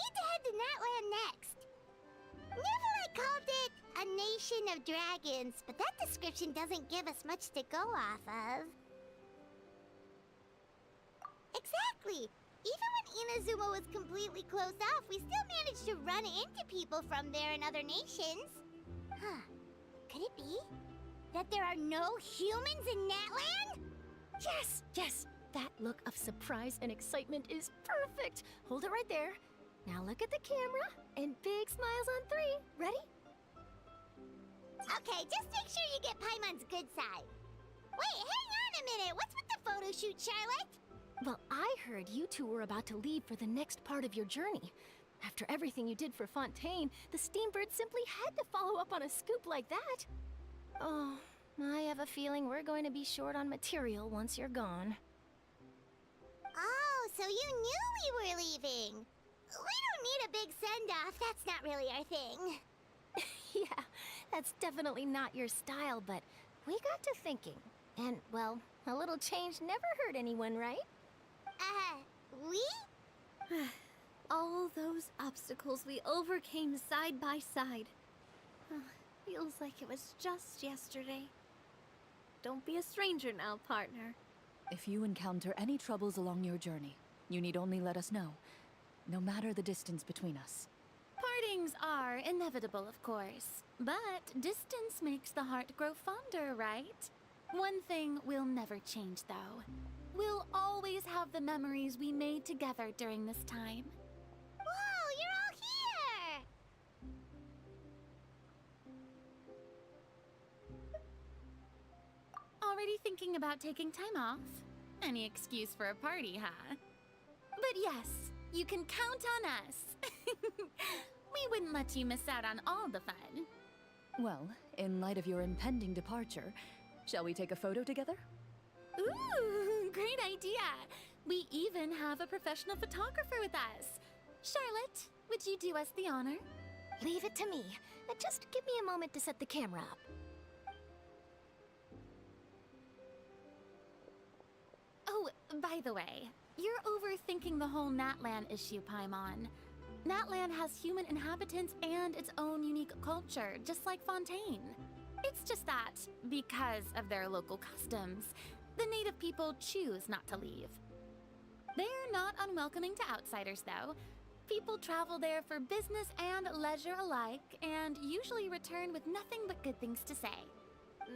need to head to Natlan next. Never called it a nation of dragons, but that description doesn't give us much to go off of. Exactly! Even when Inazuma was completely closed off, we still managed to run into people from there and other nations. Huh. Could it be that there are no humans in Natlan? Yes, yes! That look of surprise and excitement is perfect! Hold it right there. Now look at the camera, and big smiles on 3. Ready? Okay, just make sure you get Paimon's good side. Wait, hang on a minute! What's with the photo shoot, Charlotte? Well, I heard you two were about to leave for the next part of your journey. After everything you did for Fontaine, the Steambird simply had to follow up on a scoop like that. Oh, I have a feeling we're going to be short on material once you're gone. Oh, so you knew we were leaving. We don't need a big send-off. That's not really our thing. Yeah, that's definitely not your style, but we got to thinking. And, well, a little change never hurt anyone, right? We? All those obstacles we overcame side by side. Feels like it was just yesterday. Don't be a stranger now, partner. If you encounter any troubles along your journey, you need only let us know, no matter the distance between us. Partings are inevitable, of course, but distance makes the heart grow fonder, right? One thing will never change, though. We'll always have the memories we made together during this time. Whoa, you're all here! Already thinking about taking time off? Any excuse for a party, huh? But yes, you can count on us. We wouldn't let you miss out on all the fun. Well, in light of your impending departure, shall we take a photo together? Ooh, great idea! We even have a professional photographer with us. Charlotte, would you do us the honor? Leave it to me. Just give me a moment to set the camera up. Oh, by the way, you're overthinking the whole Natlan issue, Paimon. Natlan has human inhabitants and its own unique culture, just like Fontaine. It's just that, because of their local customs, the native people choose not to leave. They're not unwelcoming to outsiders, though. People travel there for business and leisure alike, and usually return with nothing but good things to say.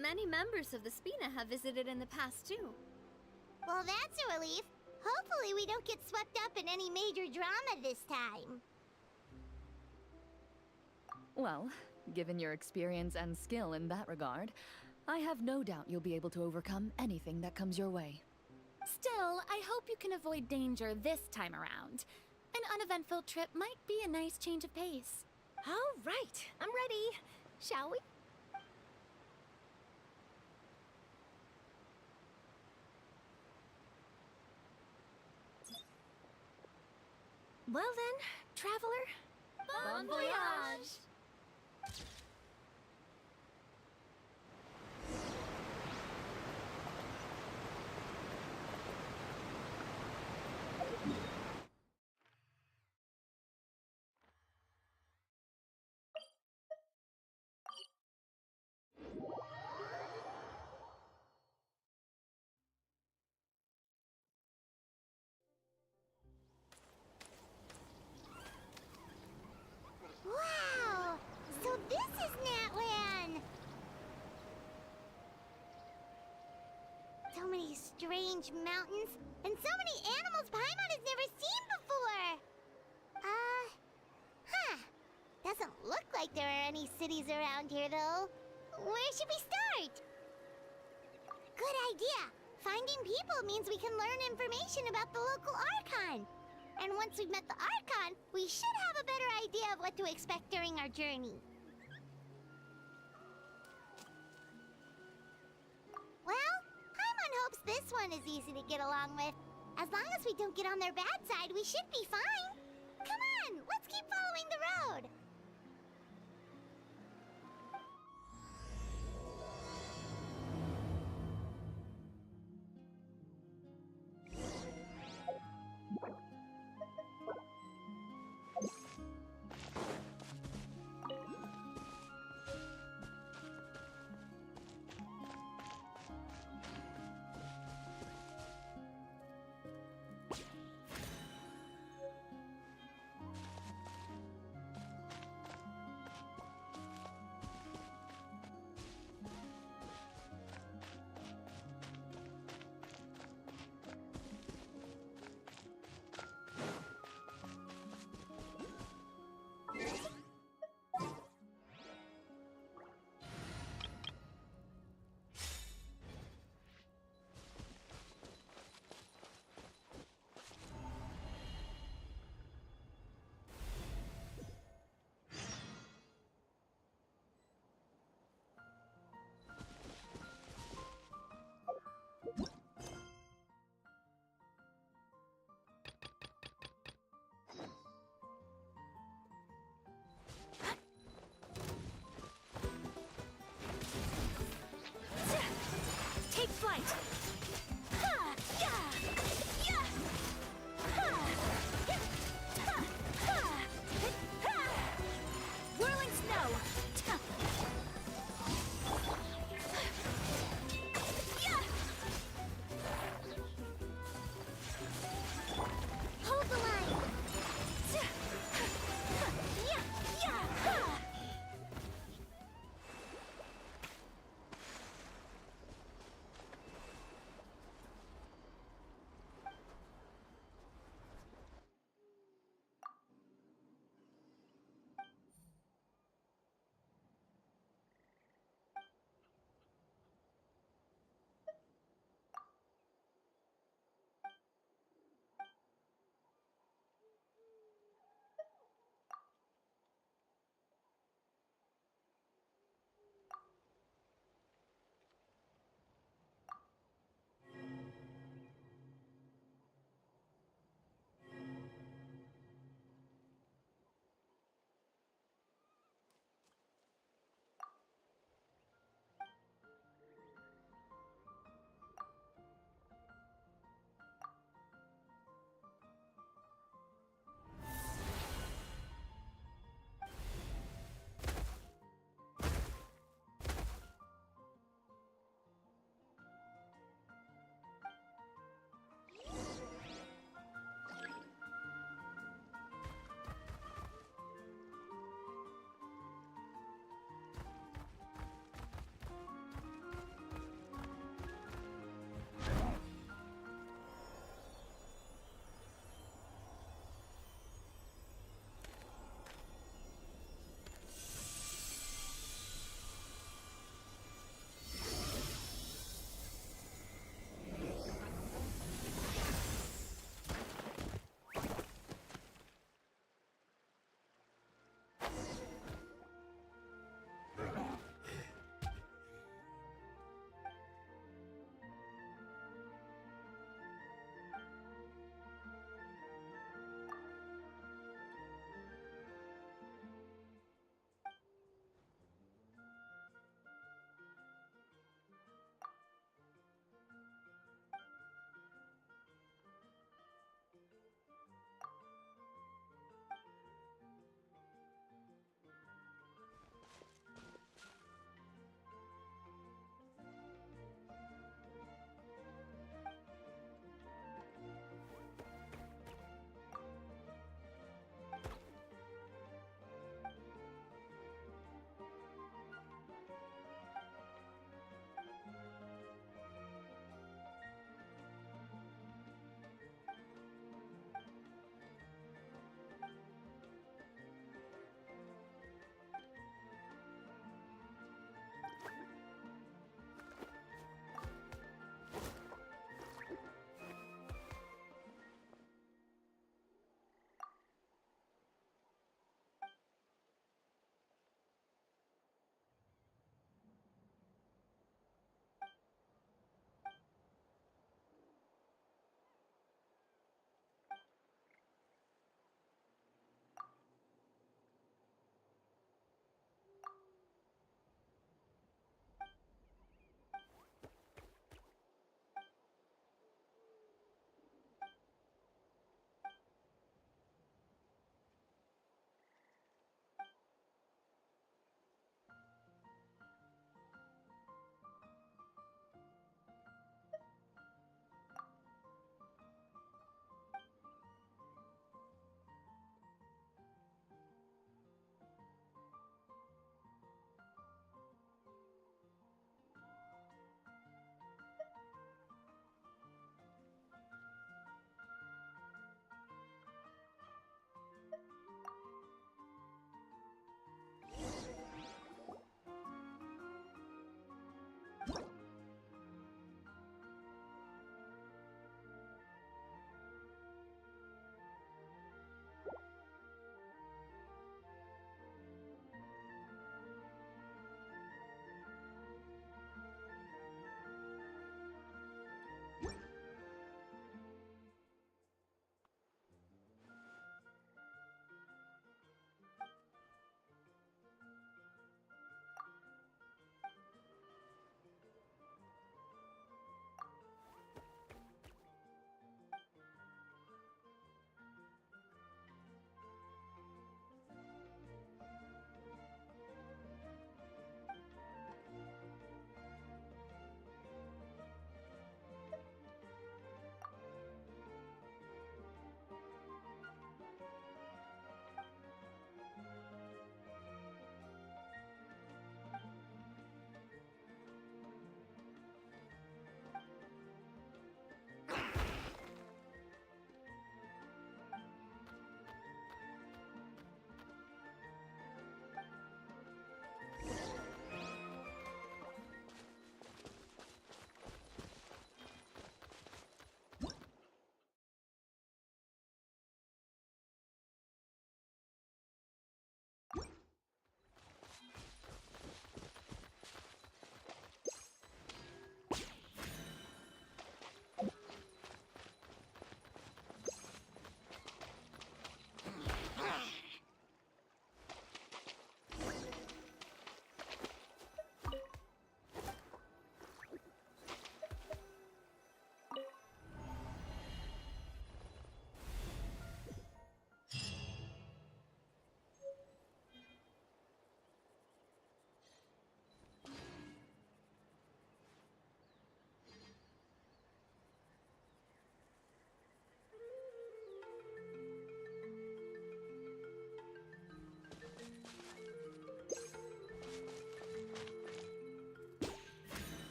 Many members of the Spina have visited in the past, too. Well, that's a relief. Hopefully we don't get swept up in any major drama this time. Well, given your experience and skill in that regard, I have no doubt you'll be able to overcome anything that comes your way. Still, I hope you can avoid danger this time around. An uneventful trip might be a nice change of pace. All right, I'm ready. Shall we? Well then, traveler. Bon voyage! Wow! So this is Natlan! So many strange mountains, and so many animals Paimon has never seen before! Doesn't look like there are any cities around here, though. Where should we start? Good idea! Finding people means we can learn information about the local Archon. And once we've met the Archon, we should have a better idea of what to expect during our journey. Well, Paimon hopes this one is easy to get along with. As long as we don't get on their bad side, we should be fine. Come on, let's keep following the road. fight! Ha! Yeah! Yeah! Ha! Yeah! Ha! Ha! Ha! Whirling snow! Ta! Yeah! Hold the line. Ta! Yeah! Yeah! Ha!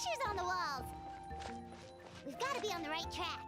pictures on the walls. We've got to be on the right track.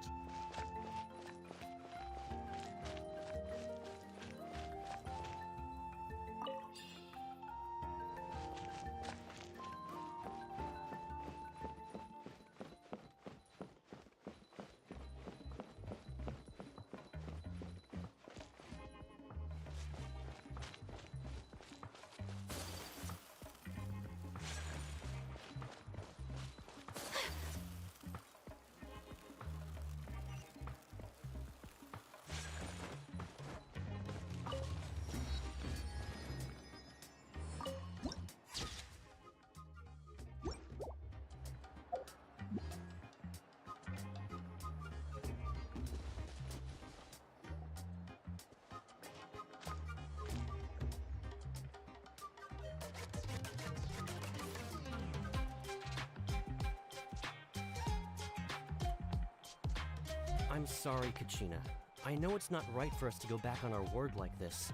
I'm sorry, Kachina. I know it's not right for us to go back on our word like this,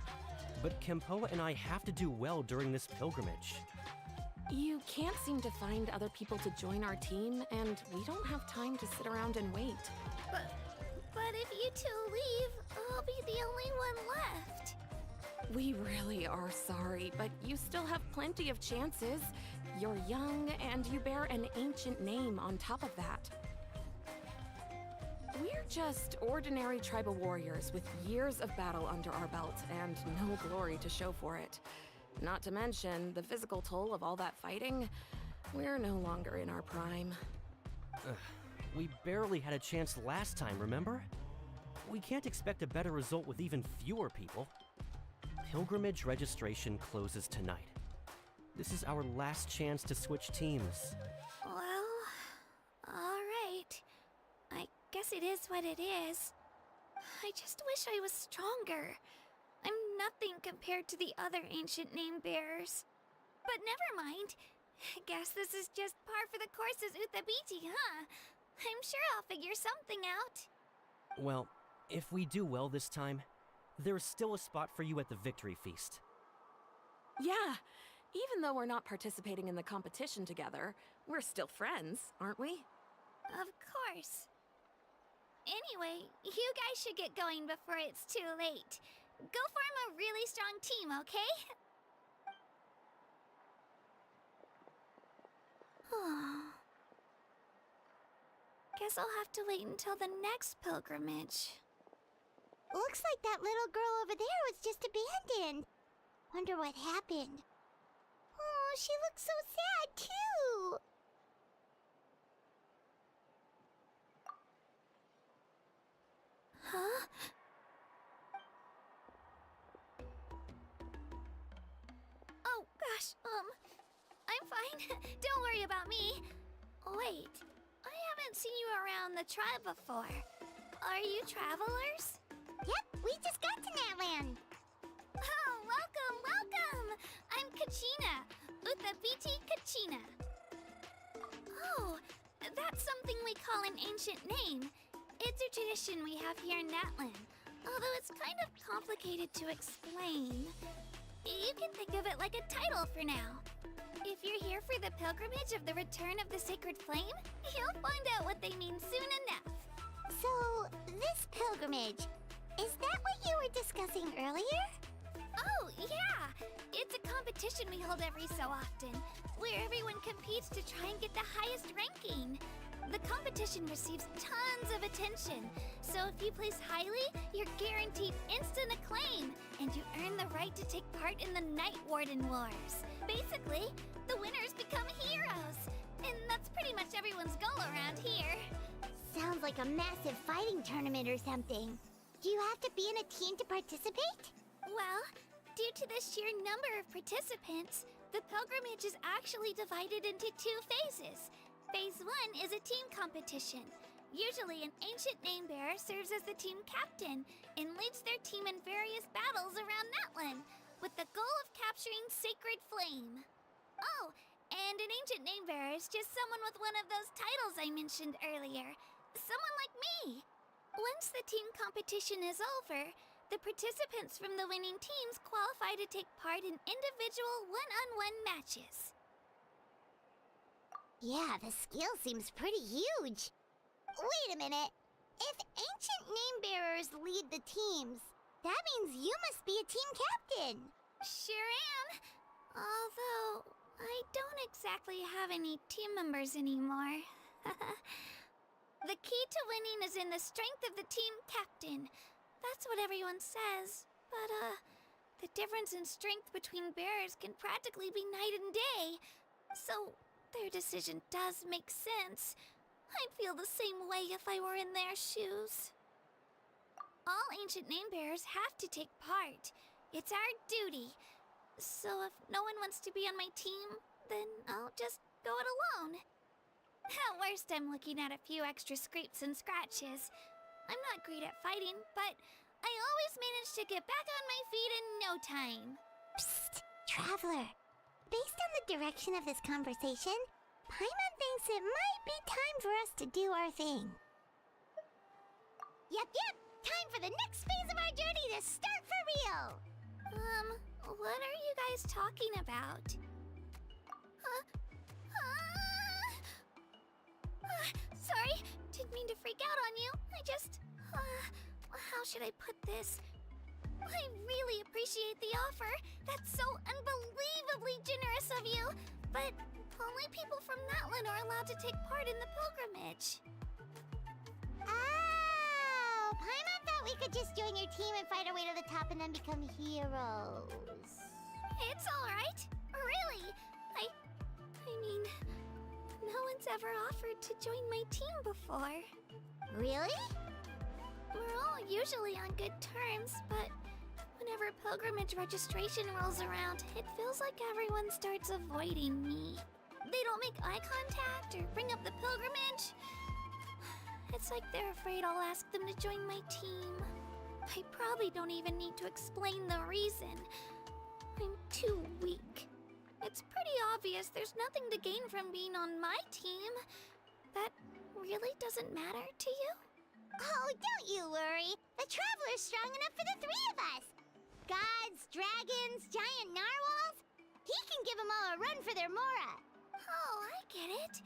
but Kempoa and I have to do well during this pilgrimage. You can't seem to find other people to join our team, and we don't have time to sit around and wait. But if you two leave, I'll be the only one left. We really are sorry, but you still have plenty of chances. You're young, and you bear an ancient name on top of that. We're just ordinary tribal warriors with years of battle under our belt and no glory to show for it. Not to mention the physical toll of all that fighting. We're no longer in our prime. We barely had a chance last time, remember? We can't expect a better result with even fewer people. Pilgrimage registration closes tonight. This is our last chance to switch teams. Well, alright. I guess it is what it is. I just wish I was stronger. I'm nothing compared to the other ancient name bearers. But never mind. Guess this is just par for the course as Uthabiti, huh? I'm sure I'll figure something out. Well, if we do well this time, there's still a spot for you at the victory feast. Yeah, even though we're not participating in the competition together, we're still friends, aren't we? Of course. Anyway, you guys should get going before it's too late. Go form a really strong team, okay? Guess I'll have to wait until the next pilgrimage. Looks like that little girl over there was just abandoned. Wonder what happened. Oh, she looks so sad, too. Huh? Oh, gosh, I'm fine. Don't worry about me. Wait, I haven't seen you around the tribe before. Are you travelers? Yep, we just got to Natlan. Oh, welcome, welcome! I'm Kachina, Uthabiti Kachina. Oh, that's something we call an ancient name. It's a tradition we have here in Natlan, although it's kind of complicated to explain. You can think of it like a title for now. If you're here for the pilgrimage of the return of the sacred flame, you'll find out what they mean soon enough. So, this pilgrimage, is that what you were discussing earlier? Oh, yeah! It's a competition we hold every so often, where everyone competes to try and get the highest ranking. The competition receives tons of attention, so if you place highly, you're guaranteed instant acclaim, and you earn the right to take part in the Night Warden Wars. Basically, the winners become heroes, and that's pretty much everyone's goal around here. Sounds like a massive fighting tournament or something. Do you have to be in a team to participate? Well, due to the sheer number of participants, the pilgrimage is actually divided into two phases. Phase 1 is a team competition. Usually, an ancient name bearer serves as the team captain and leads their team in various battles around Natlan, with the goal of capturing Sacred Flame. Oh, and an ancient name bearer is just someone with one of those titles I mentioned earlier. Someone like me. Once the team competition is over, the participants from the winning teams qualify to take part in individual one-on-one matches. Yeah, the scale seems pretty huge. Wait a minute. If ancient name bearers lead the teams, that means you must be a team captain. Sure am. Although, I don't exactly have any team members anymore. The key to winning is in the strength of the team captain. That's what everyone says. But, the difference in strength between bearers can practically be night and day. So, their decision does make sense. I'd feel the same way if I were in their shoes. All ancient name bearers have to take part. It's our duty. So if no one wants to be on my team, then I'll just go it alone. At worst, I'm looking at a few extra scrapes and scratches. I'm not great at fighting, but I always manage to get back on my feet in no time. Psst, Traveler. Based on the direction of this conversation, Paimon thinks it might be time for us to do our thing. Yep. Time for the next phase of our journey to start for real. What are you guys talking about? Sorry, didn't mean to freak out on you. How should I put this? I really appreciate the offer. That's so unbelievably generous of you. But only people from Natlan are allowed to take part in the pilgrimage. Oh, Paimon thought we could just join your team and fight our way to the top and then become heroes. It's alright. Really. I mean, no one's ever offered to join my team before. Really? We're all usually on good terms, but whenever pilgrimage registration rolls around, it feels like everyone starts avoiding me. They don't make eye contact or bring up the pilgrimage. It's like they're afraid I'll ask them to join my team. I probably don't even need to explain the reason. I'm too weak. It's pretty obvious there's nothing to gain from being on my team. That really doesn't matter to you? Oh, don't you worry. The Traveler's strong enough for the three of us. Gods, dragons, giant narwhals. He can give them all a run for their Mora. Oh, I get it.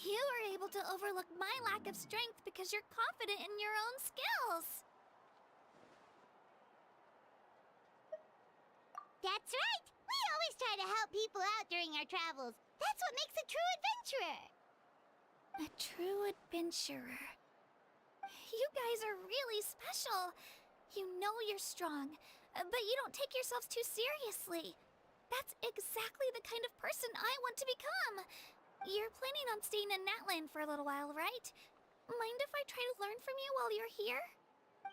You were able to overlook my lack of strength because you're confident in your own skills. That's right. We always try to help people out during our travels. That's what makes a true adventurer. A true adventurer. You guys are really special. You know you're strong, but you don't take yourselves too seriously. That's exactly the kind of person I want to become. You're planning on staying in Natlan for a little while, right? Mind if I try to learn from you while you're here?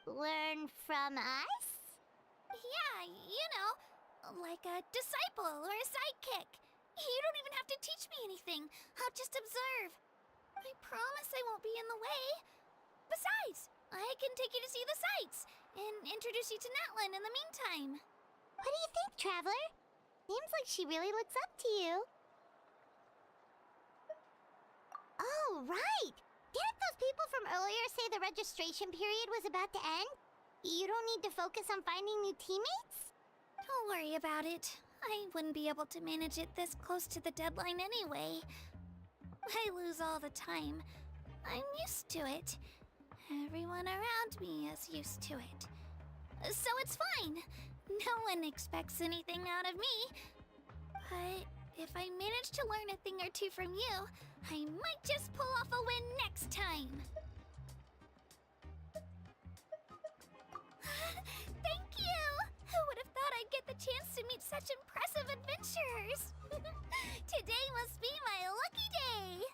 Learn from us? Yeah, you know, like a disciple or a sidekick. You don't even have to teach me anything. I'll just observe. I promise I won't be in the way. Besides, I can take you to see the sights and introduce you to Natlan in the meantime. What do you think, Traveler? Seems like she really looks up to you. Oh, right! Didn't those people from earlier say the registration period was about to end? You don't need to focus on finding new teammates? Don't worry about it. I wouldn't be able to manage it this close to the deadline anyway. I lose all the time. I'm used to it. Everyone around me is used to it. So it's fine. No one expects anything out of me. But if I manage to learn a thing or two from you, I might just pull off a win next time. Thank you! Who would have thought I'd get the chance to meet such impressive adventurers? Today must be my lucky day.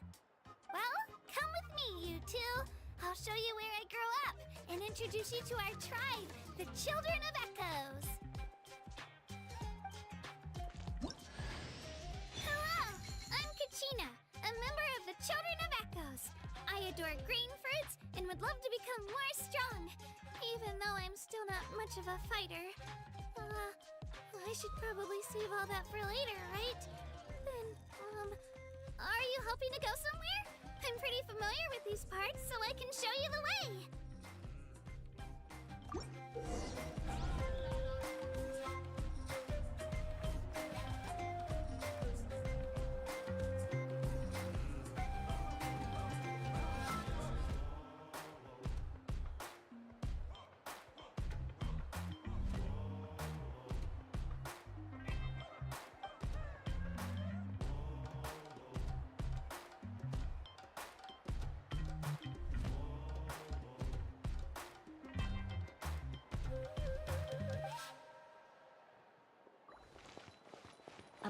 Well, come with me, you two. I'll show you where I grew up and introduce you to our tribe, the Children of Echoes. Hello, I'm Kachina, a member of the Children of Echoes. I adore green fruits and would love to become more strong, even though I'm still not much of a fighter. I should probably save all that for later, right? Then, are you hoping to go somewhere? I'm pretty familiar with these parts, so I can show you the way.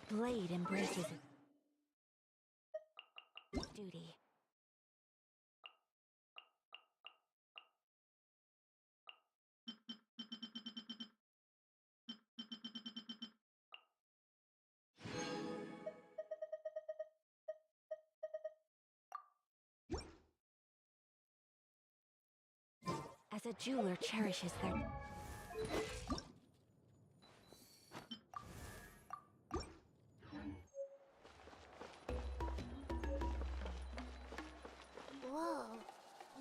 blade embraces its duty. As a jeweler cherishes their... Whoa.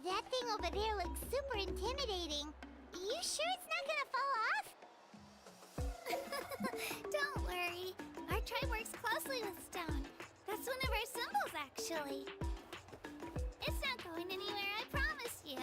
That thing over there looks super intimidating. You sure it's not gonna fall off? Don't worry. Our tribe works closely with stone. That's one of our symbols, actually. It's not going anywhere, I promise you.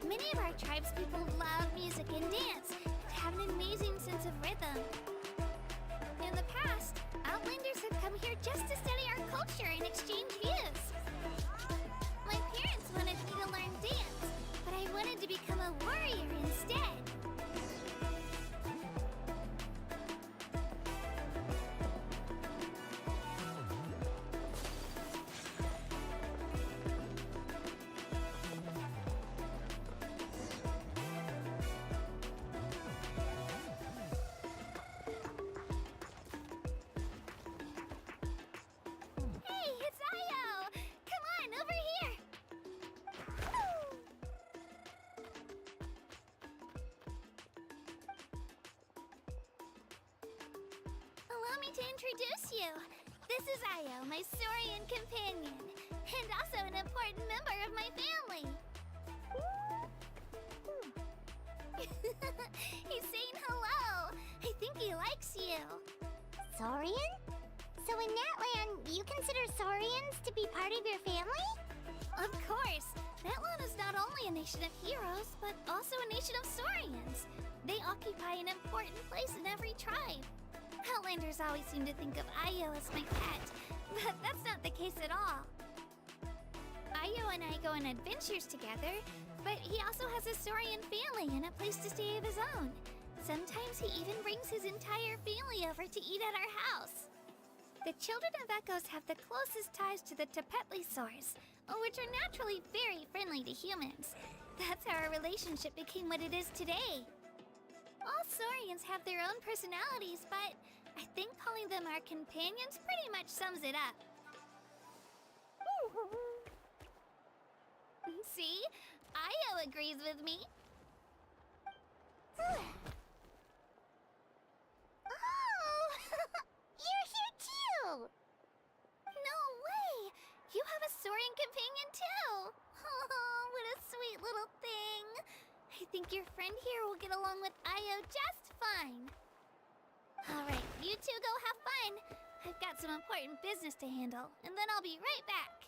Many of our tribespeople love music and dance and have an amazing sense of rhythm. In the past, Outlanders have come here just to study our culture and exchange views. My parents wanted me to learn dance, but I wanted to become a warrior instead. Hey, it's Io! Come on, over here! Allow me to introduce you. This is Io, my Saurian companion, and also an important member of my family. He's saying hello. I think he likes you. Saurian? So in Natlan, you consider Saurians to be part of your family? Of course. Natlan is not only a nation of heroes, but also a nation of Saurians. They occupy an important place in every tribe. Outlanders always seem to think of Io as my pet, but that's not the case at all. Io and I go on adventures together, but he also has a Saurian family and a place to stay of his own. Sometimes he even brings his entire family over to eat at our house. The children of Echoes have the closest ties to the Tepetlisaurs, which are naturally very friendly to humans. That's how our relationship became what it is today. All Saurians have their own personalities, but I think calling them our companions pretty much sums it up. See? Io agrees with me. Oh! You're here too! No way! You have a Saurian companion too! Oh, what a sweet little thing! I think your friend here will get along with Io just fine. Alright, you two go have fun. I've got some important business to handle, and then I'll be right back.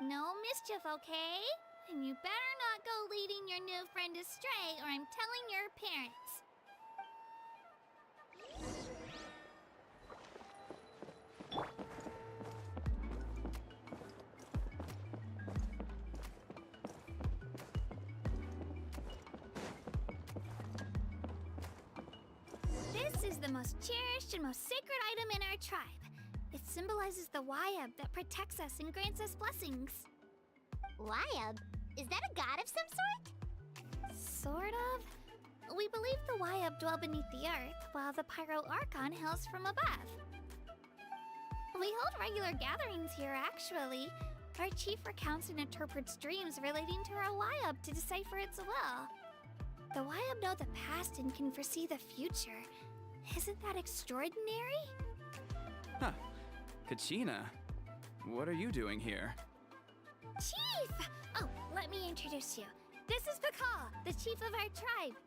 No mischief, okay? And you better not go leading your new friend astray, or I'm telling your parents. This is the most cherished and most sacred item in our tribe. It symbolizes the Wayab that protects us and grants us blessings. Wayab? Is that a god of some sort? Sort of. We believe the Wayab dwell beneath the earth, while the Pyro Archon hails from above. We hold regular gatherings here, actually. Our chief recounts and interprets dreams relating to our Wayab to decipher its will. The Wayab know the past and can foresee the future. Isn't that extraordinary? Huh. Kachina, what are you doing here? Chief! Oh, let me introduce you. This is Pakal, the chief of our tribe.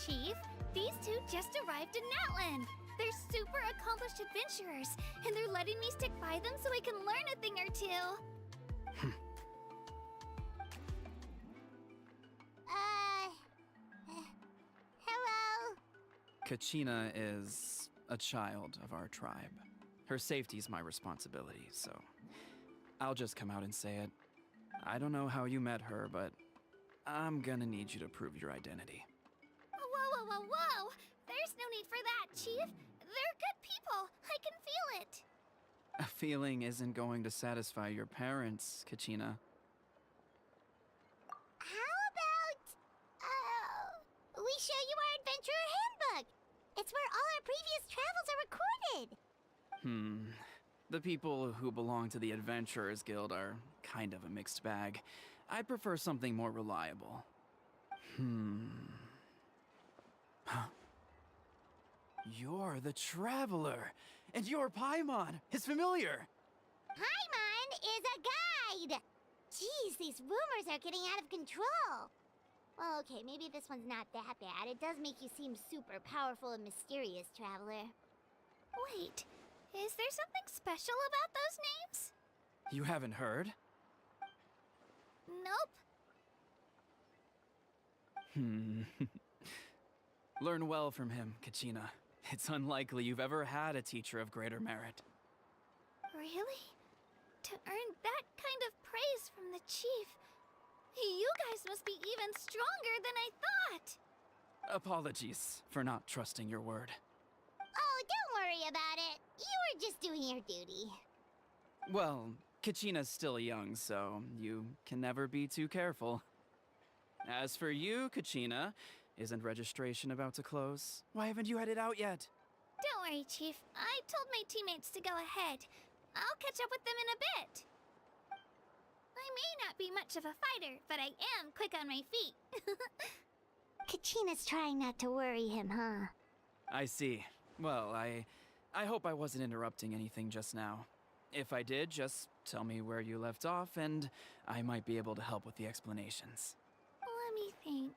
Chief, these two just arrived in Natlan. They're super accomplished adventurers, and they're letting me stick by them so I can learn a thing or two. Hello? Kachina is a child of our tribe. Her safety's my responsibility, so I'll just come out and say it. I don't know how you met her, but I'm gonna need you to prove your identity. Whoa, whoa, whoa, whoa! There's no need for that, Chief. They're good people. I can feel it. A feeling isn't going to satisfy your parents, Kachina. How about, we show you our adventurer handbook? It's where all our previous travels are recorded. The people who belong to the Adventurers Guild are kind of a mixed bag. I'd prefer something more reliable. Huh? You're the Traveler, and you're Paimon, his familiar. Paimon is a guide! Jeez, these rumors are getting out of control. Well, okay, maybe this one's not that bad. It does make you seem super powerful and mysterious, Traveler. Wait, is there something special about those names? You haven't heard? Nope. Learn well from him, Kachina. It's unlikely you've ever had a teacher of greater merit. Really? To earn that kind of praise from the Chief, you guys must be even stronger than I thought. Apologies for not trusting your word. Oh, don't worry about it. You were just doing your duty. Well, Kachina's still young, so you can never be too careful. As for you, Kachina, isn't registration about to close? Why haven't you headed out yet? Don't worry, Chief. I told my teammates to go ahead. I'll catch up with them in a bit. I may not be much of a fighter, but I am quick on my feet. Kachina's trying not to worry him, huh? I see. Well, I hope I wasn't interrupting anything just now. If I did, just tell me where you left off, and I might be able to help with the explanations. Let me think.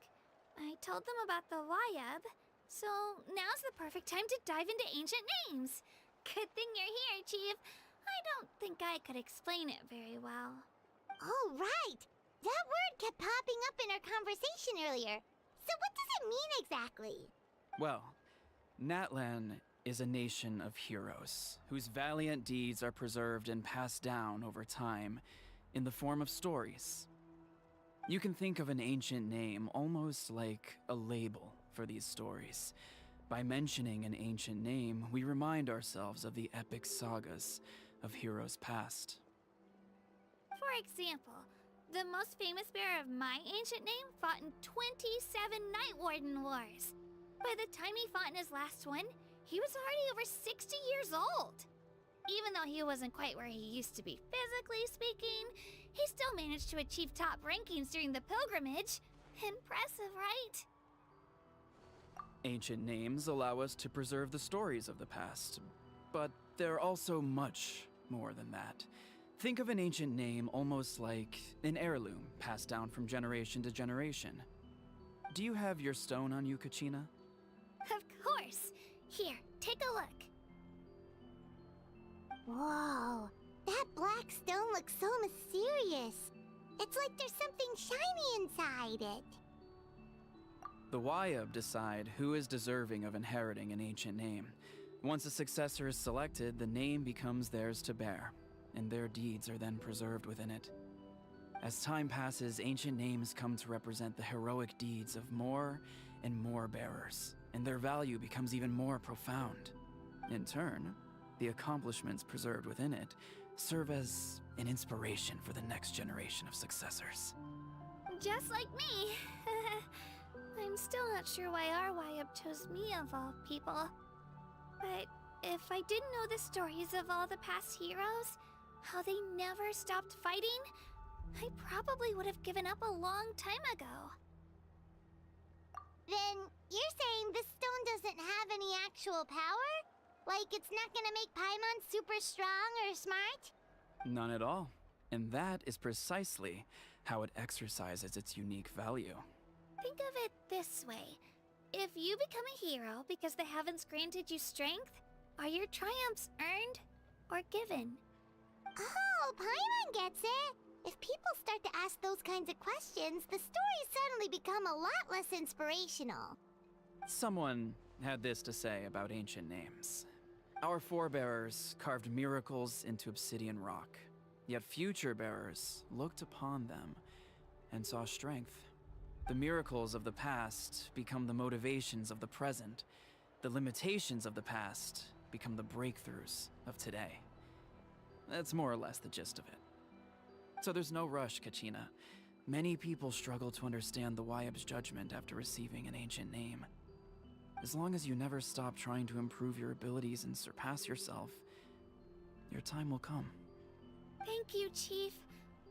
I told them about the Wayab, so now's the perfect time to dive into ancient names. Good thing you're here, Chief. I don't think I could explain it very well. Oh, right! That word kept popping up in our conversation earlier. So what does it mean exactly? Well, Natlan is a nation of heroes whose valiant deeds are preserved and passed down over time in the form of stories. You can think of an ancient name almost like a label for these stories. By mentioning an ancient name, we remind ourselves of the epic sagas of heroes past. For example, the most famous bearer of my ancient name fought in 27 Night Warden Wars. By the time he fought in his last one, he was already over 60 years old. Even though he wasn't quite where he used to be physically speaking, he still managed to achieve top rankings during the pilgrimage. Impressive, right? Ancient names allow us to preserve the stories of the past, but they're also much more than that. Think of an ancient name almost like an heirloom passed down from generation to generation. Do you have your stone on you, Kachina? Of course. Here, take a look. Whoa, that black stone looks so mysterious. It's like there's something shiny inside it. The Wayab decide who is deserving of inheriting an ancient name. Once a successor is selected, the name becomes theirs to bear, and their deeds are then preserved within it. As time passes, ancient names come to represent the heroic deeds of more and more bearers, and their value becomes even more profound. In turn, the accomplishments preserved within it serve as an inspiration for the next generation of successors. Just like me. I'm still not sure why our Wayab chose me of all people. But if I didn't know the stories of all the past heroes, how they never stopped fighting, I probably would have given up a long time ago. Then you're saying this stone doesn't have any actual power? Like it's not gonna make Paimon super strong or smart? None at all. And that is precisely how it exercises its unique value. Think of it this way. If you become a hero because the heavens granted you strength, are your triumphs earned or given? Oh, Paimon gets it! If people start to ask those kinds of questions, the stories suddenly become a lot less inspirational. Someone had this to say about ancient names. Our forebearers carved miracles into obsidian rock, yet future bearers looked upon them and saw strength. The miracles of the past become the motivations of the present. The limitations of the past become the breakthroughs of today. That's more or less the gist of it. So there's no rush, Kachina. Many people struggle to understand the Wyab's judgment after receiving an ancient name. As long as you never stop trying to improve your abilities and surpass yourself, your time will come. Thank you, Chief.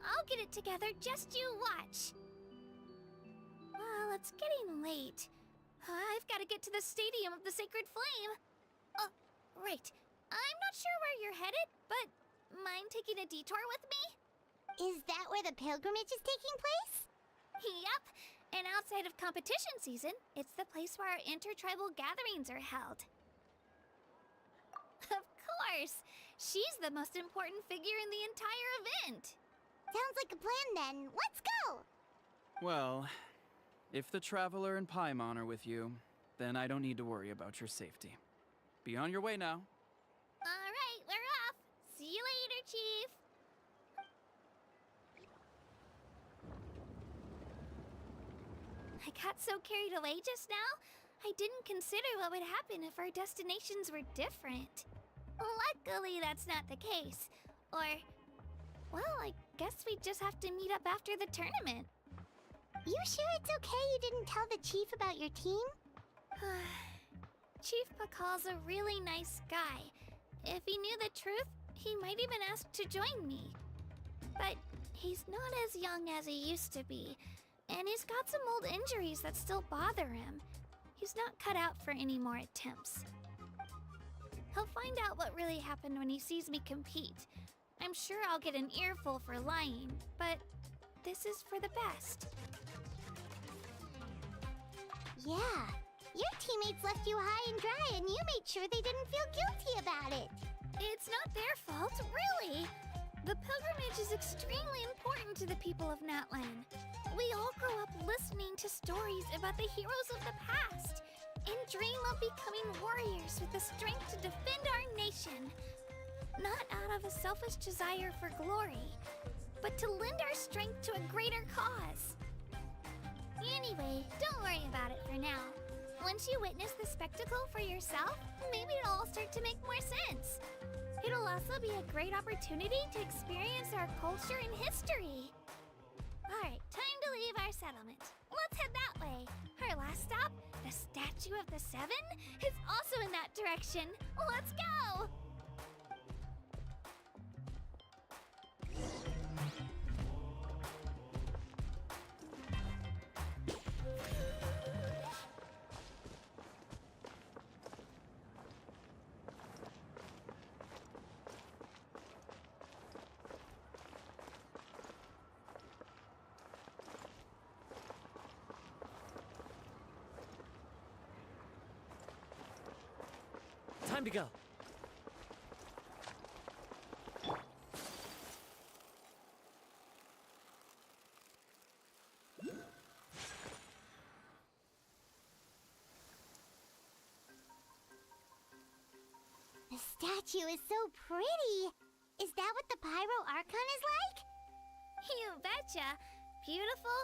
I'll get it together, just you watch. Well, it's getting late. I've got to get to the Stadium of the Sacred Flame. Oh, right. I'm not sure where you're headed, but mind taking a detour with me? Is that where the pilgrimage is taking place? Yep. And outside of competition season, it's the place where our intertribal gatherings are held. Of course! She's the most important figure in the entire event! Sounds like a plan then. Let's go! Well, if the Traveler and Paimon are with you, then I don't need to worry about your safety. Be on your way now. Alright, we're off! See you later, Chief! I got so carried away just now, I didn't consider what would happen if our destinations were different. Luckily, that's not the case. Or, well, I guess we just have to meet up after the tournament. You sure it's okay you didn't tell the chief about your team? Chief Pakal's a really nice guy. If he knew the truth, he might even ask to join me. But he's not as young as he used to be, and he's got some old injuries that still bother him. He's not cut out for any more attempts. He'll find out what really happened when he sees me compete. I'm sure I'll get an earful for lying, but this is for the best. Yeah. Your teammates left you high and dry and you made sure they didn't feel guilty about it. It's not their fault, really. The pilgrimage is extremely important to the people of Natlan. We all grow up listening to stories about the heroes of the past and dream of becoming warriors with the strength to defend our nation. Not out of a selfish desire for glory, but to lend our strength to a greater cause. Anyway, don't worry about it for now. Once you witness the spectacle for yourself, maybe it'll all start to make more sense. It'll also be a great opportunity to experience our culture and history. Alright, time to leave our settlement. Let's head that way. Our last stop, the Statue of the Seven, is also in that direction. Let's go! Time to go. The statue is so pretty. Is that what the Pyro Archon is like? You betcha. Beautiful,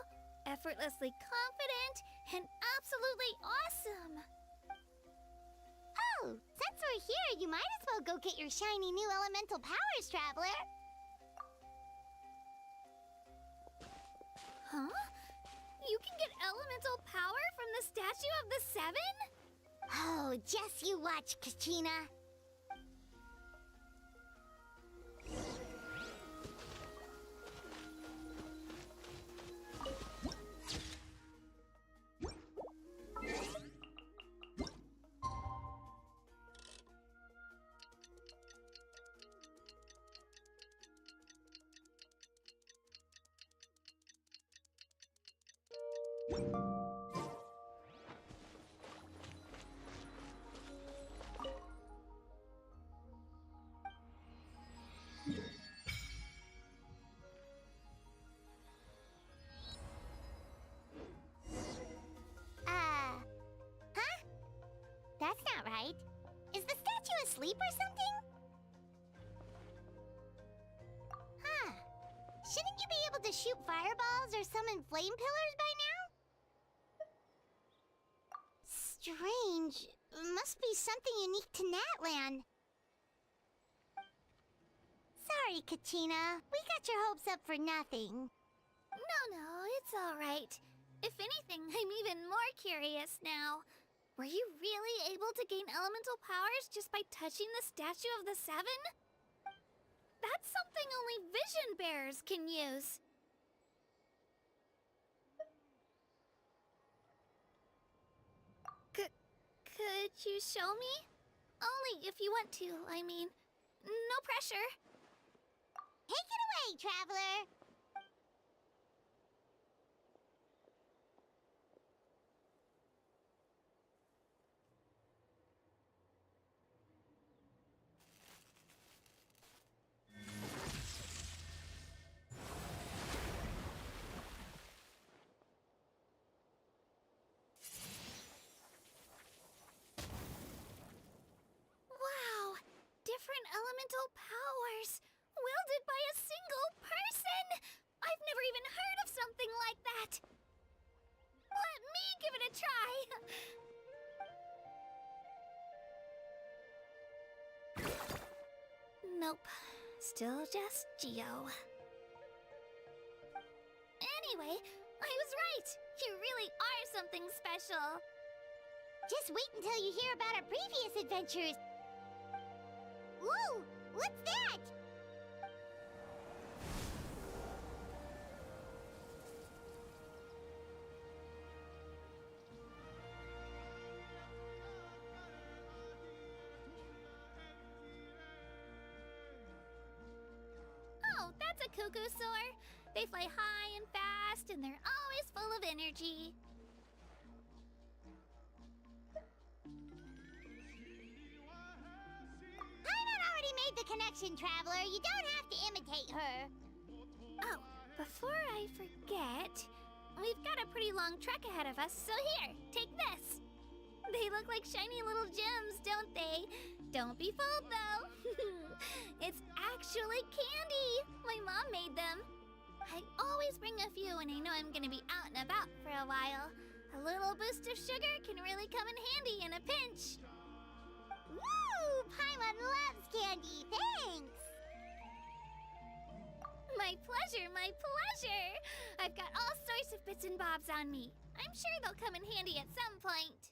effortlessly confident, and absolutely awesome. Oh, since we're here, you might as well go get your shiny new elemental powers, Traveler. Huh? You can get elemental power from the Statue of the Seven? Oh, just you watch, Kachina. fireballs or summon flame pillars by now? Strange. Must be something unique to Natlan. Sorry, Kachina. We got your hopes up for nothing. No, it's all right. If anything, I'm even more curious now. Were you really able to gain elemental powers just by touching the Statue of the Seven? That's something only vision bearers can use. Could you show me? Only if you want to, I mean. No pressure. Take it away, traveler. Wow! Different elemental powers! Wielded by a single person! I've never even heard of something like that! Let me give it a try! Nope. Still just Geo. Anyway, I was right! You really are something special! Just wait until you hear about our previous adventures. Ooh, what's that? Oh, that's a cuckoo soar. They fly high and fast, and they're always full of energy. Paimon already made the connection, traveler. You don't have to imitate her. Oh, before I forget, we've got a pretty long trek ahead of us, so here, take this. They look like shiny little gems, don't they? Don't be fooled, though. It's actually candy. My mom made them. I always bring a few when I know I'm gonna be out and about for a while. A little boost of sugar can really come in handy in a pinch. Woo! Paimon loves candy. Thanks. My pleasure, my pleasure. I've got all sorts of bits and bobs on me. I'm sure they'll come in handy at some point.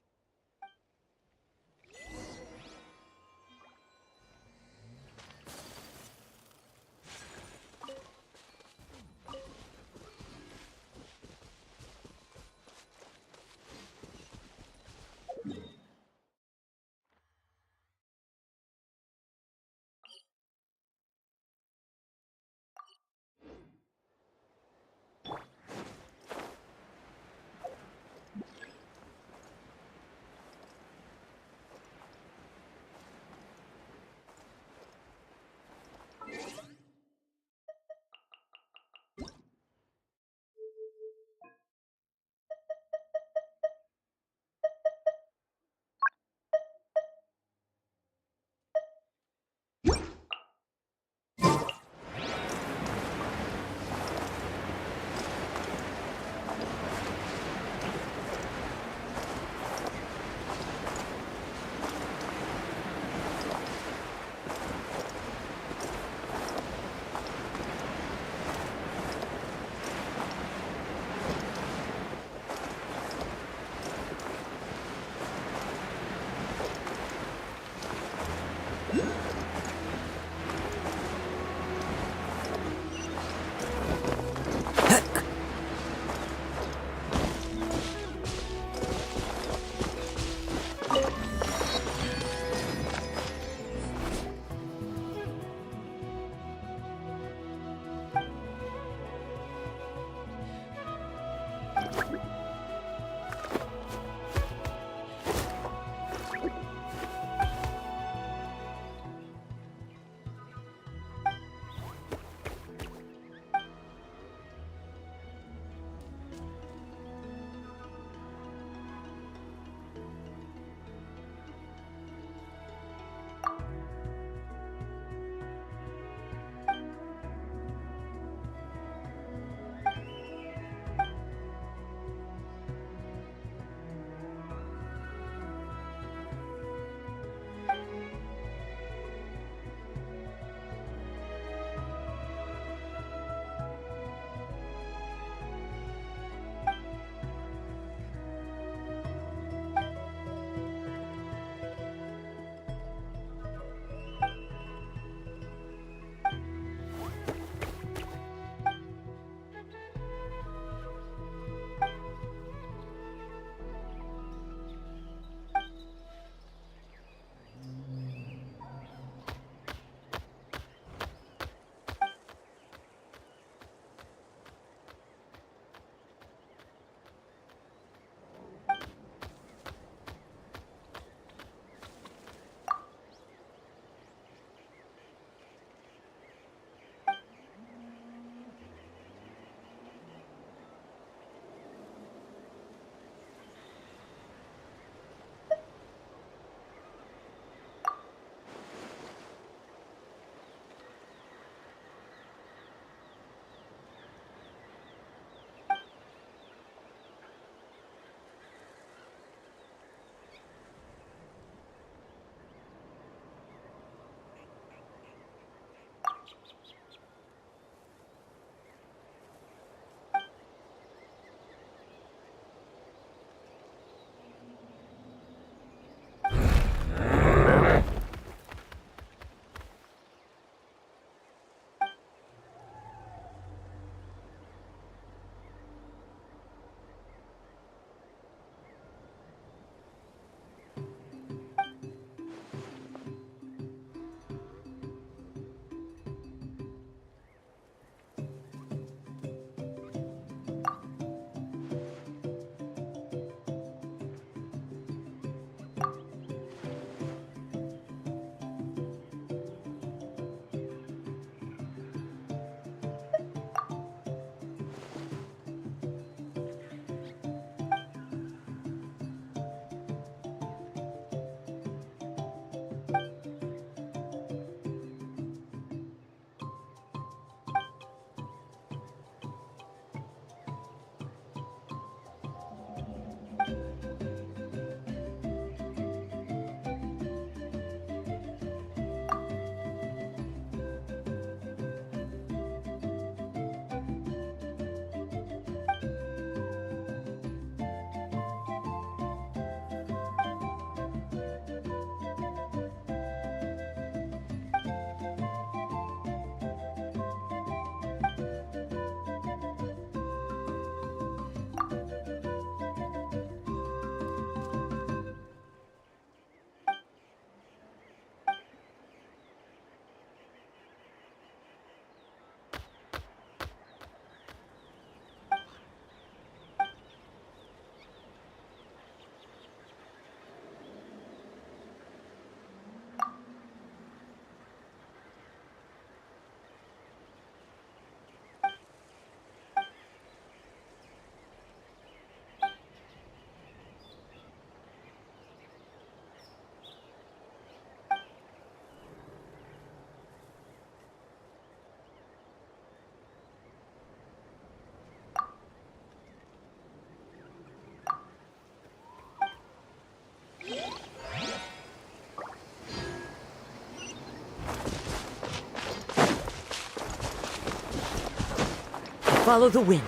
Follow the wind.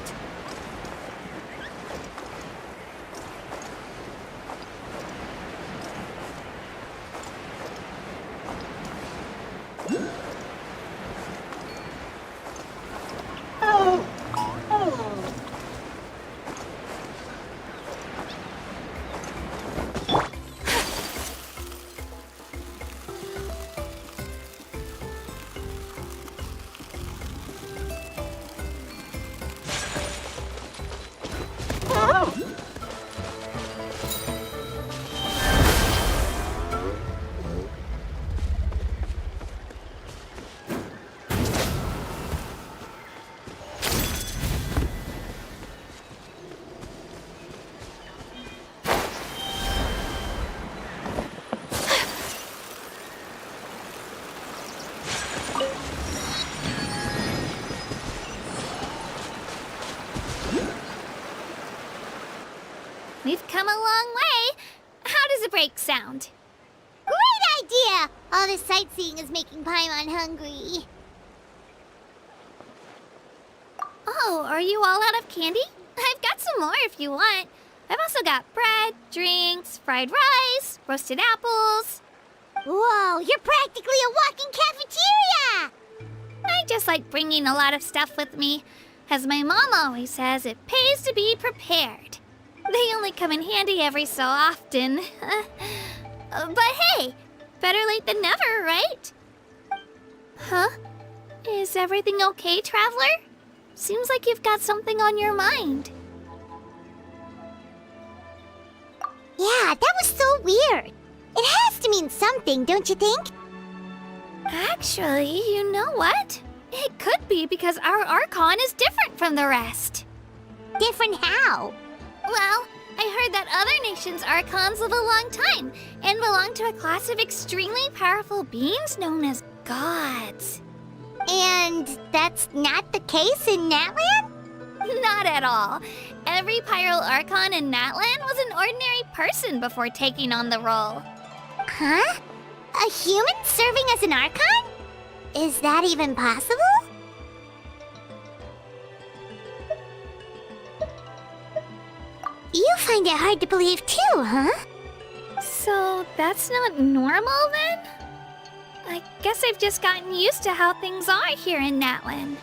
We've come a long way. How does a break sound? Great idea! All this sightseeing is making Paimon hungry. Oh, are you all out of candy? I've got some more if you want. I've also got bread, drinks, fried rice, roasted apples. Whoa, you're practically a walking cafeteria! I just like bringing a lot of stuff with me. As my mom always says, it pays to be prepared. They only come in handy every so often. But hey, better late than never, right? Huh? Is everything okay, Traveler? Seems like you've got something on your mind. Yeah, that was so weird. It has to mean something, don't you think? Actually, you know what? It could be because our Archon is different from the rest. Different how? Well, I heard that other nations' Archons live a long time and belong to a class of extremely powerful beings known as gods. And that's not the case in Natlan? Not at all. Every Pyro Archon in Natlan was an ordinary person before taking on the role. Huh? A human serving as an Archon? Is that even possible? You find it hard to believe too, huh? So that's not normal then? I guess I've just gotten used to how things are here in Natlan.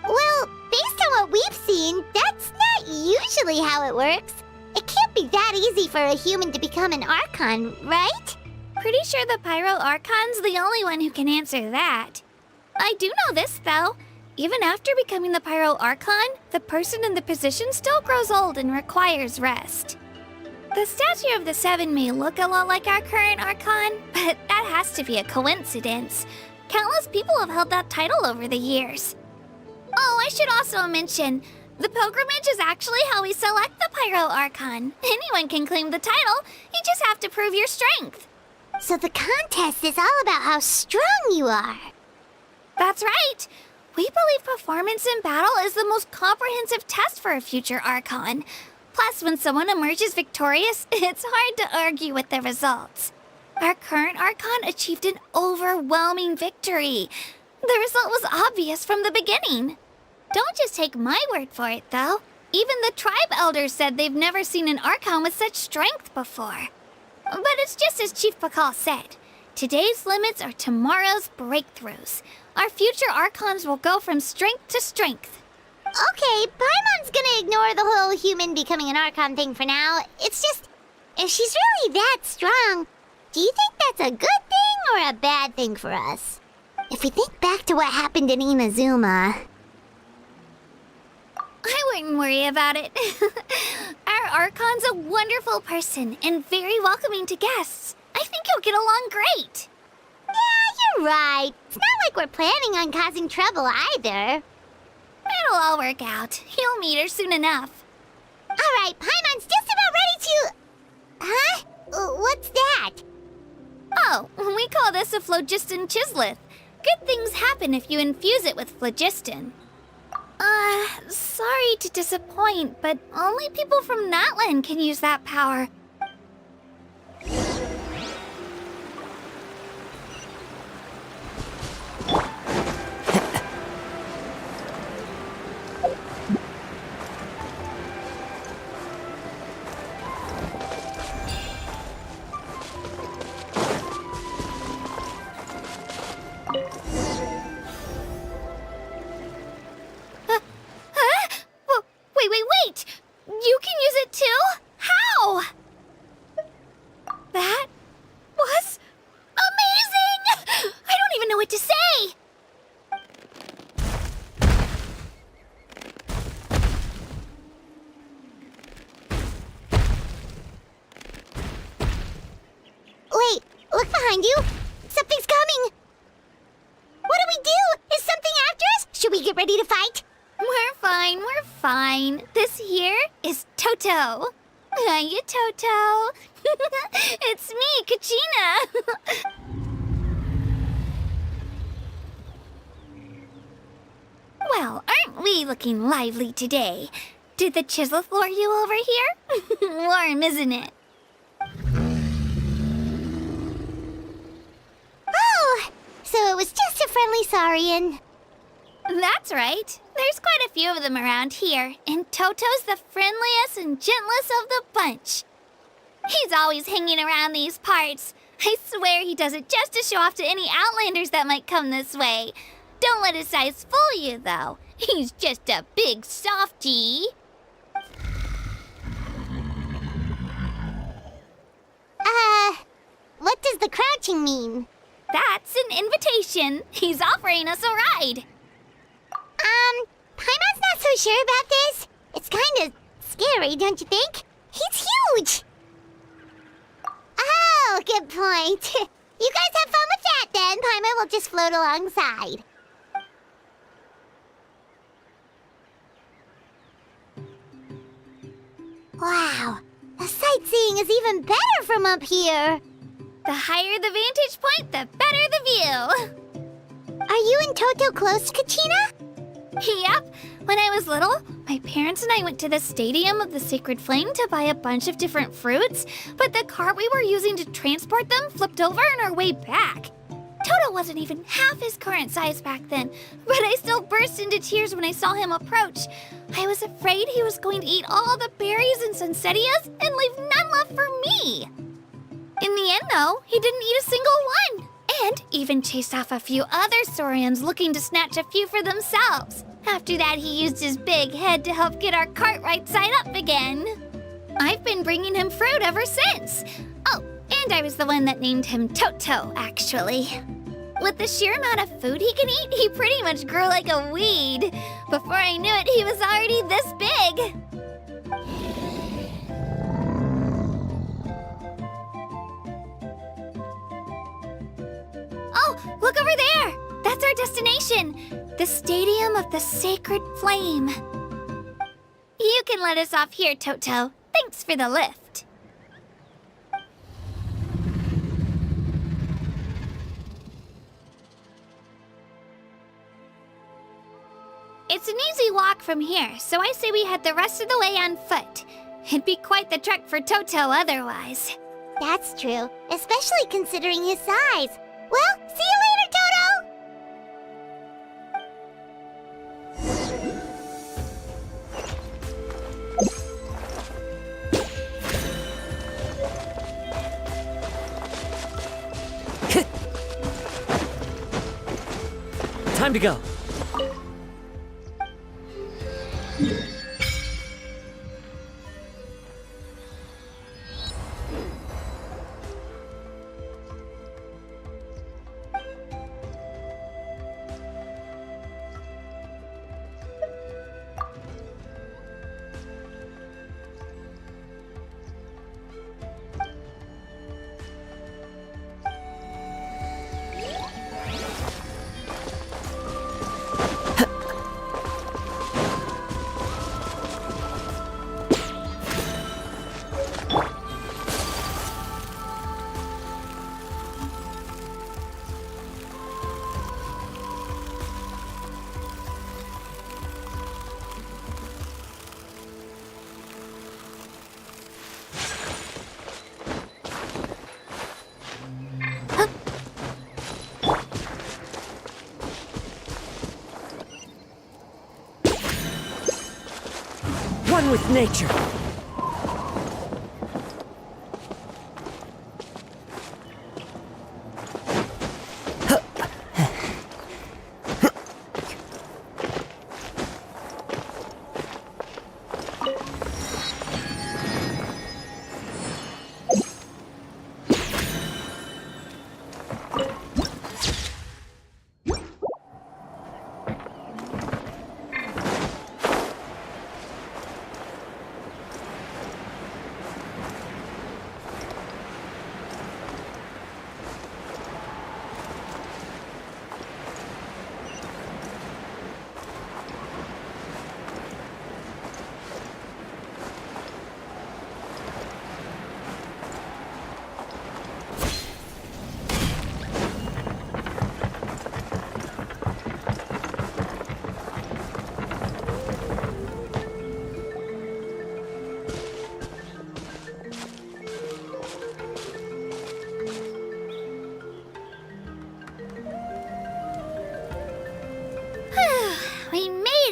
Well, based on what we've seen, that's not usually how it works. It can't be that easy for a human to become an Archon, right? Pretty sure the Pyro Archon's the only one who can answer that. I do know this, though. Even after becoming the Pyro Archon, the person in the position still grows old and requires rest. The statue of the Seven may look a lot like our current Archon, but that has to be a coincidence. Countless people have held that title over the years. Oh, I should also mention, the pilgrimage is actually how we select the Pyro Archon. Anyone can claim the title, you just have to prove your strength. So the contest is all about how strong you are. That's right. We believe performance in battle is the most comprehensive test for a future Archon. Plus, when someone emerges victorious, it's hard to argue with the results. Our current Archon achieved an overwhelming victory. The result was obvious from the beginning. Don't just take my word for it, though. Even the tribe elders said they've never seen an Archon with such strength before. But it's just as Chief Pakal said. Today's limits are tomorrow's breakthroughs. Our future Archons will go from strength to strength. Okay, Paimon's gonna ignore the whole human becoming an Archon thing for now. It's just, if she's really that strong, do you think that's a good thing or a bad thing for us? If we think back to what happened in Inazuma... I wouldn't worry about it. Our Archon's a wonderful person and very welcoming to guests. I think you'll get along great. Yeah, you're right. It's not like we're planning on causing trouble either. It'll all work out. You'll meet her soon enough. All right, Paimon's just about ready to... Huh? What's that? Oh, we call this a phlogiston chisleth. Good things happen if you infuse it with phlogiston. Sorry to disappoint, but only people from Natlan can use that power. Wait! You can use it too? How? That was amazing! I don't even know what to say! Wait, look behind you. Something's coming. What do we do? Is something after us? Should we get ready to fight? We're fine. This here is Toto. Hiya, Toto. It's me, Kachina. Well, aren't we looking lively today? Did the chisel floor you over here? Warm, isn't it? Oh, so it was just a friendly saurian. That's right. There's quite a few of them around here, and Toto's the friendliest and gentlest of the bunch. He's always hanging around these parts. I swear he does it just to show off to any Outlanders that might come this way. Don't let his size fool you, though. He's just a big softie. What does the crouching mean? That's an invitation. He's offering us a ride. Paimon's not so sure about this. It's kind of scary, don't you think? He's huge! Oh, good point. You guys have fun with that, then. Paimon will just float alongside. Wow, the sightseeing is even better from up here. The higher the vantage point, the better the view. Are you and Toto close, Kachina? Yep. When I was little, my parents and I went to the Stadium of the Sacred Flame to buy a bunch of different fruits, but the cart we were using to transport them flipped over on our way back. Toto wasn't even half his current size back then, but I still burst into tears when I saw him approach. I was afraid he was going to eat all the berries and sunsettias and leave none left for me. In the end, though, he didn't eat a single one, and even chased off a few other saurians looking to snatch a few for themselves. After that, he used his big head to help get our cart right side up again. I've been bringing him fruit ever since. Oh, and I was the one that named him Toto, actually. With the sheer amount of food he can eat, he pretty much grew like a weed. Before I knew it, he was already this big. Oh, look over there! That's our destination! The Stadium of the Sacred Flame. You can let us off here, Toto. Thanks for the lift. It's an easy walk from here, so I say we head the rest of the way on foot. It'd be quite the trek for Toto otherwise. That's true, especially considering his size. Well, see you later, Toto! Time to go. One with nature.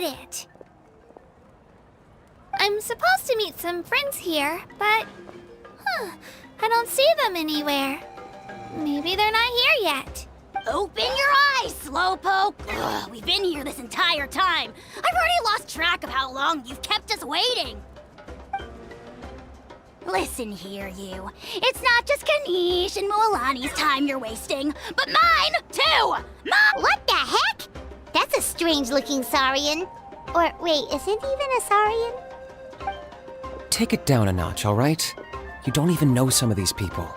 it. I'm supposed to meet some friends here, but... I don't see them anywhere. Maybe they're not here yet. Open your eyes, Slowpoke! Ugh, we've been here this entire time. I've already lost track of how long you've kept us waiting. Listen here, you. It's not just Kanish and Moalani's time you're wasting, but mine, too! What the heck? That's a strange-looking Saurian. Or, wait, is it even a Saurian? Take it down a notch, all right? You don't even know some of these people.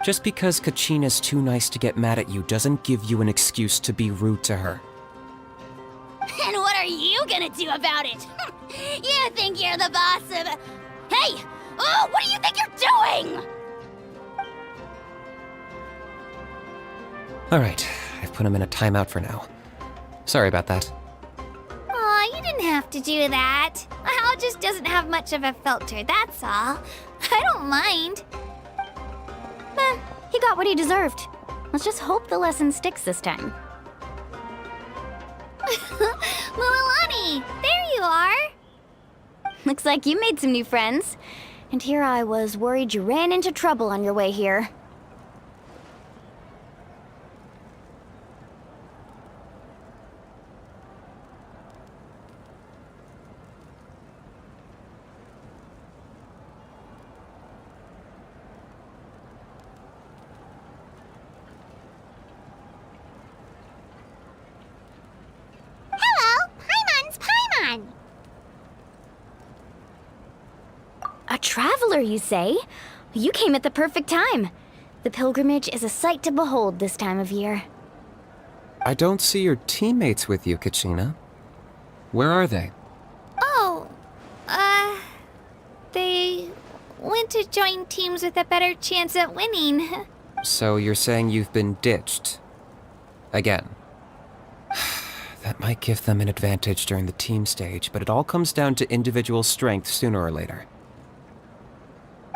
Just because Kachina's too nice to get mad at you doesn't give you an excuse to be rude to her. And what are you gonna do about it? You think you're the boss of... Hey! Oh, what do you think you're doing? Alright, I've put him in a timeout for now. Sorry about that. Aw, you didn't have to do that. Hal just doesn't have much of a filter, that's all. I don't mind. He got what he deserved. Let's just hope the lesson sticks this time. Moalani, there you are. Looks like you made some new friends. And here I was worried you ran into trouble on your way here. Hello, Paimon's Paimon. A traveler, you say? You came at the perfect time. The pilgrimage is a sight to behold this time of year. I don't see your teammates with you, Kachina. Where are they? Oh, they went to join teams with a better chance at winning. So you're saying you've been ditched? Again. That might give them an advantage during the team stage, but it all comes down to individual strength sooner or later.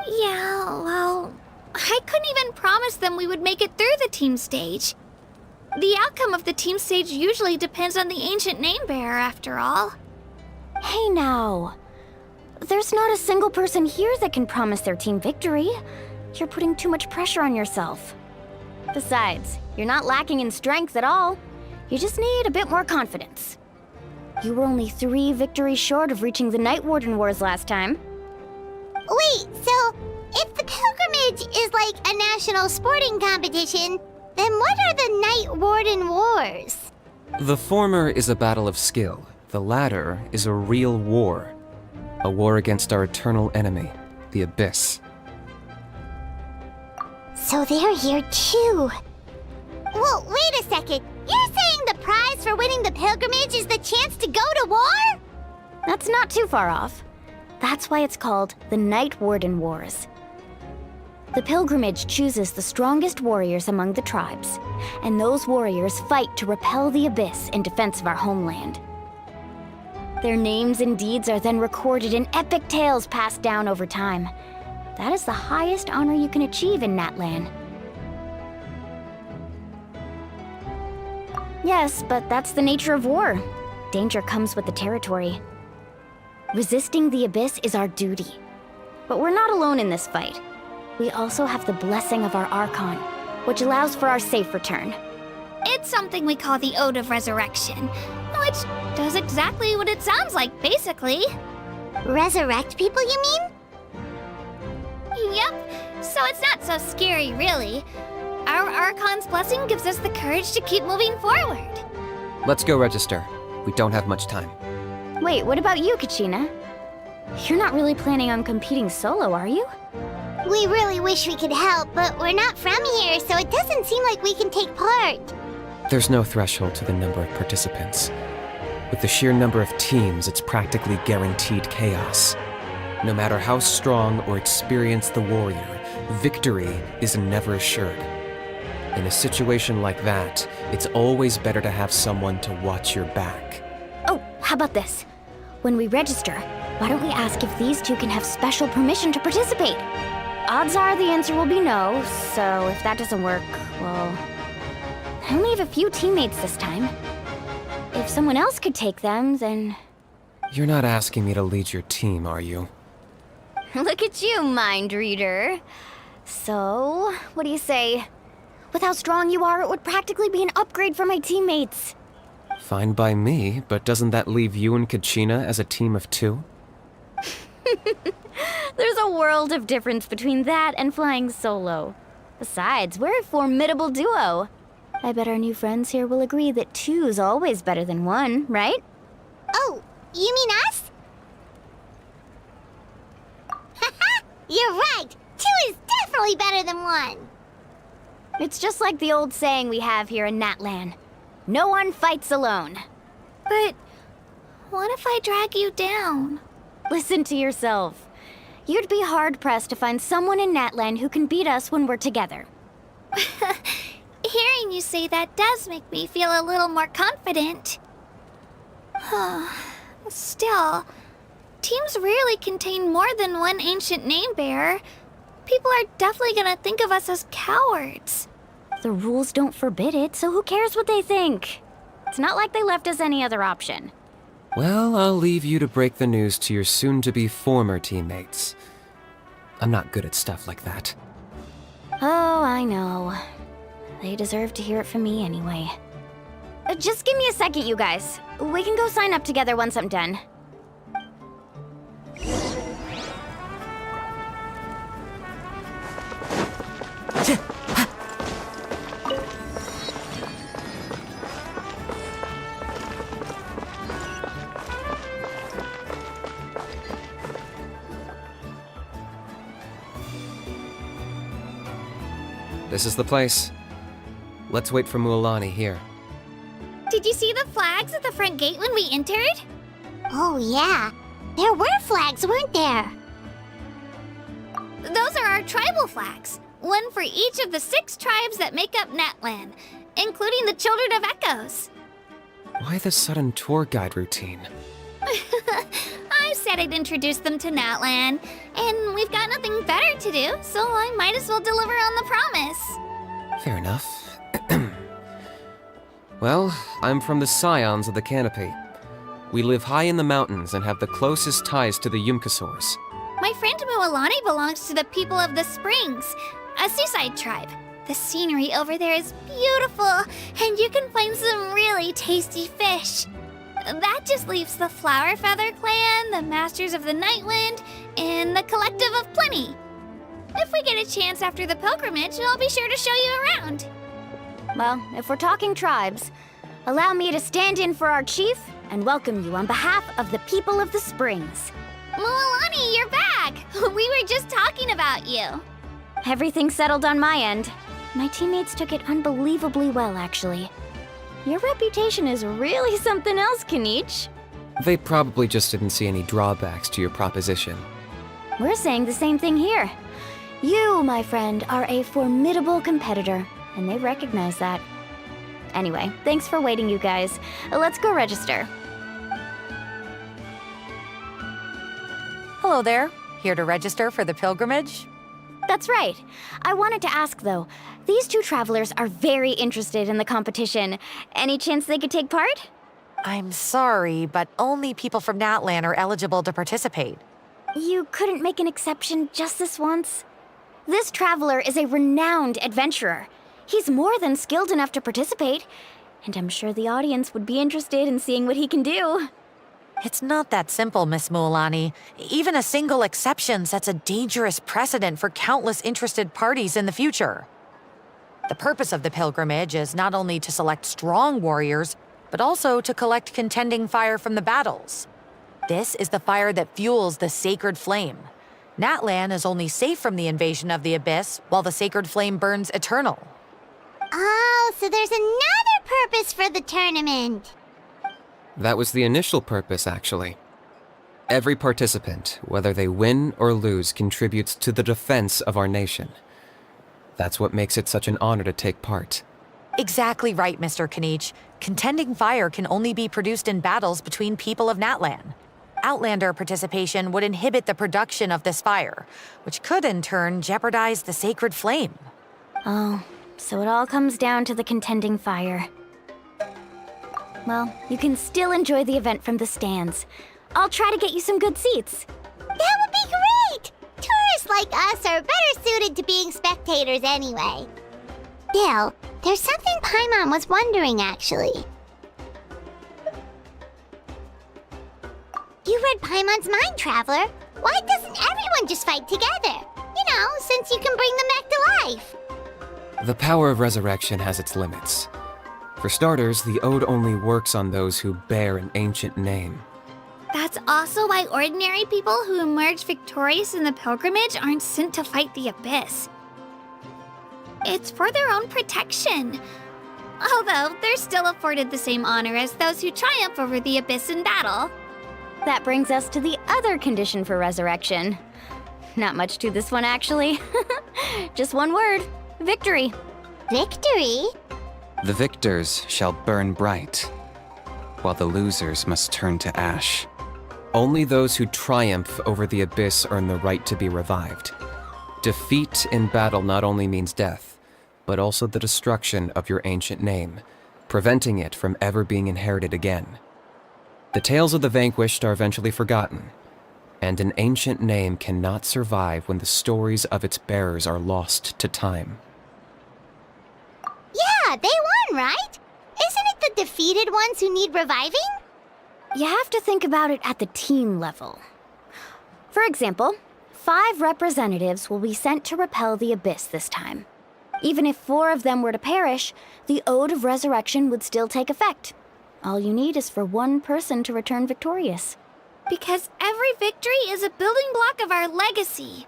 Yeah, well, I couldn't even promise them we would make it through the team stage. The outcome of the team stage usually depends on the ancient name bearer, after all. Hey now. There's not a single person here that can promise their team victory. You're putting too much pressure on yourself. Besides, you're not lacking in strength at all. You just need a bit more confidence. You were only 3 victories short of reaching the Night Warden Wars last time. Wait, so if the pilgrimage is like a national sporting competition, then what are the Night Warden Wars? The former is a battle of skill. The latter is a real war. A war against our eternal enemy, the Abyss. So they're here too. Well, wait a second. You're saying the prize for winning the pilgrimage is the chance to go to war? That's not too far off. That's why it's called the Night Warden Wars. The pilgrimage chooses the strongest warriors among the tribes, and those warriors fight to repel the Abyss in defense of our homeland. Their names and deeds are then recorded in epic tales passed down over time. That is the highest honor you can achieve in Natlan. Yes, but that's the nature of war. Danger comes with the territory. Resisting the Abyss is our duty. But we're not alone in this fight. We also have the blessing of our Archon, which allows for our safe return. It's something we call the Ode of Resurrection, which does exactly what it sounds like, basically. Resurrect people, you mean? Yep, so it's not so scary, really. Our Archon's blessing gives us the courage to keep moving forward. Let's go register. We don't have much time. Wait, what about you, Kachina? You're not really planning on competing solo, are you? We really wish we could help, but we're not from here, so it doesn't seem like we can take part. There's no threshold to the number of participants. With the sheer number of teams, it's practically guaranteed chaos. No matter how strong or experienced the warrior, victory is never assured. In a situation like that, it's always better to have someone to watch your back. Oh, how about this? When we register, why don't we ask if these two can have special permission to participate? Odds are the answer will be no, so if that doesn't work, well... I only have a few teammates this time. If someone else could take them, then... You're not asking me to lead your team, are you? Look at you, mind reader. So, what do you say? With how strong you are, it would practically be an upgrade for my teammates. Fine by me, but doesn't that leave you and Kachina as a team of 2? There's a world of difference between that and flying solo. Besides, we're a formidable duo. I bet our new friends here will agree that 2's always better than 1, right? Oh, you mean us? Haha, you're right. 2 is definitely better than 1. It's just like the old saying we have here in Natlan. No one fights alone. But what if I drag you down? Listen to yourself. You'd be hard-pressed to find someone in Natlan who can beat us when we're together. Hearing you say that does make me feel a little more confident. Still, teams rarely contain more than one ancient name bearer. People are definitely gonna think of us as cowards. The rules don't forbid it, so who cares what they think? It's not like they left us any other option. Well, I'll leave you to break the news to your soon-to-be former teammates. I'm not good at stuff like that. Oh, I know. They deserve to hear it from me anyway. Just give me a second, you guys. We can go sign up together once I'm done. This is the place. Let's wait for Mualani here. Did you see the flags at the front gate when we entered? Oh, yeah. There were flags, weren't there? Those are our tribal flags. One for each of the 6 tribes that make up Natlan, including the Children of Echoes. Why the sudden tour guide routine? I said I'd introduce them to Natlan, and we've got nothing better to do, so I might as well deliver on the promise. Fair enough. Well, I'm from the Scions of the Canopy. We live high in the mountains and have the closest ties to the Yumkasaurs. My friend Mualani belongs to the people of the Springs, a seaside tribe. The scenery over there is beautiful, and you can find some really tasty fish. That just leaves the Flower Feather Clan, the Masters of the Nightwind, and the Collective of Plenty. If we get a chance after the pilgrimage, I'll be sure to show you around. Well, if we're talking tribes, allow me to stand in for our chief and welcome you on behalf of the people of the Springs. Mualani, you're back! We were just talking about you. Everything settled on my end. My teammates took it unbelievably well, actually. Your reputation is really something else, Kanich. They probably just didn't see any drawbacks to your proposition. We're saying the same thing here. You, my friend, are a formidable competitor, and they recognize that. Anyway, thanks for waiting, you guys. Let's go register. Hello there. Here to register for the pilgrimage? That's right. I wanted to ask, though. These 2 travelers are very interested in the competition. Any chance they could take part? I'm sorry, but only people from Natlan are eligible to participate. You couldn't make an exception just this once? This traveler is a renowned adventurer. He's more than skilled enough to participate, and I'm sure the audience would be interested in seeing what he can do. It's not that simple, Miss Mualani. Even a single exception sets a dangerous precedent for countless interested parties in the future. The purpose of the pilgrimage is not only to select strong warriors, but also to collect contending fire from the battles. This is the fire that fuels the sacred flame. Natlan is only safe from the invasion of the Abyss, while the sacred flame burns eternal. Oh, so there's another purpose for the tournament. That was the initial purpose, actually. Every participant, whether they win or lose, contributes to the defense of our nation. That's what makes it such an honor to take part. Exactly right, Mr. Kanich. Contending fire can only be produced in battles between people of Natlan. Outlander participation would inhibit the production of this fire, which could in turn jeopardize the sacred flame. Oh, so it all comes down to the contending fire. well, you can still enjoy the event from the stands. I'll try to get you some good seats. That would be great! Tourists like us are better suited to being spectators anyway. Bill, there's something Paimon was wondering, actually. You read Paimon's Mind Traveler. Why doesn't everyone just fight together? You know, since you can bring them back to life. The power of resurrection has its limits. For starters, the ode only works on those who bear an ancient name. That's also why ordinary people who emerge victorious in the pilgrimage aren't sent to fight the Abyss. It's for their own protection. Although, they're still afforded the same honor as those who triumph over the Abyss in battle. That brings us to the other condition for resurrection. Not much to this one, actually. Just one word. Victory. Victory? The victors shall burn bright, while the losers must turn to ash. Only those who triumph over the Abyss earn the right to be revived. Defeat in battle not only means death, but also the destruction of your ancient name, preventing it from ever being inherited again. The tales of the vanquished are eventually forgotten, and an ancient name cannot survive when the stories of its bearers are lost to time. Yeah, they won, right? Isn't it the defeated ones who need reviving? You have to think about it at the team level. For example, 5 representatives will be sent to repel the Abyss this time. Even if 4 of them were to perish, the Ode of Resurrection would still take effect. All you need is for 1 person to return victorious. Because every victory is a building block of our legacy.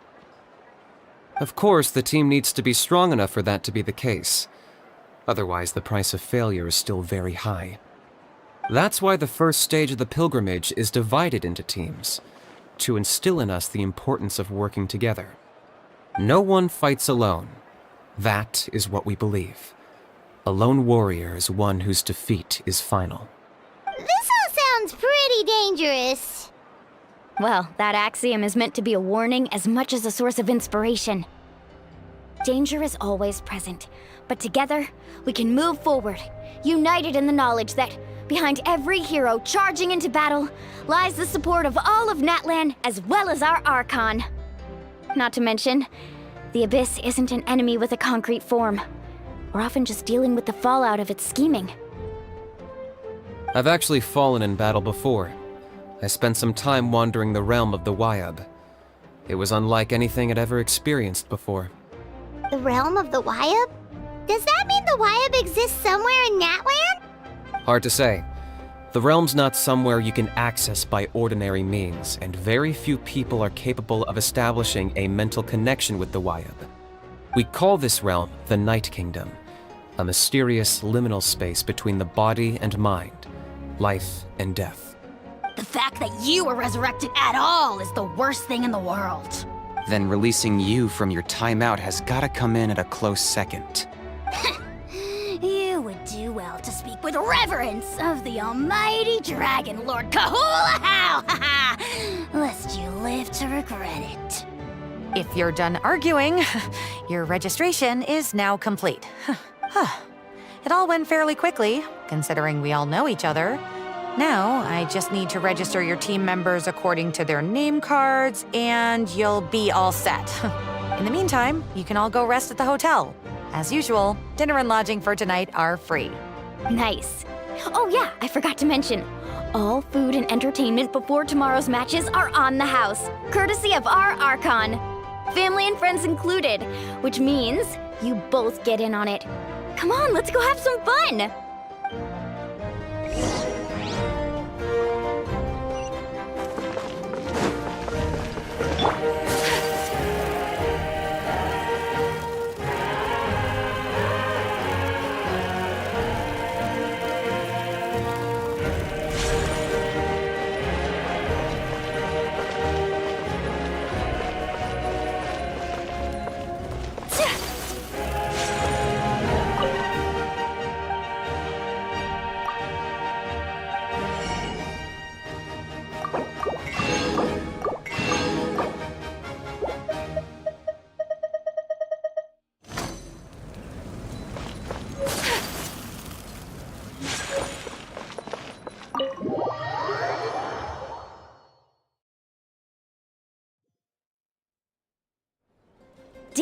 Of course, the team needs to be strong enough for that to be the case. Otherwise, the price of failure is still very high. That's why the first stage of the pilgrimage is divided into teams, to instill in us the importance of working together. No one fights alone. That is what we believe. A lone warrior is one whose defeat is final. This all sounds pretty dangerous. Well, that axiom is meant to be a warning as much as a source of inspiration. Danger is always present, but together, we can move forward, united in the knowledge that behind every hero charging into battle lies the support of all of Natlan as well as our Archon. Not to mention, the Abyss isn't an enemy with a concrete form. We're often just dealing with the fallout of its scheming. I've actually fallen in battle before. I spent some time wandering the realm of the Wyab. It was unlike anything I'd ever experienced before. The realm of the Wyab? Does that mean the Wyab exists somewhere in Natlan? Hard to say. The realm's not somewhere you can access by ordinary means, and very few people are capable of establishing a mental connection with the Wyab. We call this realm the Night Kingdom, a mysterious liminal space between the body and mind, life and death. The fact that you were resurrected at all is the worst thing in the world. Then releasing you from your timeout has gotta come in at a close second. You would do well to speak with reverence of the almighty Dragon Lord Kahula-How, lest you live to regret it. If you're done arguing, your registration is now complete. It all went fairly quickly, considering we all know each other. Now, I just need to register your team members according to their name cards, and you'll be all set. In the meantime, you can all go rest at the hotel. As usual, dinner and lodging for tonight are free. Nice. Oh yeah, I forgot to mention. All food and entertainment before tomorrow's matches are on the house, courtesy of our Archon. Family and friends included, which means you both get in on it. Come on, let's go have some fun!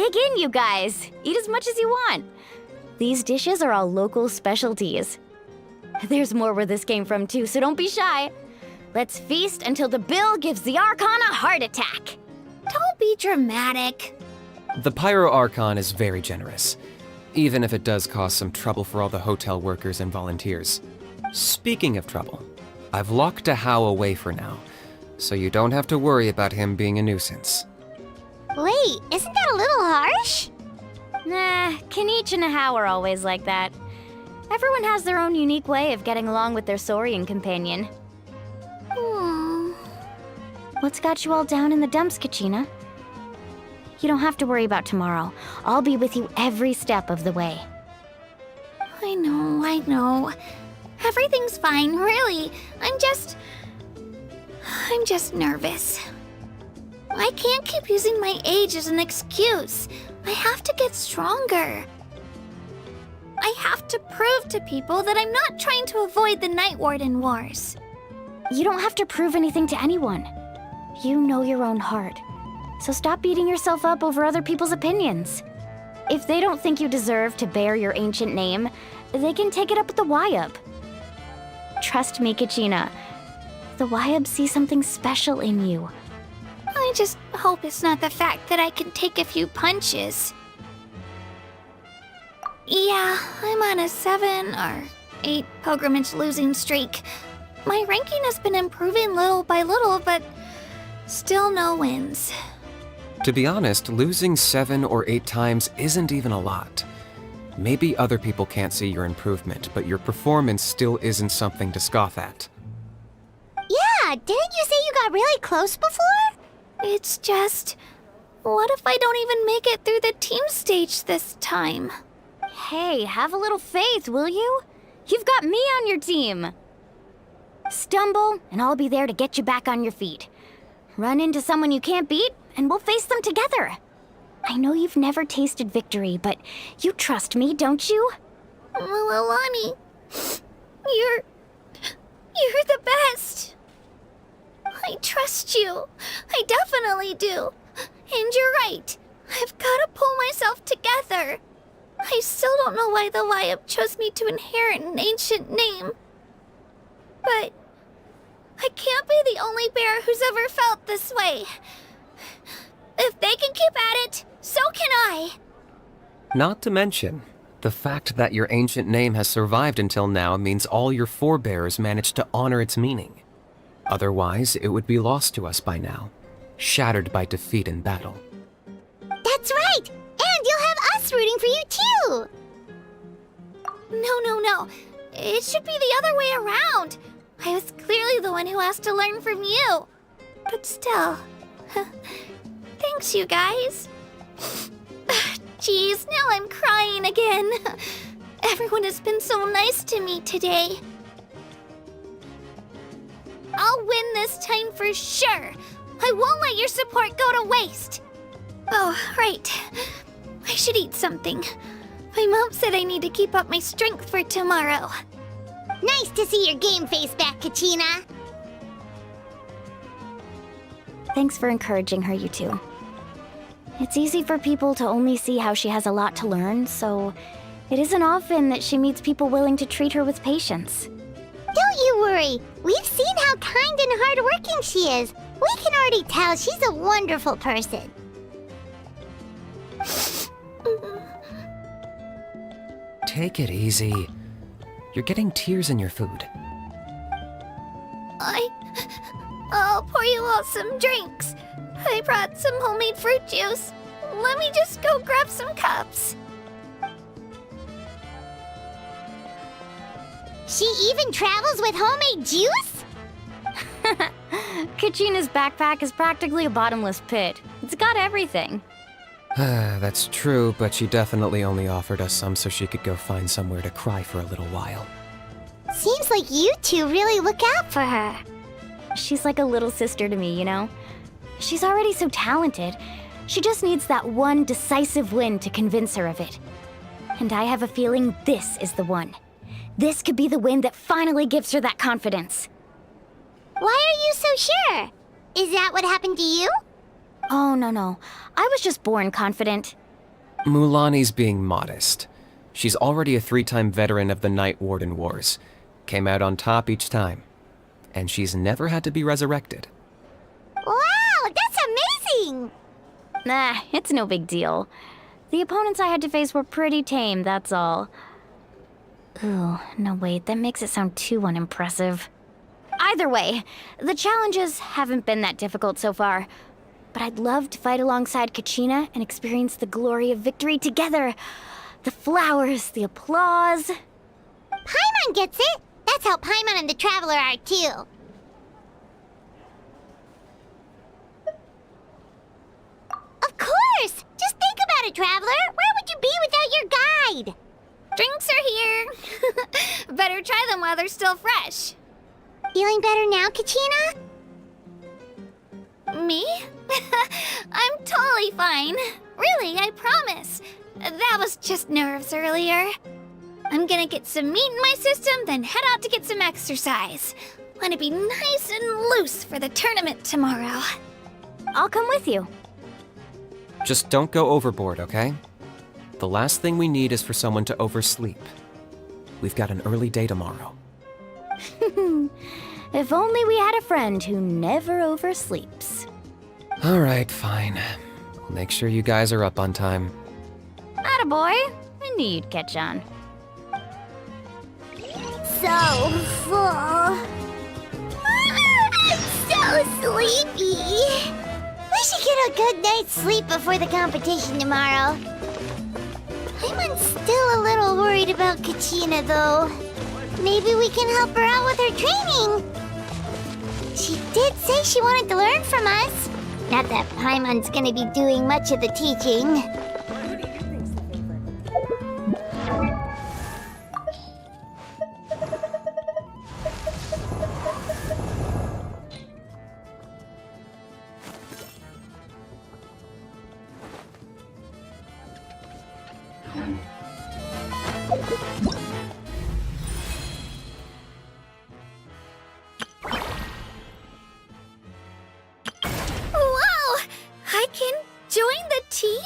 Dig in, you guys. Eat as much as you want. These dishes are all local specialties. There's more where this came from too, so don't be shy. Let's feast until the bill gives the Archon a heart attack. Don't be dramatic. The Pyro Archon is very generous, even if it does cause some trouble for all the hotel workers and volunteers. Speaking of trouble, I've locked Ahau away for now, so you don't have to worry about him being a nuisance. Wait, isn't that a little harsh? Nah, Kinich and Ahau are always like that. Everyone has their own unique way of getting along with their Saurian companion. What's got you all down in the dumps, Kachina? You don't have to worry about tomorrow. I'll be with you every step of the way. I know. Everything's fine, really. I'm just nervous. I can't keep using my age as an excuse. I have to get stronger. I have to prove to people that I'm not trying to avoid the Night Warden Wars. You don't have to prove anything to anyone. You know your own heart. So stop beating yourself up over other people's opinions. If they don't think you deserve to bear your ancient name, they can take it up with the Wyub. Trust me, Kachina. The Wyub see something special in you. I just hope it's not the fact that I can take a few punches. Yeah, I'm on a 7 or 8 pilgrimage losing streak. My ranking has been improving little by little, but still no wins. To be honest, losing 7 or 8 times isn't even a lot. Maybe other people can't see your improvement, but your performance still isn't something to scoff at. Yeah, didn't you say you got really close before? It's just... what if I don't even make it through the team stage this time? Hey, have a little faith, will you? You've got me on your team. Stumble, and I'll be there to get you back on your feet. Run into someone you can't beat, and we'll face them together. I know you've never tasted victory, but you trust me, don't you? Alani, you're the best. I trust you. I definitely do. And you're right. I've got to pull myself together. I still don't know why the Wyub chose me to inherit an ancient name. But I can't be the only bear who's ever felt this way. If they can keep at it, so can I. Not to mention, the fact that your ancient name has survived until now means all your forebears managed to honor its meaning. Otherwise, it would be lost to us by now, shattered by defeat in battle. That's right! And you'll have us rooting for you too! No. It should be the other way around. I was clearly the one who asked to learn from you. But still... thanks, you guys. Jeez, now I'm crying again. Everyone has been so nice to me today. I'll win this time for sure. I won't let your support go to waste. Oh, right. I should eat something. My mom said I need to keep up my strength for tomorrow. Nice to see your game face back, Kachina. Thanks for encouraging her, you two. It's easy for people to only see how she has a lot to learn, so it isn't often that she meets people willing to treat her with patience. Don't you worry. We've seen how kind and hardworking she is. We can already tell she's a wonderful person. Take it easy. You're getting tears in your food. I'll pour you all some drinks. I brought some homemade fruit juice. Let me just go grab some cups. She even travels with homemade juice? Kachina's backpack is practically a bottomless pit. It's got everything. That's true, but she definitely only offered us some so she could go find somewhere to cry for a little while. Seems like you two really look out for her. She's like a little sister to me, you know? She's already so talented. She just needs that one decisive win to convince her of it. And I have a feeling this is the one. This could be the win that finally gives her that confidence. Why are you so sure? Is that what happened to you? Oh, no. I was just born confident. Mulani's being modest. She's already a 3-time veteran of the Night Warden Wars. Came out on top each time. And she's never had to be resurrected. Wow, that's amazing! Nah, it's no big deal. The opponents I had to face were pretty tame, that's all. Ooh, no wait, that makes it sound too unimpressive. Either way, the challenges haven't been that difficult so far. But I'd love to fight alongside Kachina and experience the glory of victory together. The flowers, the applause. Paimon gets it! That's how Paimon and the Traveler are too. Of course! Just think about it, Traveler! Where would you be without your guide? Drinks are here. Better try them while they're still fresh. Feeling better now, Kachina? Me? I'm totally fine. Really, I promise. That was just nerves earlier. I'm gonna get some meat in my system, then head out to get some exercise. Wanna be nice and loose for the tournament tomorrow. I'll come with you. Just don't go overboard, okay? The last thing we need is for someone to oversleep. We've got an early day tomorrow. If only we had a friend who never oversleeps. Alright, fine. I'll make sure you guys are up on time. Attaboy. I knew you'd catch on. So full. I'm so sleepy. We should get a good night's sleep before the competition tomorrow. I'm still a little worried about Kachina, though. Maybe we can help her out with her training. She did say she wanted to learn from us. Not that Paimon's gonna be doing much of the teaching. Whoa! I can join the team?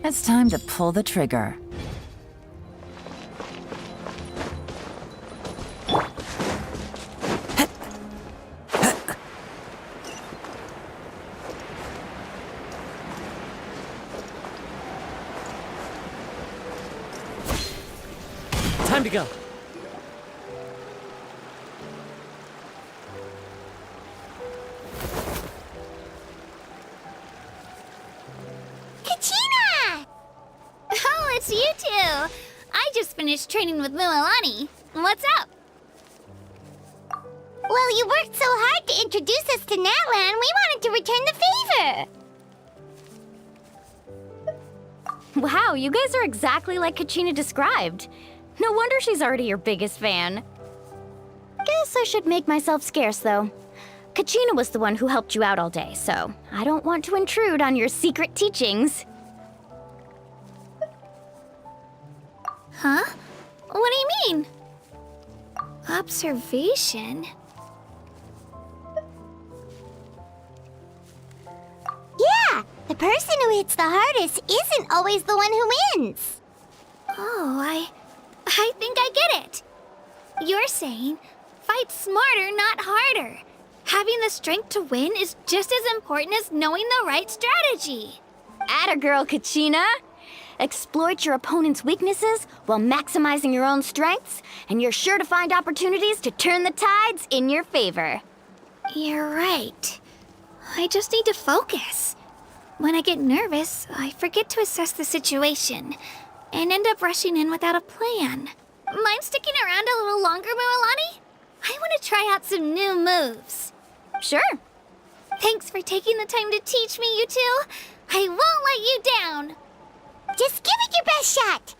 It's time to pull the trigger. Time to go. Oh, it's you two! I just finished training with Mililani. What's up? Well, you worked so hard to introduce us to Natlan, we wanted to return the favor. Wow, you guys are exactly like Kachina described. No wonder she's already your biggest fan. Guess I should make myself scarce, though. Kachina was the one who helped you out all day, so I don't want to intrude on your secret teachings. Huh? What do you mean? Observation? The person who hits the hardest isn't always the one who wins. Oh, I think I get it. You're saying, fight smarter, not harder. Having the strength to win is just as important as knowing the right strategy. Atta girl, Kachina. Exploit your opponent's weaknesses while maximizing your own strengths, and you're sure to find opportunities to turn the tides in your favor. You're right. I just need to focus. When I get nervous, I forget to assess the situation and end up rushing in without a plan. Mind sticking around a little longer, Mualani? I want to try out some new moves. Sure. Thanks for taking the time to teach me, you two. I won't let you down. Just give it your best shot.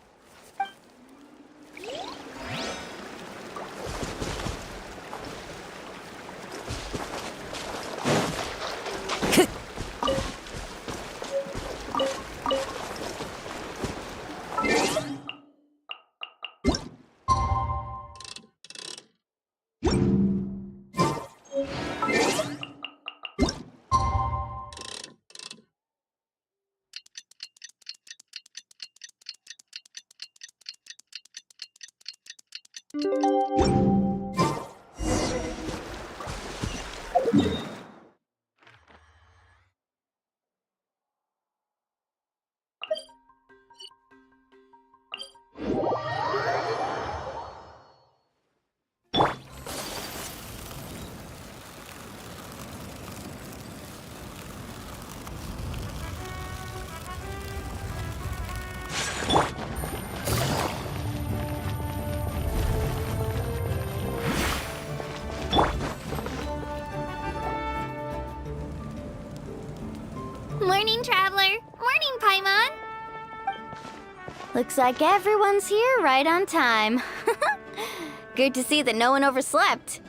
Morning, Traveler. Morning, Paimon. Looks like everyone's here right on time. Good to see that no one overslept.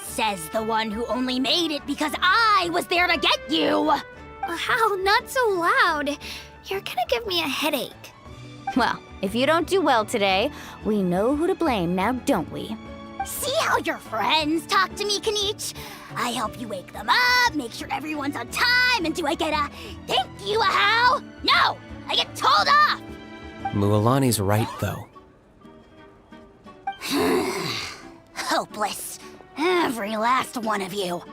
Says the one who only made it because I was there to get you. How? Not so loud. You're gonna give me a headache. Well, if you don't do well today, we know who to blame now, don't we? See how your friends talk to me, Kanich? I help you wake them up, make sure everyone's on time, and do I get a thank you, a how? No! I get told off! Mualani's right, though. Hopeless. Every last one of you.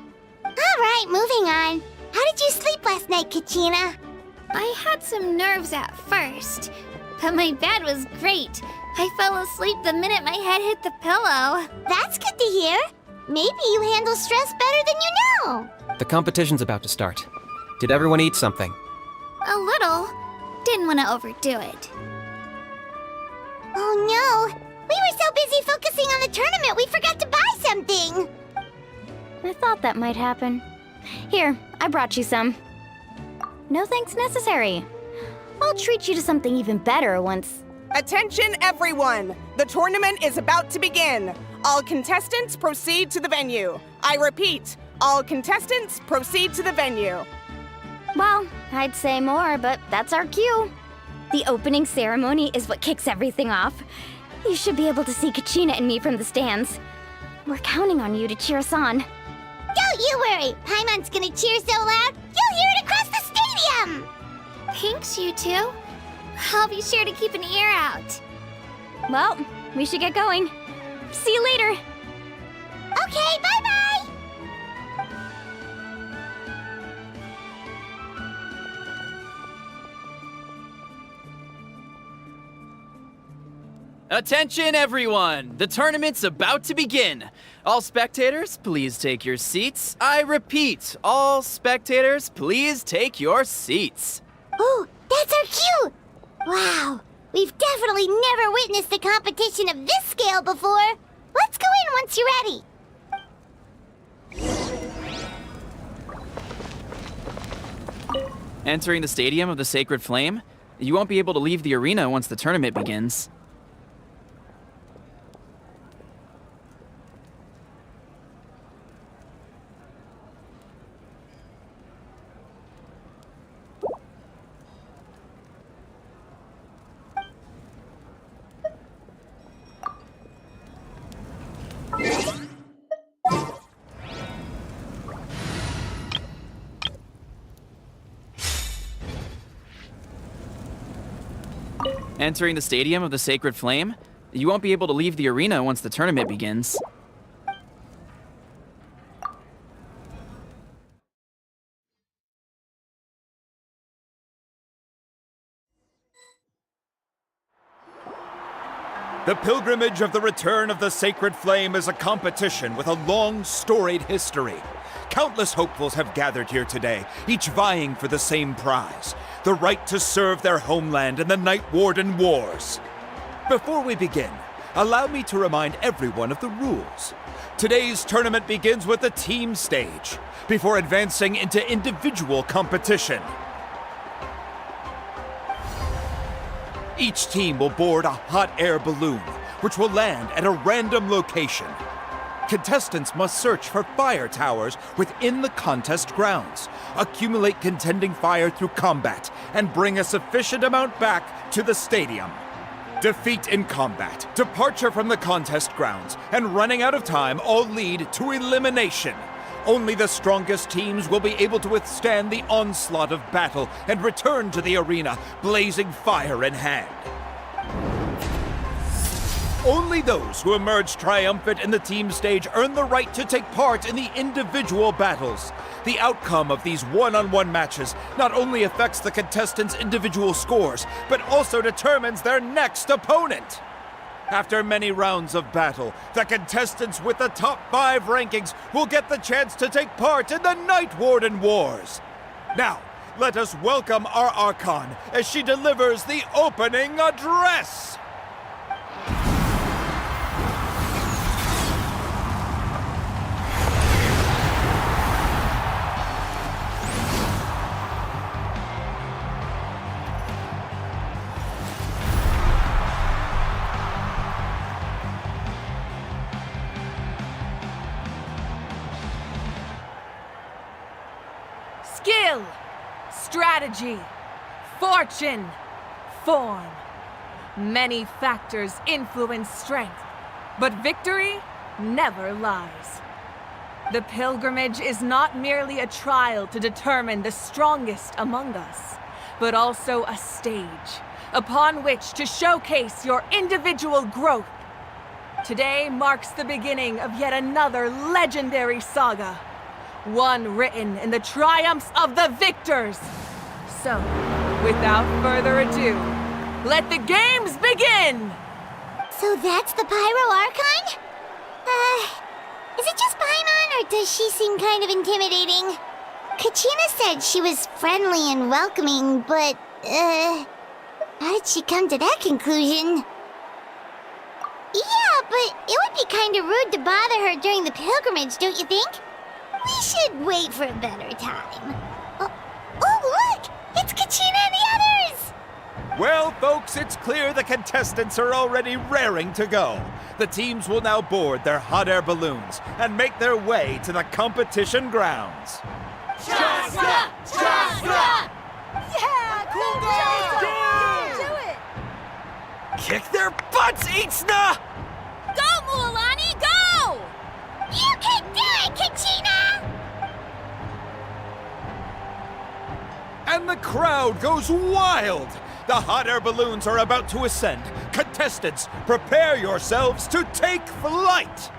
Alright, moving on. How did you sleep last night, Kachina? I had some nerves at first, but my bed was great. I fell asleep the minute my head hit the pillow. That's good to hear. Maybe you handle stress better than you know. The competition's about to start. Did everyone eat something? A little. Didn't want to overdo it. Oh no! We were so busy focusing on the tournament we forgot to buy something! I thought that might happen. Here, I brought you some. No thanks necessary. I'll treat you to something even better once... Attention, everyone! The tournament is about to begin. All contestants proceed to the venue. I repeat, all contestants proceed to the venue. Well, I'd say more, but that's our cue. The opening ceremony is what kicks everything off. You should be able to see Kachina and me from the stands. We're counting on you to cheer us on. Don't you worry! Paimon's gonna cheer so loud, you'll hear it across the stadium! Thanks, you two. I'll be sure to keep an ear out. Well, we should get going. See you later. Okay, bye-bye! Attention, everyone! The tournament's about to begin. All spectators, please take your seats. I repeat, all spectators, please take your seats. Ooh, that's our cue! Wow, we've definitely never witnessed a competition of this scale before. Let's go in once you're ready. Entering the Stadium of the Sacred Flame, you won't be able to leave the arena once the tournament begins. Entering the Stadium of the Sacred Flame? You won't be able to leave the arena once the tournament begins. The Pilgrimage of the Return of the Sacred Flame is a competition with a long, storied history. Countless hopefuls have gathered here today, each vying for the same prize, the right to serve their homeland in the Night Warden Wars. Before we begin, allow me to remind everyone of the rules. Today's tournament begins with the team stage, before advancing into individual competition. Each team will board a hot air balloon, which will land at a random location. Contestants must search for fire towers within the contest grounds, accumulate contending fire through combat, and bring a sufficient amount back to the stadium. Defeat in combat, departure from the contest grounds, and running out of time all lead to elimination. Only the strongest teams will be able to withstand the onslaught of battle and return to the arena, blazing fire in hand. Only those who emerge triumphant in the team stage earn the right to take part in the individual battles. The outcome of these one-on-one matches not only affects the contestants' individual scores, but also determines their next opponent. After many rounds of battle, the contestants with the top 5 rankings will get the chance to take part in the Night Warden Wars. Now, let us welcome our Archon as she delivers the opening address. Skill, strategy, fortune, form. Many factors influence strength, but victory never lies. The pilgrimage is not merely a trial to determine the strongest among us, but also a stage upon which to showcase your individual growth. Today marks the beginning of yet another legendary saga. One written in the triumphs of the victors. So, without further ado, let the games begin! So that's the Pyro Archon? Is it just Paimon, or does she seem kind of intimidating? Kachina said she was friendly and welcoming, but, how did she come to that conclusion? Yeah, but it would be kind of rude to bother her during the pilgrimage, don't you think? We should wait for a better time. Oh, look! It's Kachina and the others! Well, folks, it's clear the contestants are already raring to go. The teams will now board their hot air balloons and make their way to the competition grounds. Chaska! Chaska! Yeah! Cool girl! Do it! Kick their butts, Itzna! Go, Mualani, go! You can do it, Kachina! And the crowd goes wild! The hot air balloons are about to ascend. Contestants, prepare yourselves to take flight!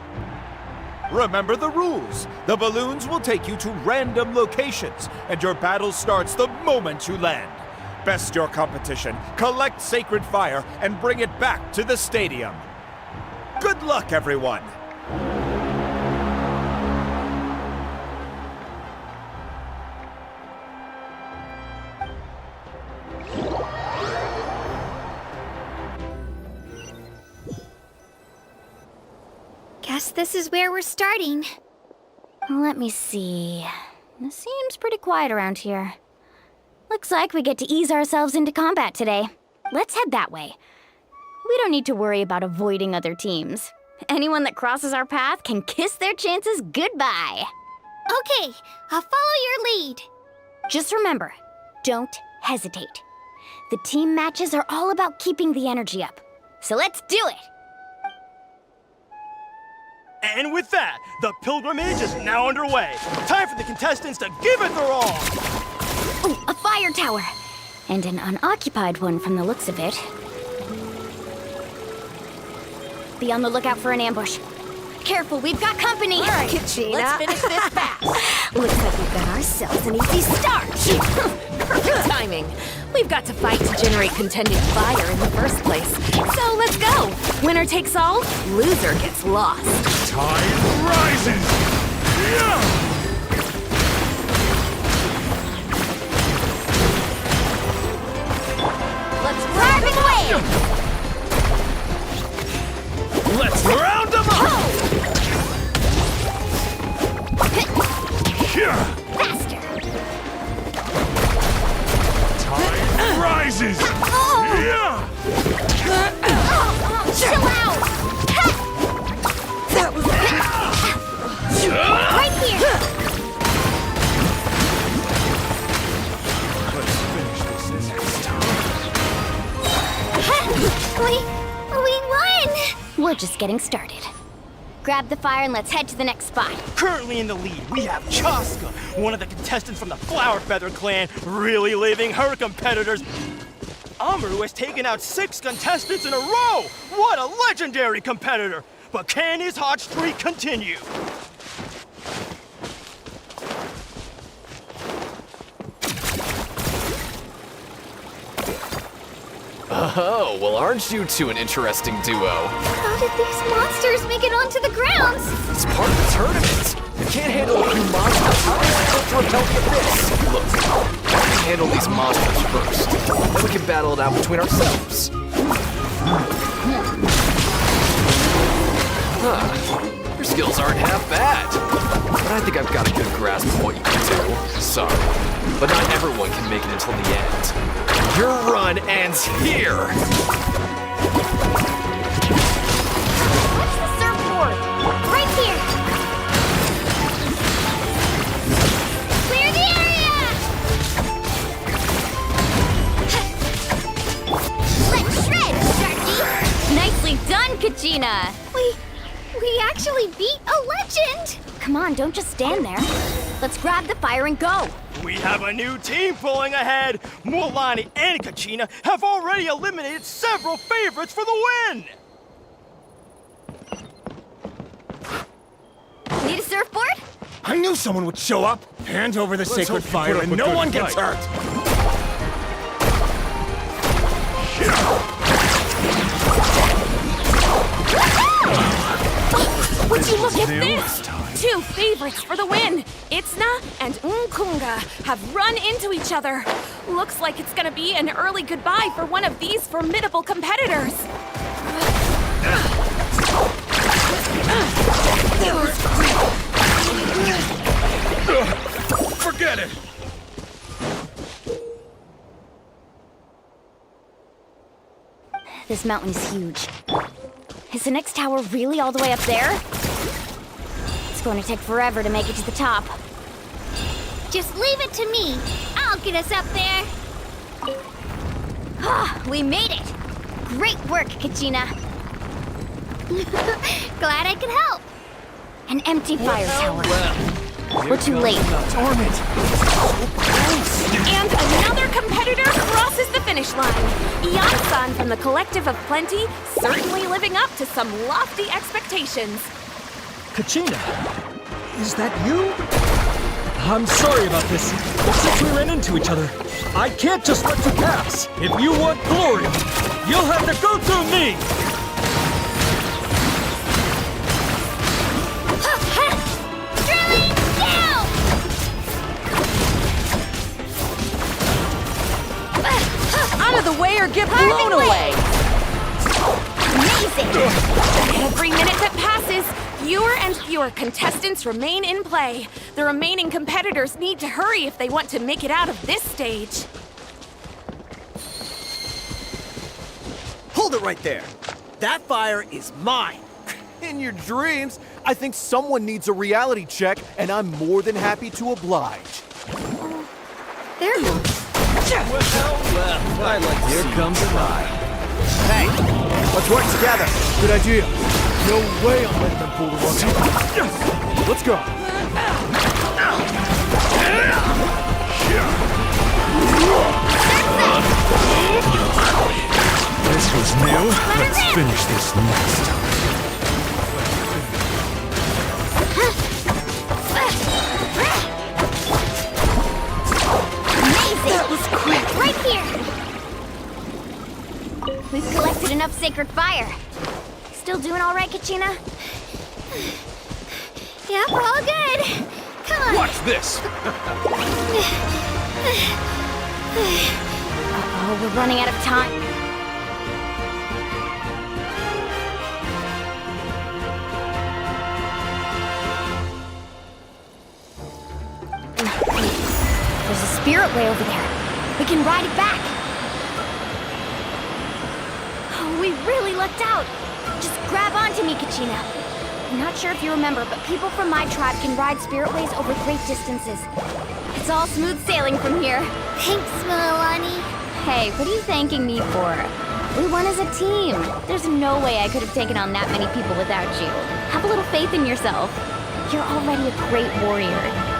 Remember the rules. The balloons will take you to random locations, and your battle starts the moment you land. Best your competition, collect sacred fire, and bring it back to the stadium. Good luck, everyone! Guess this is where we're starting. Let me see. It seems pretty quiet around here. Looks like we get to ease ourselves into combat today. Let's head that way. We don't need to worry about avoiding other teams. Anyone that crosses our path can kiss their chances goodbye. Okay, I'll follow your lead. Just remember, don't hesitate. The team matches are all about keeping the energy up. So let's do it! And with that, the pilgrimage is now underway. Time for the contestants to give it their all! Oh, a fire tower! And an unoccupied one from the looks of it. Be on the lookout for an ambush. Careful, we've got company! All right, Kachina. Let's finish this fast. Looks like we've got ourselves an easy start. Perfect timing. We've got to fight to generate contending fire in the first place. So let's go. Winner takes all, loser gets lost. Tide rises! Yeah! Let's drive it away! Let's round them up! Faster! Tide rises! Yeah! Chill out! That was Right here! Let's finish this next time. We won! We're just getting started. Grab the fire and let's head to the next spot. Currently in the lead, we have Chaska, one of the contestants from the Flower Feather clan, really leaving her competitors. Amaru has taken out 6 contestants in a row! What a legendary competitor! But can his hot streak continue? Oh, well, aren't you two an interesting duo? How did these monsters make it onto the grounds? It's part of the tournament. You can't handle a few monsters. How are you supposed to repel the abyss? Look, why don't we handle these monsters first? Then we can battle it out between ourselves. Huh. Your skills aren't half bad. But I think I've got a good grasp of what you can do. Sorry. But not everyone can make it until the end. Your run ends here! What's the surfboard? Right here! Clear the area! Let's shred, Sharky! Nicely done, Kachina! We actually beat a legend! Come on, don't just stand there. Let's grab the fire and go. We have a new team pulling ahead. Mulani and Kachina have already eliminated several favorites for the win. Need a surfboard? I knew someone would show up. Hand over the sacred fire and no one gets hurt. Would you look at this? 2 favorites for the win! Itzna and Nkunga have run into each other. Looks like it's gonna be an early goodbye for one of these formidable competitors. Forget it! This mountain is huge. Is the next tower really all the way up there? It's going to take forever to make it to the top. Just leave it to me. I'll get us up there. Ah, we made it! Great work, Kachina. Glad I could help. An empty fire tower. We're too late. And another competitor crosses the finish line. Ian-san from the Collective of Plenty, certainly living up to some lofty expectations. Kachina, is that you? I'm sorry about this, but since we ran into each other, I can't just let you pass. If you want glory, you'll have to go through me! Drilling down! Out of the way or get blown away! Amazing! Every minute that passes, fewer and fewer contestants remain in play. The remaining competitors need to hurry if they want to make it out of this stage. Hold it right there. That fire is mine. In your dreams, I think someone needs a reality check, and I'm more than happy to oblige. There. Well, I like to Here see comes you the try. Hey, let's work together. Good idea. No way I'm letting them pull the rug out. Let's go. This was new. Let's finish this next time. enough sacred fire. Still doing all right, Kachina? Yep, we're all good. Come on. Watch this! Uh-oh, we're running out of time. There's a spirit way over there. We can ride it back. Oh, we really lucked out. Just grab onto me, Kachina. I'm not sure if you remember, but people from my tribe can ride spiritways over great distances. It's all smooth sailing from here. Thanks, Milani. Hey, what are you thanking me for? We won as a team. There's no way I could have taken on that many people without you. Have a little faith in yourself. You're already a great warrior.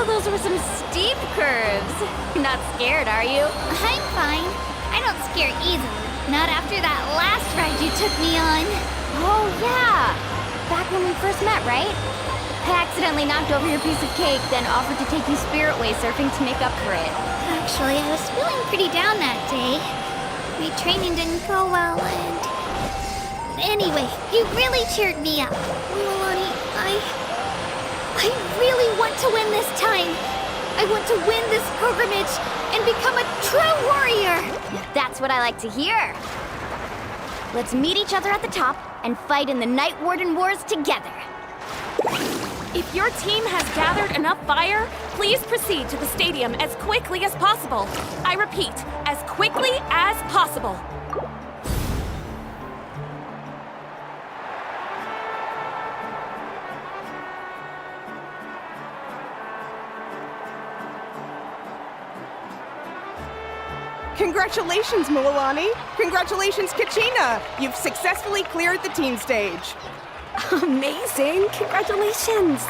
Those were some steep curves. You're not scared, are you? I'm fine. I don't scare easily. Not after that last ride you took me on. Oh, yeah. Back when we first met, right? I accidentally knocked over your piece of cake, then offered to take you spiritway surfing to make up for it. Actually, I was feeling pretty down that day. My training didn't go well, and... Anyway, you really cheered me up. Milani, I really want to win this time. I want to win this pilgrimage and become a true warrior. That's what I like to hear. Let's meet each other at the top and fight in the Night Warden Wars together. If your team has gathered enough fire, please proceed to the stadium as quickly as possible. I repeat, as quickly as possible. Congratulations, Milani! Congratulations, Kachina! You've successfully cleared the team stage. Amazing! Congratulations!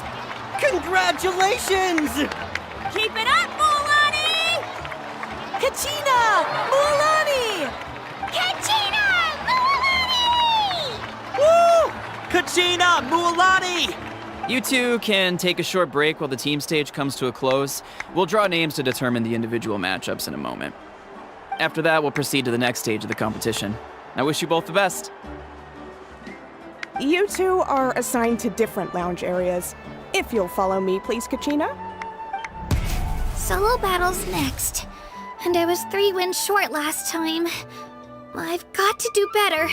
Congratulations! Keep it up, Milani! Kachina! Milani! Kachina! Milani! Woo! Kachina! Mualani! You two can take a short break while the team stage comes to a close. We'll draw names to determine the individual matchups in a moment. After that, we'll proceed to the next stage of the competition. I wish you both the best. You two are assigned to different lounge areas. If you'll follow me, please, Kachina. Solo battle's next. And I was 3 wins short last time. I've got to do better.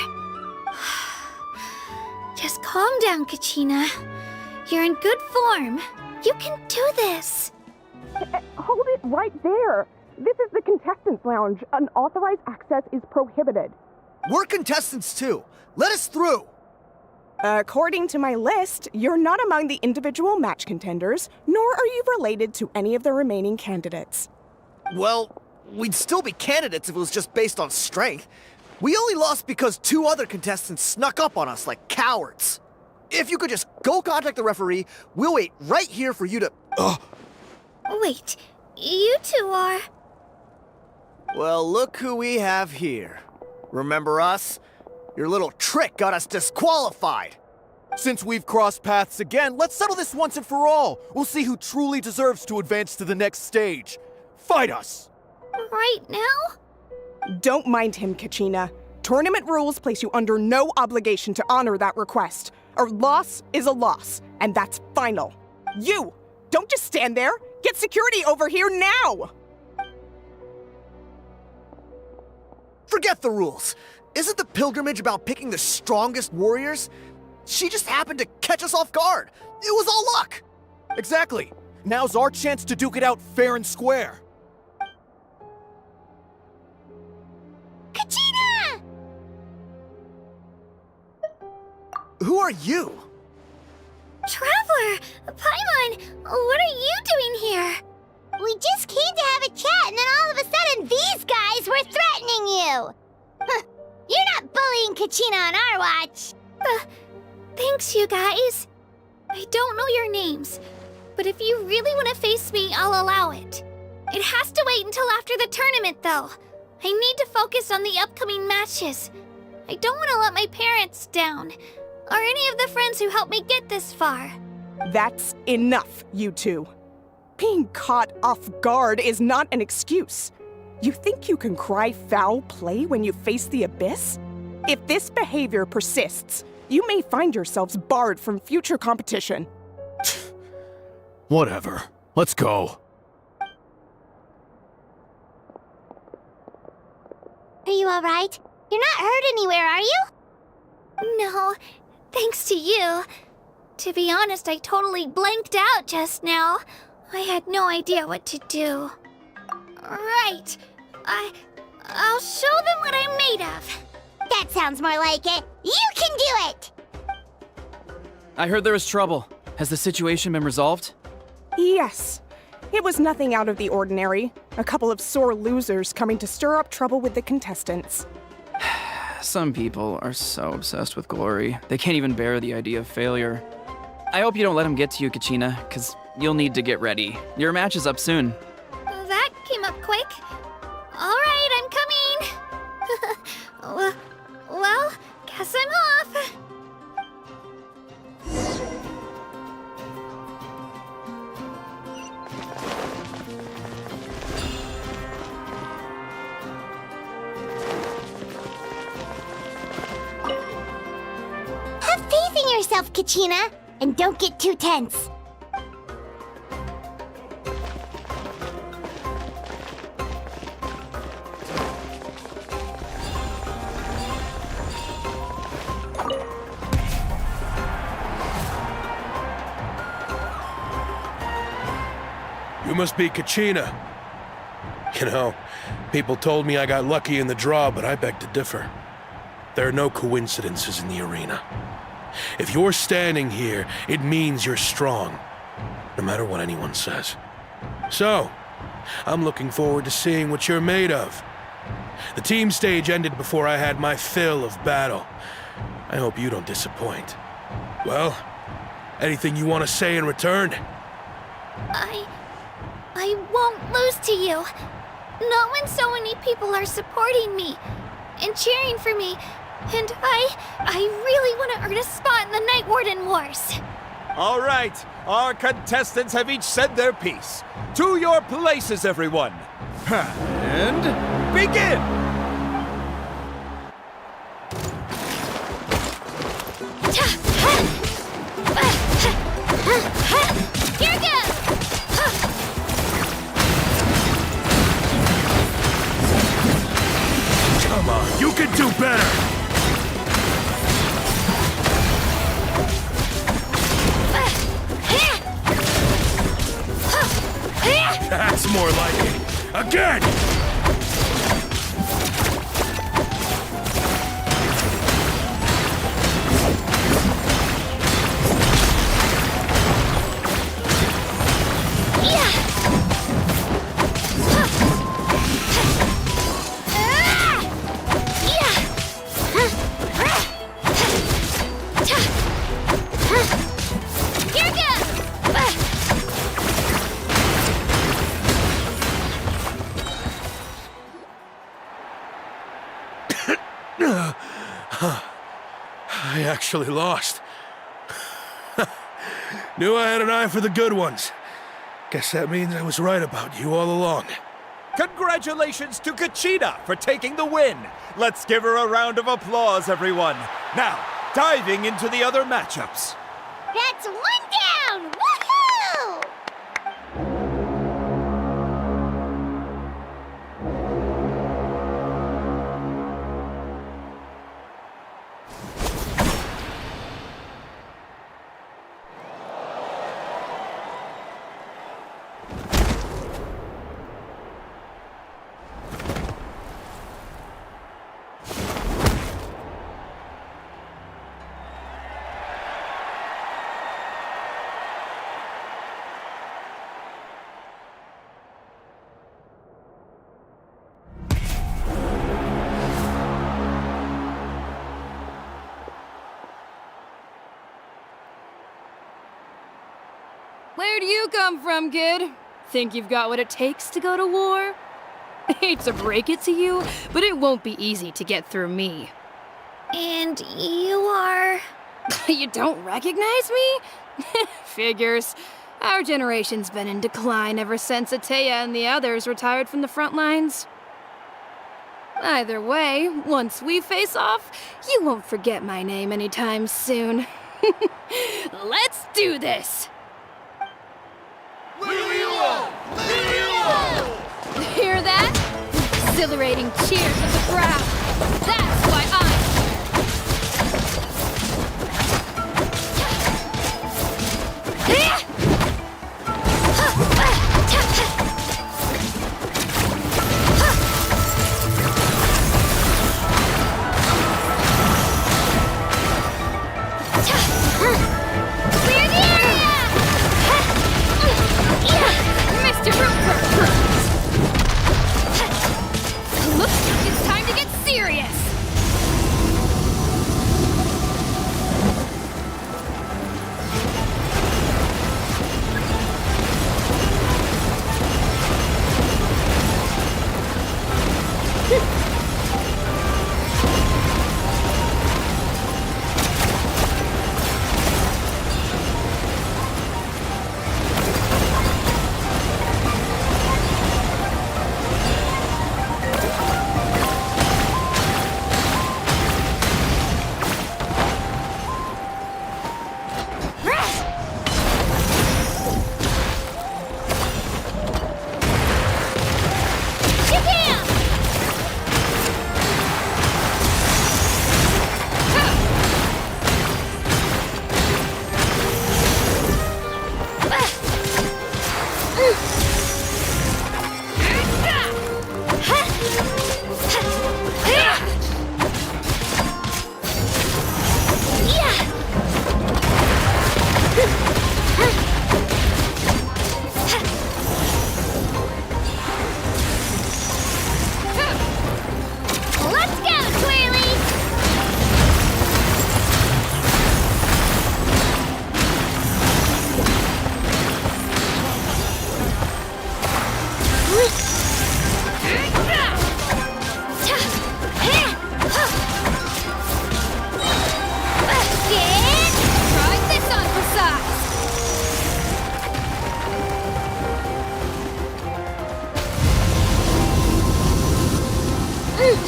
Just calm down, Kachina. You're in good form. You can do this. Hold it right there. This is the contestants' lounge. Unauthorized access is prohibited. We're contestants too. Let us through. According to my list, you're not among the individual match contenders, nor are you related to any of the remaining candidates. Well, we'd still be candidates if it was just based on strength. We only lost because 2 other contestants snuck up on us like cowards. If you could just go contact the referee, we'll wait right here for you to... Wait, you two are... Well, look who we have here. Remember us? Your little trick got us disqualified. Since we've crossed paths again, let's settle this once and for all. We'll see who truly deserves to advance to the next stage. Fight us! Right now? Don't mind him, Kachina. Tournament rules place you under no obligation to honor that request. A loss is a loss, and that's final. You! Don't just stand there! Get security over here now! Forget the rules. Isn't the pilgrimage about picking the strongest warriors? She just happened to catch us off guard. It was all luck. Exactly. Now's our chance to duke it out fair and square. Kachina! Who are you? Traveler! Paimon! What are you doing here? We just came to have a chat, and then all of a sudden these guys were threatening you! Huh. You're not bullying Kachina on our watch! Thanks, you guys. I don't know your names, but if you really want to face me, I'll allow it. It has to wait until after the tournament, though. I need to focus on the upcoming matches. I don't want to let my parents down, or any of the friends who helped me get this far. That's enough, you two. Being caught off guard is not an excuse. You think you can cry foul play when you face the abyss? If this behavior persists, you may find yourselves barred from future competition. Whatever. Let's go. Are you alright? You're not hurt anywhere, are you? No, thanks to you. To be honest, I totally blanked out just now. I had no idea what to do. Right. I'll show them what I'm made of. That sounds more like it. You can do it! I heard there was trouble. Has the situation been resolved? Yes. It was nothing out of the ordinary. A couple of sore losers coming to stir up trouble with the contestants. Some people are so obsessed with glory, they can't even bear the idea of failure. I hope you don't let them get to you, Kachina, because you'll need to get ready. Your match is up soon. That came up quick. Alright, I'm coming. Well, guess I'm off. Have faith in yourself, Kachina, and don't get too tense. You must be Kachina. You know, people told me I got lucky in the draw, but I beg to differ. There are no coincidences in the arena. If you're standing here, it means you're strong, no matter what anyone says. So, I'm looking forward to seeing what you're made of. The team stage ended before I had my fill of battle. I hope you don't disappoint. Well, anything you want to say in return? I won't lose to you. Not when so many people are supporting me and cheering for me. And I really want to earn a spot in the Night Warden Wars. All right, our contestants have each said their piece. To your places, everyone. And begin! Here goes! Come on, you can do better! That's more like it. Again! I actually lost. Knew I had an eye for the good ones. Guess that means I was right about you all along. Congratulations to Kachina for taking the win. Let's give her a round of applause, everyone. Now, diving into the other matchups. That's one down! Woohoo! Where do you come from, kid? Think you've got what it takes to go to war? Hate to break it to you, but it won't be easy to get through me. And you are... You don't recognize me? Figures. Our generation's been in decline ever since Ateya and the others retired from the front lines. Either way, once we face off, you won't forget my name anytime soon. Let's do this! Hear that? Exhilarating cheers of the crowd. That's why I'm Mr. Looks like it's time to get serious!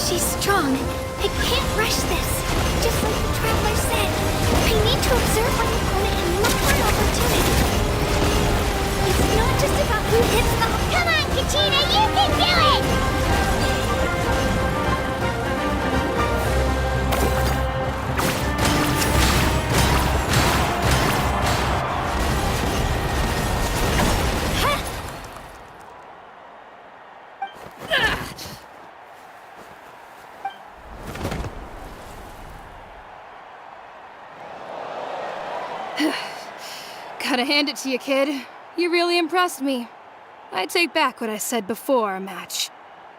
She's strong. I can't rush this. Just like the Traveler said, I need to observe my opponent and look for an opportunity. It's not just about who hits the... Come on, Kachina, you can do it! Gotta hand it to you, kid. You really impressed me. I take back what I said before our match.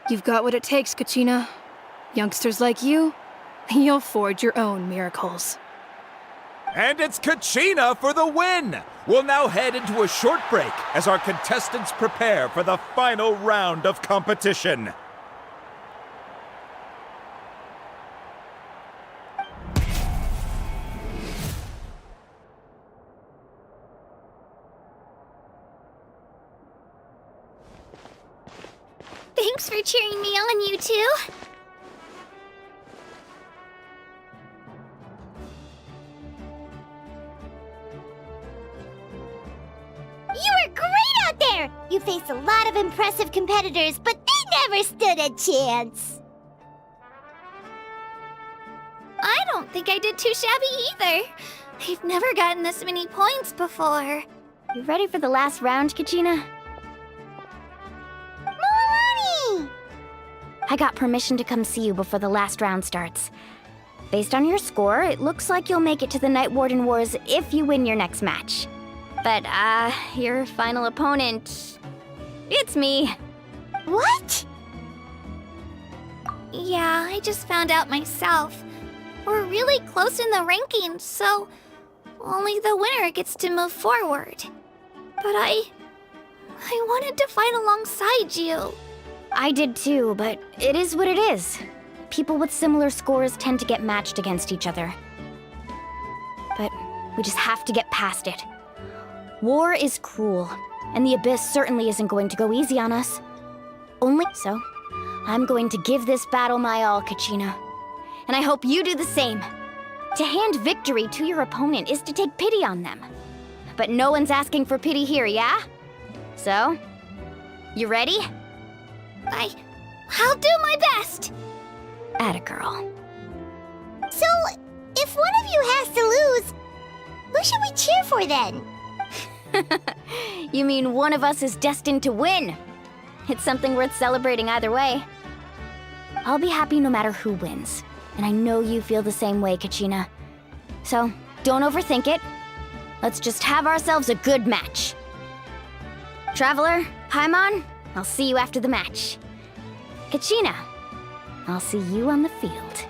You've got what it takes, Kachina. Youngsters like you, you'll forge your own miracles. And it's Kachina for the win! We'll now head into a short break as our contestants prepare for the final round of competition. Thanks for cheering me on, you two. You were great out there! You faced a lot of impressive competitors, but they never stood a chance. I don't think I did too shabby either. I've never gotten this many points before. You ready for the last round, Kachina? I got permission to come see you before the last round starts. Based on your score, it looks like you'll make it to the Night Warden Wars if you win your next match. But, your final opponent... it's me. What? Yeah, I just found out myself. We're really close in the rankings, so only the winner gets to move forward. But I wanted to fight alongside you. I did too, but it is what it is. People with similar scores tend to get matched against each other. But we just have to get past it. War is cruel, and the Abyss certainly isn't going to go easy on us. Only so, I'm going to give this battle my all, Kachina. And I hope you do the same. To hand victory to your opponent is to take pity on them. But no one's asking for pity here, yeah? So, you ready? I'll do my best! Atta girl. So, if one of you has to lose, who should we cheer for then? You mean one of us is destined to win? It's something worth celebrating either way. I'll be happy no matter who wins. And I know you feel the same way, Kachina. So, don't overthink it. Let's just have ourselves a good match. Traveler, Paimon, I'll see you after the match. Kachina, I'll see you on the field.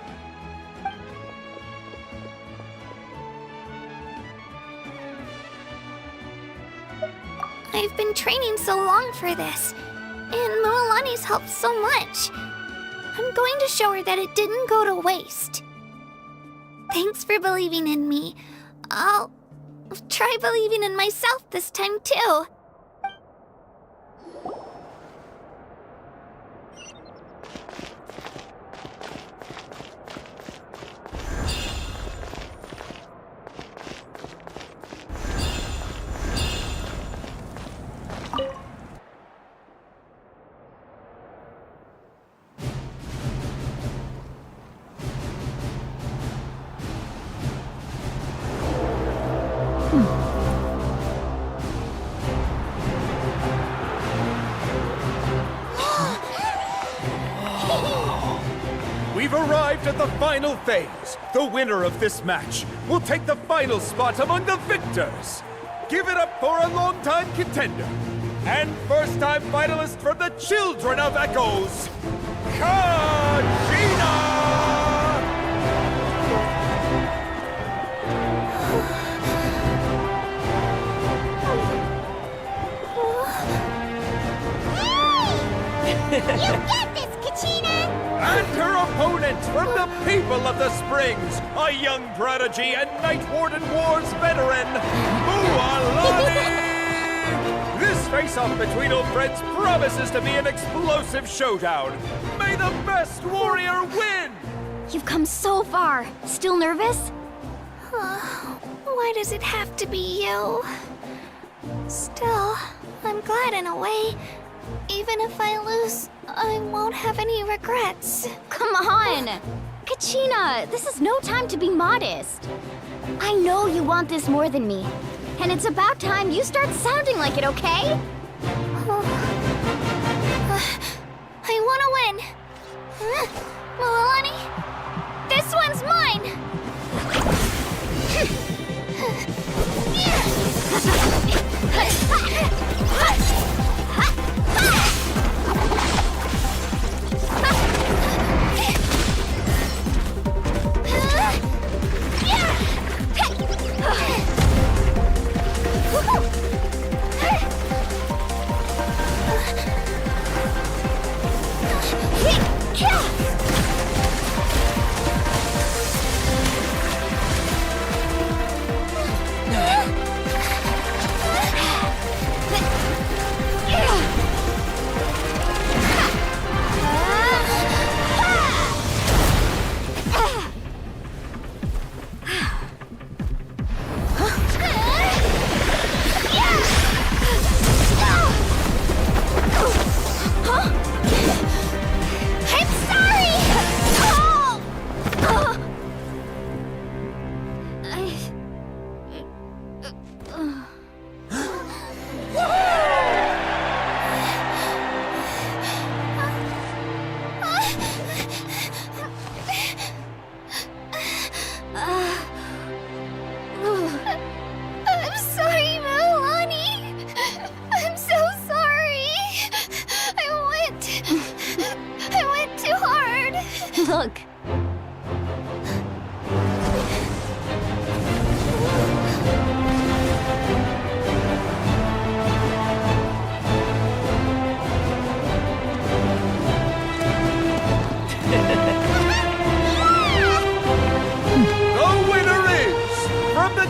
I've been training so long for this, and Moalani's helped so much. I'm going to show her that it didn't go to waste. Thanks for believing in me. I'll try believing in myself this time too. We've arrived at the final phase. The winner of this match will take the final spot among the victors. Give it up for a long-time contender and first-time finalist from the Children of Echoes, Kachina! You get this, Kachina! And her opponent from the people of the Springs, a young prodigy and Night Warden Wars veteran, Moalani! This face-off between old friends promises to be an explosive showdown. May the best warrior win! You've come so far. Still nervous? Why does it have to be you? Still, I'm glad in a way. Even if I lose, I won't have any regrets. Come on! Kachina, this is no time to be modest. I know you want this more than me. And it's about time you start sounding like it, okay? I want to win. Moalani, this one's mine! Look.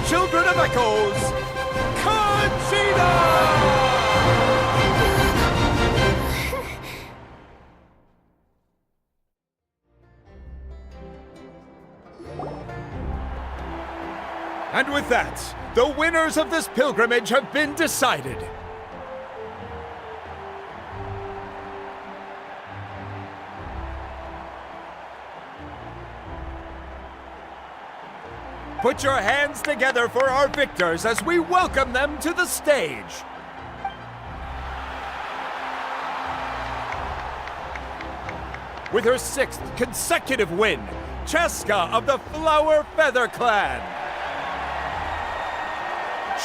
children of Echoes, Genshin! And with that, the winners of this pilgrimage have been decided. Put your hands together for our victors as we welcome them to the stage. With her 6th consecutive win, Cheska of the Flower Feather Clan.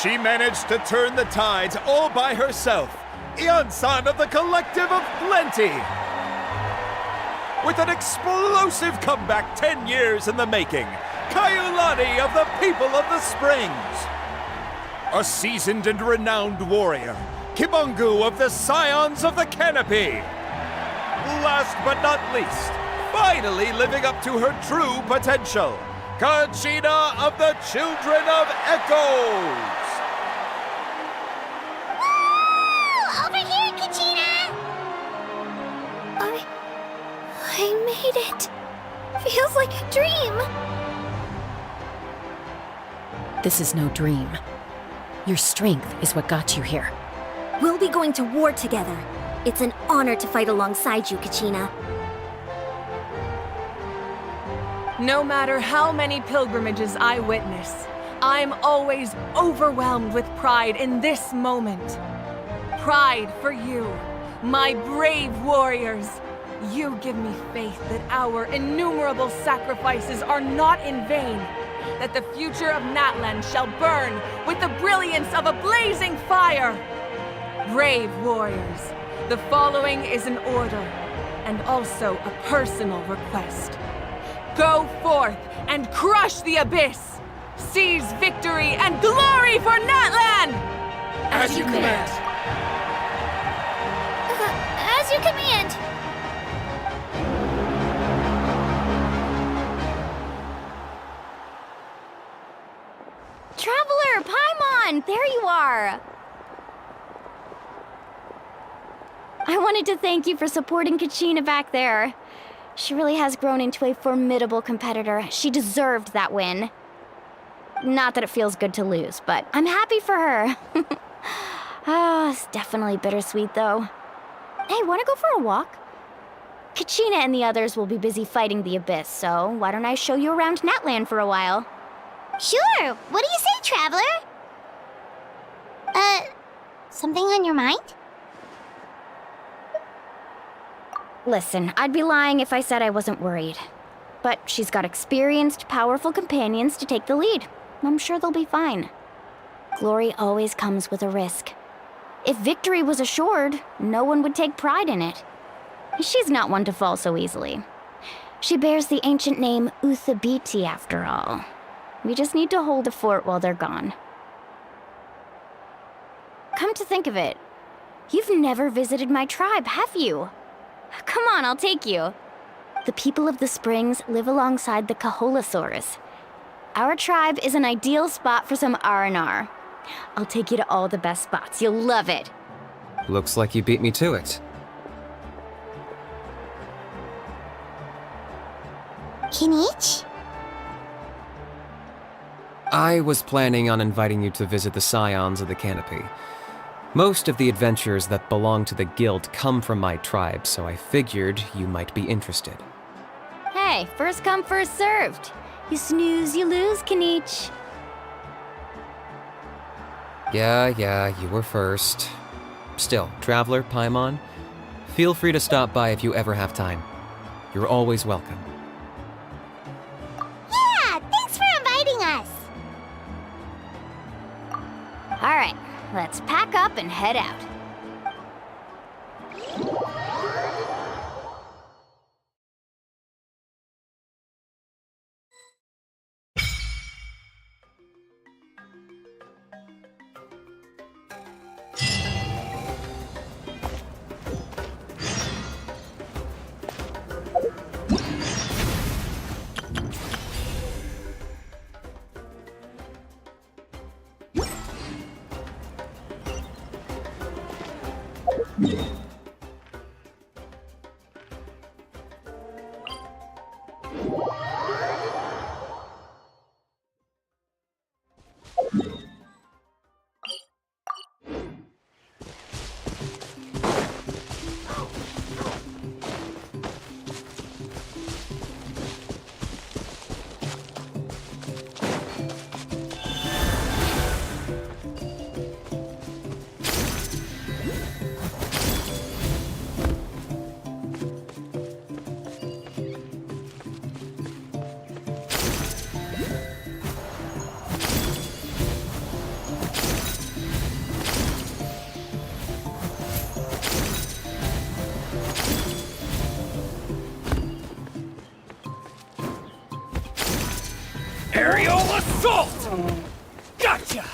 She managed to turn the tides all by herself. Ian-san of the Collective of Plenty. With an explosive comeback 10 years in the making, Kaiulani of the People of the Springs. A seasoned and renowned warrior, Kimongu of the Scions of the Canopy. Last but not least, finally living up to her true potential, Kachina of the Children of Echoes. Over here, Kachina! I made it. Feels like a dream. This is no dream. Your strength is what got you here. We'll be going to war together. It's an honor to fight alongside you, Kachina. No matter how many pilgrimages I witness, I'm always overwhelmed with pride in this moment. Pride for you, my brave warriors. You give me faith that our innumerable sacrifices are not in vain, that the future of Natlan shall burn with the brilliance of a blazing fire. Brave warriors, the following is an order, and also a personal request. Go forth and crush the abyss! Seize victory and glory for Natlan! As you command. As you command. Traveler, Paimon, there you are! I wanted to thank you for supporting Kachina back there. She really has grown into a formidable competitor. She deserved that win. Not that it feels good to lose, but I'm happy for her. It's definitely bittersweet, though. Hey, wanna go for a walk? Kachina and the others will be busy fighting the Abyss, so why don't I show you around Natlan for a while? Sure. What do you say, Traveler? Something on your mind? Listen, I'd be lying if I said I wasn't worried. But she's got experienced, powerful companions to take the lead. I'm sure they'll be fine. Glory always comes with a risk. If victory was assured, no one would take pride in it. She's not one to fall so easily. She bears the ancient name Uthabiti, after all. We just need to hold the fort while they're gone. Come to think of it, you've never visited my tribe, have you? Come on, I'll take you. The people of the Springs live alongside the Kaholasaurus. Our tribe is an ideal spot for some R&R. I'll take you to all the best spots. You'll love it. Looks like you beat me to it. Kinich? I was planning on inviting you to visit the Scions of the Canopy. Most of the adventurers that belong to the guild come from my tribe, so I figured you might be interested. Hey, first come, first served. You snooze, you lose, Kinich. Yeah, you were first. Still, Traveler, Paimon, feel free to stop by if you ever have time. You're always welcome. Yeah, thanks for inviting us. All right, let's pack up and head out. Aerial assault! Gotcha!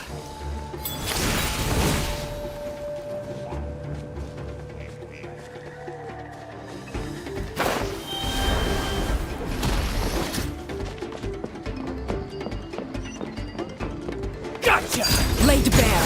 Gotcha! Laid bare.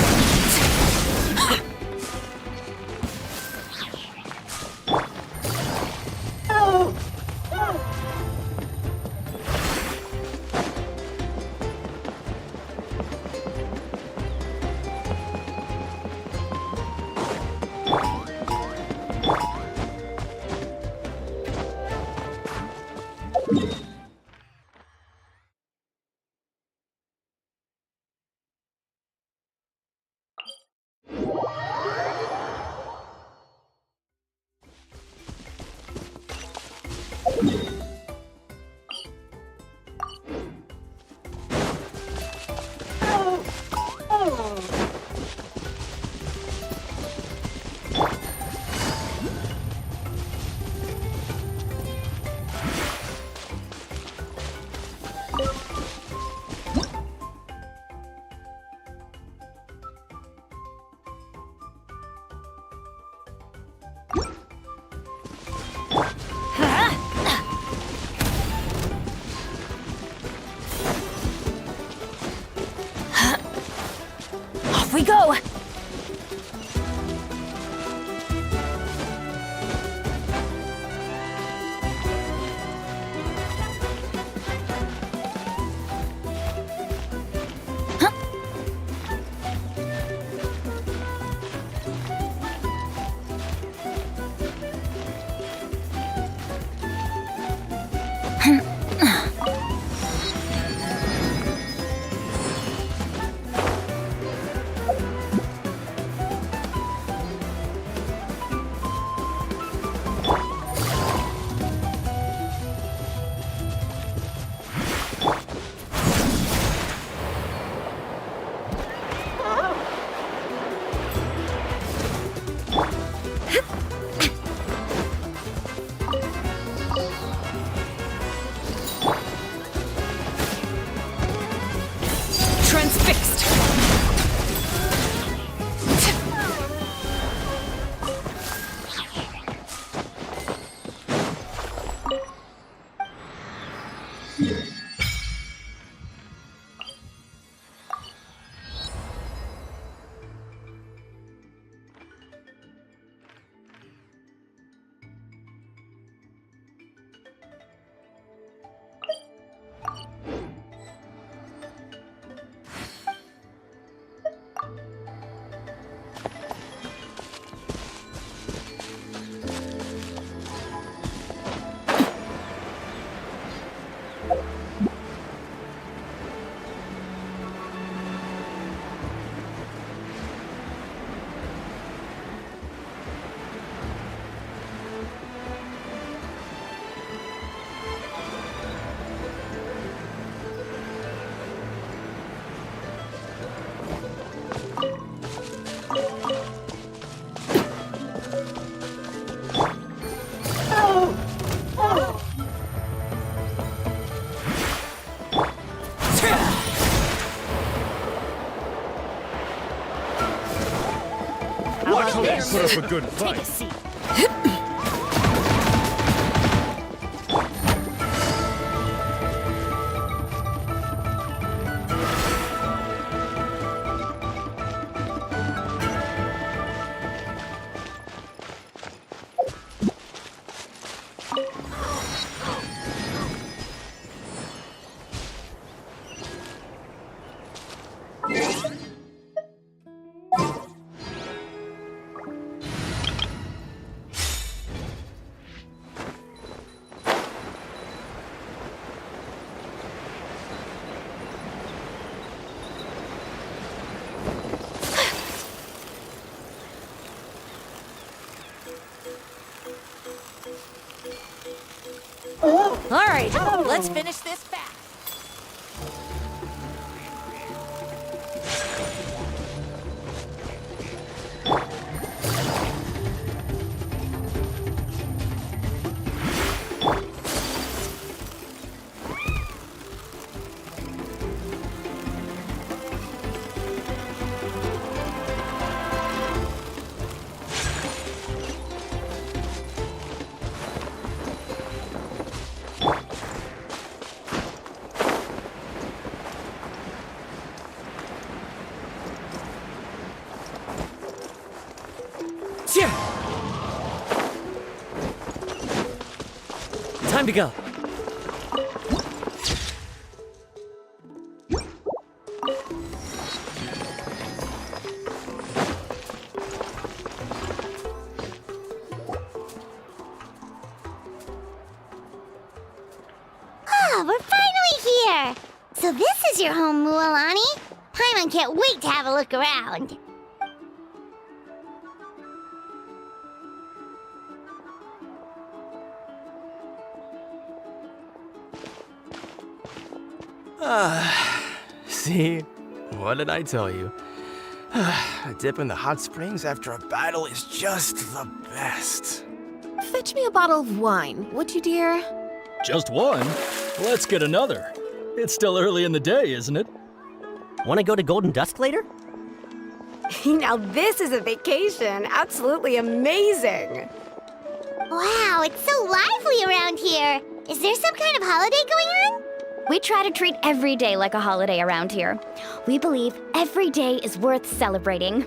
Off we go! Transfixed. Put up a good fight. Take a seat. All right, let's finish this fast. Time to go. Ah, we're finally here! So this is your home, Mualani? Paimon can't wait to have a look around. See? What did I tell you? A dip in the hot springs after a battle is just the best. Fetch me a bottle of wine, would you, dear? Just one? Let's get another. It's still early in the day, isn't it? Want to go to Golden Dusk later? Now this is a vacation. Absolutely amazing. Wow, it's so lively around here. Is there some kind of holiday going on? We try to treat every day like a holiday around here. We believe every day is worth celebrating.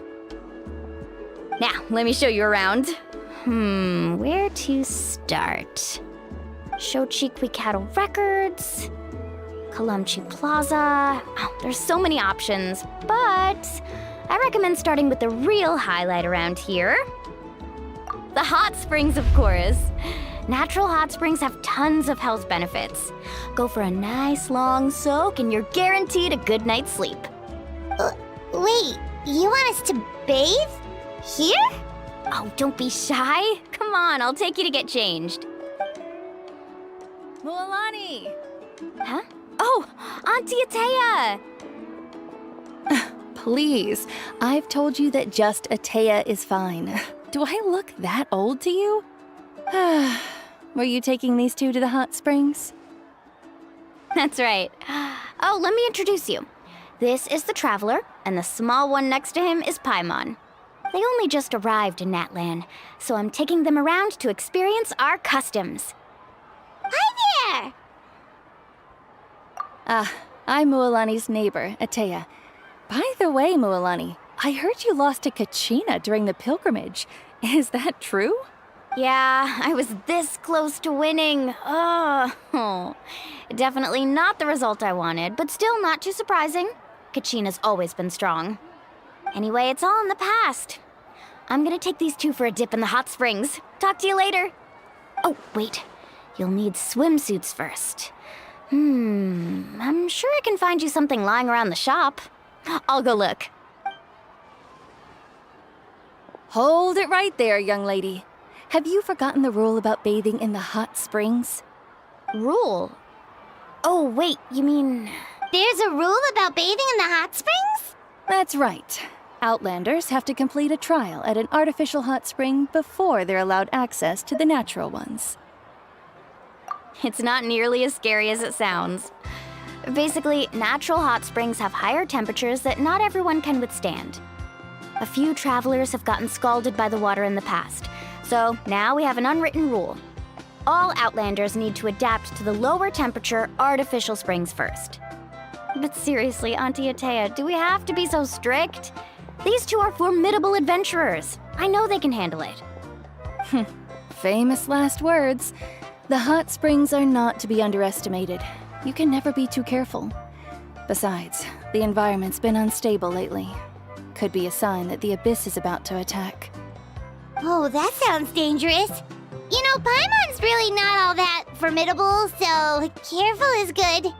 Now, let me show you around. Where to start? Shochiqui Cattle Records, Kalamchi Plaza. Oh, there's so many options, but I recommend starting with the real highlight around here. The hot springs, of course. Natural hot springs have tons of health benefits. Go for a nice long soak and you're guaranteed a good night's sleep. Wait, you want us to bathe? Here? Oh, don't be shy. Come on, I'll take you to get changed. Mualani! Huh? Oh, Auntie Atea! Please, I've told you that just Atea is fine. Do I look that old to you? Were you taking these two to the hot springs? That's right. Oh, let me introduce you. This is the Traveler, and the small one next to him is Paimon. They only just arrived in Natlan, so I'm taking them around to experience our customs. Hi there! I'm Mualani's neighbor, Atea. By the way, Mualani, I heard you lost to Kachina during the pilgrimage. Is that true? Yeah, I was this close to winning. Oh, definitely not the result I wanted, but still not too surprising. Kachina's always been strong. Anyway, it's all in the past. I'm gonna take these two for a dip in the hot springs. Talk to you later. Oh, wait. You'll need swimsuits first. I'm sure I can find you something lying around the shop. I'll go look. Hold it right there, young lady. Have you forgotten the rule about bathing in the hot springs? Rule? Oh, wait, you mean... There's a rule about bathing in the hot springs? That's right. Outlanders have to complete a trial at an artificial hot spring before they're allowed access to the natural ones. It's not nearly as scary as it sounds. Basically, natural hot springs have higher temperatures that not everyone can withstand. A few travelers have gotten scalded by the water in the past, so now we have an unwritten rule. All Outlanders need to adapt to the lower temperature artificial springs first. But seriously, Auntie Atea, do we have to be so strict? These two are formidable adventurers. I know they can handle it. Famous last words. The hot springs are not to be underestimated. You can never be too careful. Besides, the environment's been unstable lately. Could be a sign that the abyss is about to attack. Oh, that sounds dangerous. You know, Paimon's really not all that formidable, so careful is good.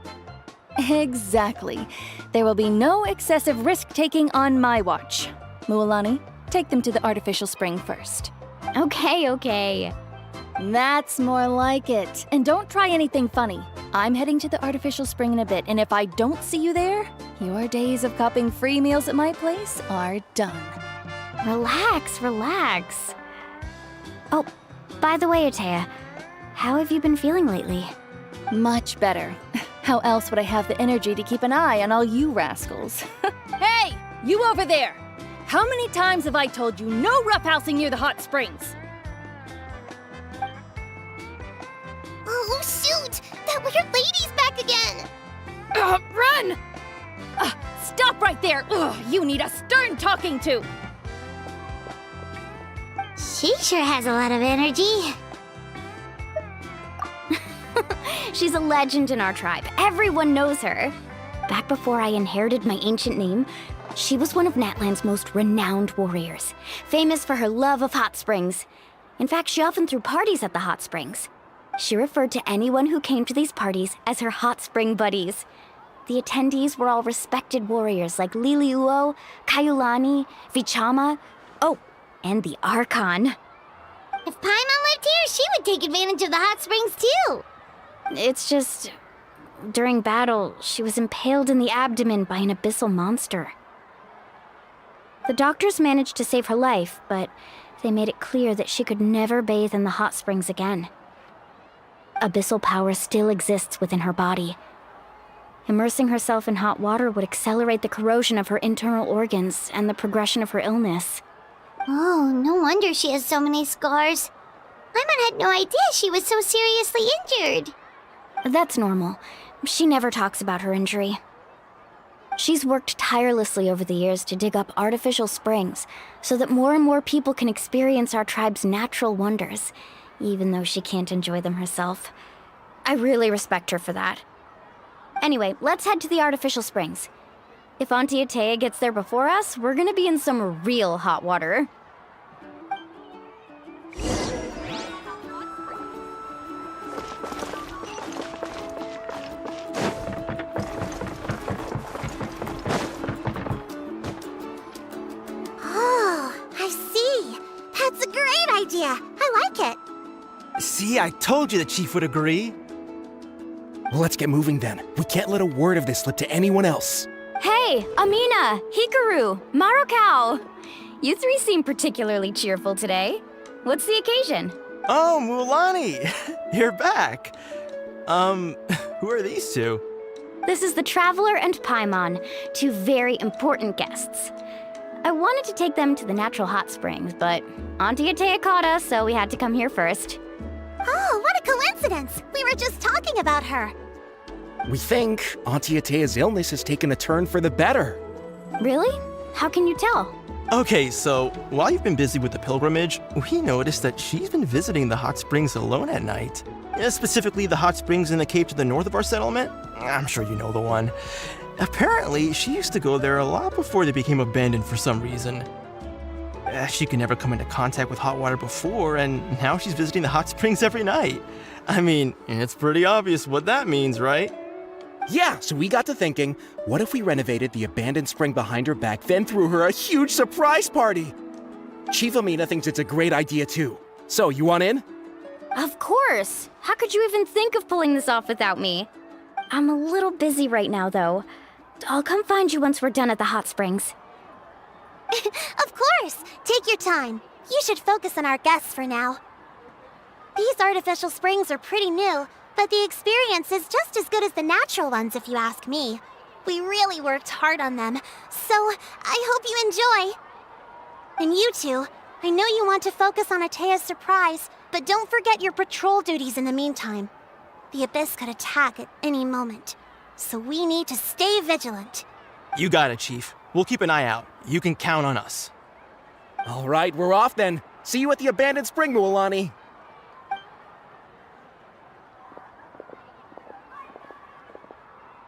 Exactly. There will be no excessive risk-taking on my watch. Mualani, take them to the artificial spring first. Okay. That's more like it. And don't try anything funny. I'm heading to the artificial spring in a bit, and if I don't see you there, your days of cupping free meals at my place are done. Relax, relax. Oh, by the way, Atea, how have you been feeling lately? Much better. How else would I have the energy to keep an eye on all you rascals? Hey, you over there! How many times have I told you no roughhousing near the hot springs? Oh, shoot! That weird lady's back again! Run! Stop right there! Ugh, you need a stern talking to! She sure has a lot of energy. She's a legend in our tribe. Everyone knows her. Back before I inherited my ancient name, she was one of Natlan's most renowned warriors, famous for her love of hot springs. In fact, she often threw parties at the hot springs. She referred to anyone who came to these parties as her hot spring buddies. The attendees were all respected warriors like Liliuo, Kaiulani, Vichama, oh, and the Archon. If Paimon lived here, she would take advantage of the hot springs too. It's just, during battle, she was impaled in the abdomen by an abyssal monster. The doctors managed to save her life, but they made it clear that she could never bathe in the hot springs again. Abyssal power still exists within her body. Immersing herself in hot water would accelerate the corrosion of her internal organs and the progression of her illness. Oh, no wonder she has so many scars. Paimon had no idea she was so seriously injured. That's normal. She never talks about her injury. She's worked tirelessly over the years to dig up artificial springs so that more and more people can experience our tribe's natural wonders, even though she can't enjoy them herself. I really respect her for that. Anyway, let's head to the artificial springs. If Auntie Atea gets there before us, we're gonna be in some real hot water. Oh, I see. That's a great idea. I like it. See, I told you the chief would agree. Well, let's get moving then. We can't let a word of this slip to anyone else. Hey, Amina, Hikaru, Marukao. You three seem particularly cheerful today. What's the occasion? Oh, Mulani, you're back. Who are these two? This is the Traveler and Paimon, two very important guests. I wanted to take them to the natural hot springs, but Auntie Atea caught us, so we had to come here first. Oh, what a coincidence! We were just talking about her. We think Auntie Atea's illness has taken a turn for the better. Really? How can you tell? Okay, so while you've been busy with the pilgrimage, we noticed that she's been visiting the hot springs alone at night. Specifically, the hot springs in the cave to the north of our settlement. I'm sure you know the one. Apparently, she used to go there a lot before they became abandoned for some reason. She could never come into contact with hot water before, and now she's visiting the hot springs every night. I mean, it's pretty obvious what that means, right? Yeah, so we got to thinking, what if we renovated the abandoned spring behind her back, then threw her a huge surprise party? Chief Amina thinks it's a great idea too. So, you want in? Of course! How could you even think of pulling this off without me? I'm a little busy right now, though. I'll come find you once we're done at the hot springs. Of course! Take your time. You should focus on our guests for now. These artificial springs are pretty new, but the experience is just as good as the natural ones, if you ask me. We really worked hard on them, so I hope you enjoy. And you two, I know you want to focus on Atea's surprise, but don't forget your patrol duties in the meantime. The Abyss could attack at any moment, so we need to stay vigilant. You got it, Chief. We'll keep an eye out. You can count on us. All right, we're off then. See you at the abandoned spring, Mualani.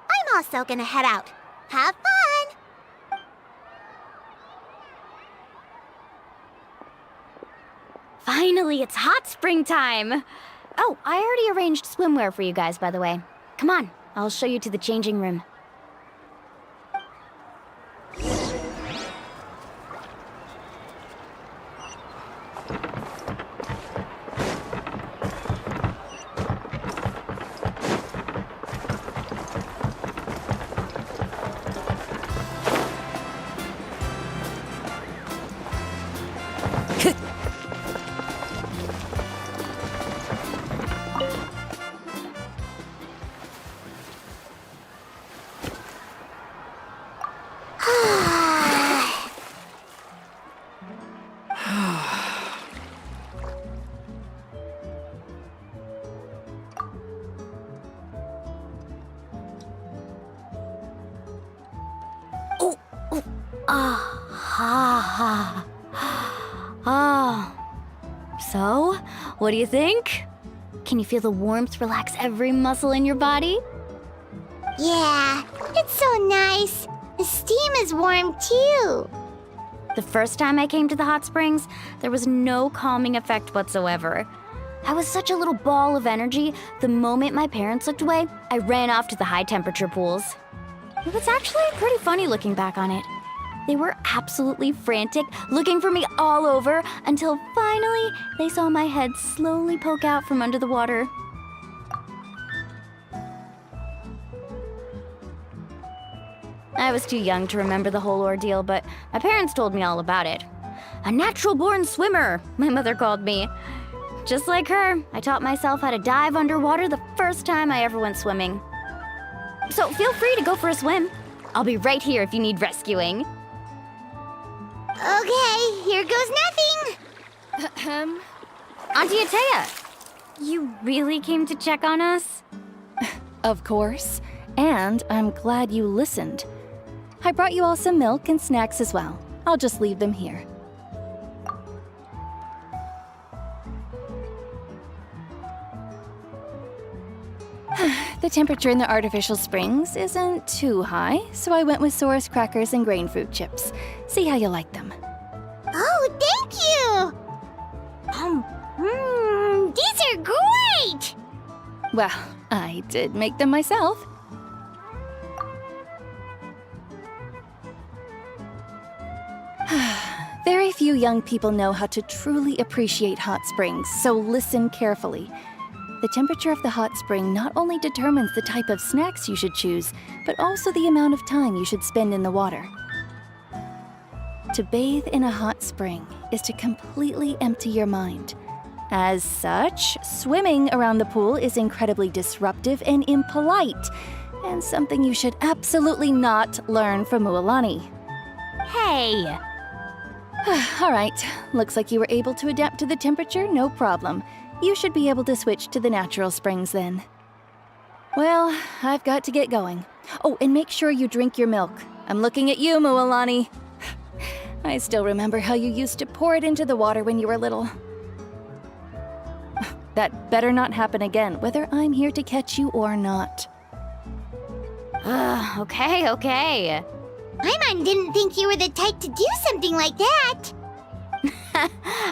I'm also gonna head out. Have fun! Finally, it's hot spring time! Oh, I already arranged swimwear for you guys, by the way. Come on, I'll show you to the changing room. Ah, So, what do you think? Can you feel the warmth relax every muscle in your body? Yeah, it's so nice. The steam is warm too. The first time I came to the hot springs, there was no calming effect whatsoever. I was such a little ball of energy, the moment my parents looked away, I ran off to the high temperature pools. It was actually pretty funny looking back on it. They were absolutely frantic, looking for me all over, until finally they saw my head slowly poke out from under the water. I was too young to remember the whole ordeal, but my parents told me all about it. A natural-born swimmer, my mother called me. Just like her, I taught myself how to dive underwater the first time I ever went swimming. So feel free to go for a swim. I'll be right here if you need rescuing. Okay, here goes nothing. Auntie Atea, you really came to check on us? Of course. And I'm glad you listened. I brought you all some milk and snacks as well. I'll just leave them here. The temperature in the artificial springs isn't too high, so I went with Saurus crackers and grain fruit chips. See how you like them. Oh, thank you! These are great! Well, I did make them myself. Very few young people know how to truly appreciate hot springs, so listen carefully. The temperature of the hot spring not only determines the type of snacks you should choose, but also the amount of time you should spend in the water. To bathe in a hot spring is to completely empty your mind. As such, swimming around the pool is incredibly disruptive and impolite, and something you should absolutely not learn from Mualani. Hey! All right, looks like you were able to adapt to the temperature, no problem. You should be able to switch to the natural springs then. Well, I've got to get going. Oh, and make sure you drink your milk. I'm looking at you, Mualani. I still remember how you used to pour it into the water when you were little. That better not happen again, whether I'm here to catch you or not. Okay. Paimon didn't think you were the type to do something like that.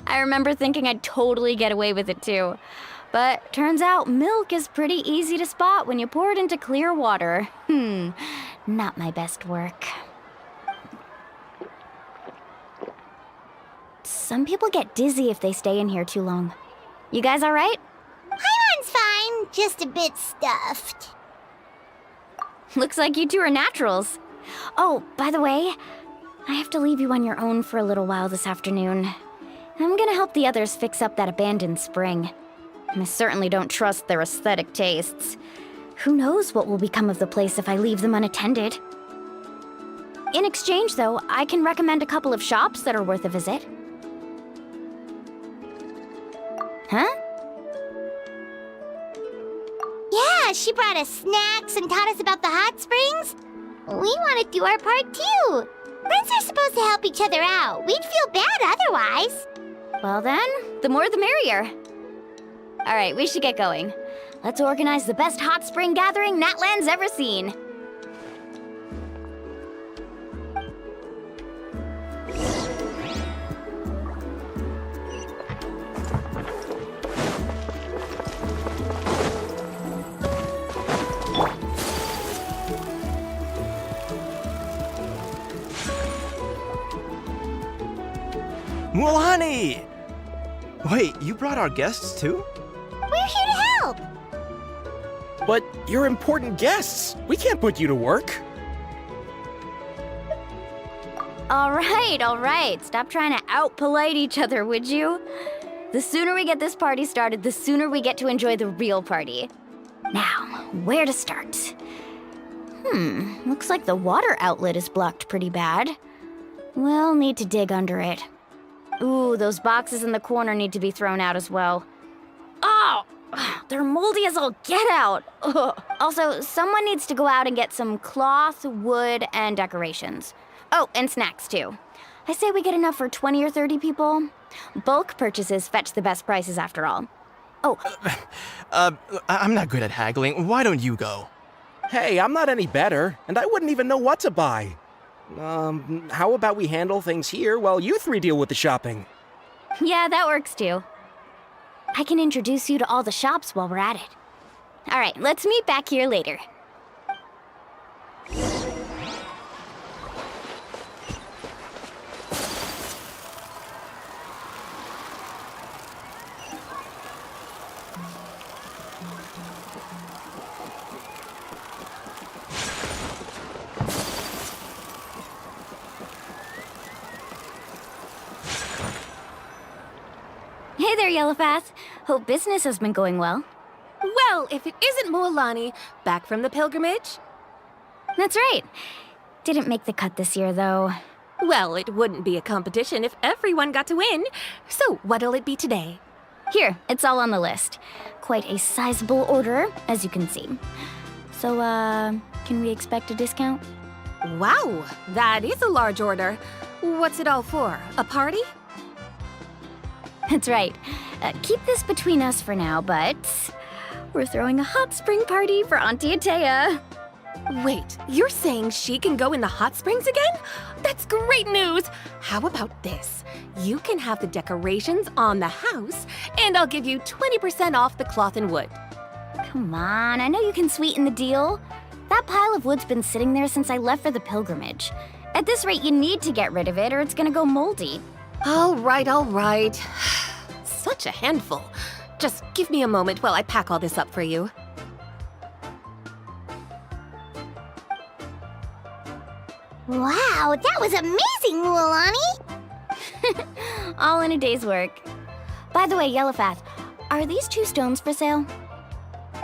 I remember thinking I'd totally get away with it too. But turns out milk is pretty easy to spot when you pour it into clear water. Not my best work. Some people get dizzy if they stay in here too long. You guys alright? Paimon's fine, just a bit stuffed. Looks like you two are naturals. Oh, by the way, I have to leave you on your own for a little while this afternoon. I'm gonna help the others fix up that abandoned spring. I certainly don't trust their aesthetic tastes. Who knows what will become of the place if I leave them unattended? In exchange, though, I can recommend a couple of shops that are worth a visit. Huh? Yeah, she brought us snacks and taught us about the hot springs. We want to do our part too. Friends are supposed to help each other out. We'd feel bad otherwise. Well then, the more the merrier. All right, we should get going. Let's organize the best hot spring gathering Natlan's ever seen. Mualani! Wait, you brought our guests too? We're here to help. But you're important guests. We can't put you to work. All right. Stop trying to out-polite each other, would you? The sooner we get this party started, the sooner we get to enjoy the real party. Now, where to start? Looks like the water outlet is blocked pretty bad. We'll need to dig under it. Ooh, those boxes in the corner need to be thrown out as well. Oh! They're moldy as all get out! Ugh. Also, someone needs to go out and get some cloth, wood, and decorations. Oh, and snacks too. I say we get enough for 20 or 30 people. Bulk purchases fetch the best prices after all. Oh. I'm not good at haggling. Why don't you go? Hey, I'm not any better, and I wouldn't even know what to buy. How about we handle things here while you three deal with the shopping? Yeah, that works too. I can introduce you to all the shops while we're at it. All right, let's meet back here later. Hey there, Yellowpath. Hope business has been going well. Well, if it isn't Moalani, back from the pilgrimage? That's right. Didn't make the cut this year, though. Well, it wouldn't be a competition if everyone got to win. So, what'll it be today? Here, it's all on the list. Quite a sizable order, as you can see. So, can we expect a discount? Wow, that is a large order. What's it all for? A party? That's right. Keep this between us for now, but we're throwing a hot spring party for Auntie Atea. Wait, you're saying she can go in the hot springs again? That's great news! How about this? You can have the decorations on the house, and I'll give you 20% off the cloth and wood. Come on, I know you can sweeten the deal. That pile of wood's been sitting there since I left for the pilgrimage. At this rate, you need to get rid of it or it's gonna go moldy. All right. Such a handful. Just give me a moment while I pack all this up for you. Wow, that was amazing, Mualani! All in a day's work. By the way, Yellowpath, are these 2 stones for sale?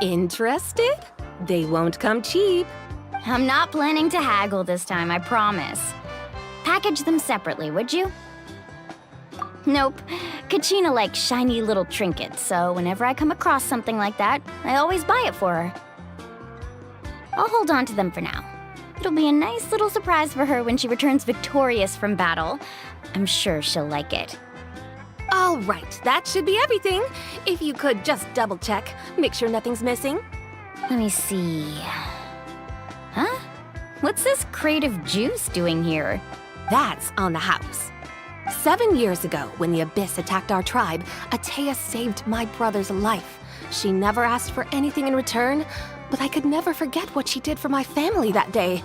Interested? They won't come cheap. I'm not planning to haggle this time, I promise. Package them separately, would you? Nope. Kachina likes shiny little trinkets, so whenever I come across something like that, I always buy it for her. I'll hold on to them for now. It'll be a nice little surprise for her when she returns victorious from battle. I'm sure she'll like it. All right, that should be everything. If you could just double check, make sure nothing's missing. Let me see. Huh? What's this crate of juice doing here? That's on the house. 7 years ago, when the Abyss attacked our tribe, Atea saved my brother's life. She never asked for anything in return, but I could never forget what she did for my family that day.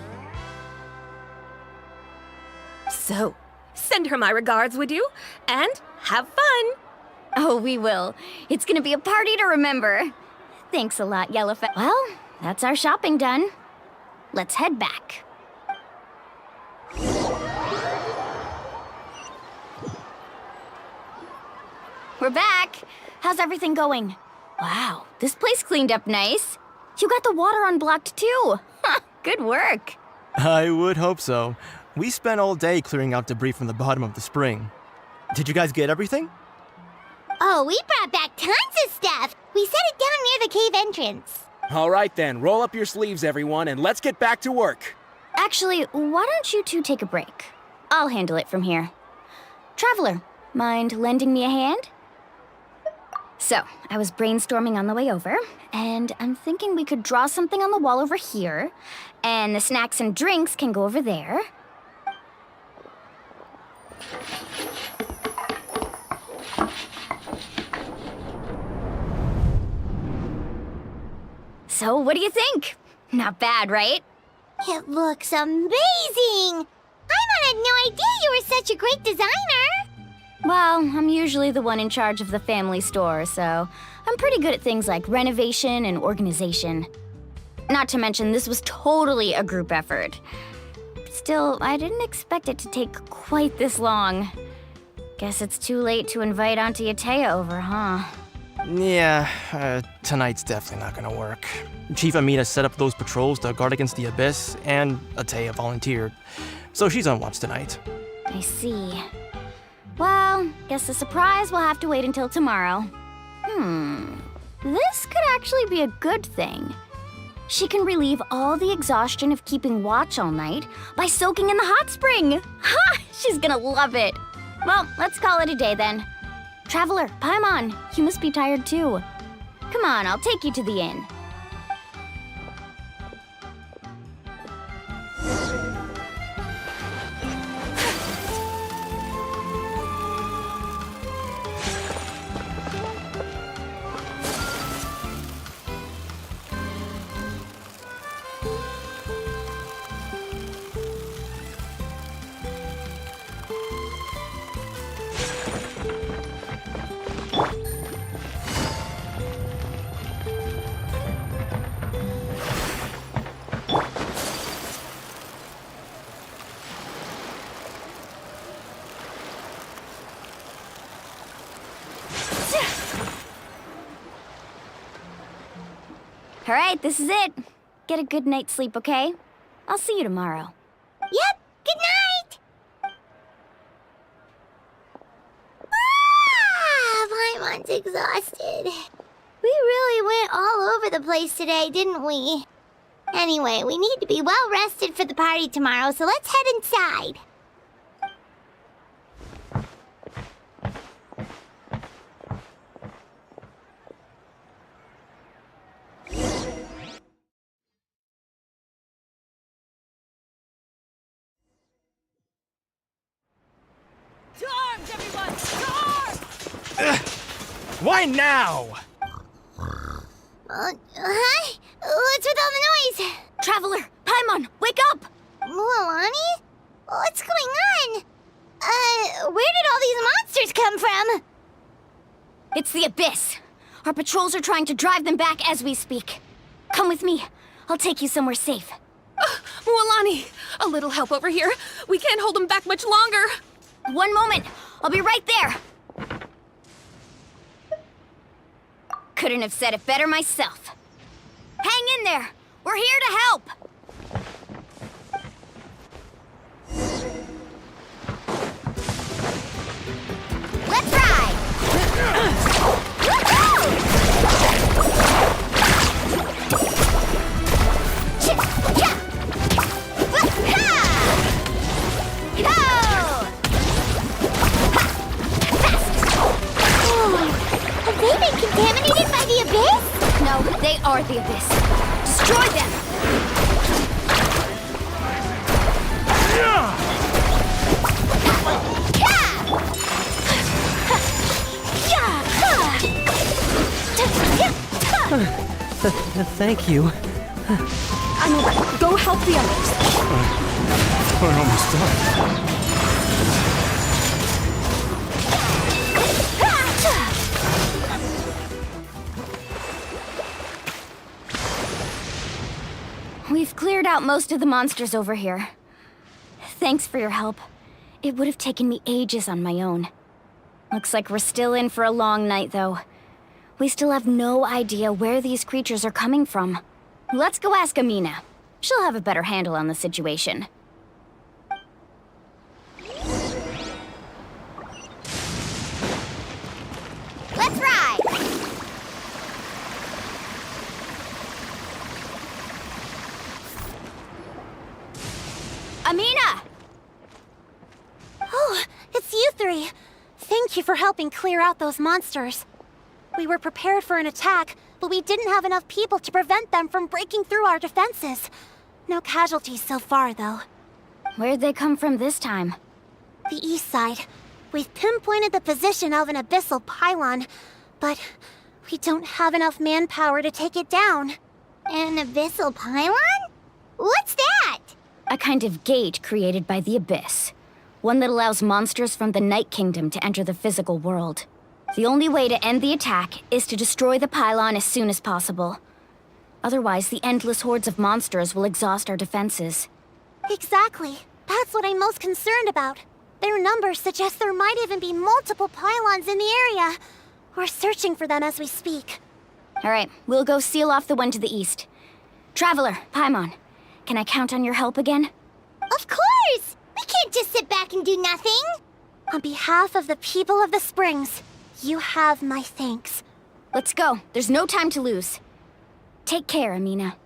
So, send her my regards, would you? And have fun! Oh, we will. It's gonna be a party to remember. Thanks a lot, Yellowface. Well, that's our shopping done. Let's head back. We're back. How's everything going? Wow, this place cleaned up nice. You got the water unblocked too. Good work. I would hope so. We spent all day clearing out debris from the bottom of the spring. Did you guys get everything? Oh, we brought back tons of stuff! We set it down near the cave entrance. All right then, roll up your sleeves, everyone, and let's get back to work. Actually, why don't you two take a break? I'll handle it from here. Traveler, mind lending me a hand? So, I was brainstorming on the way over, and I'm thinking we could draw something on the wall over here, and the snacks and drinks can go over there. So, what do you think? Not bad, right? It looks amazing! Paimon had no idea you were such a great designer! Well, I'm usually the one in charge of the family store, so I'm pretty good at things like renovation and organization. Not to mention, this was totally a group effort. Still, I didn't expect it to take quite this long. Guess it's too late to invite Auntie Atea over, huh? Yeah, tonight's definitely not gonna work. Chief Amina set up those patrols to guard against the Abyss, and Atea volunteered. So she's on watch tonight. I see. Well, guess the surprise will have to wait until tomorrow. This could actually be a good thing. She can relieve all the exhaustion of keeping watch all night by soaking in the hot spring. Ha! She's gonna love it. Well, let's call it a day then. Traveler, Paimon, you must be tired too. Come on, I'll take you to the inn. All right, this is it. Get a good night's sleep, okay? I'll see you tomorrow. Yep, good night! Paimon's exhausted. We really went all over the place today, didn't we? Anyway, we need to be well rested for the party tomorrow, so let's head inside. To arms, everyone! To arms! Why now? Huh? What's with all the noise? Traveler, Paimon, wake up! Mualani? What's going on? Where did all these monsters come from? It's the Abyss. Our patrols are trying to drive them back as we speak. Come with me. I'll take you somewhere safe. Mualani, a little help over here. We can't hold them back much longer. One moment. I'll be right there. Couldn't have said it better myself. Hang in there. We're here to help. Let's ride! Have they been contaminated by the Abyss? No, they are the Abyss. Destroy them! Thank you. Anora, go help the others. We're almost done. We've cleared out most of the monsters over here. Thanks for your help. It would have taken me ages on my own. Looks like we're still in for a long night, though. We still have no idea where these creatures are coming from. Let's go ask Amina. She'll have a better handle on the situation. Let's ride! Amina! Oh, it's you three. Thank you for helping clear out those monsters. We were prepared for an attack, but we didn't have enough people to prevent them from breaking through our defenses. No casualties so far, though. Where'd they come from this time? The east side. We've pinpointed the position of an abyssal pylon, but we don't have enough manpower to take it down. An abyssal pylon? What's that? A kind of gate created by the Abyss. One that allows monsters from the Night Kingdom to enter the physical world. The only way to end the attack is to destroy the pylon as soon as possible. Otherwise, the endless hordes of monsters will exhaust our defenses. Exactly. That's what I'm most concerned about. Their numbers suggest there might even be multiple pylons in the area. We're searching for them as we speak. All right, we'll go seal off the one to the east. Traveler, Paimon, can I count on your help again? Of course! We can't just sit back and do nothing! On behalf of the people of the Springs, you have my thanks. Let's go. There's no time to lose. Take care, Amina.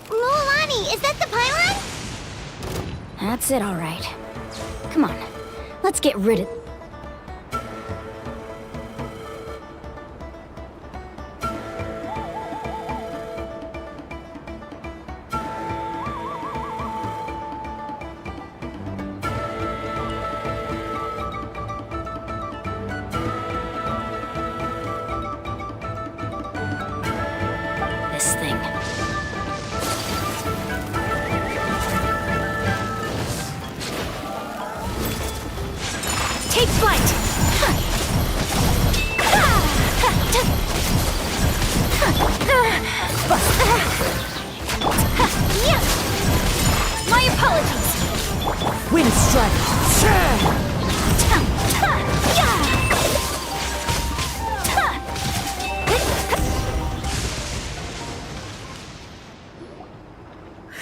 Mualani, is that the pylon? That's it, all right. Come on, let's get rid of... this thing. Take flight! My apologies! Wind strike!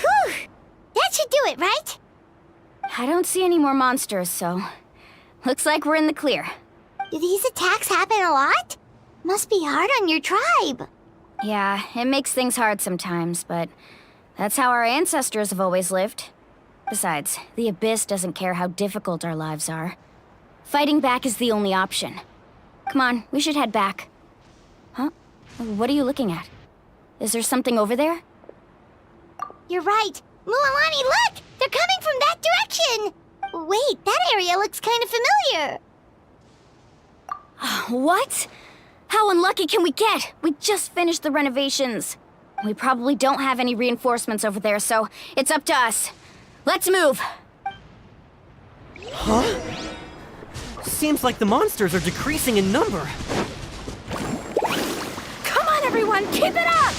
Whew! That should do it, right? I don't see any more monsters, so... looks like we're in the clear. Do these attacks happen a lot? Must be hard on your tribe. Yeah, it makes things hard sometimes, but that's how our ancestors have always lived. Besides, the Abyss doesn't care how difficult our lives are. Fighting back is the only option. Come on, we should head back. Huh? What are you looking at? Is there something over there? You're right. Mualani, look! They're coming from that direction! Wait, that area looks kind of familiar. What? How unlucky can we get? We just finished the renovations. We probably don't have any reinforcements over there, so it's up to us. Let's move! Huh? Seems like the monsters are decreasing in number. Come on, everyone! Keep it up!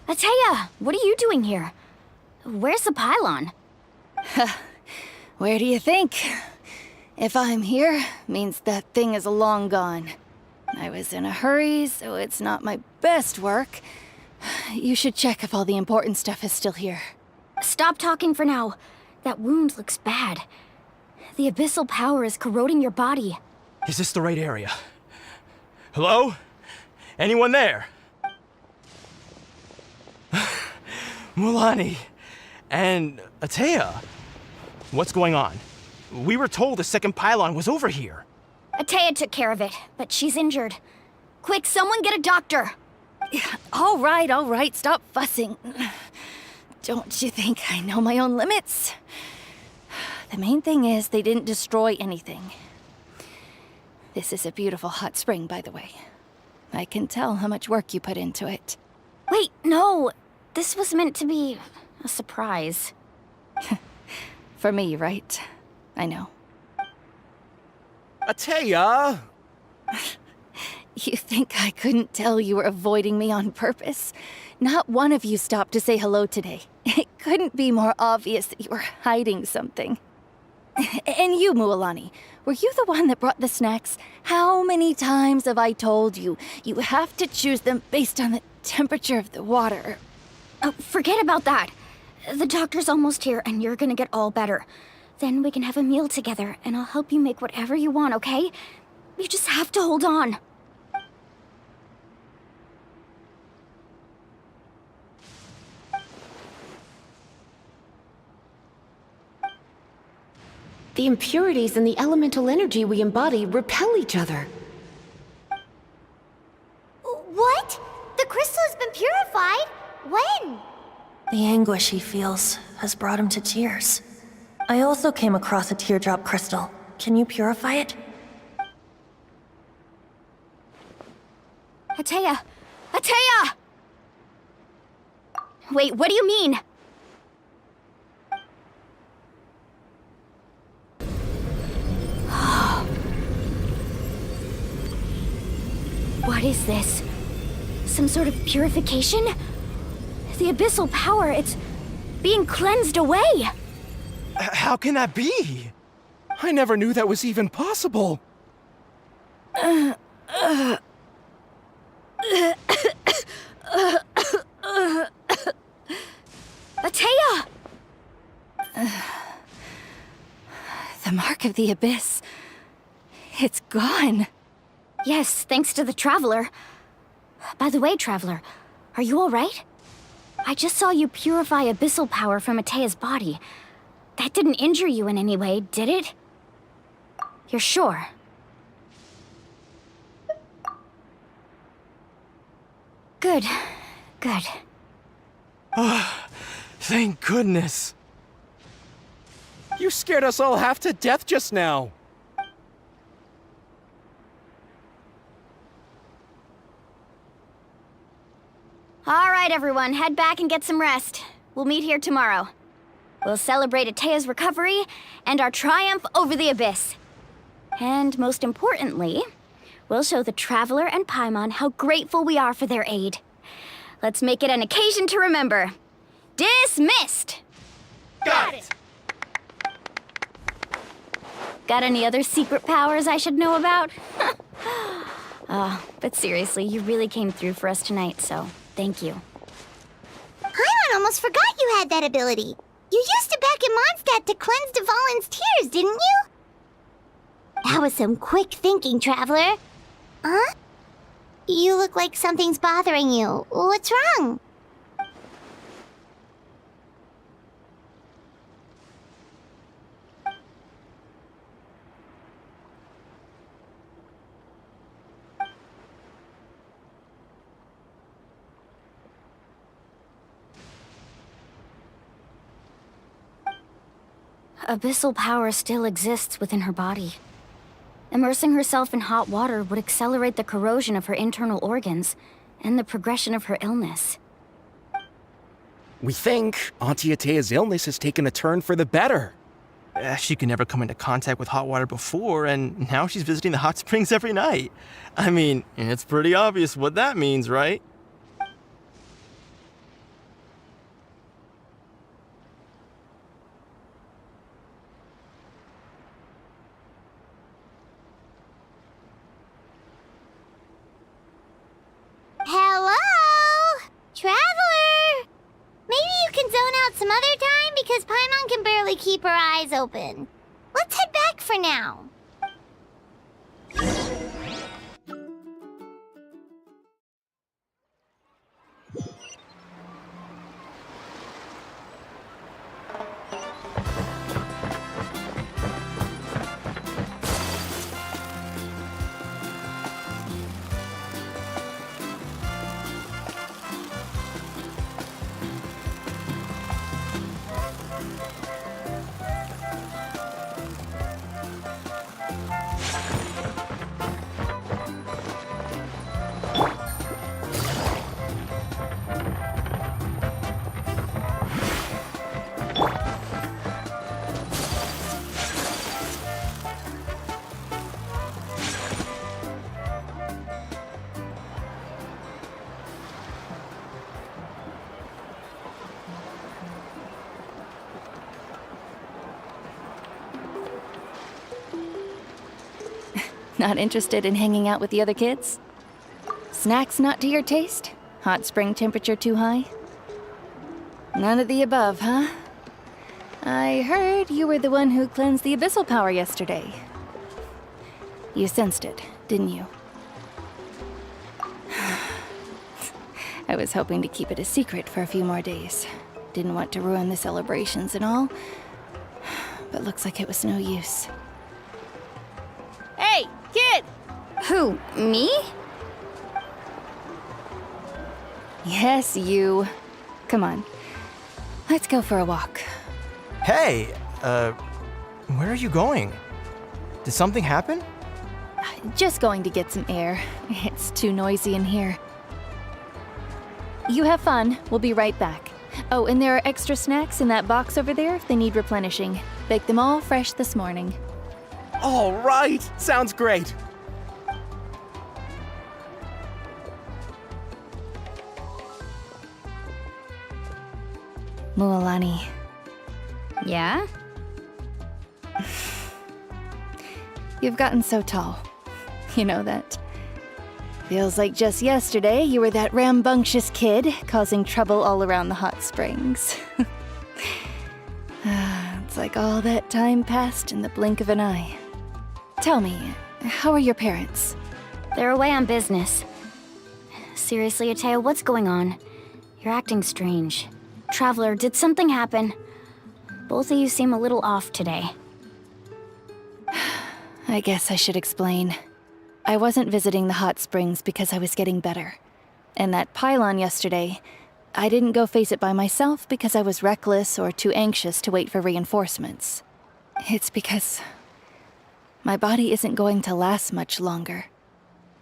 Ateya, what are you doing here? Where's the pylon? Where do you think? If I'm here, means that thing is long gone. I was in a hurry, so it's not my best work. You should check if all the important stuff is still here. Stop talking for now. That wound looks bad. The abyssal power is corroding your body. Is this the right area? Hello? Anyone there? Mualani and Ateya. What's going on? We were told the second pylon was over here. Ateya took care of it, but she's injured. Quick, someone get a doctor! All right, stop fussing. Don't you think I know my own limits? The main thing is they didn't destroy anything. This is a beautiful hot spring, by the way. I can tell how much work you put into it. Wait, no! This was meant to be a surprise. For me, right? I know. Ateya! You think I couldn't tell you were avoiding me on purpose? Not one of you stopped to say hello today. It couldn't be more obvious that you were hiding something. And you, Mualani, were you the one that brought the snacks? How many times have I told you, you have to choose them based on the temperature of the water? Oh, forget about that. The doctor's almost here, and you're gonna get all better. Then we can have a meal together, and I'll help you make whatever you want, okay? You just have to hold on. The impurities in the elemental energy we embody repel each other. What? The crystal has been purified? When? The anguish he feels has brought him to tears. I also came across a teardrop crystal. Can you purify it? Ateya! Atea! Wait, what do you mean? What is this? Some sort of purification? The abyssal power, it's being cleansed away! How can that be? I never knew that was even possible. Atea! The mark of the abyss. It's gone. Yes, thanks to the Traveler. By the way, Traveler, are you alright? I just saw you purify abyssal power from Atea's body. That didn't injure you in any way, did it? You're sure? Good. Good. Thank goodness. You scared us all half to death just now. All right, everyone, head back and get some rest. We'll meet here tomorrow. We'll celebrate Atea's recovery and our triumph over the Abyss. And most importantly, we'll show the Traveler and Paimon how grateful we are for their aid. Let's make it an occasion to remember. Dismissed! Got it! Got any other secret powers I should know about? But seriously, you really came through for us tonight, so thank you. Paimon almost forgot you had that ability. You used it back in Mondstadt to cleanse Dvalin's tears, didn't you? That was some quick thinking, Traveler. Huh? You look like something's bothering you. What's wrong? Abyssal power still exists within her body. Immersing herself in hot water would accelerate the corrosion of her internal organs and the progression of her illness. We think Auntie Atea's illness has taken a turn for the better. She could never come into contact with hot water before, and now she's visiting the hot springs every night. I mean, it's pretty obvious what that means, right? Hello? Traveler? Maybe you can zone out some other time because Paimon can barely keep her eyes open. Let's head back for now. Not interested in hanging out with the other kids? Snacks not to your taste? Hot spring temperature too high? None of the above, huh? I heard you were the one who cleansed the abyssal power yesterday. You sensed it, didn't you? I was hoping to keep it a secret for a few more days. Didn't want to ruin the celebrations and all. But looks like it was no use. Hey, kid! Who, me? Yes, you. Come on. Let's go for a walk. Hey, where are you going? Did something happen? Just going to get some air. It's too noisy in here. You have fun. We'll be right back. Oh, and there are extra snacks in that box over there if they need replenishing. Baked them all fresh this morning. All right! Sounds great. Mualani. Yeah? You've gotten so tall. You know that. Feels like just yesterday you were that rambunctious kid causing trouble all around the hot springs. It's like all that time passed in the blink of an eye. Tell me, how are your parents? They're away on business. Seriously, Atea, what's going on? You're acting strange. Traveler, did something happen? Both of you seem a little off today. I guess I should explain. I wasn't visiting the hot springs because I was getting better. And that pylon yesterday, I didn't go face it by myself because I was reckless or too anxious to wait for reinforcements. It's because my body isn't going to last much longer.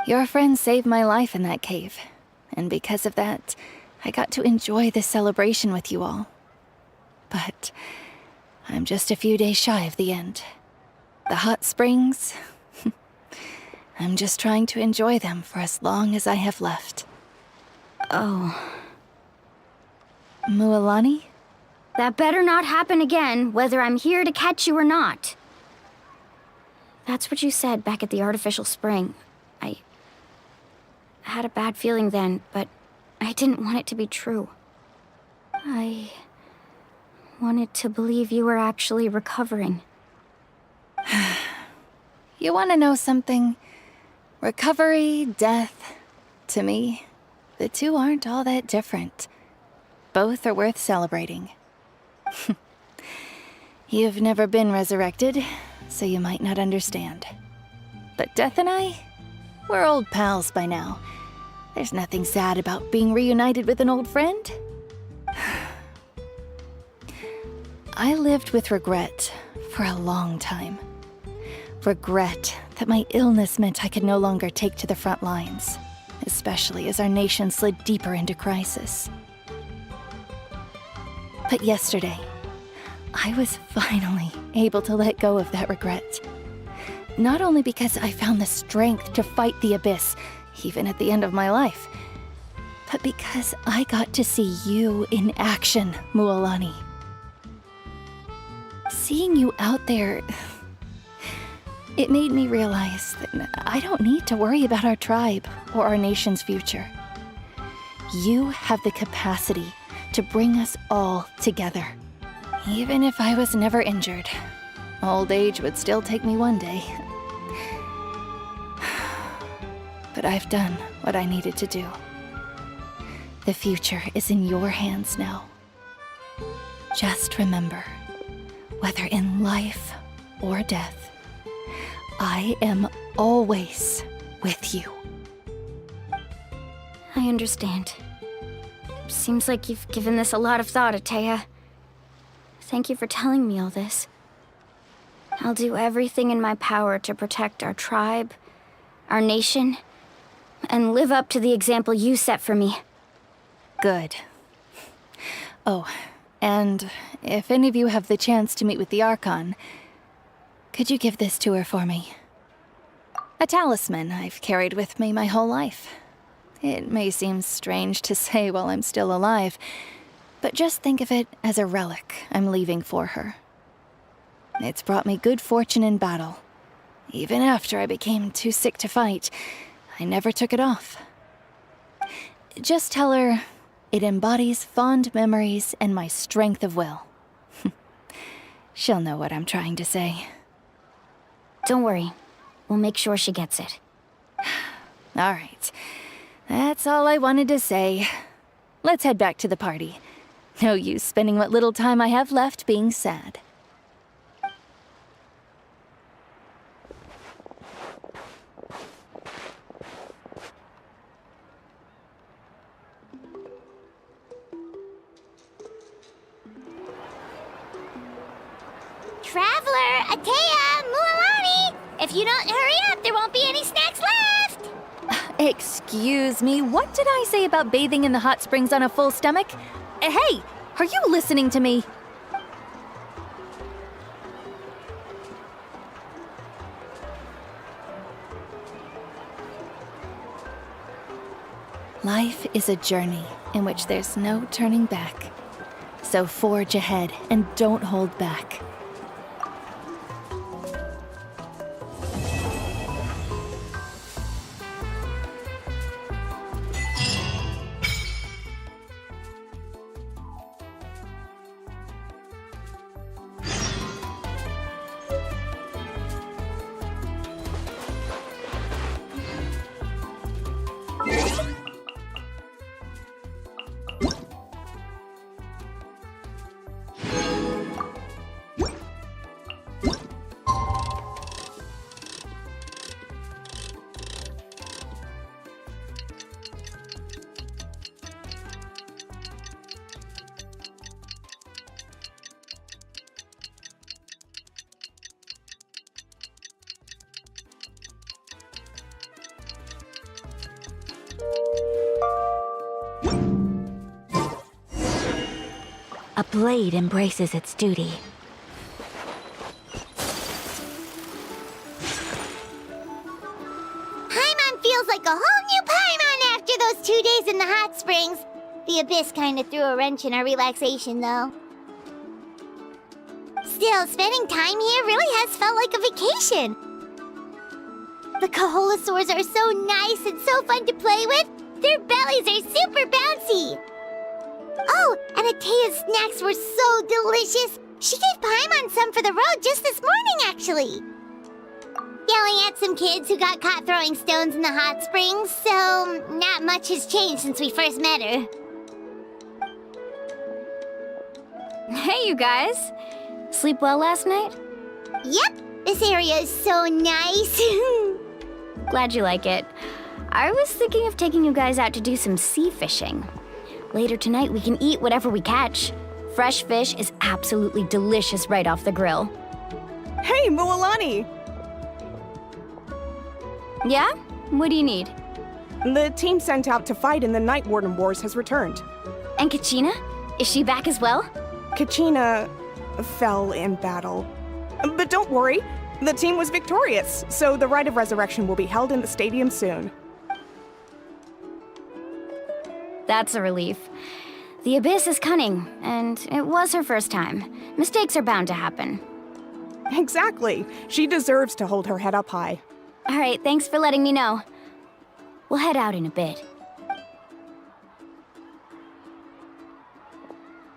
Your friend saved my life in that cave, and because of that, I got to enjoy this celebration with you all. But I'm just a few days shy of the end. The hot springs, I'm just trying to enjoy them for as long as I have left. Oh. Mualani? That better not happen again, whether I'm here to catch you or not. That's what you said back at the artificial spring. I had a bad feeling then, but I didn't want it to be true. I wanted to believe you were actually recovering. You want to know something? Recovery, death, to me, the two aren't all that different. Both are worth celebrating. You've never been resurrected, so you might not understand. But Death and I, we're old pals by now. There's nothing sad about being reunited with an old friend. I lived with regret for a long time. Regret that my illness meant I could no longer take to the front lines, especially as our nation slid deeper into crisis. But yesterday, I was finally able to let go of that regret. Not only because I found the strength to fight the abyss, even at the end of my life, but because I got to see you in action, Mualani. Seeing you out there, it made me realize that I don't need to worry about our tribe or our nation's future. You have the capacity to bring us all together. Even if I was never injured, old age would still take me one day. But I've done what I needed to do. The future is in your hands now. Just remember, whether in life or death, I am always with you. I understand. Seems like you've given this a lot of thought, Atea. Thank you for telling me all this. I'll do everything in my power to protect our tribe, our nation, and live up to the example you set for me. Good. Oh, and if any of you have the chance to meet with the Archon, could you give this to her for me? A talisman I've carried with me my whole life. It may seem strange to say while I'm still alive, but just think of it as a relic I'm leaving for her. It's brought me good fortune in battle. Even after I became too sick to fight, I never took it off. Just tell her it embodies fond memories and my strength of will. She'll know what I'm trying to say. Don't worry. We'll make sure she gets it. All right. That's all I wanted to say. Let's head back to the party. No use spending what little time I have left being sad. Traveler, Atea, Mualani! If you don't hurry up, there won't be any snacks left! Excuse me, what did I say about bathing in the hot springs on a full stomach? Hey, are you listening to me? Life is a journey in which there's no turning back. So forge ahead and don't hold back. A blade embraces its duty. Paimon feels like a whole new Paimon after those 2 days in the hot springs. The Abyss kind of threw a wrench in our relaxation, though. Still, spending time here really has felt like a vacation. The Kaholasaurs are so nice and so fun to play with. Their bellies are super bouncy. Oh, and Atea's snacks were so delicious. She gave Paimon some for the road just this morning, actually. Yelling at some kids who got caught throwing stones in the hot springs, so not much has changed since we first met her. Hey, you guys. Sleep well last night? Yep, this area is so nice. Glad you like it. I was thinking of taking you guys out to do some sea fishing. Later tonight, we can eat whatever we catch. Fresh fish is absolutely delicious right off the grill. Hey, Mualani! Yeah? What do you need? The team sent out to fight in the Night Warden Wars has returned. And Kachina? Is she back as well? Kachina fell in battle. But don't worry, the team was victorious, so the Rite of Resurrection will be held in the stadium soon. That's a relief. The Abyss is cunning, and it was her first time. Mistakes are bound to happen. Exactly. She deserves to hold her head up high. All right, thanks for letting me know. We'll head out in a bit.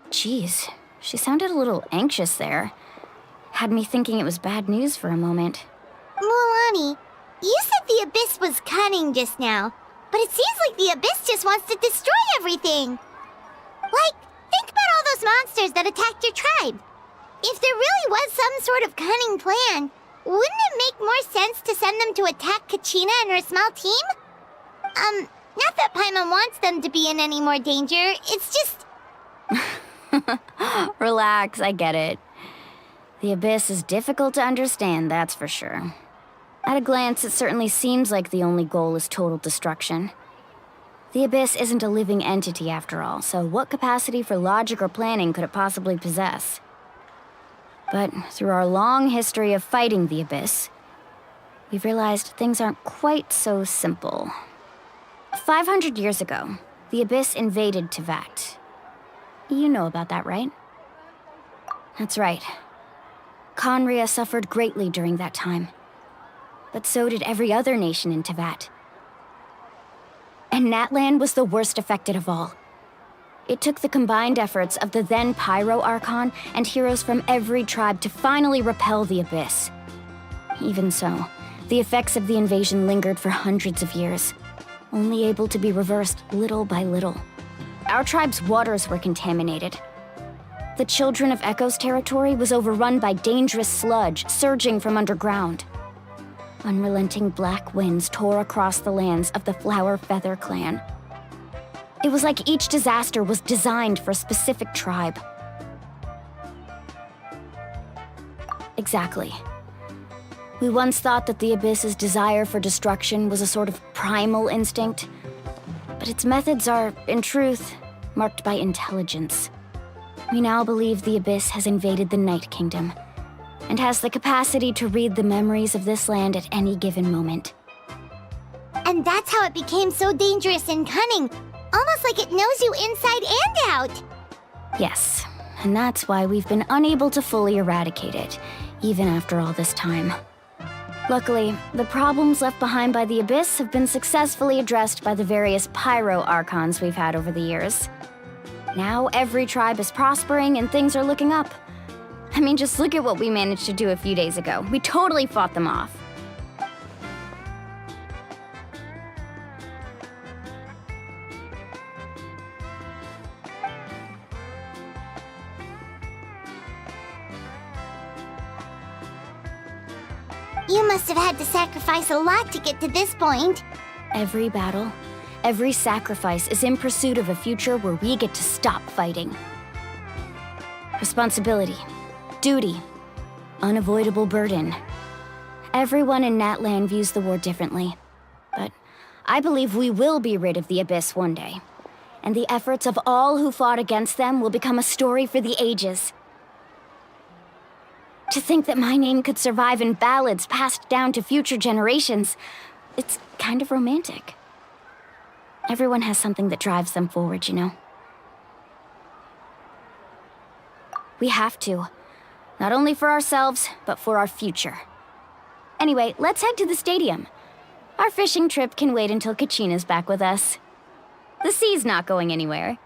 Jeez, she sounded a little anxious there. Had me thinking it was bad news for a moment. Mualani, you said the Abyss was cunning just now, but it seems like the Abyss just wants to destroy everything. Like, think about all those monsters that attacked your tribe. If there really was some sort of cunning plan, wouldn't it make more sense to send them to attack Kachina and her small team? Not that Paimon wants them to be in any more danger, it's just... Relax, I get it. The Abyss is difficult to understand, that's for sure. At a glance, it certainly seems like the only goal is total destruction. The Abyss isn't a living entity after all, so what capacity for logic or planning could it possibly possess? But through our long history of fighting the Abyss, we've realized things aren't quite so simple. 500 years ago, the Abyss invaded Teyvat. You know about that, right? That's right. Conria suffered greatly during that time. But so did every other nation in Teyvat. And Natlan was the worst affected of all. It took the combined efforts of the then Pyro Archon and heroes from every tribe to finally repel the Abyss. Even so, the effects of the invasion lingered for hundreds of years, only able to be reversed little by little. Our tribe's waters were contaminated. The Children of Echo's territory was overrun by dangerous sludge surging from underground. Unrelenting black winds tore across the lands of the Flower Feather clan. It was like each disaster was designed for a specific tribe. Exactly. We once thought that the Abyss's desire for destruction was a sort of primal instinct, but its methods are, in truth, marked by intelligence. We now believe the Abyss has invaded the Night Kingdom, and has the capacity to read the memories of this land at any given moment. And that's how it became so dangerous and cunning, almost like it knows you inside and out. Yes, and that's why we've been unable to fully eradicate it, even after all this time. Luckily, the problems left behind by the Abyss have been successfully addressed by the various pyro archons we've had over the years. Now every tribe is prospering and things are looking up. I mean, just look at what we managed to do a few days ago. We totally fought them off. You must have had to sacrifice a lot to get to this point. Every battle, every sacrifice is in pursuit of a future where we get to stop fighting. Responsibility, duty, unavoidable burden. Everyone in Natlan views the war differently, but I believe we will be rid of the Abyss one day, and the efforts of all who fought against them will become a story for the ages. To think that my name could survive in ballads passed down to future generations, it's kind of romantic. Everyone has something that drives them forward, you know? We have to. Not only for ourselves, but for our future. Anyway, let's head to the stadium. Our fishing trip can wait until Kachina's back with us. The sea's not going anywhere.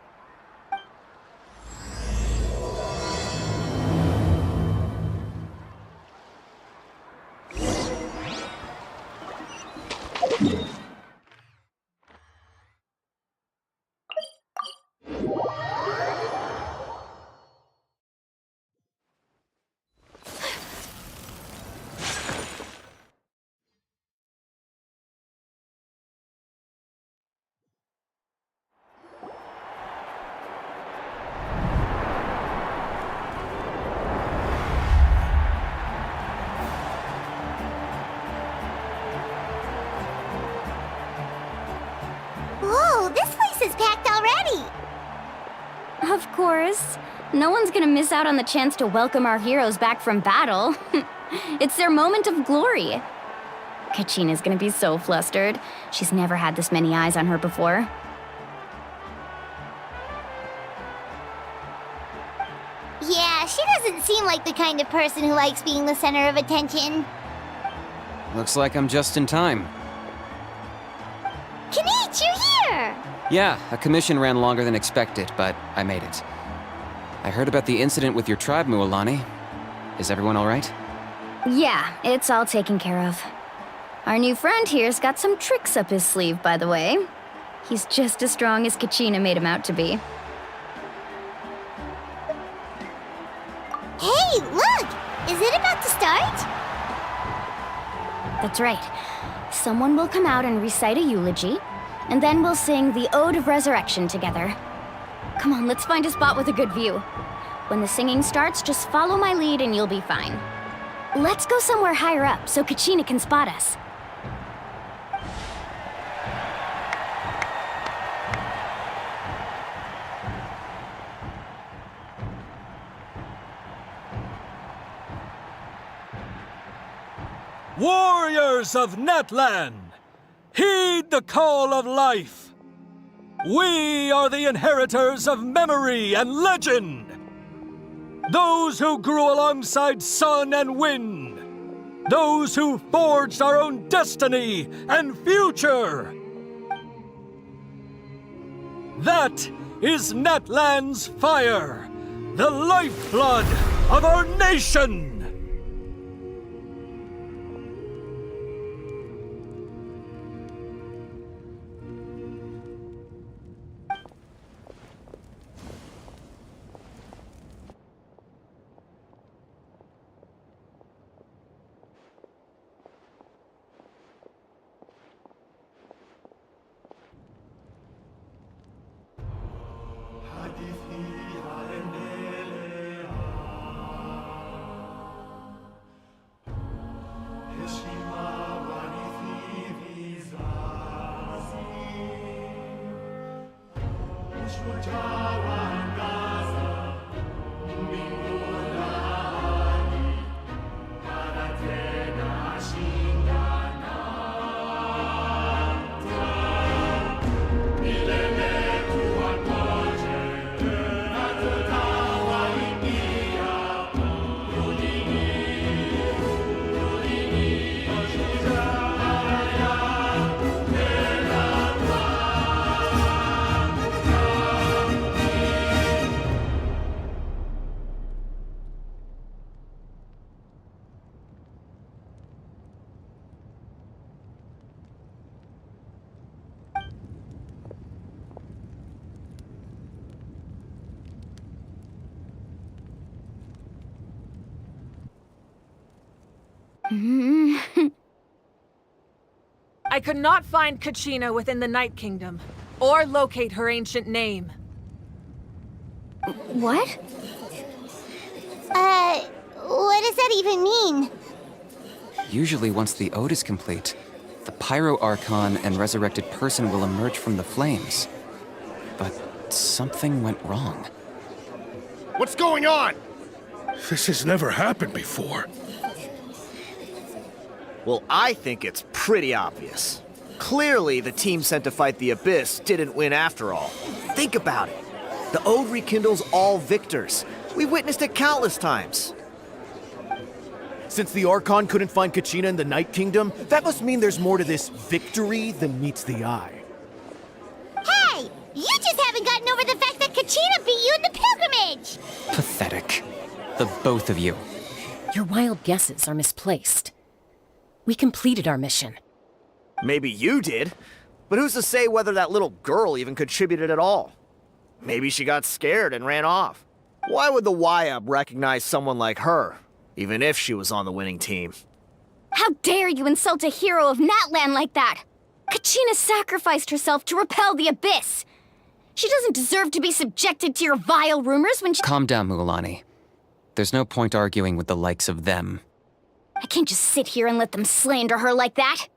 Whoa, this place is packed already! Of course. No one's gonna miss out on the chance to welcome our heroes back from battle. It's their moment of glory. Kachina's gonna be so flustered. She's never had this many eyes on her before. Yeah, she doesn't seem like the kind of person who likes being the center of attention. Looks like I'm just in time. Kanich, you're here! Yeah, a commission ran longer than expected, but I made it. I heard about the incident with your tribe, Mualani. Is everyone all right? Yeah, it's all taken care of. Our new friend here's got some tricks up his sleeve, by the way. He's just as strong as Kachina made him out to be. Hey, look! Is it about to start? That's right. Someone will come out and recite a eulogy, and then we'll sing the Ode of Resurrection together. Come on, let's find a spot with a good view. When the singing starts, just follow my lead and you'll be fine. Let's go somewhere higher up so Kachina can spot us. Warriors of Natlan, heed the call of life. We are the inheritors of memory and legend. Those who grew alongside sun and wind. Those who forged our own destiny and future. That is Natlan's fire, the lifeblood of our nation. I could not find Kachina within the Night Kingdom, or locate her ancient name. What? What does that even mean? Usually once the ode is complete, the Pyro Archon and resurrected person will emerge from the flames. But something went wrong. What's going on? This has never happened before. Well, I think it's pretty obvious. Clearly, the team sent to fight the Abyss didn't win after all. Think about it. The Ode rekindles all victors. We witnessed it countless times. Since the Archon couldn't find Kachina in the Night Kingdom, that must mean there's more to this victory than meets the eye. Hey! You just haven't gotten over the fact that Kachina beat you in the pilgrimage! Pathetic. The both of you. Your wild guesses are misplaced. We completed our mission. Maybe you did, but who's to say whether that little girl even contributed at all? Maybe she got scared and ran off. Why would the YUB recognize someone like her, even if she was on the winning team? How dare you insult a hero of Natlan like that? Kachina sacrificed herself to repel the Abyss. She doesn't deserve to be subjected to your vile rumors when she— Calm down, Mughulani. There's no point arguing with the likes of them. I can't just sit here and let them slander her like that.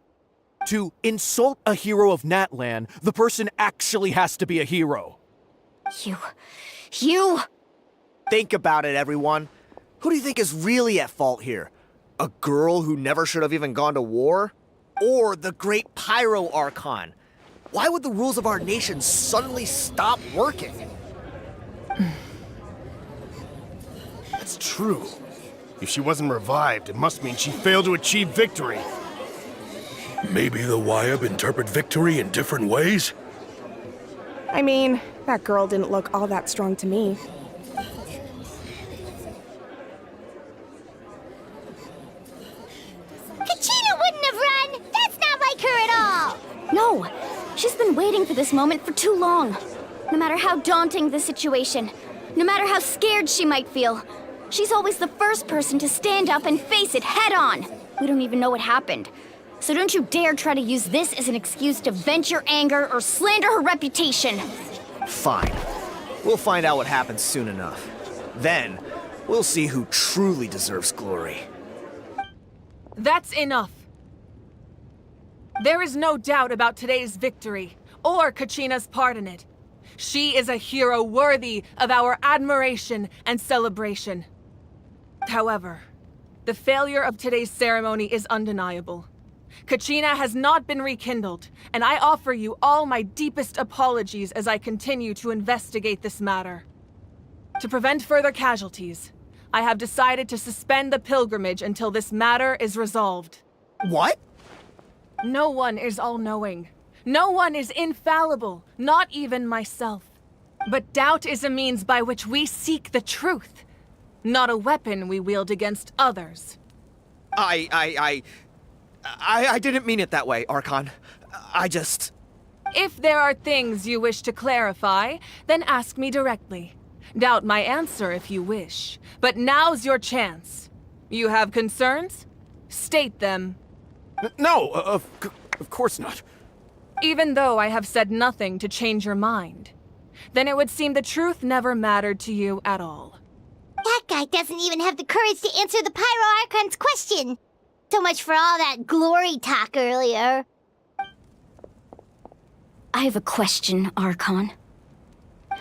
To insult a hero of Natlan, the person actually has to be a hero. You... Think about it, everyone. Who do you think is really at fault here? A girl who never should have even gone to war? Or the great Pyro Archon? Why would the rules of our nation suddenly stop working? That's true. If she wasn't revived, it must mean she failed to achieve victory. Maybe the YUB interpret victory in different ways? I mean, that girl didn't look all that strong to me. Kachina wouldn't have run! That's not like her at all! No, she's been waiting for this moment for too long. No matter how daunting the situation, no matter how scared she might feel, she's always the first person to stand up and face it head on. We don't even know what happened. So don't you dare try to use this as an excuse to vent your anger or slander her reputation. Fine. We'll find out what happens soon enough. Then, we'll see who truly deserves glory. That's enough. There is no doubt about today's victory, or Kachina's part in it. She is a hero worthy of our admiration and celebration. However, the failure of today's ceremony is undeniable. Kachina has not been rekindled, and I offer you all my deepest apologies as I continue to investigate this matter. To prevent further casualties, I have decided to suspend the pilgrimage until this matter is resolved. What? No one is all-knowing. No one is infallible, not even myself. But doubt is a means by which we seek the truth, not a weapon we wield against others. I didn't mean it that way, Archon. If there are things you wish to clarify, then ask me directly. Doubt my answer if you wish. But now's your chance. You have concerns? State them. No, of course not. Even though I have said nothing to change your mind, then it would seem the truth never mattered to you at all. That guy doesn't even have the courage to answer the Pyro Archon's question. So much for all that glory talk earlier. I have a question, Archon.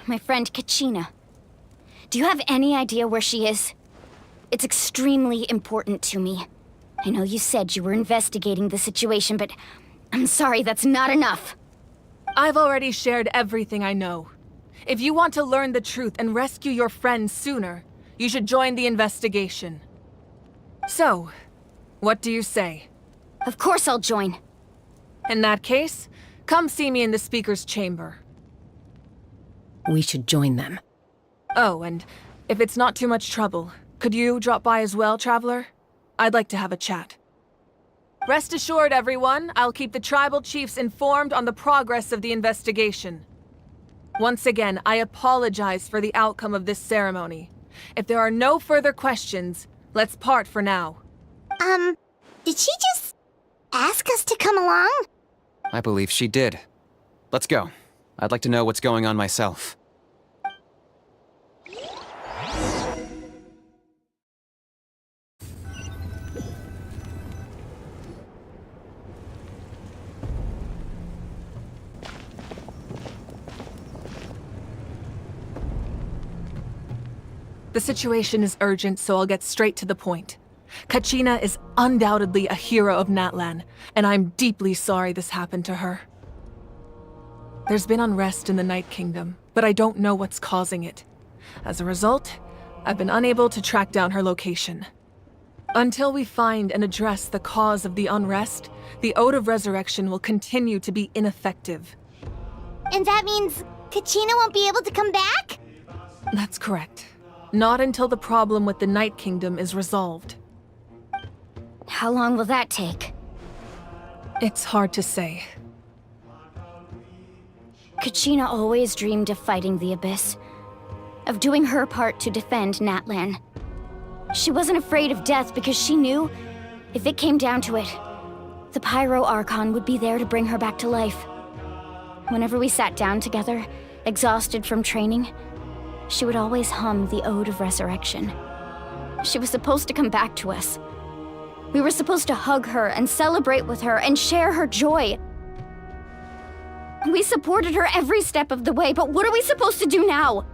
my friend Kachina. Do you have any idea where she is? It's extremely important to me. I know you said you were investigating the situation, but I'm sorry, that's not enough. I've already shared everything I know. If you want to learn the truth and rescue your friend sooner, you should join the investigation. So, what do you say? Of course I'll join. In that case, come see me in the speaker's chamber. We should join them. Oh, and if it's not too much trouble, could you drop by as well, Traveler? I'd like to have a chat. Rest assured, everyone, I'll keep the tribal chiefs informed on the progress of the investigation. Once again, I apologize for the outcome of this ceremony. If there are no further questions, let's part for now. Did she just ask us to come along? I believe she did. Let's go. I'd like to know what's going on myself. The situation is urgent, so I'll get straight to the point. Kachina is undoubtedly a hero of Natlan, and I'm deeply sorry this happened to her. There's been unrest in the Night Kingdom, but I don't know what's causing it. As a result, I've been unable to track down her location. Until we find and address the cause of the unrest, the Ode of Resurrection will continue to be ineffective. And that means Kachina won't be able to come back? That's correct. Not until the problem with the Night Kingdom is resolved. How long will that take? It's hard to say. Kachina always dreamed of fighting the Abyss, of doing her part to defend Natlan. She wasn't afraid of death because she knew, if it came down to it, the Pyro Archon would be there to bring her back to life. Whenever we sat down together, exhausted from training, she would always hum the Ode of Resurrection. She was supposed to come back to us. We were supposed to hug her and celebrate with her and share her joy. We supported her every step of the way, but what are we supposed to do now?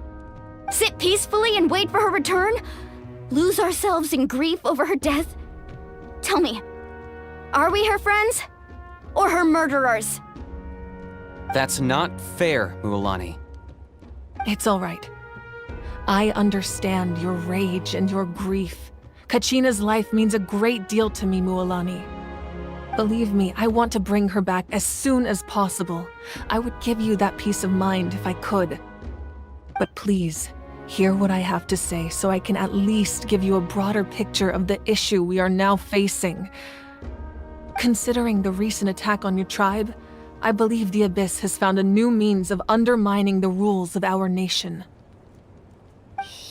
Sit peacefully and wait for her return? Lose ourselves in grief over her death? Tell me, are we her friends? Or her murderers? That's not fair, Mualani. It's all right. I understand your rage and your grief. Kachina's life means a great deal to me, Mualani. Believe me, I want to bring her back as soon as possible. I would give you that peace of mind if I could. But please, hear what I have to say so I can at least give you a broader picture of the issue we are now facing. Considering the recent attack on your tribe, I believe the Abyss has found a new means of undermining the rules of our nation.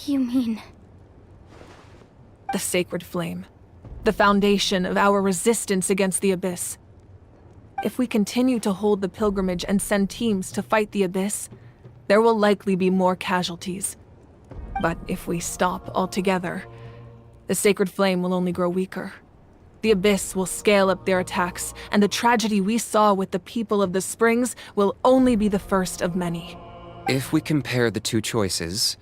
You mean... The Sacred Flame. The foundation of our resistance against the Abyss. If we continue to hold the pilgrimage and send teams to fight the Abyss, there will likely be more casualties. But if we stop altogether, the Sacred Flame will only grow weaker. The Abyss will scale up their attacks, and the tragedy we saw with the people of the Springs will only be the first of many. If we compare the two choices,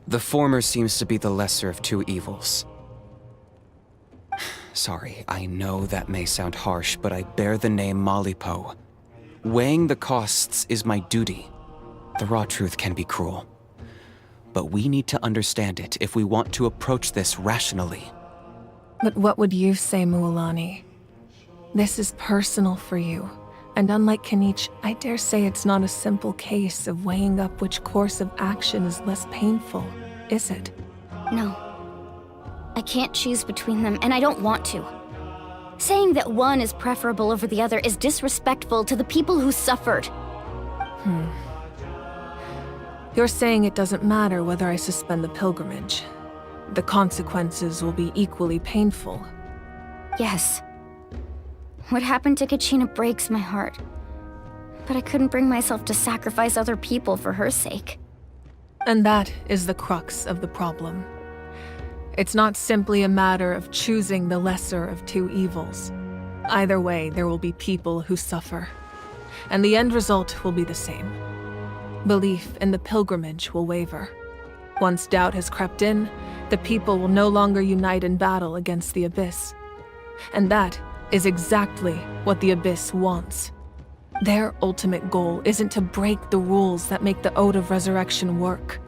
the former seems to be the lesser of two evils. Sorry, I know that may sound harsh, but I bear the name Malipo. Weighing the costs is my duty. The raw truth can be cruel. But we need to understand it if we want to approach this rationally. But what would you say, Mualani? This is personal for you, and unlike Kanich, I dare say it's not a simple case of weighing up which course of action is less painful, is it? No. I can't choose between them, and I don't want to. Saying that one is preferable over the other is disrespectful to the people who suffered. You're saying it doesn't matter whether I suspend the pilgrimage. The consequences will be equally painful. Yes. What happened to Kachina breaks my heart. But I couldn't bring myself to sacrifice other people for her sake. And that is the crux of the problem. It's not simply a matter of choosing the lesser of two evils. Either way, there will be people who suffer. And the end result will be the same. Belief in the pilgrimage will waver. Once doubt has crept in, the people will no longer unite in battle against the Abyss. And that is exactly what the Abyss wants. Their ultimate goal isn't to break the rules that make the Ode of Resurrection work.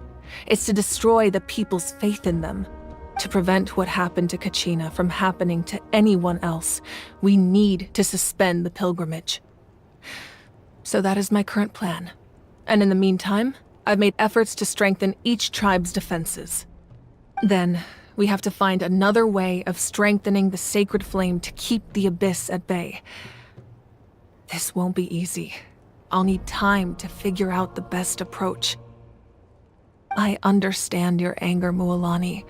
It's to destroy the people's faith in them. To prevent what happened to Kachina from happening to anyone else, we need to suspend the pilgrimage. So that is my current plan. And in the meantime, I've made efforts to strengthen each tribe's defenses. Then, we have to find another way of strengthening the sacred flame to keep the Abyss at bay. This won't be easy. I'll need time to figure out the best approach. I understand your anger, Mualani,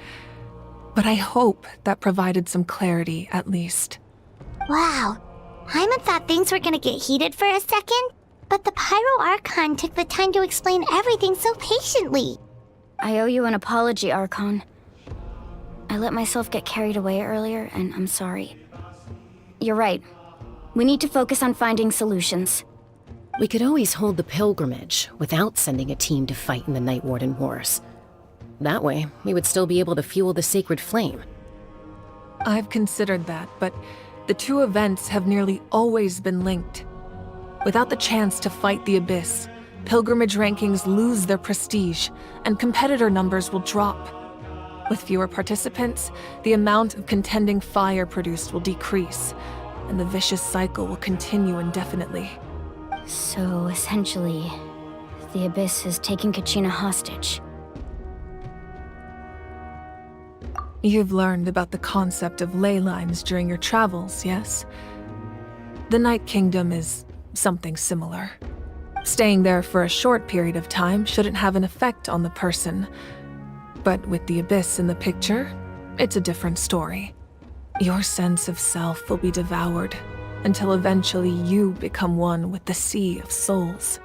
but I hope that provided some clarity at least. Wow. Hyman thought things were gonna get heated for a second, but the Pyro Archon took the time to explain everything so patiently. I owe you an apology, Archon. I let myself get carried away earlier, and I'm sorry. You're right. We need to focus on finding solutions. We could always hold the pilgrimage without sending a team to fight in the Night Warden Wars. That way, we would still be able to fuel the sacred flame. I've considered that, but the two events have nearly always been linked. Without the chance to fight the Abyss, pilgrimage rankings lose their prestige, and competitor numbers will drop. With fewer participants, the amount of contending fire produced will decrease, and the vicious cycle will continue indefinitely. So, essentially, the Abyss is taking Kachina hostage. You've learned about the concept of ley lines during your travels, yes? The Night Kingdom is something similar. Staying there for a short period of time shouldn't have an effect on the person. But with the Abyss in the picture, it's a different story. Your sense of self will be devoured until eventually you become one with the Sea of Souls.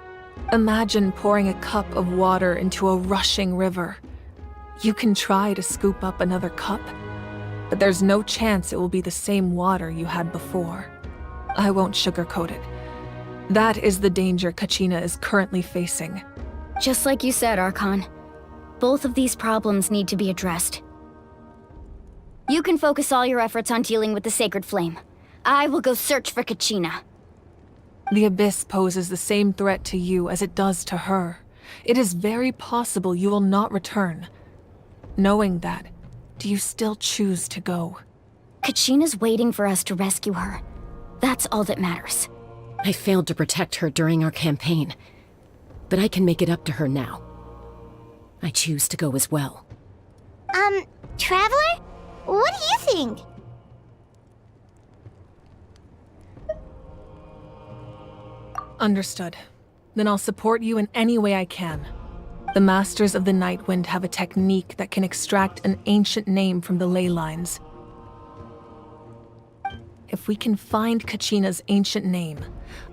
Imagine pouring a cup of water into a rushing river. You can try to scoop up another cup, but there's no chance it will be the same water you had before. I won't sugarcoat it. That is the danger Kachina is currently facing. Just like you said, Archon. Both of these problems need to be addressed. You can focus all your efforts on dealing with the Sacred Flame. I will go search for Kachina. The Abyss poses the same threat to you as it does to her. It is very possible you will not return. Knowing that, do you still choose to go? Kachina's waiting for us to rescue her. That's all that matters. I failed to protect her during our campaign, but I can make it up to her now. I choose to go as well. Traveler? What do you think? Understood. Then I'll support you in any way I can. The Masters of the Nightwind have a technique that can extract an ancient name from the ley lines. If we can find Kachina's ancient name,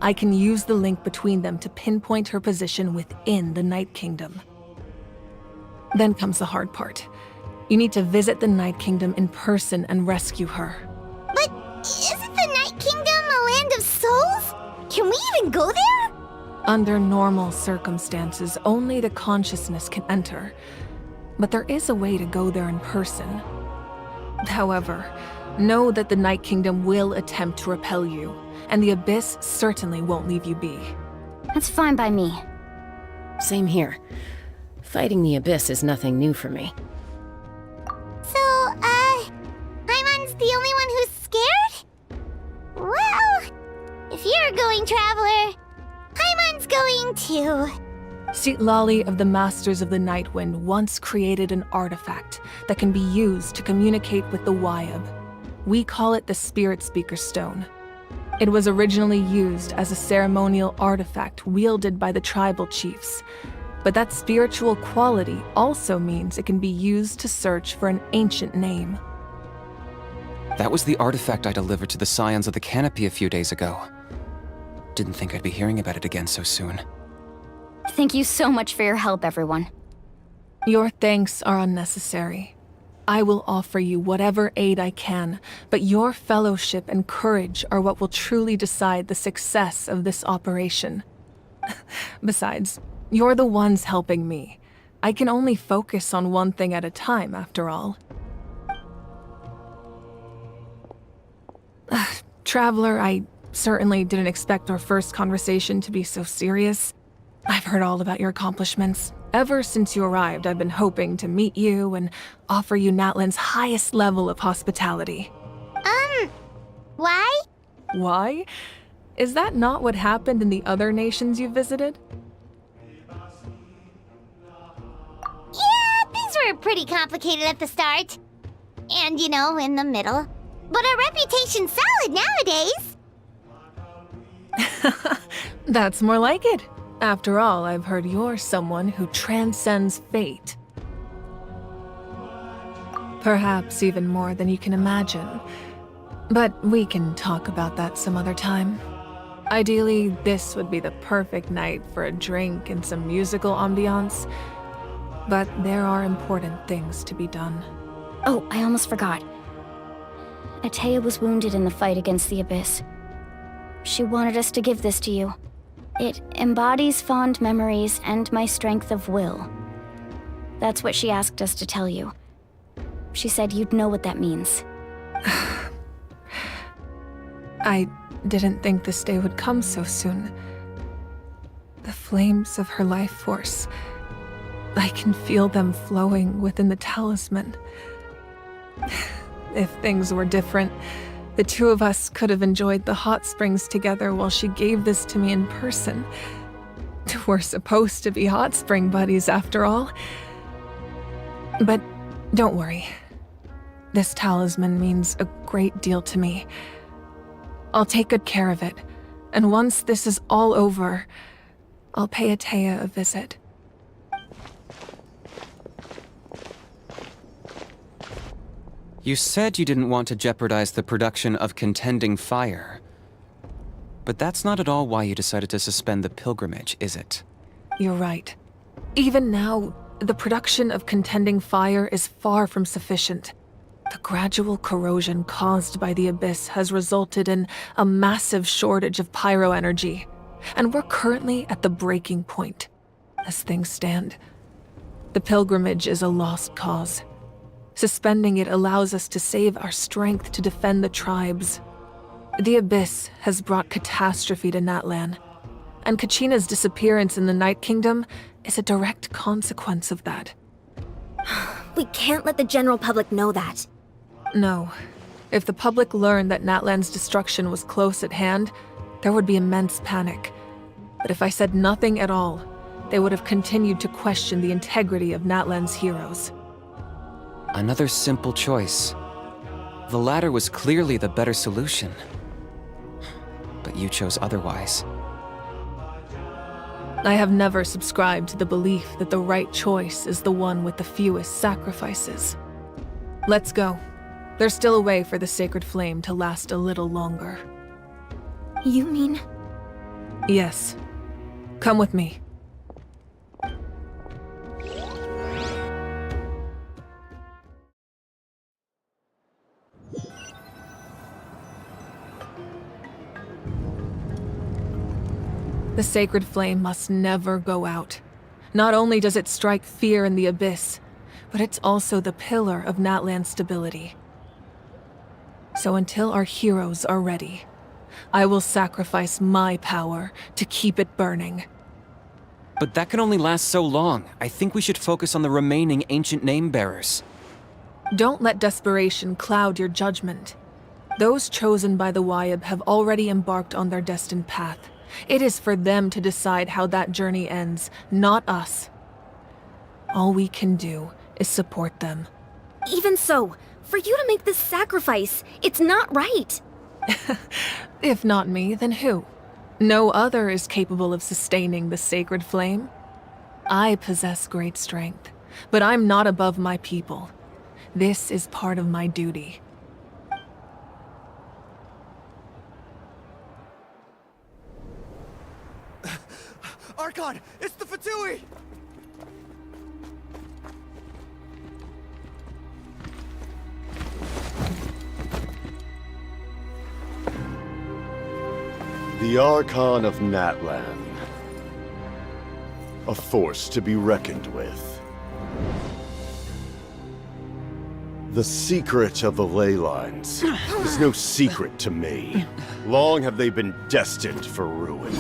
I can use the link between them to pinpoint her position within the Night Kingdom. Then comes the hard part. You need to visit the Night Kingdom in person and rescue her. But isn't the Night Kingdom a land of souls? Can we even go there? Under normal circumstances, only the consciousness can enter. But there is a way to go there in person. However, know that the Night Kingdom will attempt to repel you, and the Abyss certainly won't leave you be. That's fine by me. Same here. Fighting the Abyss is nothing new for me. So, Paimon's the only one who's scared? Well, if you're going, Traveler, Paimon's going too. Citlali of the Masters of the Nightwind once created an artifact that can be used to communicate with the Wyab. We call it the Spirit Speaker Stone. It was originally used as a ceremonial artifact wielded by the tribal chiefs, but that spiritual quality also means it can be used to search for an ancient name. That was the artifact I delivered to the Scions of the Canopy a few days ago. Didn't think I'd be hearing about it again so soon. Thank you so much for your help, everyone. Your thanks are unnecessary. I will offer you whatever aid I can, but your fellowship and courage are what will truly decide the success of this operation. Besides, You're the ones helping me. I can only focus on one thing at a time, after all. Traveler, I certainly didn't expect our first conversation to be so serious. I've heard all about your accomplishments. Ever since you arrived, I've been hoping to meet you and offer you Natlan's highest level of hospitality. Why? Why? Is that not what happened in the other nations you visited? Yeah, things were pretty complicated at the start. And, you know, in the middle. But our reputation's solid nowadays. That's more like it. After all, I've heard you're someone who transcends fate. Perhaps even more than you can imagine. But we can talk about that some other time. Ideally, this would be the perfect night for a drink and some musical ambiance. But there are important things to be done. Oh, I almost forgot. Atea was wounded in the fight against the Abyss. She wanted us to give this to you. It embodies fond memories and my strength of will. That's what she asked us to tell you. She said you'd know what that means. I didn't think this day would come so soon. The flames of her life force. I can feel them flowing within the talisman. If things were different, the two of us could have enjoyed the hot springs together while she gave this to me in person. We're supposed to be hot spring buddies after all. But don't worry. This talisman means a great deal to me. I'll take good care of it, and once this is all over, I'll pay Atea a visit. You said you didn't want to jeopardize the production of Contending Fire. But that's not at all why you decided to suspend the pilgrimage, is it? You're right. Even now, the production of Contending Fire is far from sufficient. The gradual corrosion caused by the Abyss has resulted in a massive shortage of pyro energy, and we're currently at the breaking point. As things stand, the pilgrimage is a lost cause. Suspending it allows us to save our strength to defend the tribes. The Abyss has brought catastrophe to Natlan, and Kachina's disappearance in the Night Kingdom is a direct consequence of that. We can't let the general public know that. No. If the public learned that Natlan's destruction was close at hand, there would be immense panic. But if I said nothing at all, they would have continued to question the integrity of Natlan's heroes. Another simple choice. The latter was clearly the better solution. But you chose otherwise. I have never subscribed to the belief that the right choice is the one with the fewest sacrifices. Let's go. There's still a way for the sacred flame to last a little longer. You mean? Yes. Come with me. The sacred flame must never go out. Not only does it strike fear in the Abyss, but it's also the pillar of Natlan's stability. So until our heroes are ready, I will sacrifice my power to keep it burning. But that can only last so long. I think we should focus on the remaining ancient name-bearers. Don't let desperation cloud your judgment. Those chosen by the Wayab have already embarked on their destined path. It is for them to decide how that journey ends, not us. All we can do is support them. Even so, for you to make this sacrifice, it's not right. If not me, then who? No other is capable of sustaining the sacred flame. I possess great strength, but I'm not above my people. This is part of my duty. Archon, it's the Fatui! The Archon of Natlan. A force to be reckoned with. The secret of the ley lines is no secret to me. Long have they been destined for ruin.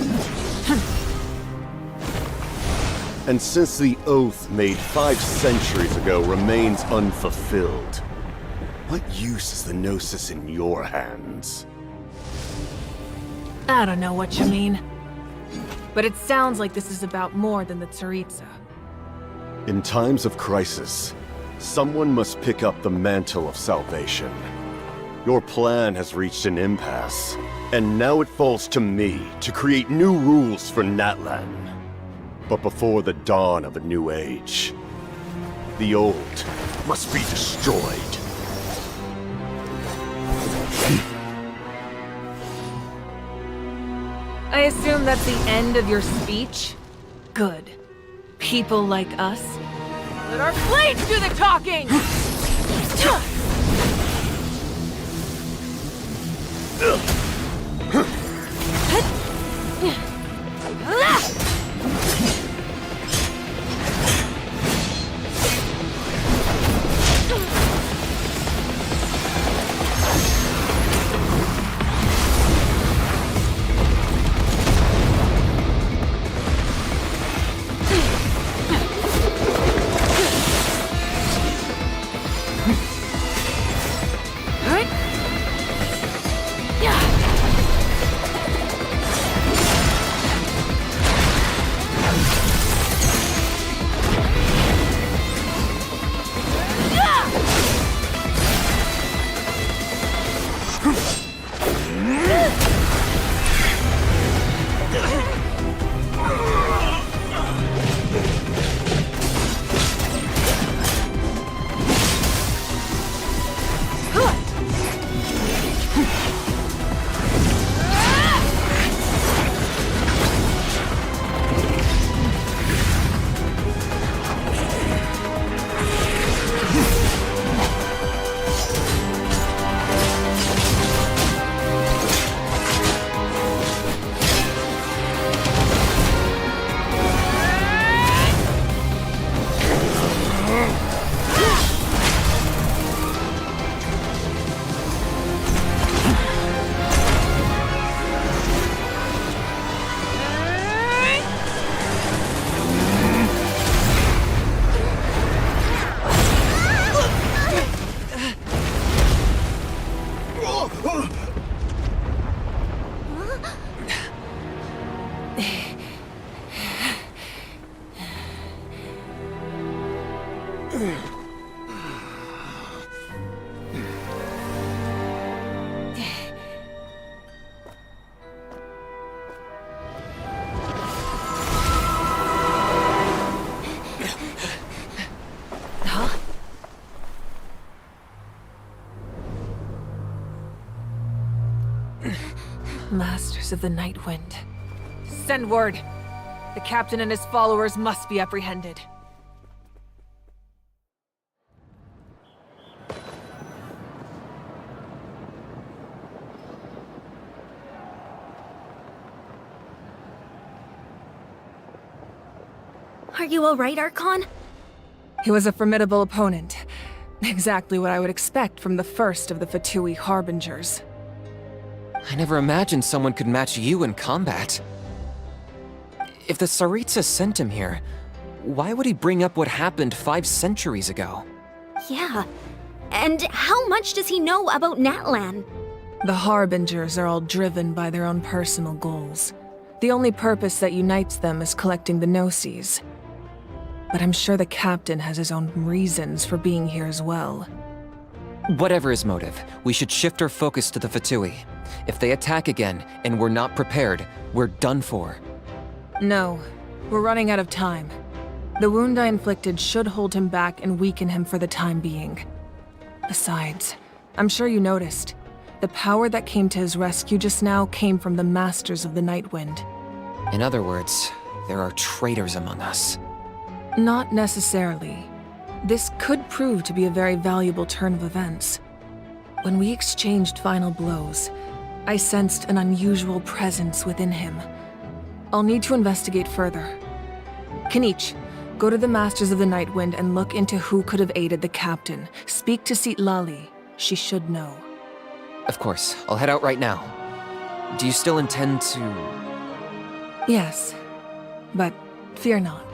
And since the oath made 5 centuries ago remains unfulfilled, what use is the Gnosis in your hands? I don't know what you mean. But it sounds like this is about more than the Tsaritsa. In times of crisis, someone must pick up the mantle of salvation. Your plan has reached an impasse, and now it falls to me to create new rules for Natlan. But before the dawn of a new age, the old must be destroyed. I assume that's the end of your speech? Good. People like us. Let our blades do the talking! Masters of the Night Wind. Send word! The captain and his followers must be apprehended. Are you alright, Archon? He was a formidable opponent. Exactly what I would expect from the first of the Fatui Harbingers. I never imagined someone could match you in combat. If the Tsaritsa sent him here, why would he bring up what happened 5 centuries ago? Yeah. And how much does he know about Natlan? The Harbingers are all driven by their own personal goals. The only purpose that unites them is collecting the Gnosis. But I'm sure the captain has his own reasons for being here as well. Whatever his motive, we should shift our focus to the Fatui. If they attack again, and we're not prepared, we're done for. No, we're running out of time. The wound I inflicted should hold him back and weaken him for the time being. Besides, I'm sure you noticed, the power that came to his rescue just now came from the Masters of the Night Wind. In other words, there are traitors among us. Not necessarily. This could prove to be a very valuable turn of events. When we exchanged final blows, I sensed an unusual presence within him. I'll need to investigate further. Kanich, go to the Masters of the Nightwind and look into who could have aided the captain. Speak to Lali. She should know. Of course, I'll head out right now. Do you still intend to... Yes, but fear not.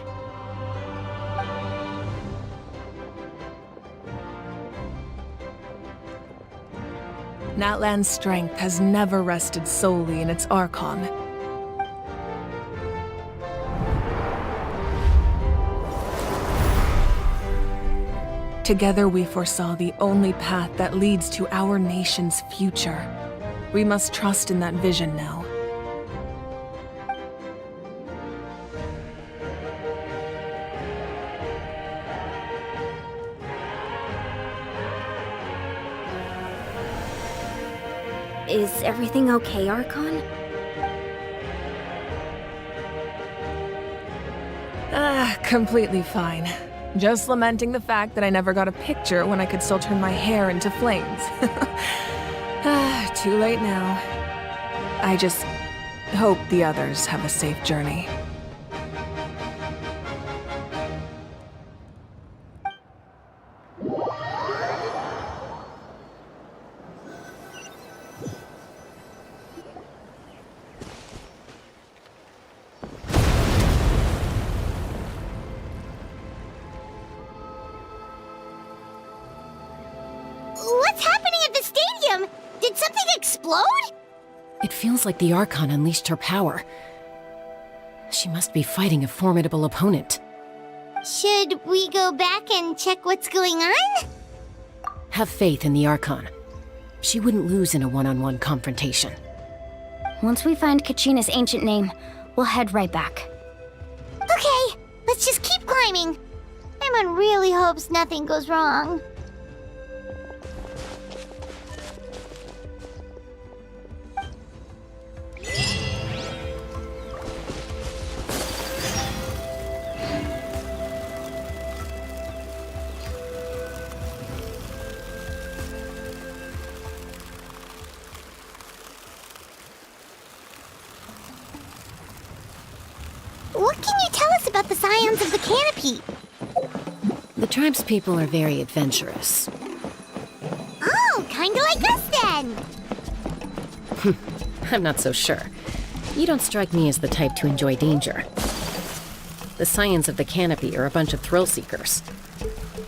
Natlan's strength has never rested solely in its Archon. Together we foresaw the only path that leads to our nation's future. We must trust in that vision now. Is everything okay, Archon? Completely fine. Just lamenting the fact that I never got a picture when I could still turn my hair into flames. Too late now. I just hope the others have a safe journey. What's happening at the stadium? Did something explode? It feels like the Archon unleashed her power. She must be fighting a formidable opponent. Should we go back and check what's going on? Have faith in the Archon. She wouldn't lose in a one-on-one confrontation. Once we find Kachina's ancient name, we'll head right back. Okay, let's just keep climbing. Paimon really hopes nothing goes wrong. What can you tell us about the Scions of the Canopy? The tribespeople are very adventurous. Oh, kinda like us then! I'm not so sure. You don't strike me as the type to enjoy danger. The Scions of the Canopy are a bunch of thrill-seekers.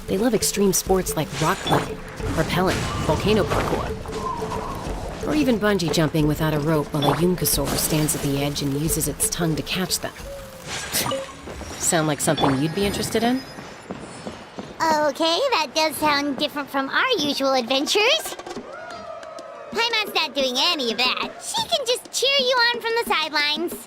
They love extreme sports like rock climbing, rappelling, volcano parkour, or even bungee jumping without a rope while a Yunkasaur stands at the edge and uses its tongue to catch them. Sound like something you'd be interested in? Okay, that does sound different from our usual adventures. Paimon's not doing any of that. She can just cheer you on from the sidelines.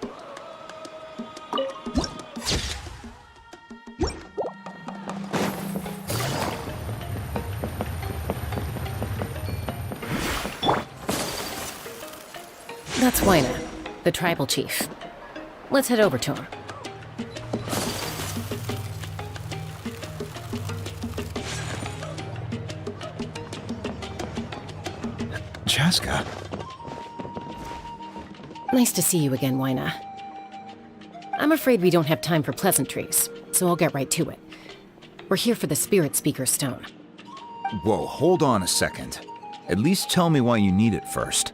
That's Wyna, the tribal chief. Let's head over to him. Chaska. Nice to see you again, Wyna. I'm afraid we don't have time for pleasantries, so I'll get right to it. We're here for the Spirit Speaker Stone. Whoa, hold on a second. At least tell me why you need it first.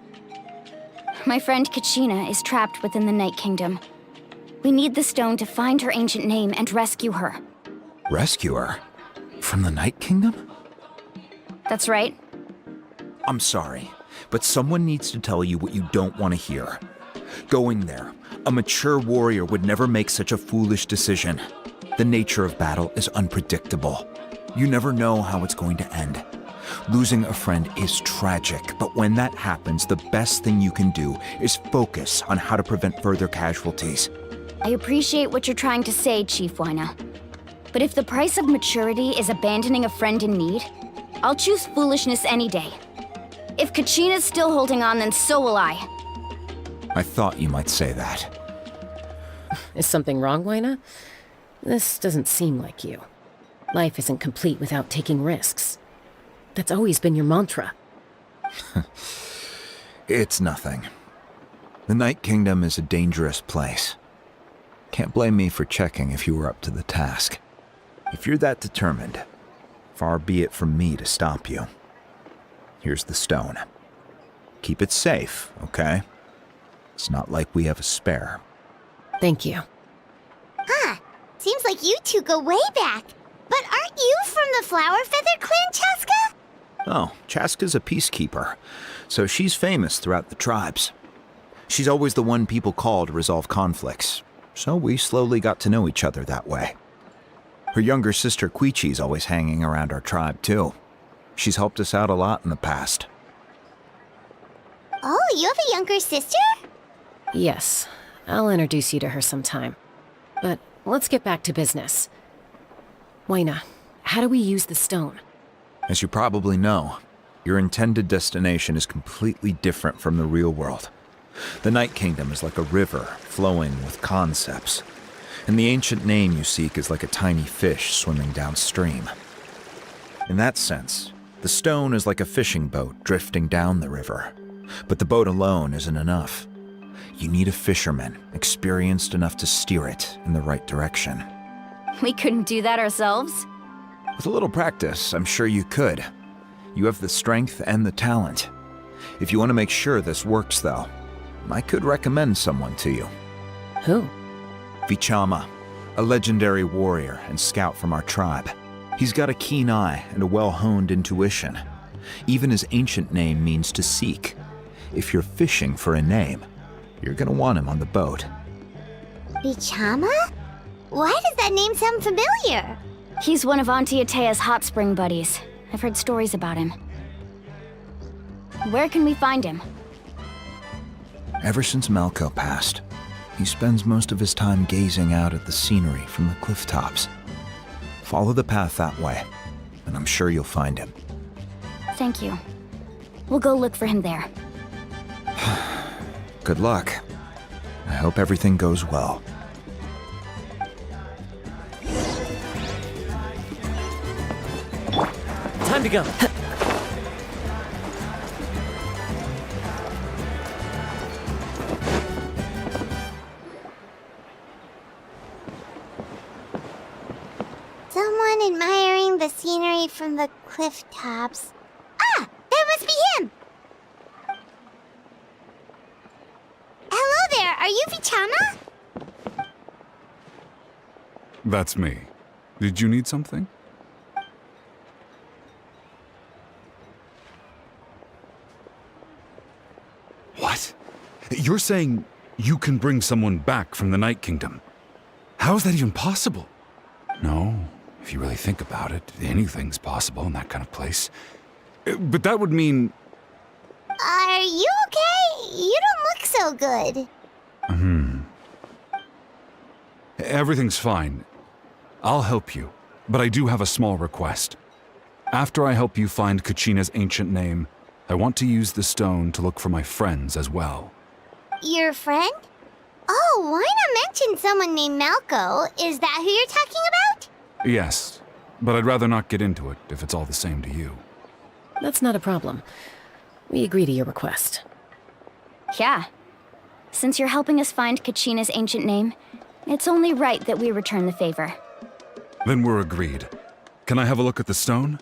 My friend Kachina is trapped within the Night Kingdom. We need the stone to find her ancient name and rescue her. Rescue her? From the Night Kingdom? That's right. I'm sorry, but someone needs to tell you what you don't want to hear. Going there, a mature warrior would never make such a foolish decision. The nature of battle is unpredictable. You never know how it's going to end. Losing a friend is tragic, but when that happens, the best thing you can do is focus on how to prevent further casualties. I appreciate what you're trying to say, Chief Wyna. But if the price of maturity is abandoning a friend in need, I'll choose foolishness any day. If Kachina's still holding on, then so will I. I thought you might say that. Is something wrong, Wyna? This doesn't seem like you. Life isn't complete without taking risks. That's always been your mantra. It's nothing. The Night Kingdom is a dangerous place. Can't blame me for checking if you were up to the task. If you're that determined, far be it from me to stop you. Here's the stone. Keep it safe, okay? It's not like we have a spare. Thank you. Huh. Seems like you two go way back. But aren't you from the Flower Feather Clan, Chaska? Oh, Chaska's a peacekeeper, so she's famous throughout the tribes. She's always the one people call to resolve conflicts, so we slowly got to know each other that way. Her younger sister Quichi's always hanging around our tribe, too. She's helped us out a lot in the past. Oh, you have a younger sister? Yes, I'll introduce you to her sometime. But let's get back to business. Waina, how do we use the stone? As you probably know, your intended destination is completely different from the real world. The Night Kingdom is like a river flowing with concepts, and the ancient name you seek is like a tiny fish swimming downstream. In that sense, the stone is like a fishing boat drifting down the river, but the boat alone isn't enough. You need a fisherman experienced enough to steer it in the right direction. We couldn't do that ourselves? With a little practice, I'm sure you could. You have the strength and the talent. If you want to make sure this works, though, I could recommend someone to you. Who? Vichama, a legendary warrior and scout from our tribe. He's got a keen eye and a well-honed intuition. Even his ancient name means to seek. If you're fishing for a name, you're gonna want him on the boat. Vichama? Why does that name sound familiar? He's one of Auntie Atea's hot spring buddies. I've heard stories about him. Where can we find him? Ever since Malco passed, he spends most of his time gazing out at the scenery from the cliff tops. Follow the path that way, and I'm sure you'll find him. Thank you. We'll go look for him there. Good luck. I hope everything goes well. Time to go. Someone admiring the scenery from the cliff tops. Ah! That must be him! Hello there, are you Vichama? That's me. Did you need something? What? You're saying you can bring someone back from the Night Kingdom? How is that even possible? No, if you really think about it, anything's possible in that kind of place. But that would mean... Are you okay? You don't look so good. Everything's fine. I'll help you, but I do have a small request. After I help you find Kachina's ancient name, I want to use the stone to look for my friends as well. Your friend? Oh, why not mention someone named Malco? Is that who you're talking about? Yes, but I'd rather not get into it if it's all the same to you. That's not a problem. We agree to your request. Yeah. Since you're helping us find Kachina's ancient name, it's only right that we return the favor. Then we're agreed. Can I have a look at the stone?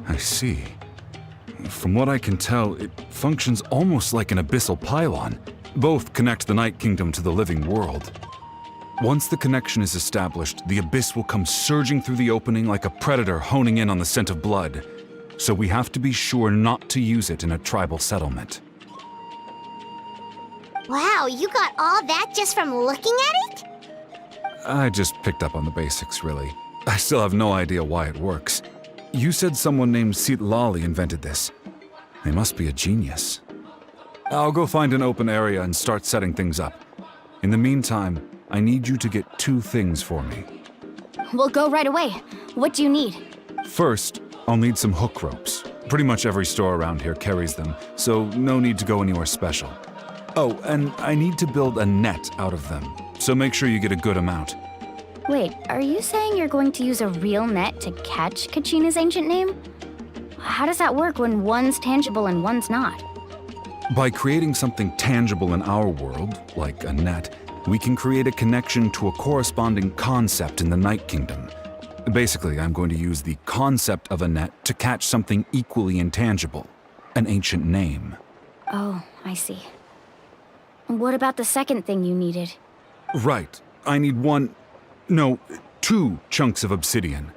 I see. From what I can tell, it functions almost like an abyssal pylon. Both connect the Night Kingdom to the living world. Once the connection is established, the abyss will come surging through the opening like a predator honing in on the scent of blood. So we have to be sure not to use it in a tribal settlement. Wow, you got all that just from looking at it? I just picked up on the basics, really. I still have no idea why it works. You said someone named Sitlali invented this. They must be a genius. I'll go find an open area and start setting things up. In the meantime, I need you to get 2 things for me. We'll go right away. What do you need? First, I'll need some hook ropes. Pretty much every store around here carries them, so no need to go anywhere special. Oh, and I need to build a net out of them, so make sure you get a good amount. Wait, are you saying you're going to use a real net to catch Kachina's ancient name? How does that work when one's tangible and one's not? By creating something tangible in our world, like a net, we can create a connection to a corresponding concept in the Night Kingdom. Basically, I'm going to use the concept of a net to catch something equally intangible, an ancient name. Oh, I see. What about the second thing you needed? Right. I need two chunks of obsidian.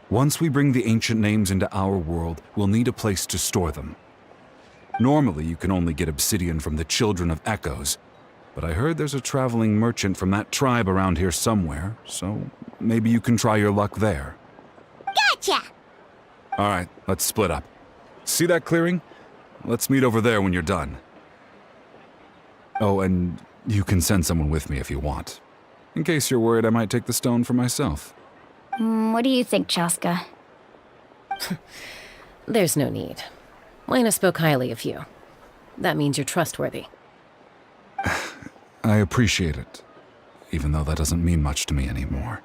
Once we bring the ancient names into our world, we'll need a place to store them. Normally, you can only get obsidian from the Children of Echoes, but I heard there's a traveling merchant from that tribe around here somewhere, so maybe you can try your luck there. Gotcha! All right, let's split up. See that clearing? Let's meet over there when you're done. Oh, and you can send someone with me if you want. In case you're worried I might take the stone for myself. What do you think, Chaska? There's no need. Lena spoke highly of you. That means you're trustworthy. I appreciate it, even though that doesn't mean much to me anymore.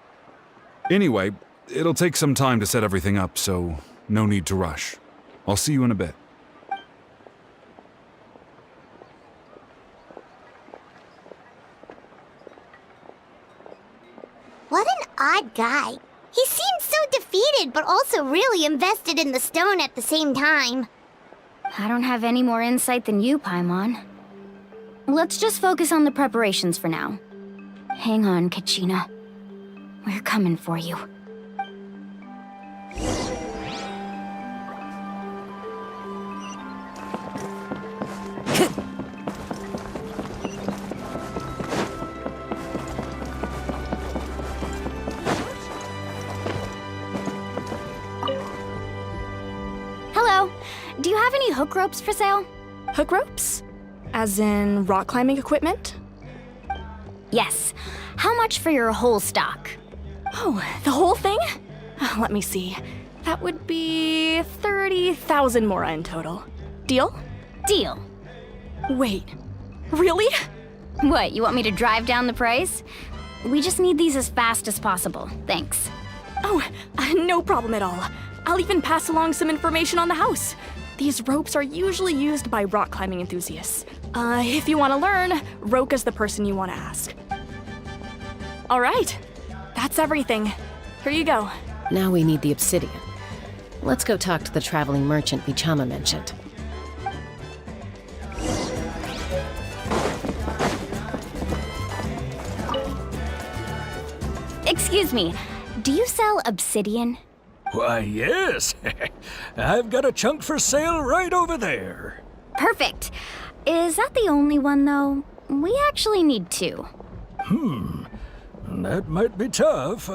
Anyway, it'll take some time to set everything up, so no need to rush. I'll see you in a bit. What an odd guy. He seems so defeated, but also really invested in the stone at the same time. I don't have any more insight than you, Paimon. Let's just focus on the preparations for now. Hang on, Kachina. We're coming for you. Hello. Do you have any hook ropes for sale? Hook ropes? As in rock climbing equipment? Yes. How much for your whole stock? Oh, the whole thing? Let me see. That would be 30,000 mora in total. Deal? Deal. Wait, really? What, you want me to drive down the price? We just need these as fast as possible. Thanks. Oh, no problem at all. I'll even pass along some information on the house. These ropes are usually used by rock climbing enthusiasts. If you want to learn, Roka's the person you want to ask. All right, that's everything. Here you go. Now we need the obsidian. Let's go talk to the traveling merchant Vichama mentioned. Excuse me, do you sell obsidian? Why, yes. I've got a chunk for sale right over there. Perfect. Is that the only one, though? We actually need two. That might be tough.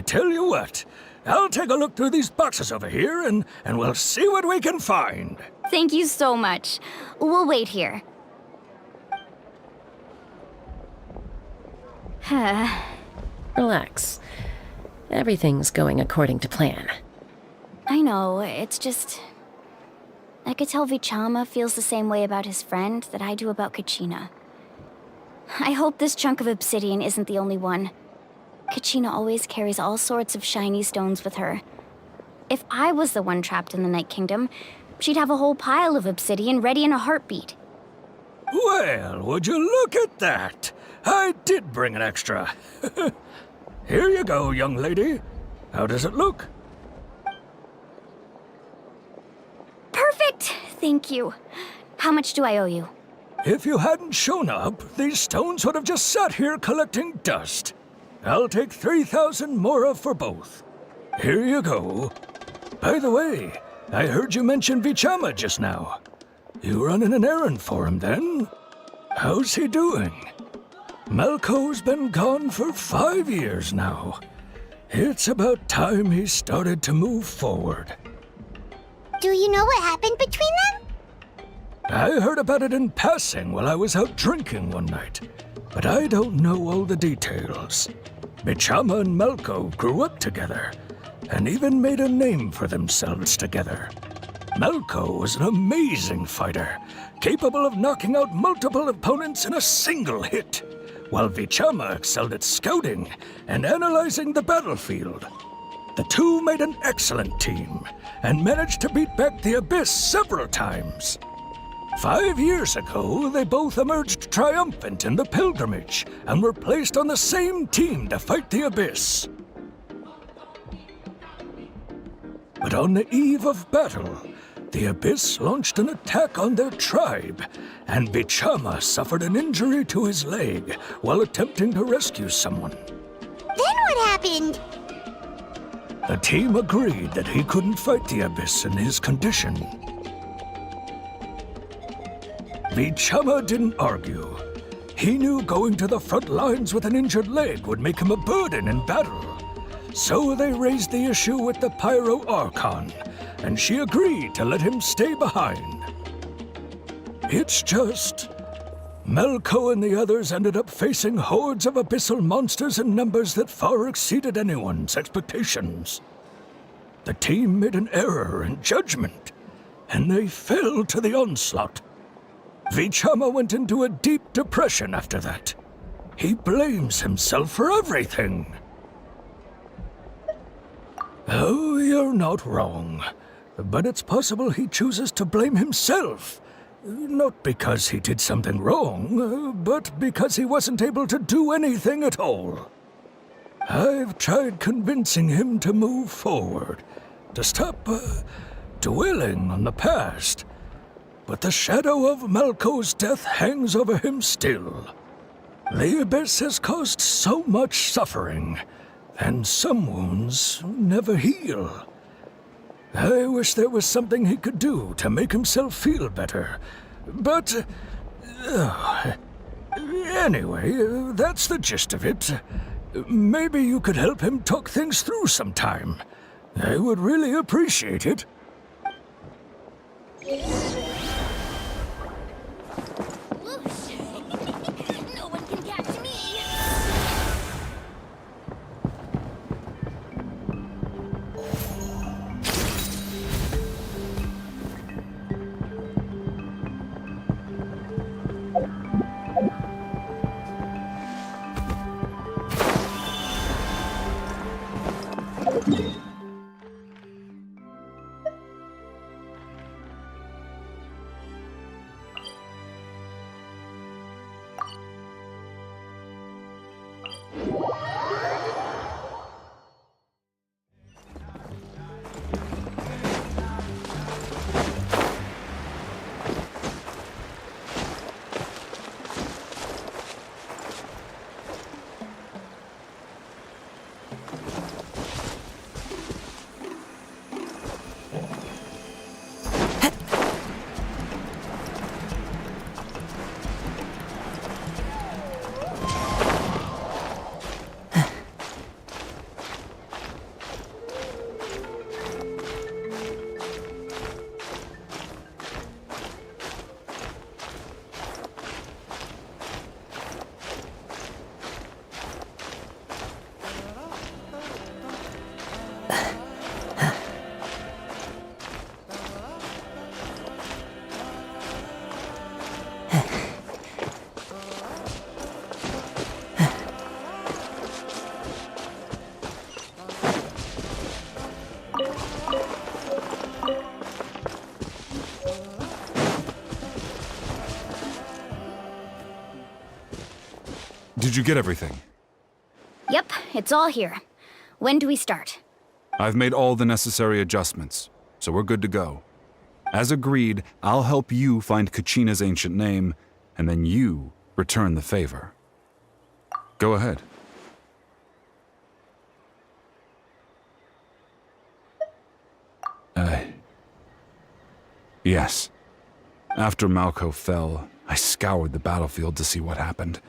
Tell you what, I'll take a look through these boxes over here and we'll see what we can find. Thank you so much. We'll wait here. Relax. Everything's going according to plan. I know, it's just... I could tell Vichama feels the same way about his friend that I do about Kachina. I hope this chunk of obsidian isn't the only one. Kachina always carries all sorts of shiny stones with her. If I was the one trapped in the Night Kingdom, she'd have a whole pile of obsidian ready in a heartbeat. Well, would you look at that? I did bring an extra. Here you go, young lady. How does it look? Perfect! Thank you. How much do I owe you? If you hadn't shown up, these stones would have just sat here collecting dust. I'll take 3,000 mora for both. Here you go. By the way, I heard you mention Vichama just now. You running an errand for him, then? How's he doing? Malco's been gone for 5 years now. It's about time he started to move forward. Do you know what happened between them? I heard about it in passing while I was out drinking one night, but I don't know all the details. Vichama and Malco grew up together, and even made a name for themselves together. Malco was an amazing fighter, capable of knocking out multiple opponents in a single hit, while Vichama excelled at scouting and analyzing the battlefield. The two made an excellent team and managed to beat back the Abyss several times. 5 years ago, they both emerged triumphant in the pilgrimage and were placed on the same team to fight the Abyss. But on the eve of battle, the Abyss launched an attack on their tribe, and Vichama suffered an injury to his leg while attempting to rescue someone. Then what happened? The team agreed that he couldn't fight the Abyss in his condition. Vichama didn't argue. He knew going to the front lines with an injured leg would make him a burden in battle. So they raised the issue with the Pyro Archon, and she agreed to let him stay behind. It's just, Melko and the others ended up facing hordes of abyssal monsters in numbers that far exceeded anyone's expectations. The team made an error in judgment, and they fell to the onslaught. Vichama went into a deep depression after that. He blames himself for everything. Oh, you're not wrong. But it's possible he chooses to blame himself. Not because he did something wrong, but because he wasn't able to do anything at all. I've tried convincing him to move forward, to stop dwelling on the past. But the shadow of Malko's death hangs over him still. The Abyss has caused so much suffering, and some wounds never heal. I wish there was something he could do to make himself feel better. But... anyway, that's the gist of it. Maybe you could help him talk things through sometime. I would really appreciate it. No one can catch me. Did you get everything? Yep, it's all here. When do we start? I've made all the necessary adjustments, so we're good to go. As agreed, I'll help you find Kachina's ancient name, and then you return the favor. Go ahead. Yes. After Malko fell, I scoured the battlefield to see what happened.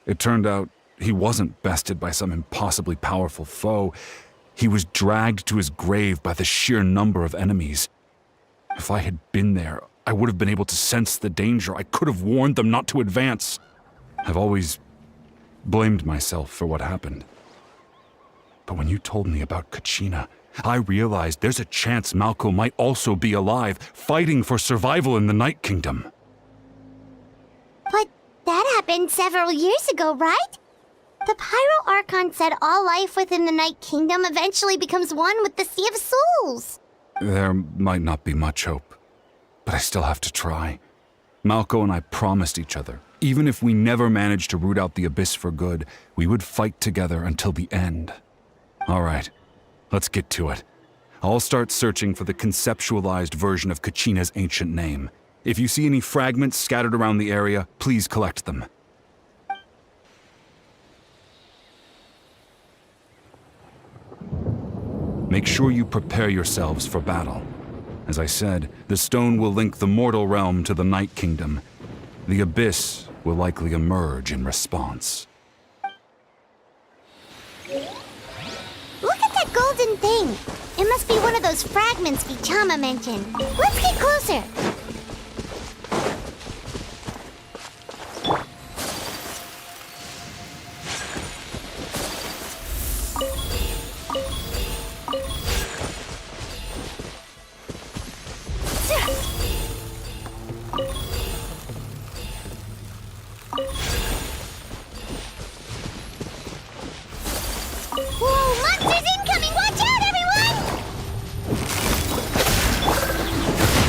It turned out he wasn't bested by some impossibly powerful foe. He was dragged to his grave by the sheer number of enemies. If I had been there, I would have been able to sense the danger. I could have warned them not to advance. I've always blamed myself for what happened. But when you told me about Kachina, I realized there's a chance Malko might also be alive, fighting for survival in the Night Kingdom. But that happened several years ago, right? The Pyro Archon said all life within the Night Kingdom eventually becomes one with the Sea of Souls. There might not be much hope, but I still have to try. Malco and I promised each other, even if we never managed to root out the Abyss for good, we would fight together until the end. All right, let's get to it. I'll start searching for the conceptualized version of Kachina's ancient name. If you see any fragments scattered around the area, please collect them. Make sure you prepare yourselves for battle. As I said, the stone will link the mortal realm to the Night Kingdom. The Abyss will likely emerge in response. Look at that golden thing! It must be one of those fragments Vichama mentioned. Let's get closer! Whoa, monsters incoming! Watch out, everyone!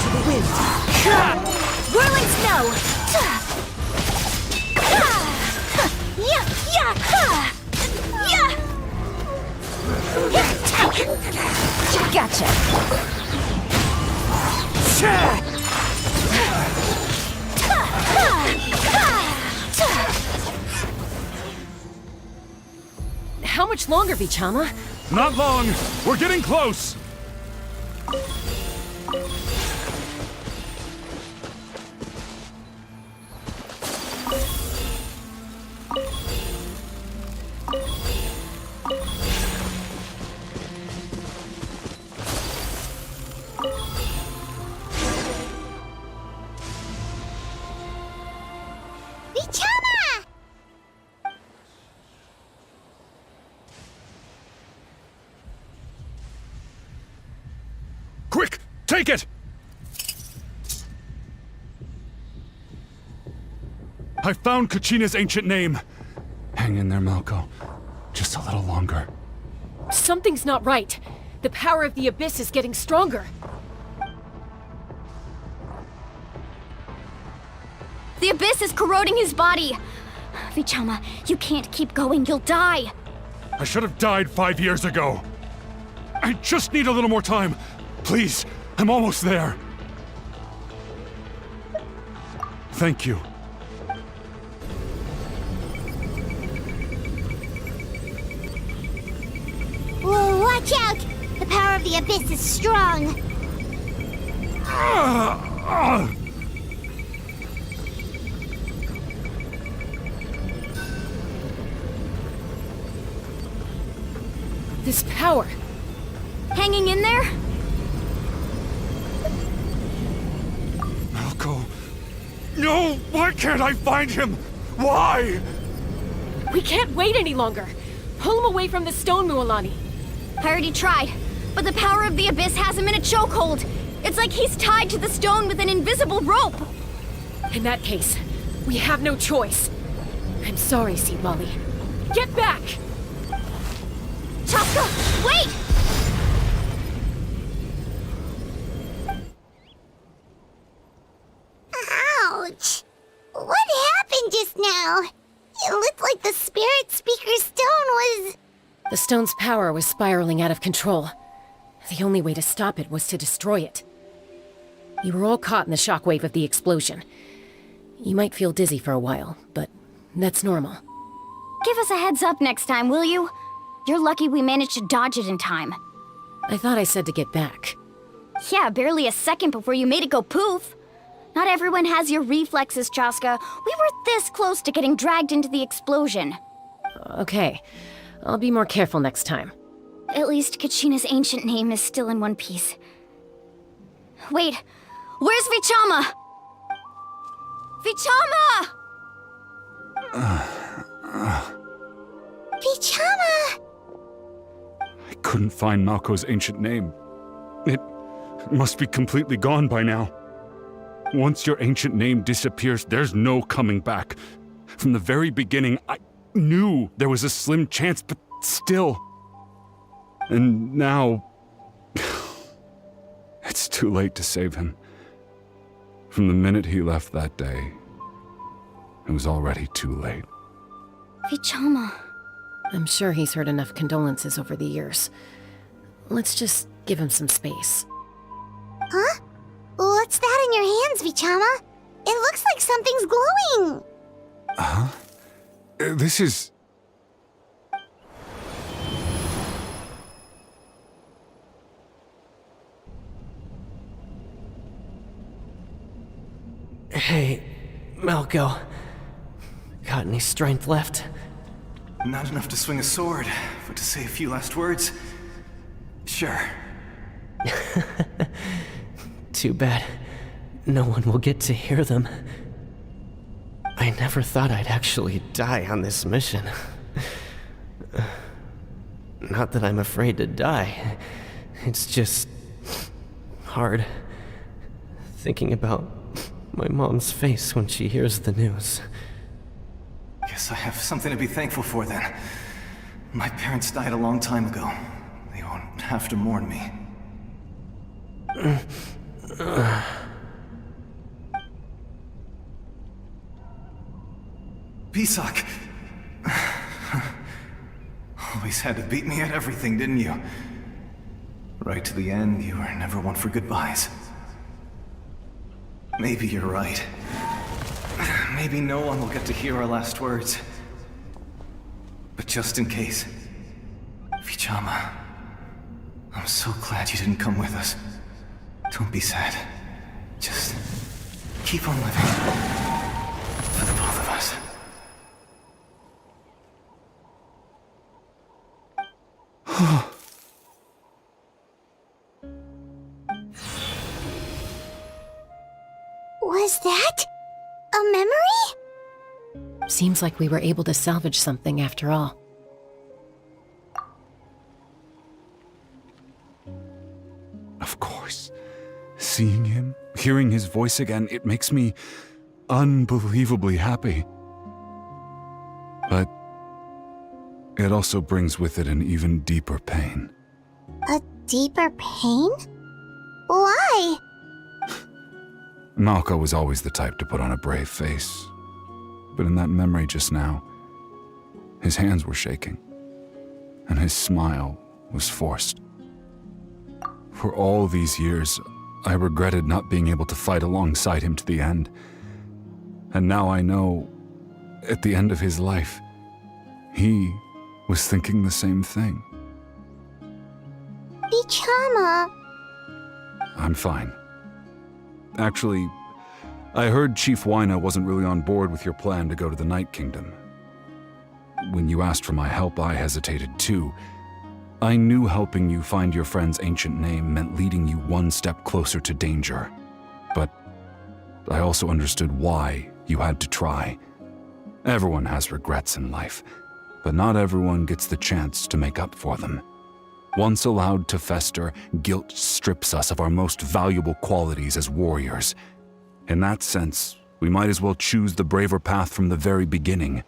To the wind. Whirling snow! Gotcha! How much longer, Vichama? Not long! We're getting close! Vichama! Quick! Take it! I found Kachina's ancient name. Hang in there, Malco. Just a little longer. Something's not right. The power of the Abyss is getting stronger. The Abyss is corroding his body. Vichama, you can't keep going. You'll die. I should have died 5 years ago. I just need a little more time. Please, I'm almost there. Thank you. Whoa, watch out! The power of the Abyss is strong. This power. Hanging in there? Malco. No! Why can't I find him? Why? We can't wait any longer. Pull him away from the stone, Mualani. I already tried, but the power of the Abyss has him in a chokehold. It's like he's tied to the stone with an invisible rope. In that case, we have no choice. I'm sorry, Seed Molly. Get back! Chaska, wait! Ouch! What happened just now? It looked like the Spirit Speaker's stone was... The stone's power was spiraling out of control. The only way to stop it was to destroy it. You were all caught in the shockwave of the explosion. You might feel dizzy for a while, but that's normal. Give us a heads up next time, will you? You're lucky we managed to dodge it in time. I thought I said to get back. Yeah, barely a second before you made it go poof. Not everyone has your reflexes, Chaska. We were this close to getting dragged into the explosion. Okay, I'll be more careful next time. At least Kachina's ancient name is still in one piece. Wait, where's Vichama? Vichama! Vichama! I couldn't find Malco's ancient name. It must be completely gone by now. Once your ancient name disappears, there's no coming back. From the very beginning, I knew there was a slim chance, but still. And now... it's too late to save him. From the minute he left that day, it was already too late. Vichama. I'm sure he's heard enough condolences over the years. Let's just give him some space. Huh? What's that in your hands, Vichama? It looks like something's glowing! Huh? This is... Hey, Malco. Got any strength left? Not enough to swing a sword, but to say a few last words? Sure. Too bad. No one will get to hear them. I never thought I'd actually die on this mission. Not that I'm afraid to die. It's just... hard. Thinking about my mom's face when she hears the news. Guess I have something to be thankful for then. My parents died a long time ago. They won't have to mourn me. Pisak! Always had to beat me at everything, didn't you? Right to the end, you were never one for goodbyes. Maybe you're right. Maybe no one will get to hear our last words. But just in case... Vichama... I'm so glad you didn't come with us. Don't be sad. Just... keep on living. For the both of us. Was that... a memory? Seems like we were able to salvage something after all. Of course. Seeing him, hearing his voice again, it makes me unbelievably happy. But it also brings with it an even deeper pain. A deeper pain? Why? Malco was always the type to put on a brave face. But in that memory just now, his hands were shaking, and his smile was forced. For all these years, I regretted not being able to fight alongside him to the end. And now I know, at the end of his life, he was thinking the same thing. Vichama. I'm fine. Actually, I heard Chief Wyna wasn't really on board with your plan to go to the Night Kingdom. When you asked for my help, I hesitated too. I knew helping you find your friend's ancient name meant leading you one step closer to danger. But I also understood why you had to try. Everyone has regrets in life, but not everyone gets the chance to make up for them. Once allowed to fester, guilt strips us of our most valuable qualities as warriors. In that sense, we might as well choose the braver path from the very beginning.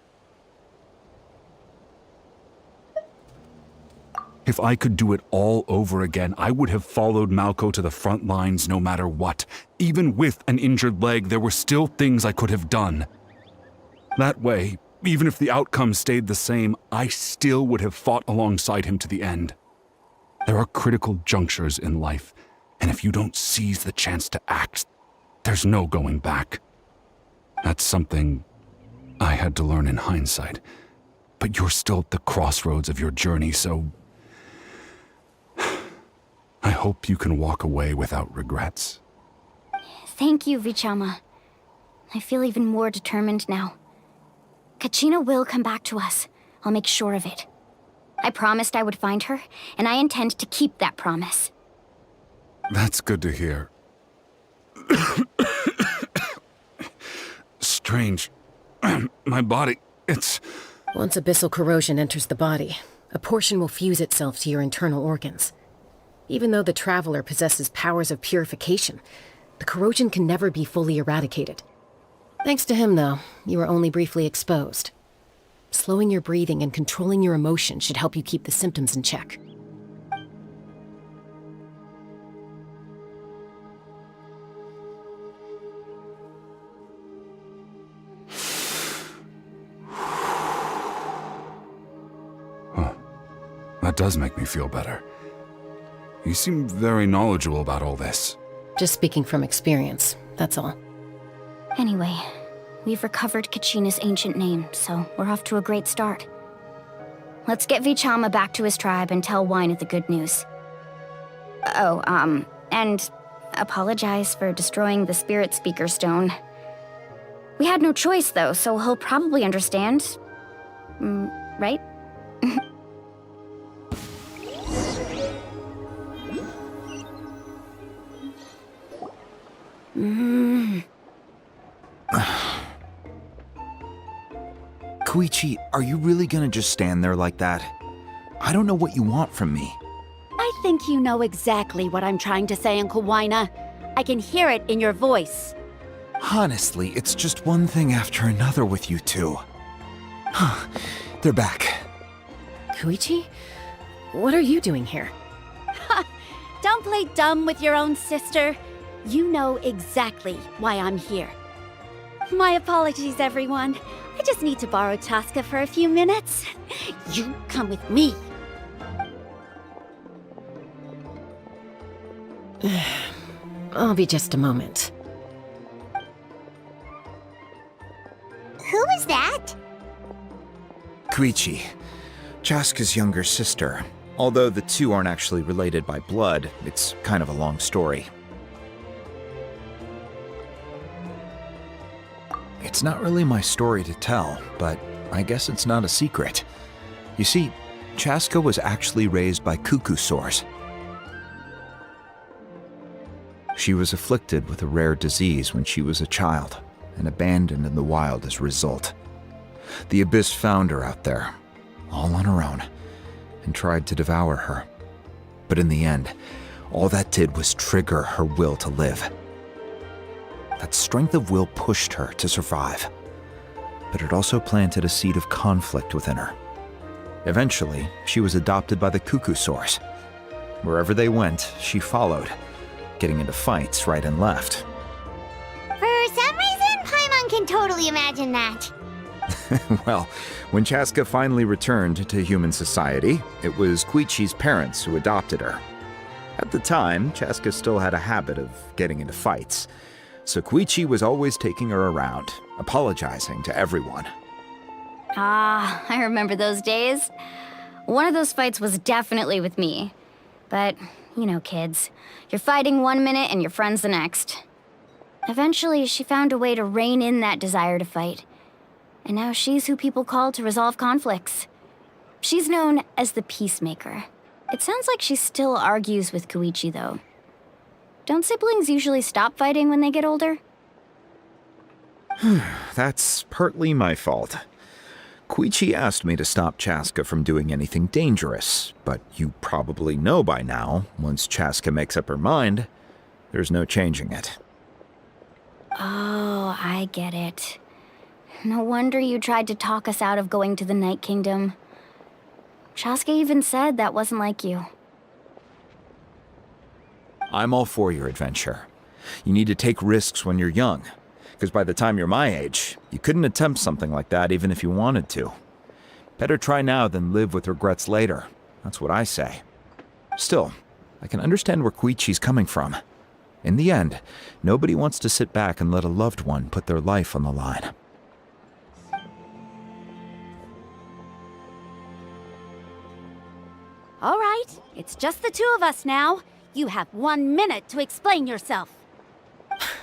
If I could do it all over again, I would have followed Malco to the front lines no matter what. Even with an injured leg, there were still things I could have done. That way, even if the outcome stayed the same, I still would have fought alongside him to the end. There are critical junctures in life, and if you don't seize the chance to act, there's no going back. That's something I had to learn in hindsight, but you're still at the crossroads of your journey, so I hope you can walk away without regrets. Thank you, Vichama. I feel even more determined now. Kachina will come back to us. I'll make sure of it. I promised I would find her, and I intend to keep that promise. That's good to hear. Strange. My body, it's... Once abyssal corrosion enters the body, a portion will fuse itself to your internal organs. Even though the Traveler possesses powers of purification, The corrosion can never be fully eradicated. Thanks to him, though, you were only briefly exposed. Slowing your breathing and controlling your emotions should help you keep the symptoms in check. That does make me feel better. You seem very knowledgeable about all this. Just speaking from experience, that's all. Anyway, we've recovered Kachina's ancient name, so we're off to a great start. Let's get Vichama back to his tribe and tell Wyneth the good news. Oh, and apologize for destroying the Spirit Speaker Stone. We had no choice, though, so he'll probably understand. Right? Koichi, are you really gonna just stand there like that? I don't know what you want from me. I think you know exactly what I'm trying to say, Uncle Wyna. I can hear it in your voice. Honestly, it's just one thing after another with you two. They're back. Koichi? What are you doing here? Don't play dumb with your own sister. You know exactly why I'm here. My apologies, everyone. I just need to borrow Chaska for a few minutes. You come with me. I'll be just a moment. Who was that? Koichi, Chaska's younger sister. Although the two aren't actually related by blood, it's kind of a long story. It's not really my story to tell, but I guess it's not a secret. You see, Chaska was actually raised by cuckoo sores. She was afflicted with a rare disease when she was a child, and abandoned in the wild as a result. The Abyss found her out there, all on her own, and tried to devour her. But in the end, all that did was trigger her will to live. That strength of will pushed her to survive, but it also planted a seed of conflict within her. Eventually, she was adopted by the cuckoo source. Wherever they went, she followed, getting into fights right and left. For some reason, Paimon can totally imagine that. Well, when Chaska finally returned to human society, it was Koichi's parents who adopted her. At the time, Chaska still had a habit of getting into fights, so Koichi was always taking her around, apologizing to everyone. Ah, I remember those days. One of those fights was definitely with me. But, you know, kids. You're fighting one minute and your friend's the next. Eventually, she found a way to rein in that desire to fight. And now she's who people call to resolve conflicts. She's known as the Peacemaker. It sounds like she still argues with Koichi, though. Don't siblings usually stop fighting when they get older? That's partly my fault. Koichi asked me to stop Chaska from doing anything dangerous, but you probably know by now, once Chaska makes up her mind, there's no changing it. Oh, I get it. No wonder you tried to talk us out of going to the Night Kingdom. Chaska even said that wasn't like you. I'm all for your adventure. You need to take risks when you're young, because by the time you're my age, you couldn't attempt something like that even if you wanted to. Better try now than live with regrets later. That's what I say. Still, I can understand where Koichi's coming from. In the end, nobody wants to sit back and let a loved one put their life on the line. All right, it's just the two of us now. You have 1 minute to explain yourself.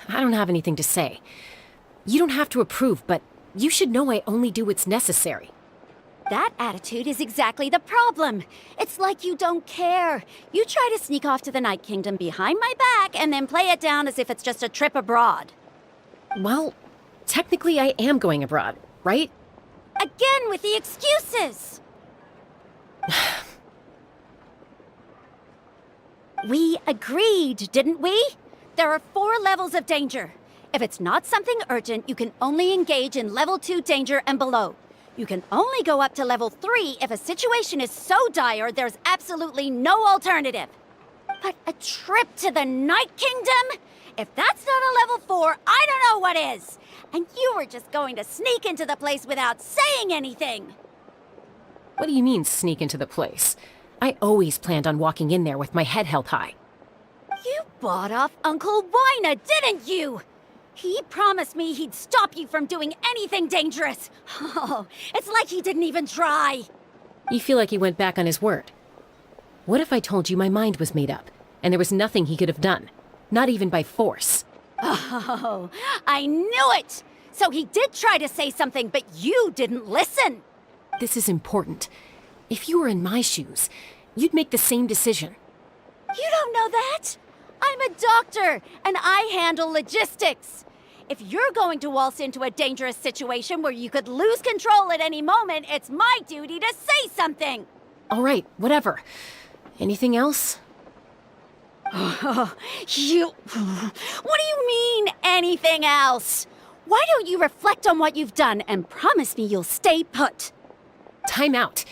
I don't have anything to say. You don't have to approve, but you should know I only do what's necessary. That attitude is exactly the problem. It's like you don't care. You try to sneak off to the Night Kingdom behind my back and then play it down as if it's just a trip abroad. Well, technically I am going abroad, right? Again with the excuses! We agreed, didn't we? There are 4 levels of danger. If it's not something urgent, you can only engage in level 2 danger and below. You can only go up to level 3 if a situation is so dire there's absolutely no alternative. But a trip to the Night Kingdom? If that's not a level 4, I don't know what is! And you were just going to sneak into the place without saying anything! What do you mean, sneak into the place? I always planned on walking in there with my head held high. You bought off Uncle Wina, didn't you? He promised me he'd stop you from doing anything dangerous. Oh, it's like he didn't even try. You feel like he went back on his word. What if I told you my mind was made up, and there was nothing he could have done? Not even by force. Oh, I knew it! So he did try to say something, but you didn't listen. This is important. If you were in my shoes, you'd make the same decision. You don't know that? I'm a doctor, and I handle logistics. If you're going to waltz into a dangerous situation where you could lose control at any moment, it's my duty to say something. All right, whatever. Anything else? Oh, What do you mean, anything else? Why don't you reflect on what you've done and promise me you'll stay put? Time out.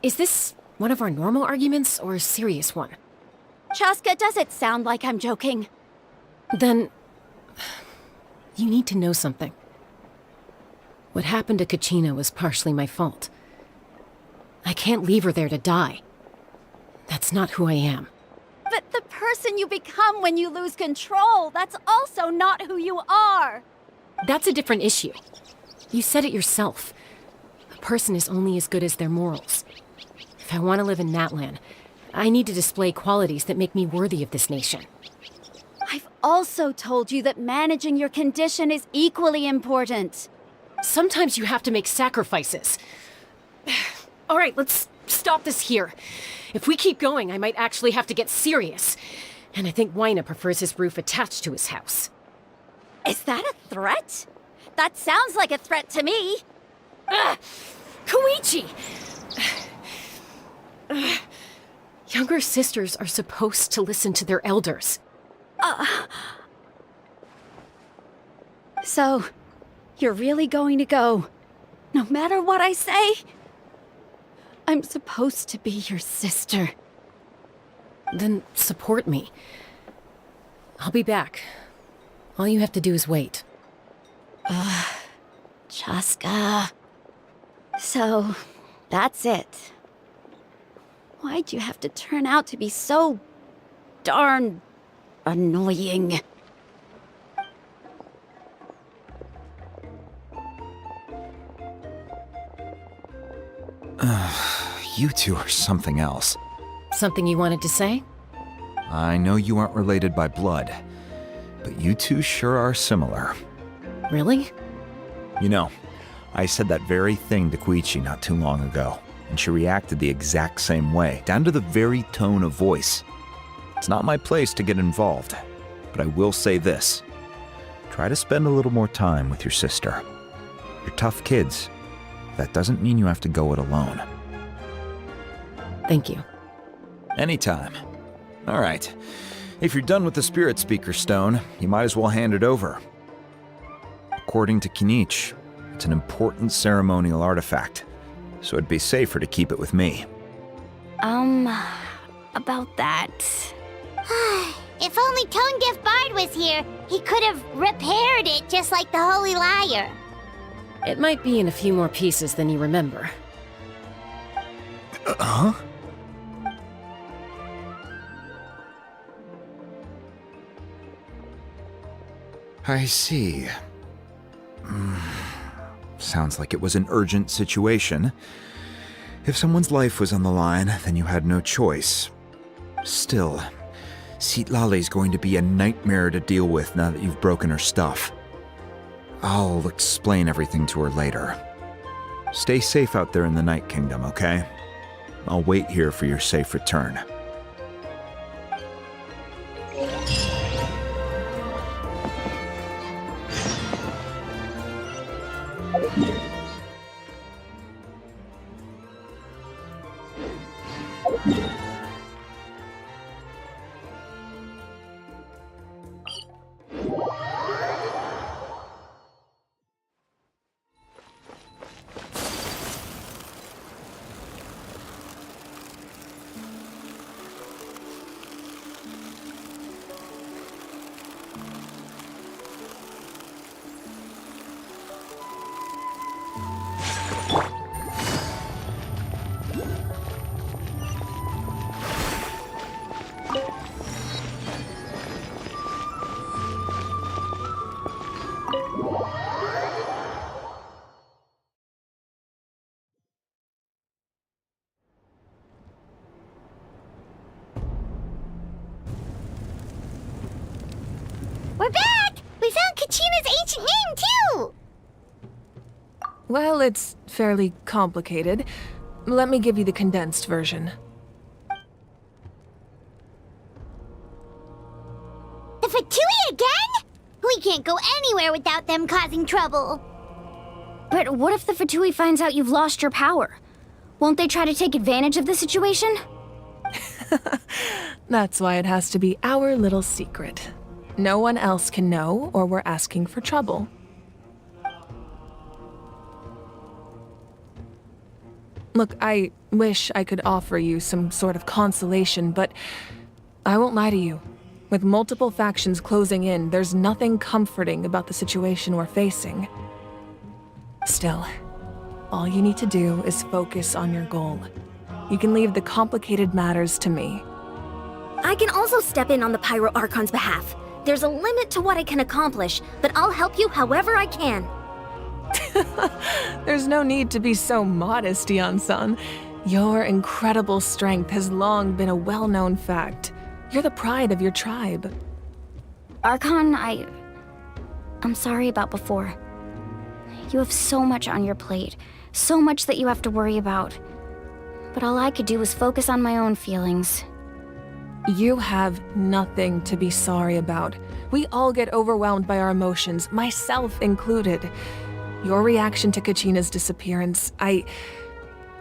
Is this one of our normal arguments or a serious one? Chaska, does it sound like I'm joking? Then... you need to know something. What happened to Kachina was partially my fault. I can't leave her there to die. That's not who I am. But the person you become when you lose control, that's also not who you are. That's a different issue. You said it yourself. A person is only as good as their morals. If I want to live in Natlan, I need to display qualities that make me worthy of this nation. I've also told you that managing your condition is equally important. Sometimes you have to make sacrifices. All right, let's stop this here. If we keep going, I might actually have to get serious. And I think Wina prefers his roof attached to his house. Is that a threat? That sounds like a threat to me. Koichi! Younger sisters are supposed to listen to their elders. So, you're really going to go, no matter what I say? I'm supposed to be your sister. Then support me. I'll be back. All you have to do is wait. Chaska. So, that's it. Why'd you have to turn out to be so darn annoying? You two are something else. Something you wanted to say? I know you aren't related by blood, but you two sure are similar. Really? You know, I said that very thing to Koichi not too long ago, and she reacted the exact same way, down to the very tone of voice. It's not my place to get involved, but I will say this. Try to spend a little more time with your sister. You're tough kids. That doesn't mean you have to go it alone. Thank you. Anytime. All right. If you're done with the Spirit Speaker Stone, you might as well hand it over. According to Kinich, it's an important ceremonial artifact, so it'd be safer to keep it with me. About that. If only Tone-Deaf Bard was here, he could have repaired it just like the Holy Liar. It might be in a few more pieces than you remember. Huh? I see. Sounds like it was an urgent situation. If someone's life was on the line, then you had no choice. Still, Citlali's going to be a nightmare to deal with now that you've broken her stuff. I'll explain everything to her later. Stay safe out there in the Night Kingdom, okay? I'll wait here for your safe return. We're back! We found Kachina's ancient name, too! Well, it's fairly complicated. Let me give you the condensed version. The Fatui again? We can't go anywhere without them causing trouble. But what if the Fatui finds out you've lost your power? Won't they try to take advantage of the situation? That's why it has to be our little secret. No one else can know, or we're asking for trouble. Look, I wish I could offer you some sort of consolation, but I won't lie to you. With multiple factions closing in, there's nothing comforting about the situation we're facing. Still, all you need to do is focus on your goal. You can leave the complicated matters to me. I can also step in on the Pyro Archon's behalf. There's a limit to what I can accomplish, but I'll help you however I can. There's no need to be so modest, Yan-san. Your incredible strength has long been a well-known fact. You're the pride of your tribe. Archon, I'm sorry about before. You have so much on your plate, so much that you have to worry about. But all I could do was focus on my own feelings. You have nothing to be sorry about. We all get overwhelmed by our emotions, myself included. Your reaction to Kachina's disappearance, I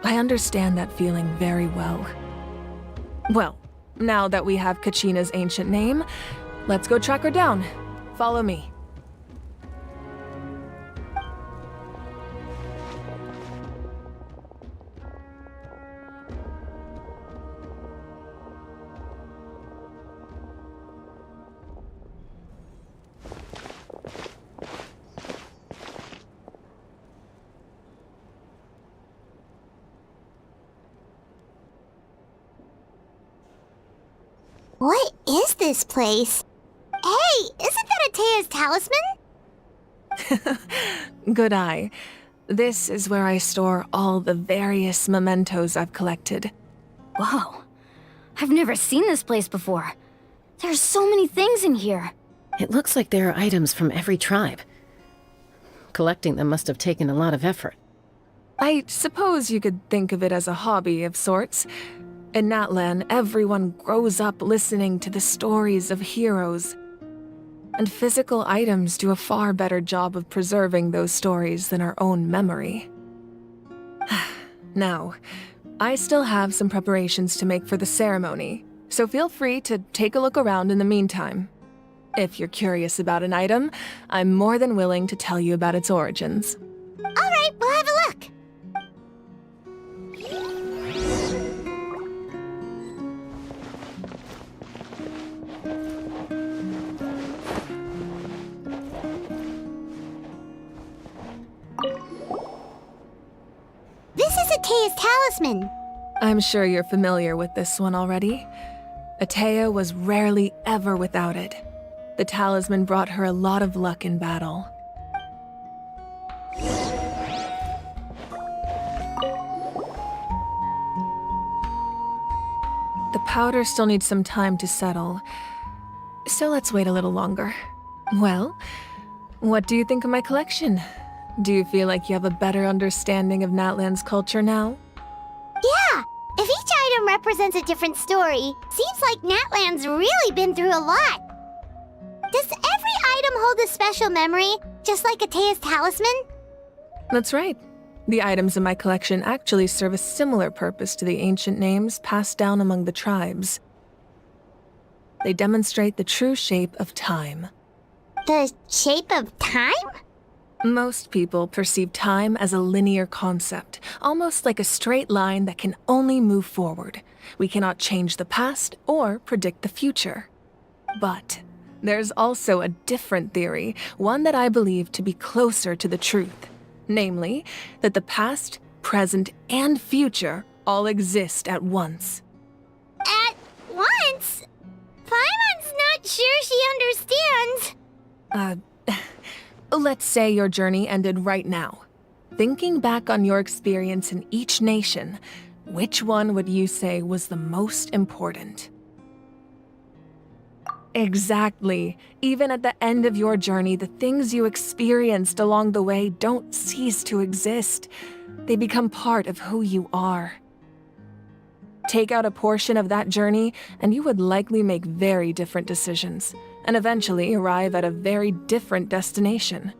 understand that feeling very well. Well, now that we have Kachina's ancient name, let's go track her down. Follow me. What is this place? Hey, isn't that Atea's talisman? Good eye. This is where I store all the various mementos I've collected. Whoa. I've never seen this place before. There's so many things in here. It looks like there are items from every tribe. Collecting them must have taken a lot of effort. I suppose you could think of it as a hobby of sorts. In Natlan, everyone grows up listening to the stories of heroes. And physical items do a far better job of preserving those stories than our own memory. Now, I still have some preparations to make for the ceremony, so feel free to take a look around in the meantime. If you're curious about an item, I'm more than willing to tell you about its origins. All right, we'll have a look. This is Atea's talisman. I'm sure you're familiar with this one already. Atea was rarely ever without it. The talisman brought her a lot of luck in battle. The powder still needs some time to settle, so let's wait a little longer. Well, what do you think of my collection? Do you feel like you have a better understanding of Natlan's culture now? Yeah, if each item represents a different story, seems like Natlan's really been through a lot. Does every item hold a special memory, just like Atea's talisman? That's right. The items in my collection actually serve a similar purpose to the ancient names passed down among the tribes. They demonstrate the true shape of time. The shape of time? Most people perceive time as a linear concept, almost like a straight line that can only move forward. We cannot change the past or predict the future. But there's also a different theory, one that I believe to be closer to the truth. Namely, that the past, present, and future all exist at once. At once? Paimon's not sure she understands. Let's say your journey ended right now. Thinking back on your experience in each nation, which one would you say was the most important? Exactly. Even at the end of your journey, the things you experienced along the way don't cease to exist. They become part of who you are. Take out a portion of that journey, and you would likely make very different decisions, and eventually arrive at a very different destination.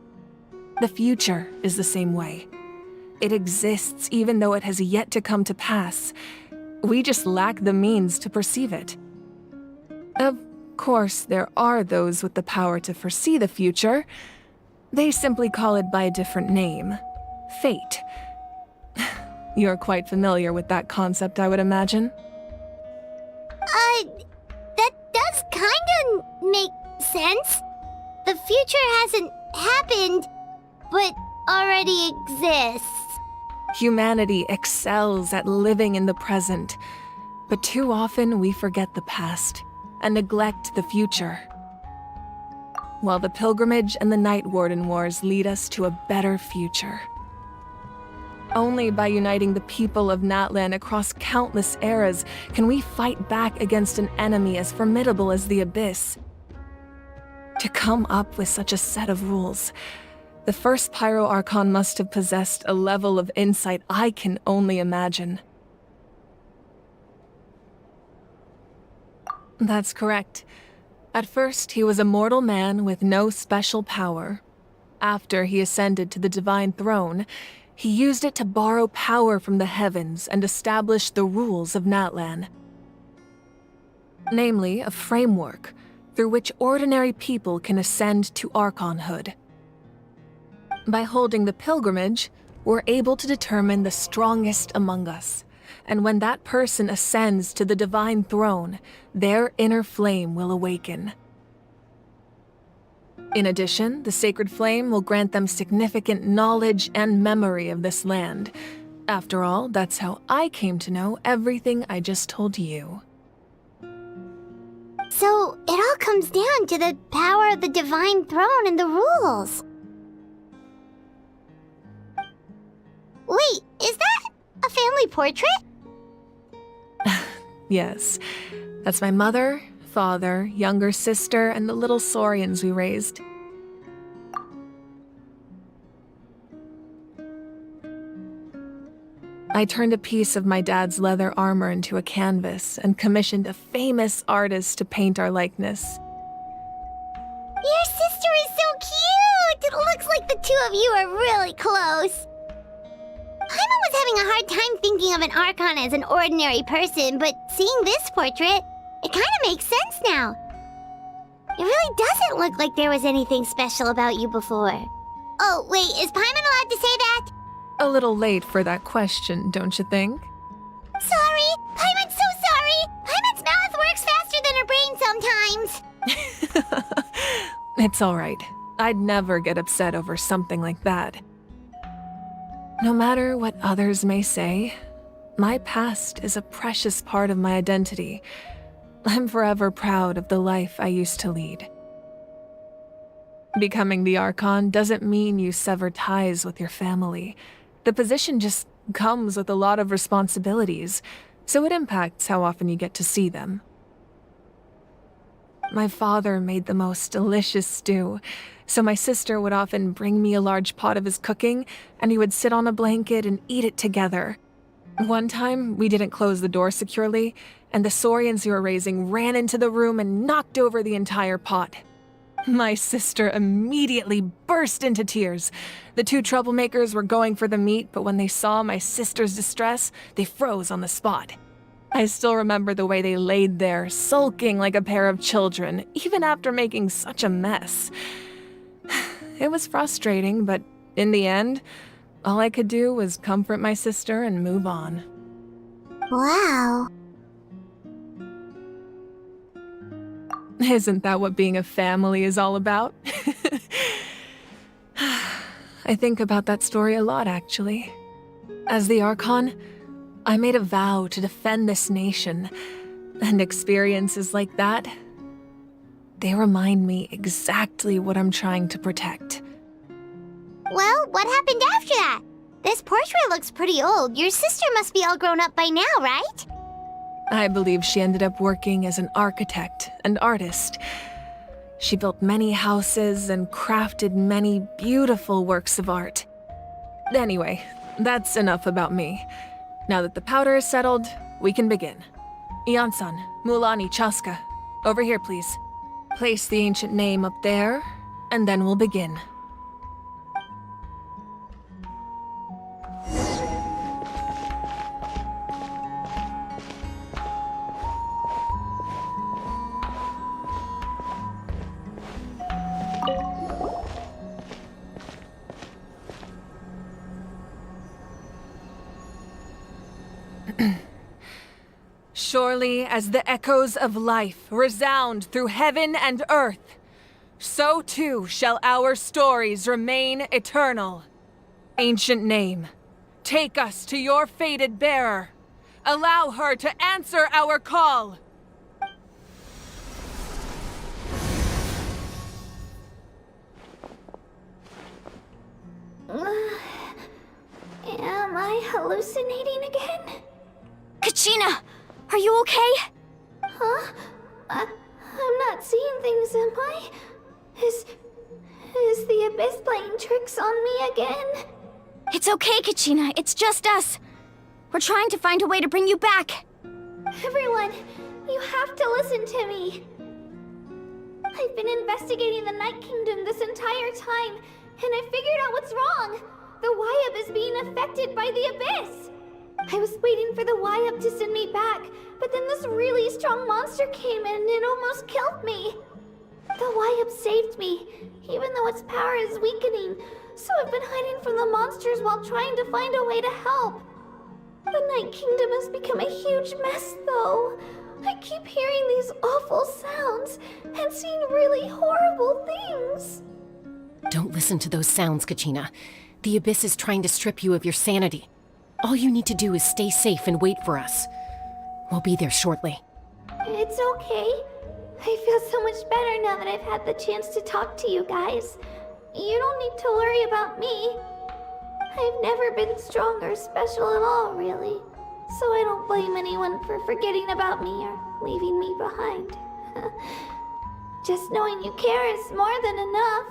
The future is the same way. It exists even though it has yet to come to pass. We just lack the means to perceive it. Of course, there are those with the power to foresee the future. They simply call it by a different name. Fate. You're quite familiar with that concept, I would imagine. That does kinda make sense. The future hasn't happened, but already exists. Humanity excels at living in the present, but too often we forget the past and neglect the future. While the pilgrimage and the Night Warden Wars lead us to a better future. Only by uniting the people of Natlan across countless eras can we fight back against an enemy as formidable as the Abyss. To come up with such a set of rules, the first Pyro Archon must have possessed a level of insight I can only imagine. That's correct. At first, he was a mortal man with no special power. After he ascended to the Divine Throne, he used it to borrow power from the heavens and establish the rules of Natlan. Namely, a framework through which ordinary people can ascend to Archonhood. By holding the pilgrimage, we're able to determine the strongest among us, and when that person ascends to the Divine Throne, their inner flame will awaken. In addition, the Sacred Flame will grant them significant knowledge and memory of this land. After all, that's how I came to know everything I just told you. So, it all comes down to the power of the Divine Throne and the rules. Wait, is that a family portrait? Yes, that's my mother, father, younger sister, and the little saurians we raised. I turned a piece of my dad's leather armor into a canvas and commissioned a famous artist to paint our likeness. Your sister is so cute! It looks like the two of you are really close. Paimon was having a hard time thinking of an Archon as an ordinary person, but seeing this portrait, it kind of makes sense now. It really doesn't look like there was anything special about you before. Oh, wait, is Paimon allowed to say that? A little late for that question, don't you think? Sorry! Paimon's so sorry! Paimon's mouth works faster than her brain sometimes! It's all right. I'd never get upset over something like that. No matter what others may say, my past is a precious part of my identity. I'm forever proud of the life I used to lead. Becoming the Archon doesn't mean you sever ties with your family. The position just comes with a lot of responsibilities, so it impacts how often you get to see them. My father made the most delicious stew, so my sister would often bring me a large pot of his cooking, and we would sit on a blanket and eat it together. One time, we didn't close the door securely, and the saurians we were raising ran into the room and knocked over the entire pot. My sister immediately burst into tears. The two troublemakers were going for the meat, but when they saw my sister's distress, they froze on the spot. I still remember the way they laid there, sulking like a pair of children, even after making such a mess. It was frustrating, but in the end, all I could do was comfort my sister and move on. Wow. Isn't that what being a family is all about? I think about that story a lot, actually. As the Archon, I made a vow to defend this nation, and experiences like that, they remind me exactly what I'm trying to protect. Well, what happened after that? This portrait looks pretty old. Your sister must be all grown up by now, right? I believe she ended up working as an architect and artist. She built many houses and crafted many beautiful works of art. Anyway, that's enough about me. Now that the powder is settled, we can begin. Ian-san, Mulani, Chaska, over here please. Place the ancient name up there, and then we'll begin. Surely as the echoes of life resound through heaven and earth, so too shall our stories remain eternal. Ancient name, take us to your fated bearer. Allow her to answer our call. Am I hallucinating again? Kachina! Are you okay? Huh? I'm not seeing things, am I? Is the Abyss playing tricks on me again? It's okay, Kachina. It's just us. We're trying to find a way to bring you back. Everyone, you have to listen to me. I've been investigating the Night Kingdom this entire time, and I figured out what's wrong. The Wyab is being affected by the Abyss. I was waiting for the Wyab to send me back, but then this really strong monster came in and it almost killed me. The Wyab saved me, even though its power is weakening, so I've been hiding from the monsters while trying to find a way to help. The Night Kingdom has become a huge mess, though. I keep hearing these awful sounds and seeing really horrible things. Don't listen to those sounds, Kachina. The Abyss is trying to strip you of your sanity. All you need to do is stay safe and wait for us. We'll be there shortly. It's okay. I feel so much better now that I've had the chance to talk to you guys. You don't need to worry about me. I've never been strong or special at all, really. So I don't blame anyone for forgetting about me or leaving me behind. Just knowing you care is more than enough.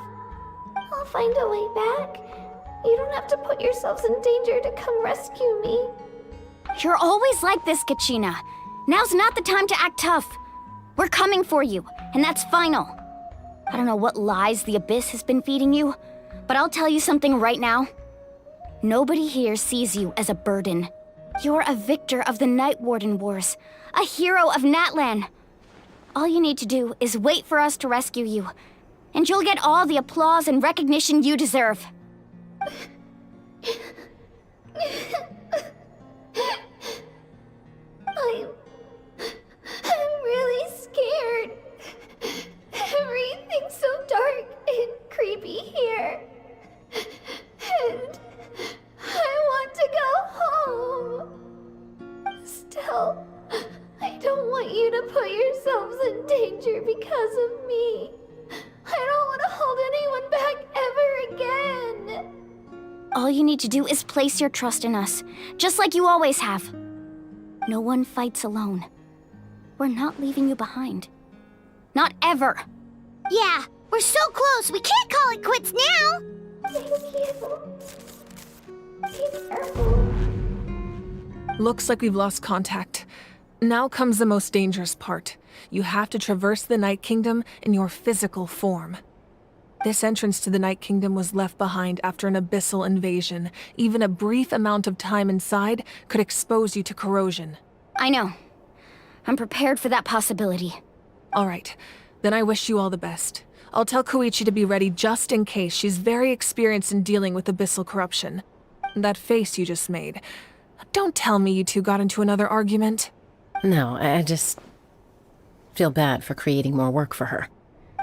I'll find a way back. You don't have to put yourselves in danger to come rescue me. You're always like this, Kachina. Now's not the time to act tough. We're coming for you, and that's final. I don't know what lies the Abyss has been feeding you, but I'll tell you something right now. Nobody here sees you as a burden. You're a victor of the Night Warden Wars, a hero of Natlan. All you need to do is wait for us to rescue you, and you'll get all the applause and recognition you deserve. I'm really scared. Everything's so dark and creepy here. And I want to go home. Still, I don't want you to put yourselves in danger because of me. I don't want to hold anyone back ever again. All you need to do is place your trust in us, just like you always have. No one fights alone. We're not leaving you behind. Not ever. Yeah, we're so close. We can't call it quits now. Thank you. Be careful. Looks like we've lost contact. Now comes the most dangerous part. You have to traverse the Night Kingdom in your physical form. This entrance to the Night Kingdom was left behind after an abyssal invasion. Even a brief amount of time inside could expose you to corrosion. I know. I'm prepared for that possibility. All right, then I wish you all the best. I'll tell Koichi to be ready just in case. She's very experienced in dealing with abyssal corruption. That face you just made. Don't tell me you two got into another argument. No, I just feel bad for creating more work for her.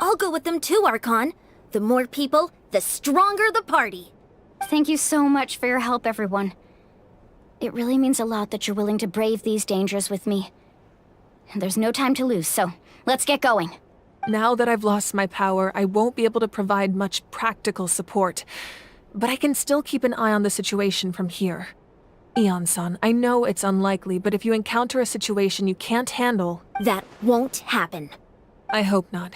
I'll go with them too, Archon. The more people, the stronger the party. Thank you so much for your help, everyone. It really means a lot that you're willing to brave these dangers with me. And there's no time to lose, so let's get going. Now that I've lost my power, I won't be able to provide much practical support. But I can still keep an eye on the situation from here. Eon-san, I know it's unlikely, but if you encounter a situation you can't handle... That won't happen. I hope not.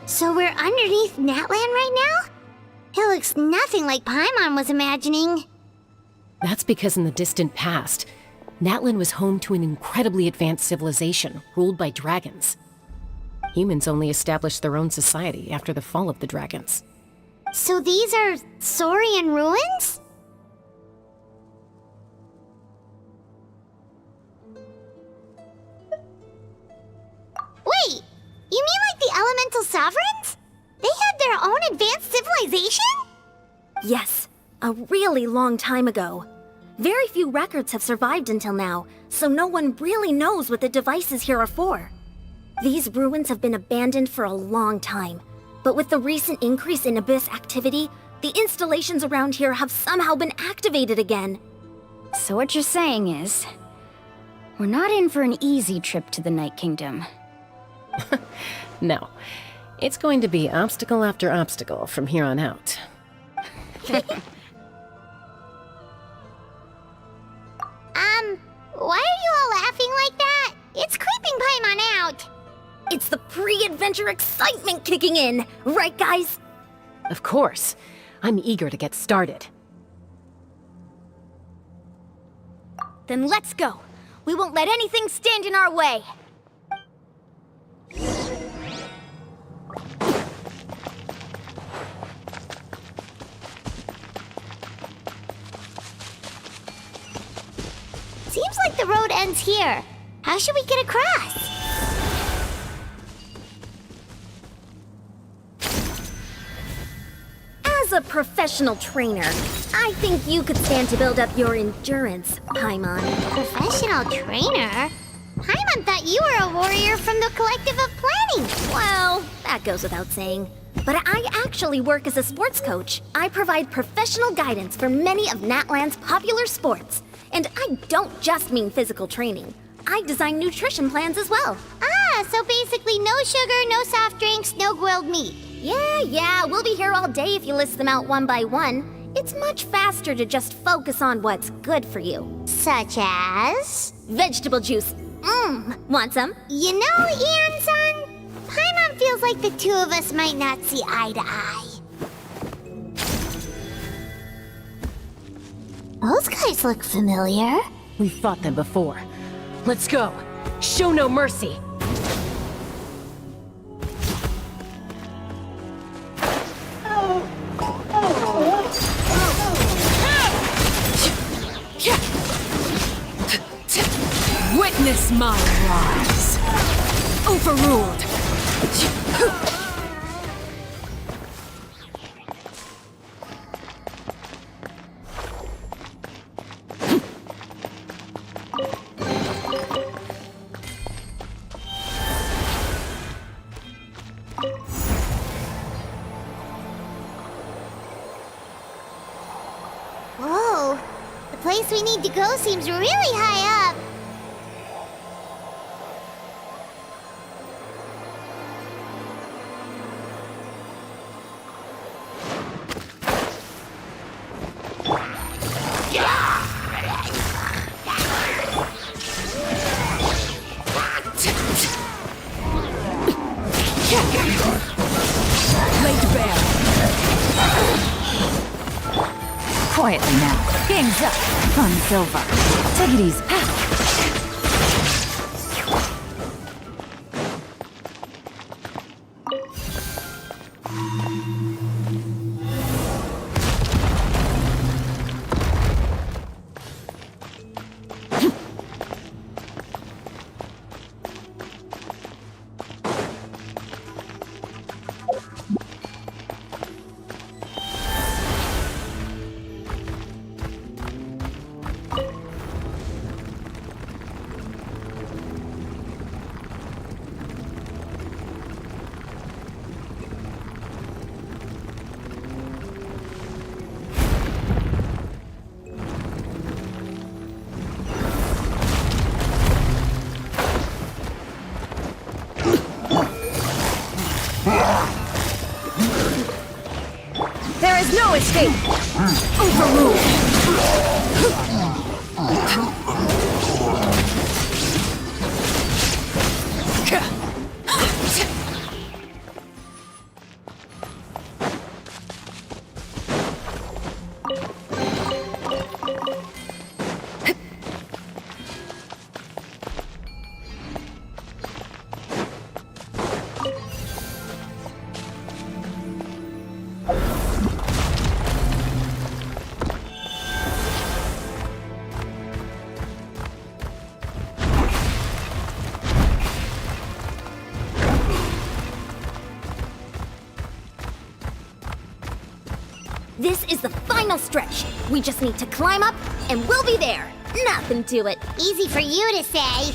So we're underneath Natlan right now? It looks nothing like Paimon was imagining. That's because in the distant past, Natlan was home to an incredibly advanced civilization ruled by dragons. Humans only established their own society after the fall of the dragons. So these are Saurian ruins? Wait! You mean like the elemental sovereigns? They had their own advanced civilization? Yes, a really long time ago. Very few records have survived until now, so no one really knows what the devices here are for. These ruins have been abandoned for a long time, but with the recent increase in Abyss activity, the installations around here have somehow been activated again. So what you're saying is, we're not in for an easy trip to the Night Kingdom. No. It's going to be obstacle after obstacle from here on out. Why are you all laughing like that? It's creeping Paimon out. It's the pre-adventure excitement kicking in, right guys? Of course. I'm eager to get started. Then let's go. We won't let anything stand in our way. Seems like the road ends here. How should we get across? As a professional trainer, I think you could stand to build up your endurance, Paimon. Professional trainer? Paimon thought you were a warrior from the Collective of Planning. Well, that goes without saying. But I actually work as a sports coach. I provide professional guidance for many of Natlan's popular sports. And I don't just mean physical training. I design nutrition plans as well. Ah, so basically no sugar, no soft drinks, no grilled meat. Yeah, we'll be here all day if you list them out one by one. It's much faster to just focus on what's good for you. Such as? Vegetable juice. Want some? You know, Ian-san, Paimon feels like the two of us might not see eye to eye. Those guys look familiar. We've fought them before. Let's go. Show no mercy. Witness my rise. Overruled. place we need to go seems really high up. Quietly now. Game's up. Fun's over. Take it easy. There is no escape! Overruled! This is the final stretch. We just need to climb up, and we'll be there. Nothing to it. Easy for you to say.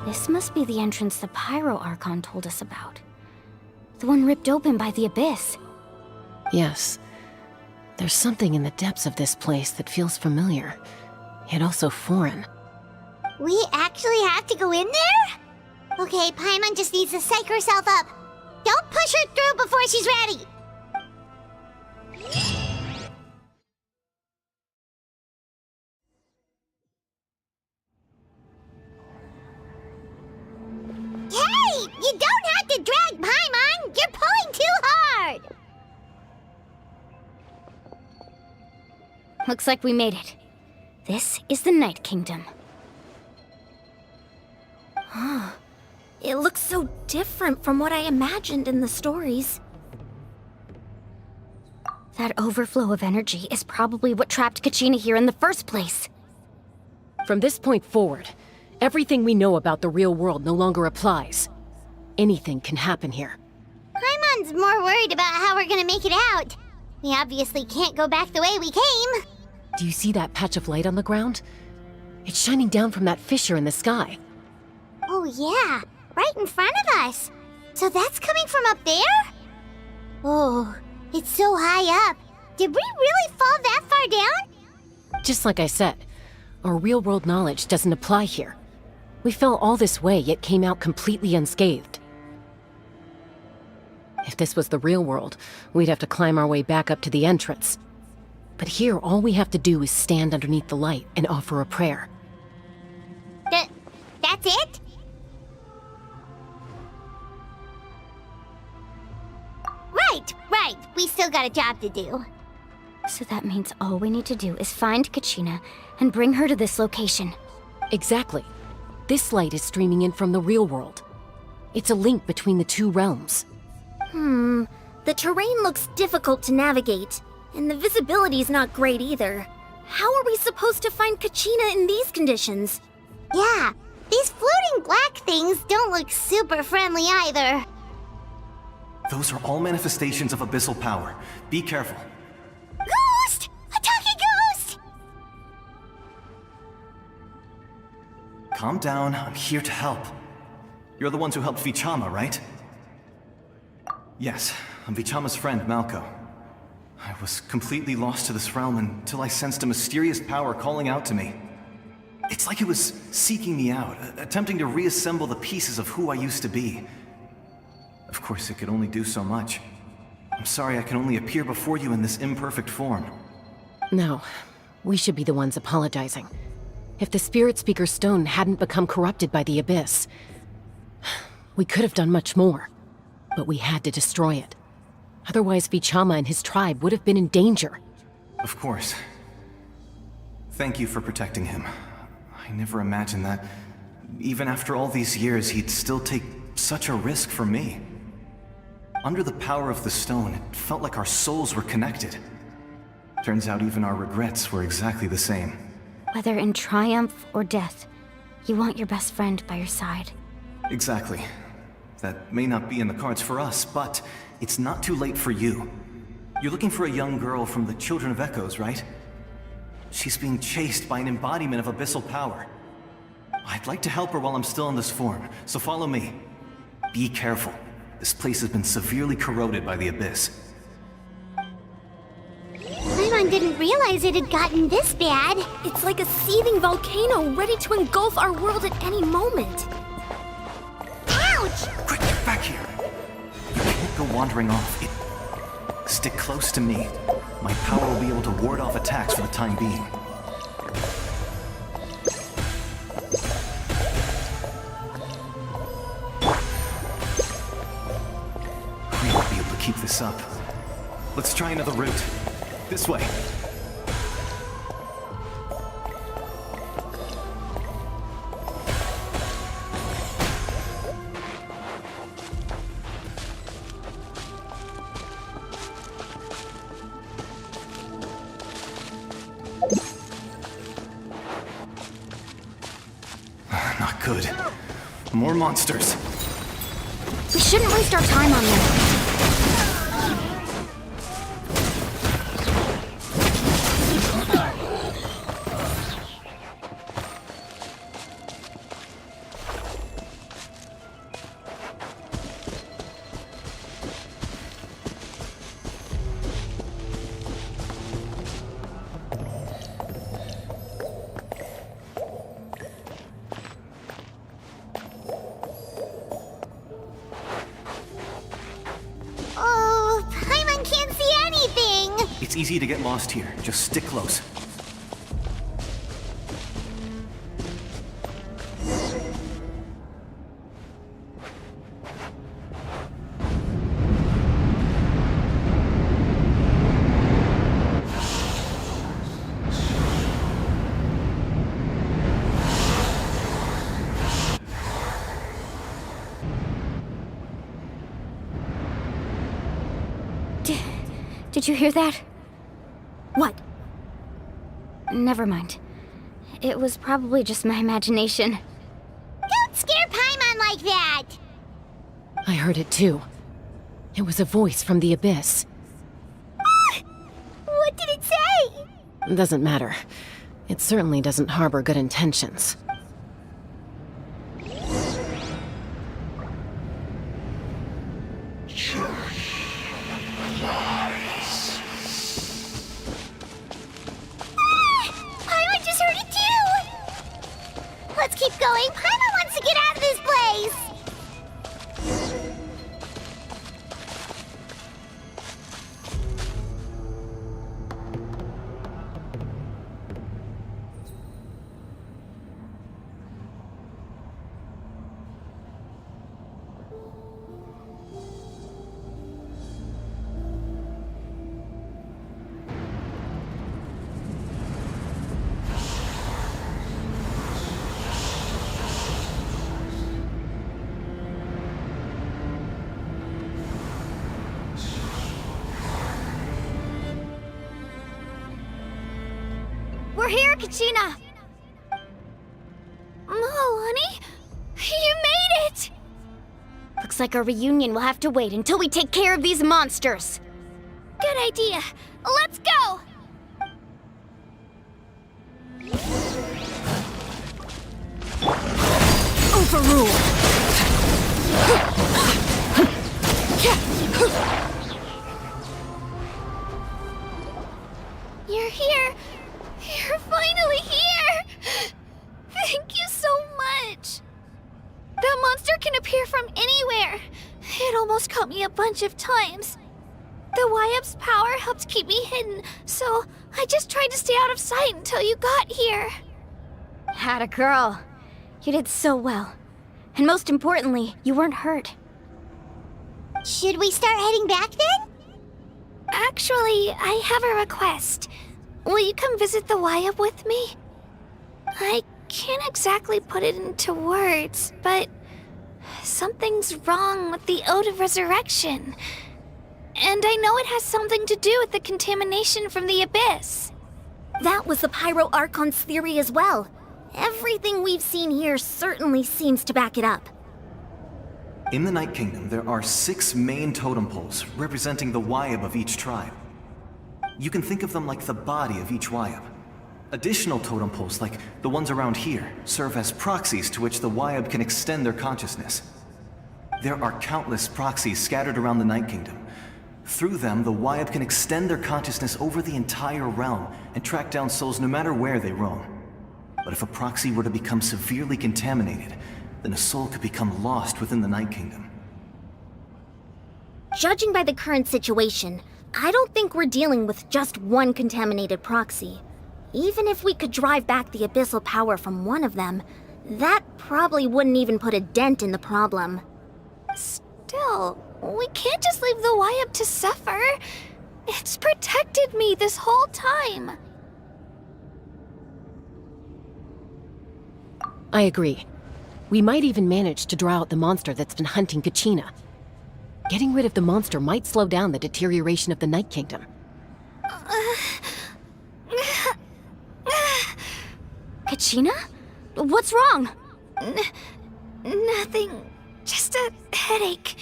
This must be the entrance the Pyro Archon told us about. The one ripped open by the Abyss. Yes. There's something in the depths of this place that feels familiar, yet also foreign. We actually have to go in there? Okay, Paimon just needs to psych herself up. Don't push her through before she's ready. Hey! You don't have to drag Paimon! You're pulling too hard! Looks like we made it. This is the Night Kingdom. It looks so different from what I imagined in the stories. That overflow of energy is probably what trapped Kachina here in the first place. From this point forward, everything we know about the real world no longer applies. Anything can happen here. Paimon's more worried about how we're gonna make it out. We obviously can't go back the way we came. Do you see that patch of light on the ground? It's shining down from that fissure in the sky. Oh yeah, right in front of us. So that's coming from up there? Oh, it's so high up. Did we really fall that far down? Just like I said, our real-world knowledge doesn't apply here. We fell all this way, yet came out completely unscathed. If this was the real world, we'd have to climb our way back up to the entrance. But here, all we have to do is stand underneath the light and offer a prayer. That's it? Right. We still got a job to do. So that means all we need to do is find Kachina and bring her to this location. Exactly. This light is streaming in from the real world. It's a link between the two realms. The terrain looks difficult to navigate. And the visibility's not great either. How are we supposed to find Kachina in these conditions? Yeah, these floating black things don't look super friendly either. Those are all manifestations of abyssal power. Be careful. Ghost! Attacking ghost! Calm down, I'm here to help. You're the ones who helped Vichama, right? Yes, I'm Vichama's friend, Malko. I was completely lost to this realm until I sensed a mysterious power calling out to me. It's like it was seeking me out, attempting to reassemble the pieces of who I used to be. Of course, it could only do so much. I'm sorry I can only appear before you in this imperfect form. No, we should be the ones apologizing. If the Spirit Speaker Stone hadn't become corrupted by the Abyss, we could have done much more. But we had to destroy it. Otherwise, Vichama and his tribe would have been in danger. Of course. Thank you for protecting him. I never imagined that, even after all these years, he'd still take such a risk for me. Under the power of the stone, it felt like our souls were connected. Turns out even our regrets were exactly the same. Whether in triumph or death, you want your best friend by your side. Exactly. That may not be in the cards for us, but it's not too late for you. You're looking for a young girl from the Children of Echoes, right? She's being chased by an embodiment of abyssal power. I'd like to help her while I'm still in this form, so follow me. Be careful. This place has been severely corroded by the Abyss. Paimon didn't realize it had gotten this bad. It's like a seething volcano ready to engulf our world at any moment. Ouch! Quick, get back here! You can't go wandering off. Stick close to me. My power will be able to ward off attacks for the time being. We won't be able to keep this up. Let's try another route. This way. Not good. More monsters. We shouldn't waste our time on them. Oh, Paimon can't see anything! It's easy to get lost here. Just stick close. Did you hear that? What? Never mind. It was probably just my imagination. Don't scare Paimon like that! I heard it too. It was a voice from the Abyss. What did it say? Doesn't matter. It certainly doesn't harbor good intentions. Paimon just heard it too! Let's keep going. Paimon wants to get out of this place! here, Kachina! Honey, you made it! Looks like our reunion will have to wait until we take care of these monsters. Good idea. Let's go! Overrule! You're here! You're finally here! Thank you so much! That monster can appear from anywhere. It almost caught me a bunch of times. The Wyup's power helped keep me hidden, so I just tried to stay out of sight until you got here. Atta girl. You did so well. And most importantly, you weren't hurt. Should we start heading back then? Actually, I have a request. Will you come visit the Wyup with me? I can't exactly put it into words, but something's wrong with the Ode of Resurrection. And I know it has something to do with the contamination from the Abyss. That was the Pyro Archon's theory as well. Everything we've seen here certainly seems to back it up. In the Night Kingdom, there are 6 main totem poles representing the Wyub of each tribe. You can think of them like the body of each Wyub. Additional totem poles, like the ones around here, serve as proxies to which the Wyub can extend their consciousness. There are countless proxies scattered around the Night Kingdom. Through them, the Wyub can extend their consciousness over the entire realm and track down souls no matter where they roam. But if a proxy were to become severely contaminated, then a soul could become lost within the Night Kingdom. Judging by the current situation, I don't think we're dealing with just one contaminated proxy. Even if we could drive back the abyssal power from one of them, that probably wouldn't even put a dent in the problem. Still, we can't just leave the Wyup to suffer. It's protected me this whole time. I agree. We might even manage to draw out the monster that's been hunting Kachina. Getting rid of the monster might slow down the deterioration of the Night Kingdom. Kachina? What's wrong? Nothing. Just a headache.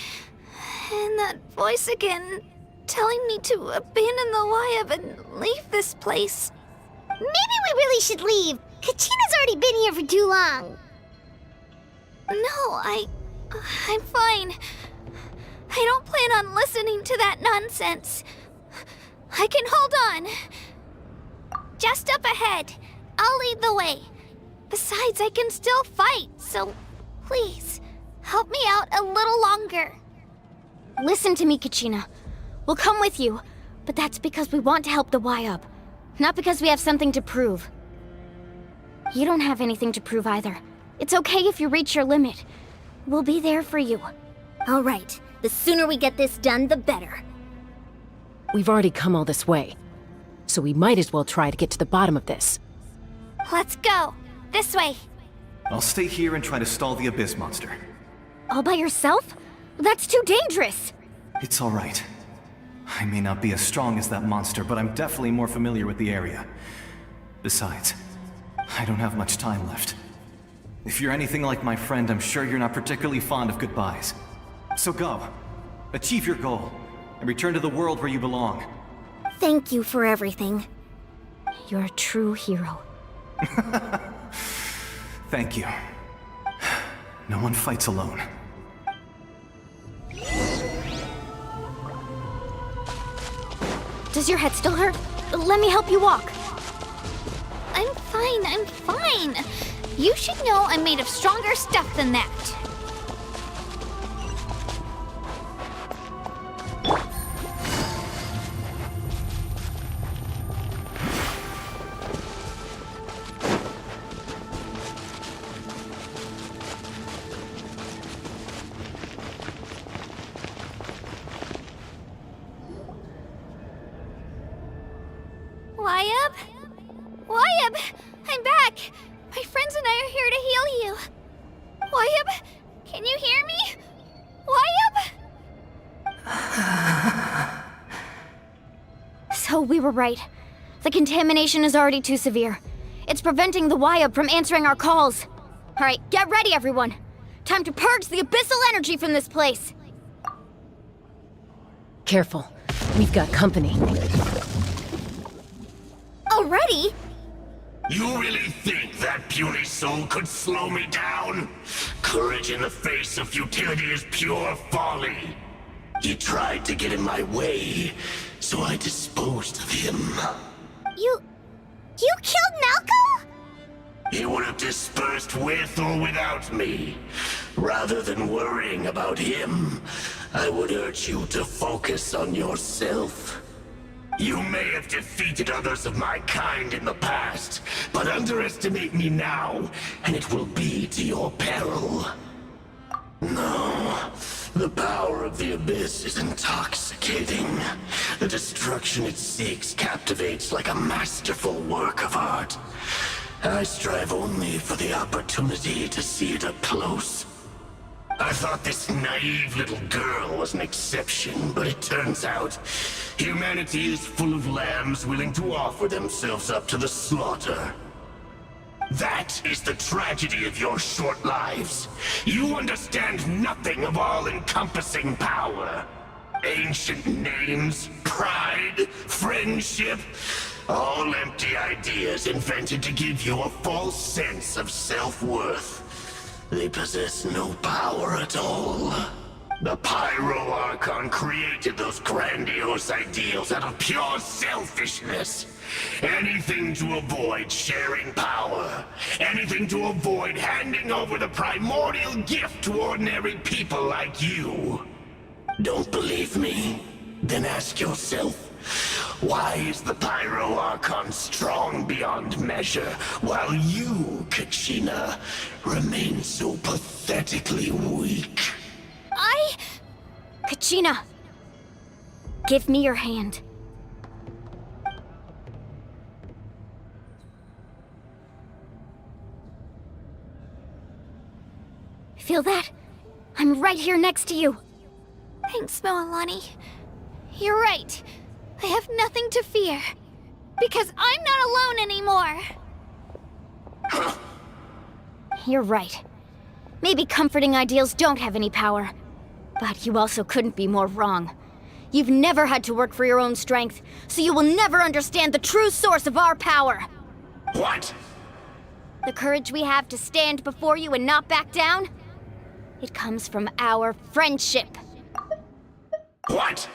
And that voice again, telling me to abandon the Wyup and leave this place. Maybe we really should leave. Kachina's already been here for too long. No, I'm fine. I don't plan on listening to that nonsense. I can hold on. Just up ahead. I'll lead the way. Besides, I can still fight, so please, help me out a little longer. Listen to me, Kachina. We'll come with you, but that's because we want to help the Wyup, not because we have something to prove. You don't have anything to prove either. It's okay if you reach your limit. We'll be there for you. All right. The sooner we get this done, the better. We've already come all this way, so we might as well try to get to the bottom of this. Let's go. This way. I'll stay here and try to stall the Abyss monster. All by yourself? That's too dangerous. It's all right. I may not be as strong as that monster, but I'm definitely more familiar with the area. Besides, I don't have much time left. If you're anything like my friend, I'm sure you're not particularly fond of goodbyes. So go. Achieve your goal, and return to the world where you belong. Thank you for everything. You're a true hero. Thank you. No one fights alone. Does your head still hurt? Let me help you walk. I'm fine. You should know I'm made of stronger stuff than that. Wyup? Wyup! I'm back! My friends and I are here to heal you. Wyup? Can you hear me? Wyup? So we were right. The contamination is already too severe. It's preventing the Wyab from answering our calls. Alright, get ready, everyone. Time to purge the abyssal energy from this place. Careful. We've got company. Already? You really think that puny soul could slow me down? Courage in the face of futility is pure folly. He tried to get in my way, so I disposed of him. You killed Malco? He would have dispersed with or without me. Rather than worrying about him, I would urge you to focus on yourself. You may have defeated others of my kind in the past, but underestimate me now, and it will be to your peril. No, the power of the Abyss is intoxicating. The destruction it seeks captivates like a masterful work of art. I strive only for the opportunity to see it up close. I thought this naive little girl was an exception, but it turns out humanity is full of lambs willing to offer themselves up to the slaughter. That is the tragedy of your short lives. You understand nothing of all-encompassing power. Ancient names, pride, friendship, all empty ideas invented to give you a false sense of self-worth. They possess no power at all. The Pyro Archon created those grandiose ideals out of pure selfishness. Anything to avoid sharing power. Anything to avoid handing over the primordial gift to ordinary people like you. Don't believe me? Then ask yourself, why is the Pyro Archon strong beyond measure, while you, Kachina, remain so pathetically weak? Kachina! Give me your hand. Feel that? I'm right here next to you. Thanks, Moalani. You're right. I have nothing to fear. Because I'm not alone anymore. You're right. Maybe comforting ideals don't have any power. But you also couldn't be more wrong. You've never had to work for your own strength, so you will never understand the true source of our power. What? The courage we have to stand before you and not back down? It comes from our friendship. What?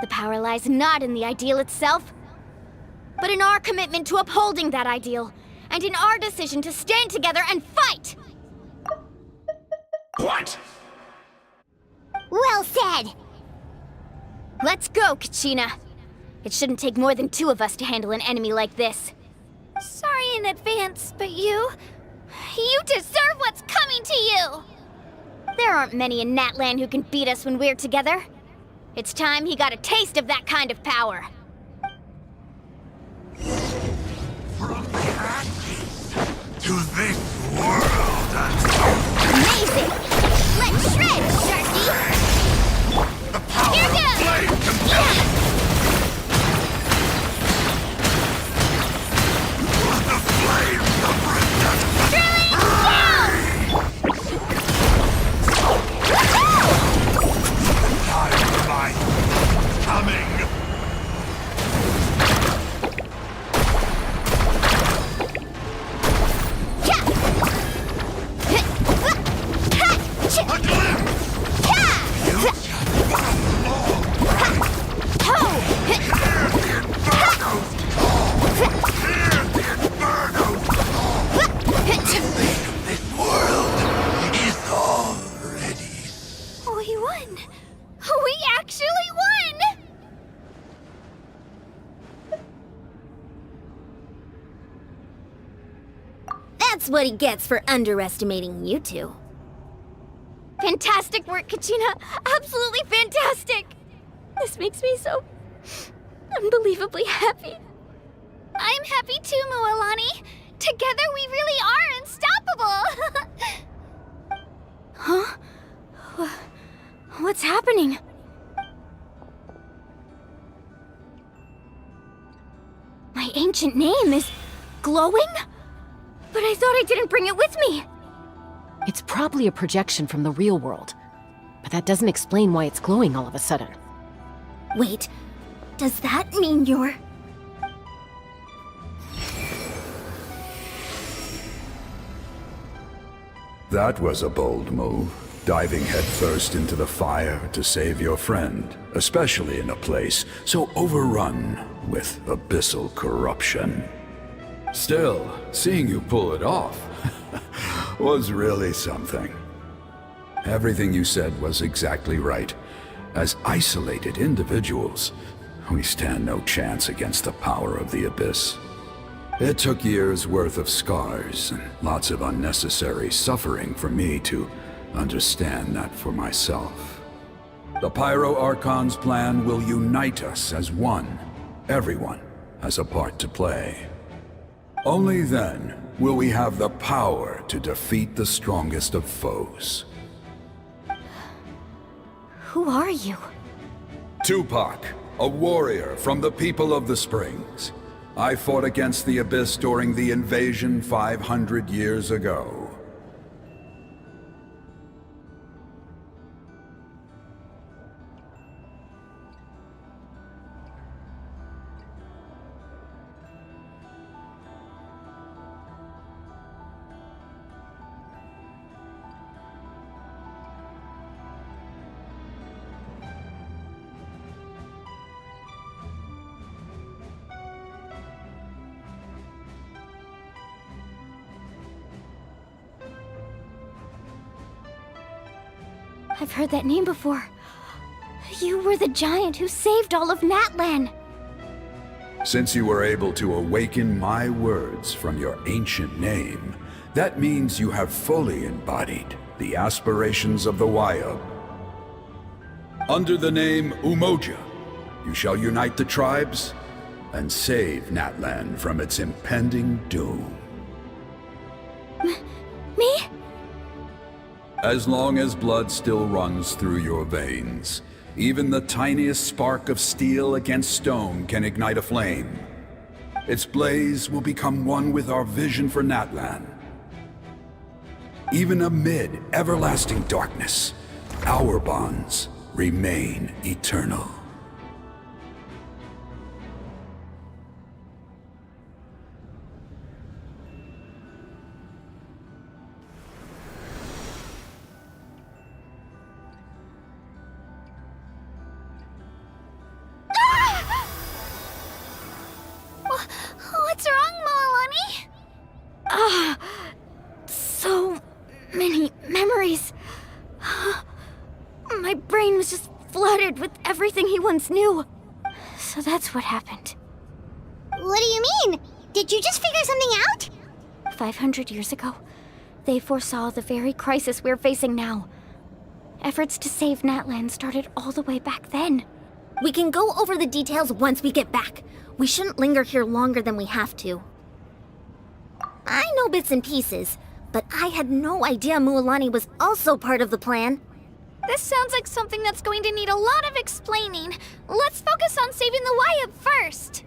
The power lies not in the ideal itself, but in our commitment to upholding that ideal, and in our decision to stand together and fight! What? Well said! Let's go, Kachina. It shouldn't take more than two of us to handle an enemy like this. Sorry in advance, but you deserve what's coming to you! There aren't many in Natlan who can beat us when we're together. It's time he got a taste of that kind of power. From the ashes to this world. Amazing! Let's shred, Sharky! The power Here of goes! flame compels. The flames of resistance. Time for my coming. A glimpse! You just one more breath! Hear the inferno's call! Hear the inferno's call! The fate of this world is already... We won! We actually won! That's what he gets for underestimating you two. Fantastic work, Kachina! Absolutely fantastic! This makes me so... unbelievably happy. I'm happy too, Moalani. Together we really are unstoppable! Huh? What's happening? My ancient ancient name is glowing? But I thought I didn't bring it with me. It's probably a projection from the real world, but that doesn't explain why it's glowing all of a sudden. Wait, does that mean you're... That was a bold move, diving headfirst into the fire to save your friend, especially in a place so overrun with abyssal corruption. Still, seeing you pull it off was really something. Everything you said was exactly right. As isolated individuals, we stand no chance against the power of the Abyss. It took years' worth of scars and lots of unnecessary suffering for me to understand that for myself. The Pyro Archon's plan will unite us as one. Everyone has a part to play. Only then will we have the power to defeat the strongest of foes. Who are you? Tupac, a warrior from the people of the Springs. I fought against the Abyss during the invasion 500 years ago. I've heard that name before. You were the giant who saved all of Natlan. Since you were able to awaken my words from your ancient name, that means you have fully embodied the aspirations of the Wayub. Under the name Umoja, you shall unite the tribes and save Natlan from its impending doom. Me? As long as blood still runs through your veins, even the tiniest spark of steel against stone can ignite a flame. Its blaze will become one with our vision for Natlan. Even amid everlasting darkness, our bonds remain eternal. What's wrong, Moalani? So many memories. My brain was just flooded with everything he once knew. So that's what happened. What do you mean? Did you just figure something out? 500 years ago, they foresaw the very crisis we're facing now. Efforts to save Natlan started all the way back then. We can go over the details once we get back. We shouldn't linger here longer than we have to. I know bits and pieces, but I had no idea Mualani was also part of the plan. This sounds like something that's going to need a lot of explaining. Let's focus on saving the Wayub first.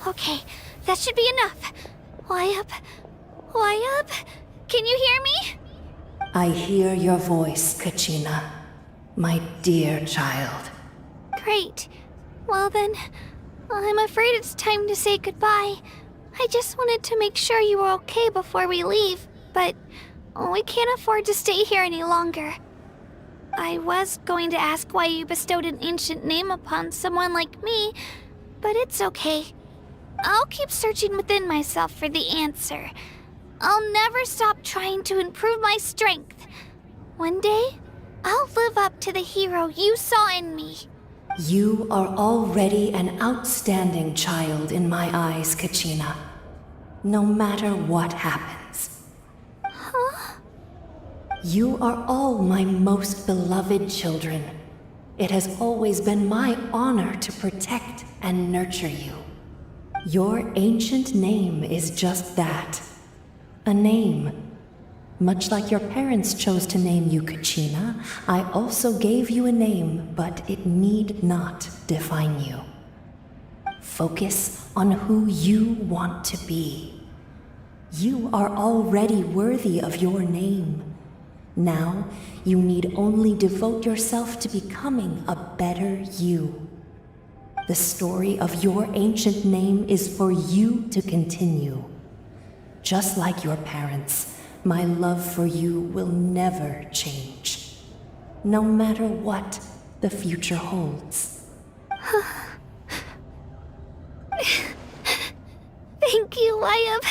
Okay, that should be enough. Wayub? Can you hear me? I hear your voice, Kachina, my dear child. Great. Well then, I'm afraid it's time to say goodbye. I just wanted to make sure you were okay before we leave, but we can't afford to stay here any longer. I was going to ask why you bestowed an ancient name upon someone like me, but it's okay. I'll keep searching within myself for the answer. I'll never stop trying to improve my strength. One day, I'll live up to the hero you saw in me. You are already an outstanding child in my eyes, Kachina. No matter what happens, You are all my most beloved children. It has always been my honor to protect and nurture you. Your ancient name is just that. A name. Much like your parents chose to name you Kachina, I also gave you a name, but it need not define you. Focus on who you want to be. You are already worthy of your name. Now, you need only devote yourself to becoming a better you. The story of your ancient name is for you to continue. Just like your parents, my love for you will never change, no matter what the future holds. Thank you, Wyatt.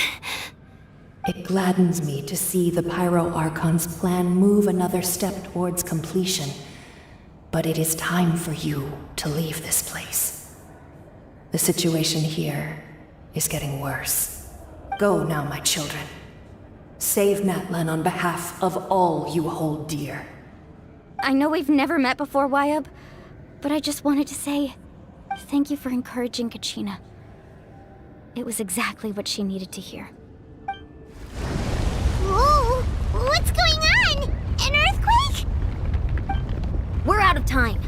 It gladdens me to see the Pyro Archon's plan move another step towards completion, but it is time for you to leave this place. The situation here is getting worse. Go now, my children. Save Natlan on behalf of all you hold dear. I know we've never met before, Wyatt, but I just wanted to say thank you for encouraging Kachina. It was exactly what she needed to hear. Whoa! What's going on? An earthquake? We're out of time.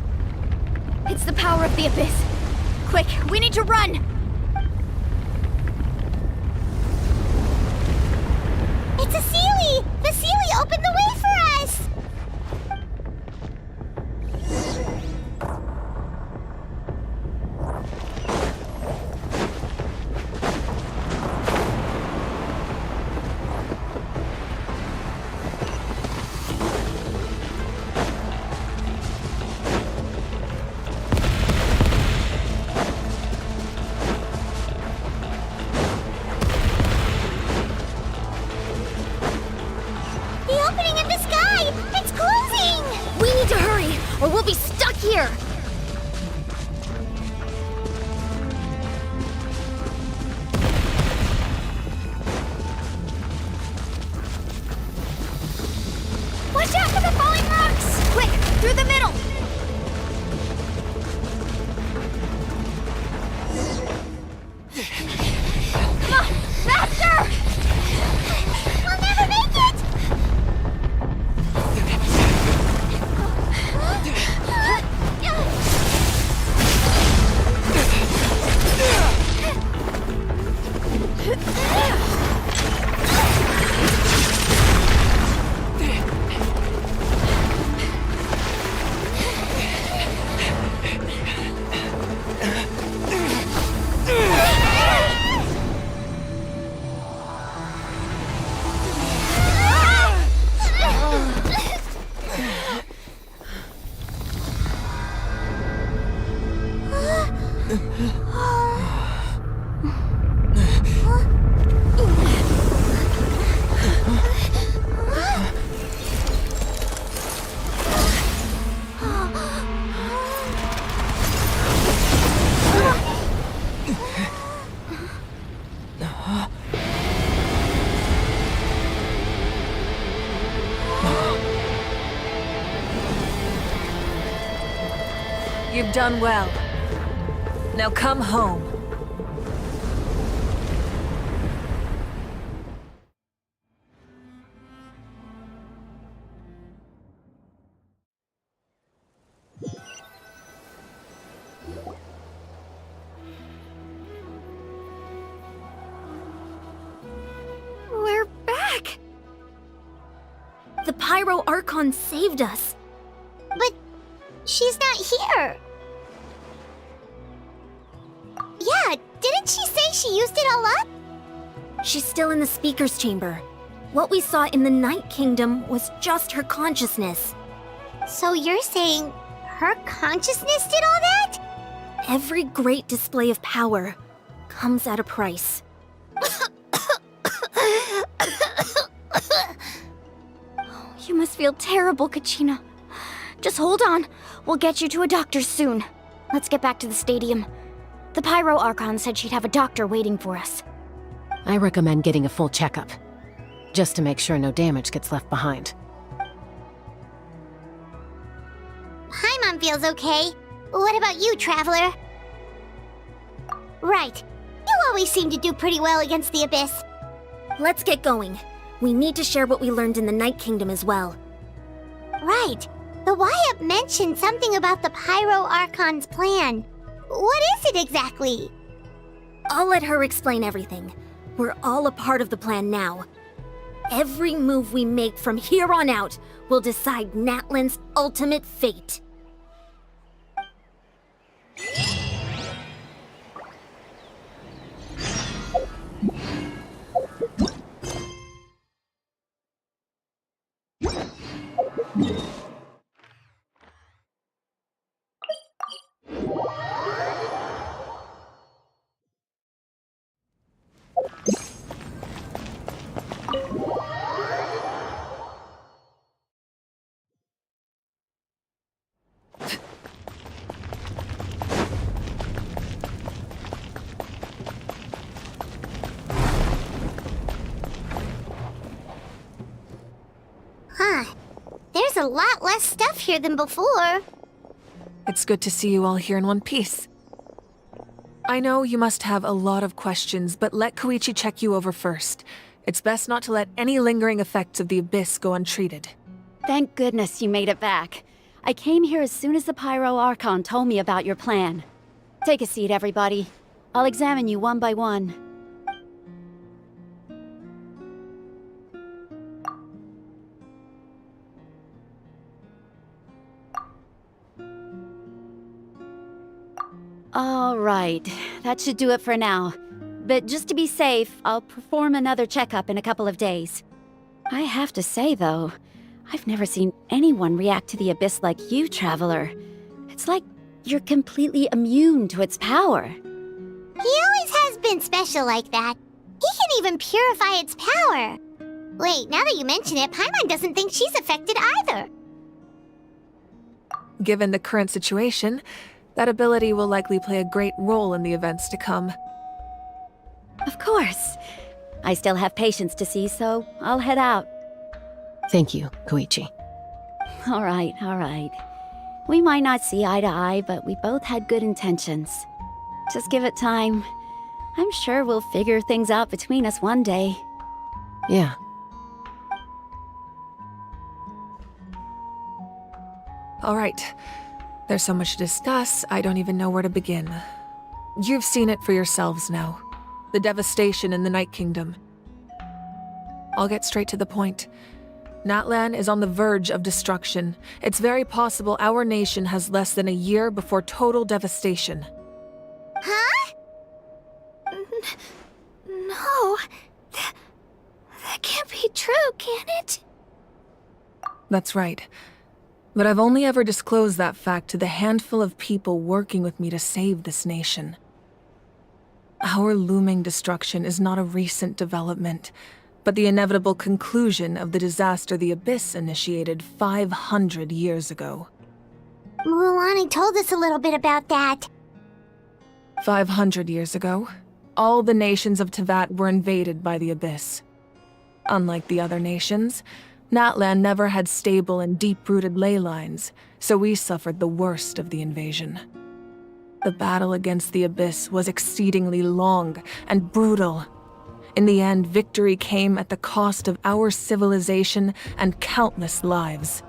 It's the power of the Abyss. Quick, we need to run! It's a Sealy! The Sealy opened the way for us! Or we'll be stuck here! Watch out for the falling rocks! Quick, through the middle! Come on, faster! We'll never make it! You've done well. Now come home. We're back! The Pyro Archon saved us. But she's not here. Yeah, didn't she say she used it all up? She's still in the Speaker's Chamber. What we saw in the Night Kingdom was just her consciousness. So you're saying her consciousness did all that? Every great display of power comes at a price. You must feel terrible, Kachina. Just hold on. We'll get you to a doctor soon. Let's get back to the stadium. The Pyro Archon said she'd have a doctor waiting for us. I recommend getting a full checkup, just to make sure no damage gets left behind. Paimon feels okay. What about you, Traveler? Right. You always seem to do pretty well against the Abyss. Let's get going. We need to share what we learned in the Night Kingdom as well. Right. The Y-Up mentioned something about the Pyro Archon's plan. What is it exactly? I'll let her explain everything. We're all a part of the plan now. Every move we make from here on out will decide Natlan's ultimate fate. Huh. There's a lot less stuff here than before. It's good to see you all here in one piece. I know you must have a lot of questions, but let Koichi check you over first. It's best not to let any lingering effects of the Abyss go untreated. Thank goodness you made it back. I came here as soon as the Pyro Archon told me about your plan. Take a seat, everybody. I'll examine you one by one. All right, that should do it for now. But just to be safe, I'll perform another checkup in a couple of days. I have to say, though, I've never seen anyone react to the Abyss like you, Traveler. It's like you're completely immune to its power. He always has been special like that. He can even purify its power. Wait, now that you mention it, Paimon doesn't think she's affected either. Given the current situation, that ability will likely play a great role in the events to come. Of course. I still have patients to see, so I'll head out. Thank you, Koichi. All right. We might not see eye to eye, but we both had good intentions. Just give it time. I'm sure we'll figure things out between us one day. Yeah. All right. There's so much to discuss, I don't even know where to begin. You've seen it for yourselves now. The devastation in the Night Kingdom. I'll get straight to the point. Natlan is on the verge of destruction. It's very possible our nation has less than a year before total devastation. Huh? No. That can't be true, can it? That's right. But I've only ever disclosed that fact to the handful of people working with me to save this nation. Our looming destruction is not a recent development, but the inevitable conclusion of the disaster the Abyss initiated 500 years ago. Mualani told us a little bit about that. 500 years ago, all the nations of Teyvat were invaded by the Abyss. Unlike the other nations, Natlan never had stable and deep-rooted ley lines, so we suffered the worst of the invasion. The battle against the Abyss was exceedingly long and brutal. In the end, victory came at the cost of our civilization and countless lives.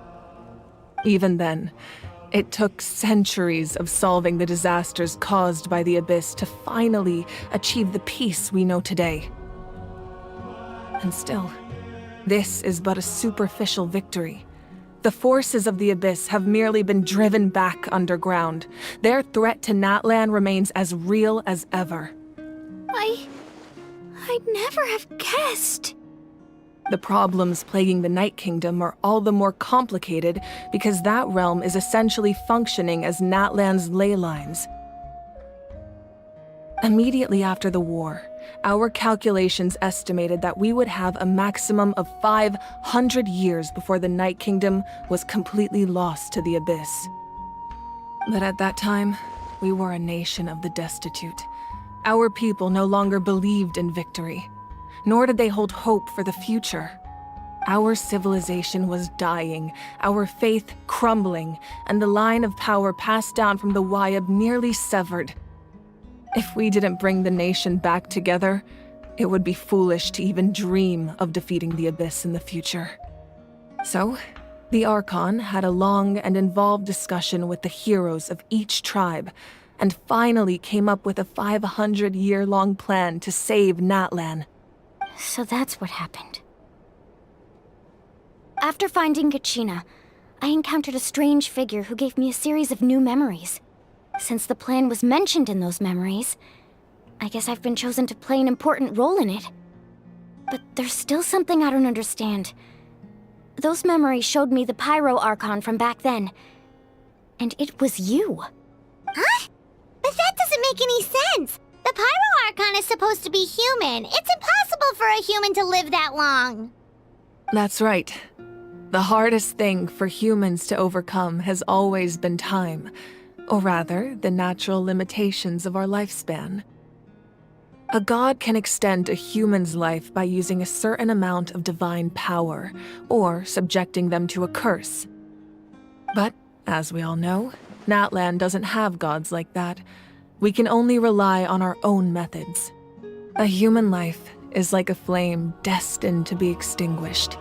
Even then, it took centuries of solving the disasters caused by the Abyss to finally achieve the peace we know today. And still, this is but a superficial victory. The forces of the Abyss have merely been driven back underground. Their threat to Natlan remains as real as ever. I'd never have guessed. The problems plaguing the Night Kingdom are all the more complicated because that realm is essentially functioning as Natlan's ley lines. Immediately after the war, our calculations estimated that we would have a maximum of 500 years before the Night Kingdom was completely lost to the Abyss. But at that time, we were a nation of the destitute. Our people no longer believed in victory, nor did they hold hope for the future. Our civilization was dying, our faith crumbling, and the line of power passed down from the Wayab nearly severed. If we didn't bring the nation back together, it would be foolish to even dream of defeating the Abyss in the future. So, the Archon had a long and involved discussion with the heroes of each tribe, and finally came up with a 500-year-long plan to save Natlan. So that's what happened. After finding Kachina, I encountered a strange figure who gave me a series of new memories. Since the plan was mentioned in those memories, I guess I've been chosen to play an important role in it. But there's still something I don't understand. Those memories showed me the Pyro Archon from back then. And it was you. Huh? But that doesn't make any sense! The Pyro Archon is supposed to be human. It's impossible for a human to live that long. That's right. The hardest thing for humans to overcome has always been time, or rather, the natural limitations of our lifespan. A god can extend a human's life by using a certain amount of divine power, or subjecting them to a curse. But, as we all know, Natlan doesn't have gods like that. We can only rely on our own methods. A human life is like a flame destined to be extinguished.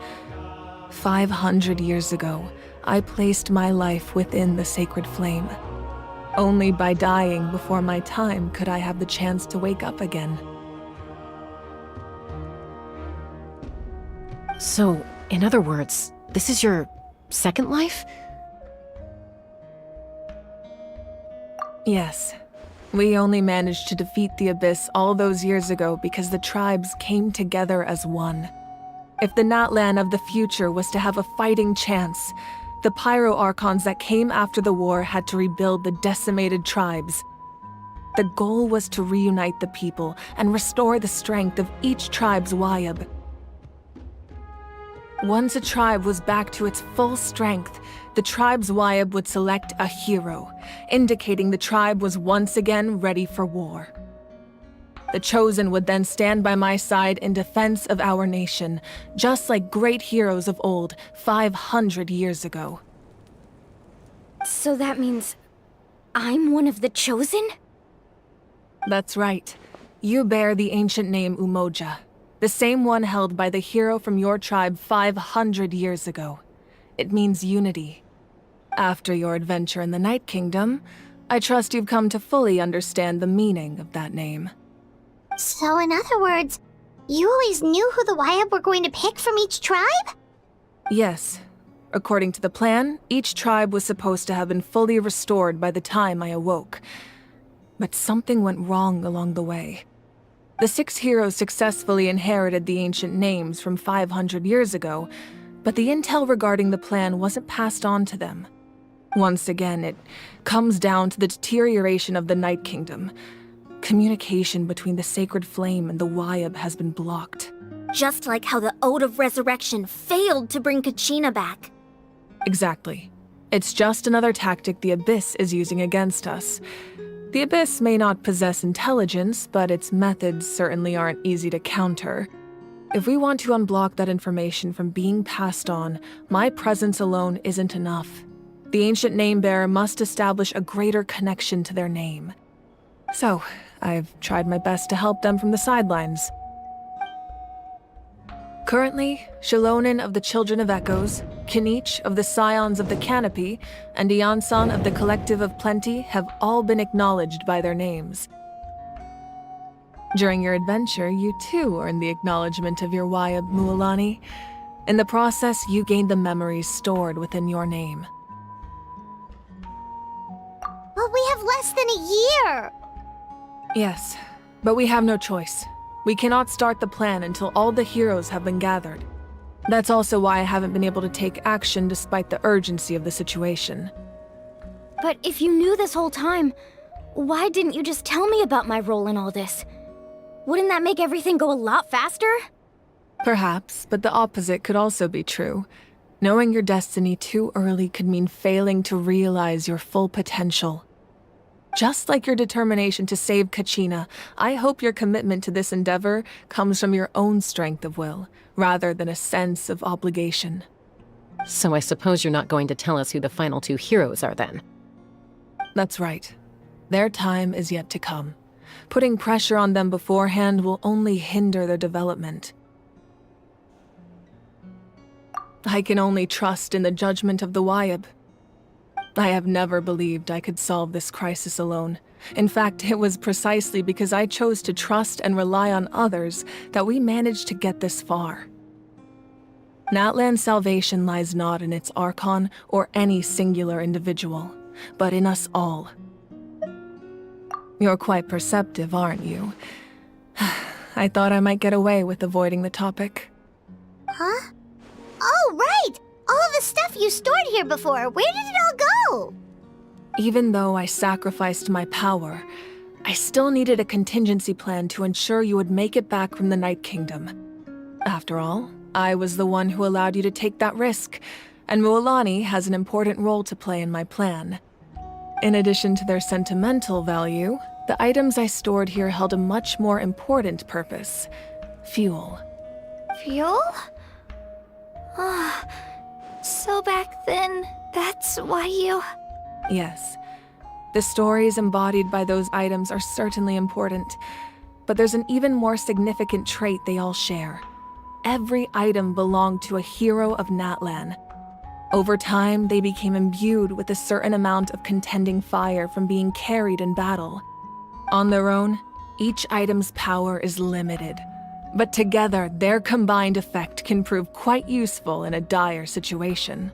500 years ago, I placed my life within the sacred flame. Only by dying before my time could I have the chance to wake up again. So, in other words, this is your second life? Yes. We only managed to defeat the Abyss all those years ago because the tribes came together as one. If the Natlan of the future was to have a fighting chance, the Pyro Archons that came after the war had to rebuild the decimated tribes. The goal was to reunite the people and restore the strength of each tribe's Wayab. Once a tribe was back to its full strength, the tribe's Wayab would select a hero, indicating the tribe was once again ready for war. The Chosen would then stand by my side in defense of our nation, just like great heroes of old 500 years ago. So that means I'm one of the Chosen? That's right. You bear the ancient name Umoja, the same one held by the hero from your tribe 500 years ago. It means unity. After your adventure in the Night Kingdom, I trust you've come to fully understand the meaning of that name. So in other words, you always knew who the Wayab were going to pick from each tribe? Yes. According to the plan, each tribe was supposed to have been fully restored by the time I awoke. But something went wrong along the way. The 6 heroes successfully inherited the ancient names from 500 years ago, but the intel regarding the plan wasn't passed on to them. Once again, it comes down to the deterioration of the Night Kingdom. Communication between the Sacred Flame and the Wayab has been blocked. Just like how the Ode of Resurrection failed to bring Kachina back. Exactly. It's just another tactic the Abyss is using against us. The Abyss may not possess intelligence, but its methods certainly aren't easy to counter. If we want to unblock that information from being passed on, my presence alone isn't enough. The ancient name-bearer must establish a greater connection to their name. So, I've tried my best to help them from the sidelines. Currently, Shilonin of the Children of Echoes, Kinich of the Scions of the Canopy, and Iansan of the Collective of Plenty have all been acknowledged by their names. During your adventure, you too earned the acknowledgement of your Wayab, Mualani. In the process, you gained the memories stored within your name. But we have less than a year! Yes, but we have no choice. We cannot start the plan until all the heroes have been gathered. That's also why I haven't been able to take action despite the urgency of the situation. But if you knew this whole time, why didn't you just tell me about my role in all this? Wouldn't that make everything go a lot faster? Perhaps, but the opposite could also be true. Knowing your destiny too early could mean failing to realize your full potential. Just like your determination to save Kachina, I hope your commitment to this endeavor comes from your own strength of will, rather than a sense of obligation. So I suppose you're not going to tell us who the final two heroes are then? That's right. Their time is yet to come. Putting pressure on them beforehand will only hinder their development. I can only trust in the judgment of the Wyab. I have never believed I could solve this crisis alone. In fact, it was precisely because I chose to trust and rely on others that we managed to get this far. Natlan's salvation lies not in its Archon or any singular individual, but in us all. You're quite perceptive, aren't you? I thought I might get away with avoiding the topic. Huh? Oh, right! All of the stuff you stored here before, where did it all go? Even though I sacrificed my power, I still needed a contingency plan to ensure you would make it back from the Night Kingdom. After all, I was the one who allowed you to take that risk, and Mualani has an important role to play in my plan. In addition to their sentimental value, the items I stored here held a much more important purpose: fuel. Fuel? So back then, that's why you... Yes. The stories embodied by those items are certainly important, but there's an even more significant trait they all share. Every item belonged to a hero of Natlan. Over time, they became imbued with a certain amount of contending fire from being carried in battle. On their own, each item's power is limited, but together, their combined effect can prove quite useful in a dire situation.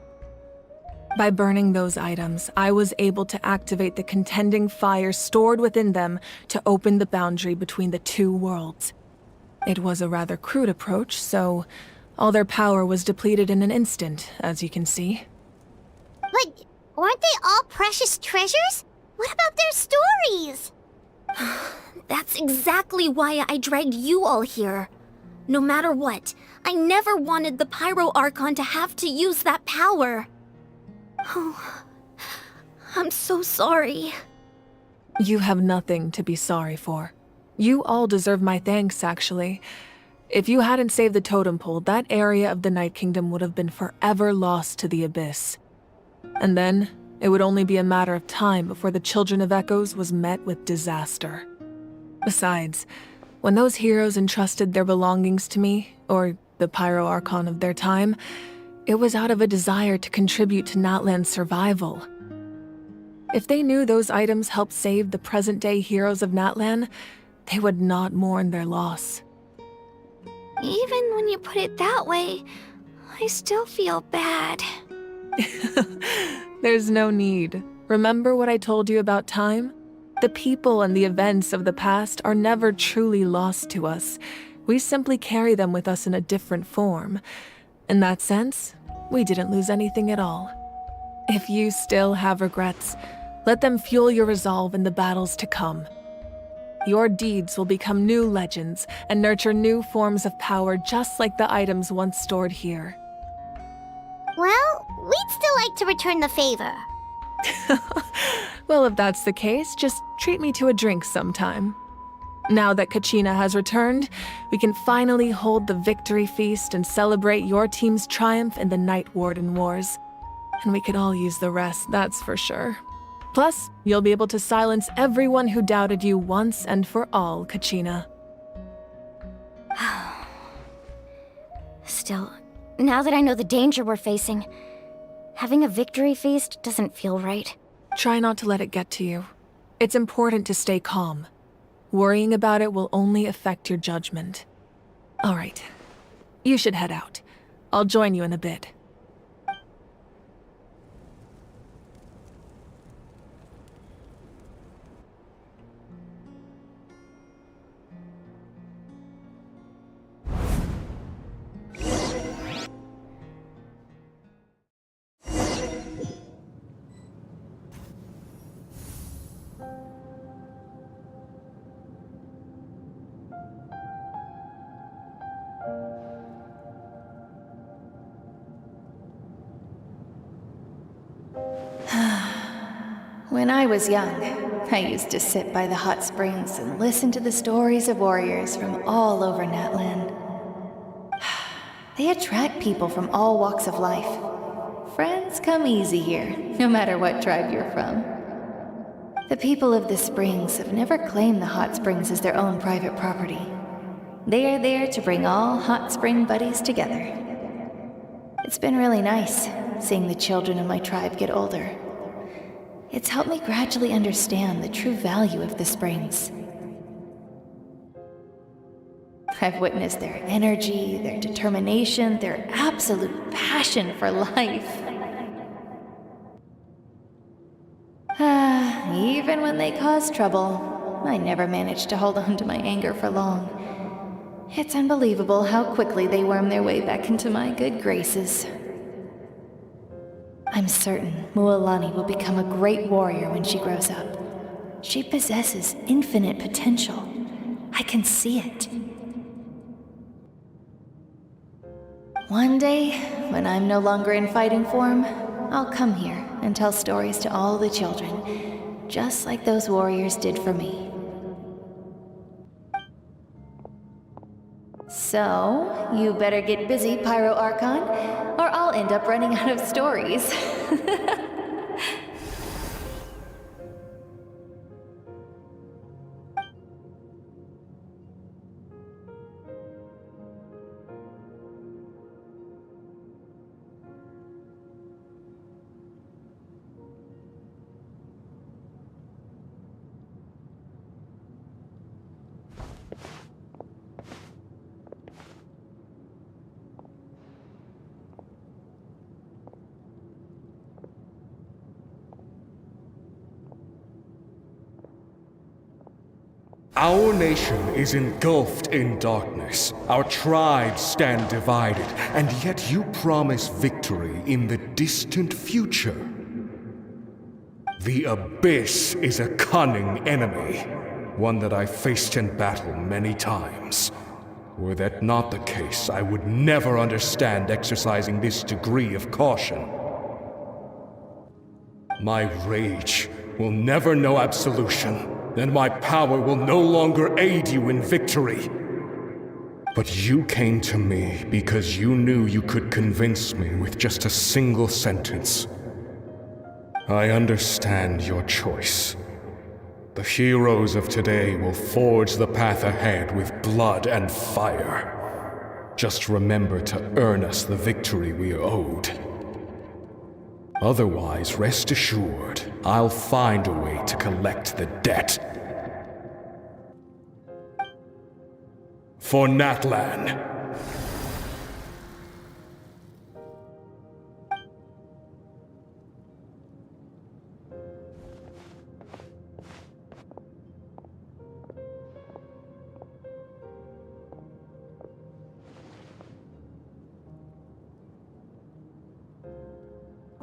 By burning those items, I was able to activate the contending fire stored within them to open the boundary between the two worlds. It was a rather crude approach, so all their power was depleted in an instant, as you can see. But weren't they all precious treasures? What about their stories? That's exactly why I dragged you all here. No matter what, I never wanted the Pyro Archon to have to use that power. Oh, I'm so sorry. You have nothing to be sorry for. You all deserve my thanks, actually. If you hadn't saved the totem pole, that area of the Night Kingdom would have been forever lost to the Abyss. And then, it would only be a matter of time before the Children of Echoes was met with disaster. Besides, when those heroes entrusted their belongings to me, or the Pyro Archon of their time, it was out of a desire to contribute to Natlan's survival. If they knew those items helped save the present-day heroes of Natlan, they would not mourn their loss. Even when you put it that way, I still feel bad. There's no need. Remember what I told you about time? The people and the events of the past are never truly lost to us. We simply carry them with us in a different form. In that sense, we didn't lose anything at all. If you still have regrets, let them fuel your resolve in the battles to come. Your deeds will become new legends and nurture new forms of power just like the items once stored here. Well, we'd still like to return the favor. Well, if that's the case, just treat me to a drink sometime. Now that Kachina has returned, we can finally hold the victory feast and celebrate your team's triumph in the Night Warden Wars. And we could all use the rest, that's for sure. Plus, you'll be able to silence everyone who doubted you once and for all, Kachina. Still, now that I know the danger we're facing, having a victory feast doesn't feel right. Try not to let it get to you. It's important to stay calm. Worrying about it will only affect your judgment. All right, you should head out. I'll join you in a bit. When I was young, I used to sit by the hot springs and listen to the stories of warriors from all over Natlan. They attract people from all walks of life. Friends come easy here, no matter what tribe you're from. The people of the springs have never claimed the hot springs as their own private property. They are there to bring all hot spring buddies together. It's been really nice seeing the children of my tribe get older. It's helped me gradually understand the true value of the springs. I've witnessed their energy, their determination, their absolute passion for life. Even when they cause trouble, I never managed to hold on to my anger for long. It's unbelievable how quickly they worm their way back into my good graces. I'm certain Mualani will become a great warrior when she grows up. She possesses infinite potential. I can see it. One day, when I'm no longer in fighting form, I'll come here and tell stories to all the children, just like those warriors did for me. So, you better get busy, Pyro Archon, or I'll end up running out of stories. Our nation is engulfed in darkness. Our tribes stand divided, and yet you promise victory in the distant future. The Abyss is a cunning enemy, one that I faced in battle many times. Were that not the case, I would never understand exercising this degree of caution. My rage will never know absolution, and my power will no longer aid you in victory. But you came to me because you knew you could convince me with just a single sentence. I understand your choice. The heroes of today will forge the path ahead with blood and fire. Just remember to earn us the victory we are owed. Otherwise, rest assured, I'll find a way to collect the debt. For Natlan.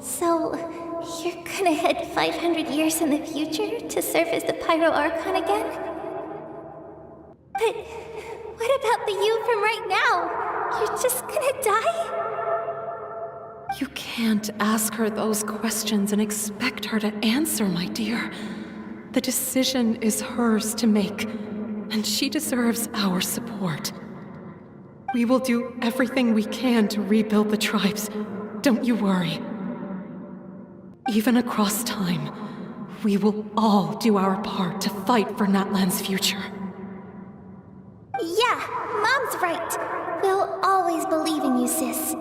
So, you're gonna head 500 years in the future to serve as the Pyro Archon again? But what about the you from right now? You're just gonna die? You can't ask her those questions and expect her to answer, my dear. The decision is hers to make, and she deserves our support. We will do everything we can to rebuild the tribes. Don't you worry. Even across time, we will all do our part to fight for Natlan's future. Yeah, Mom's right. We'll always believe in you, sis.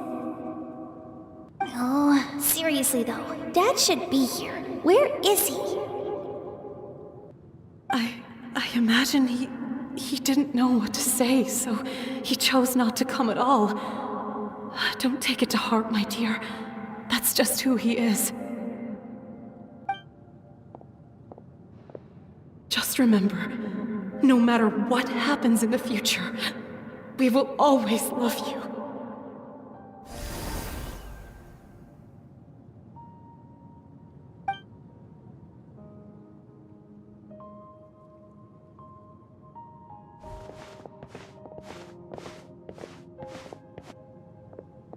Oh, seriously though, Dad should be here. Where is he? I imagine he didn't know what to say, so he chose not to come at all. Don't take it to heart, my dear. That's just who he is. Just remember, no matter what happens in the future, we will always love you.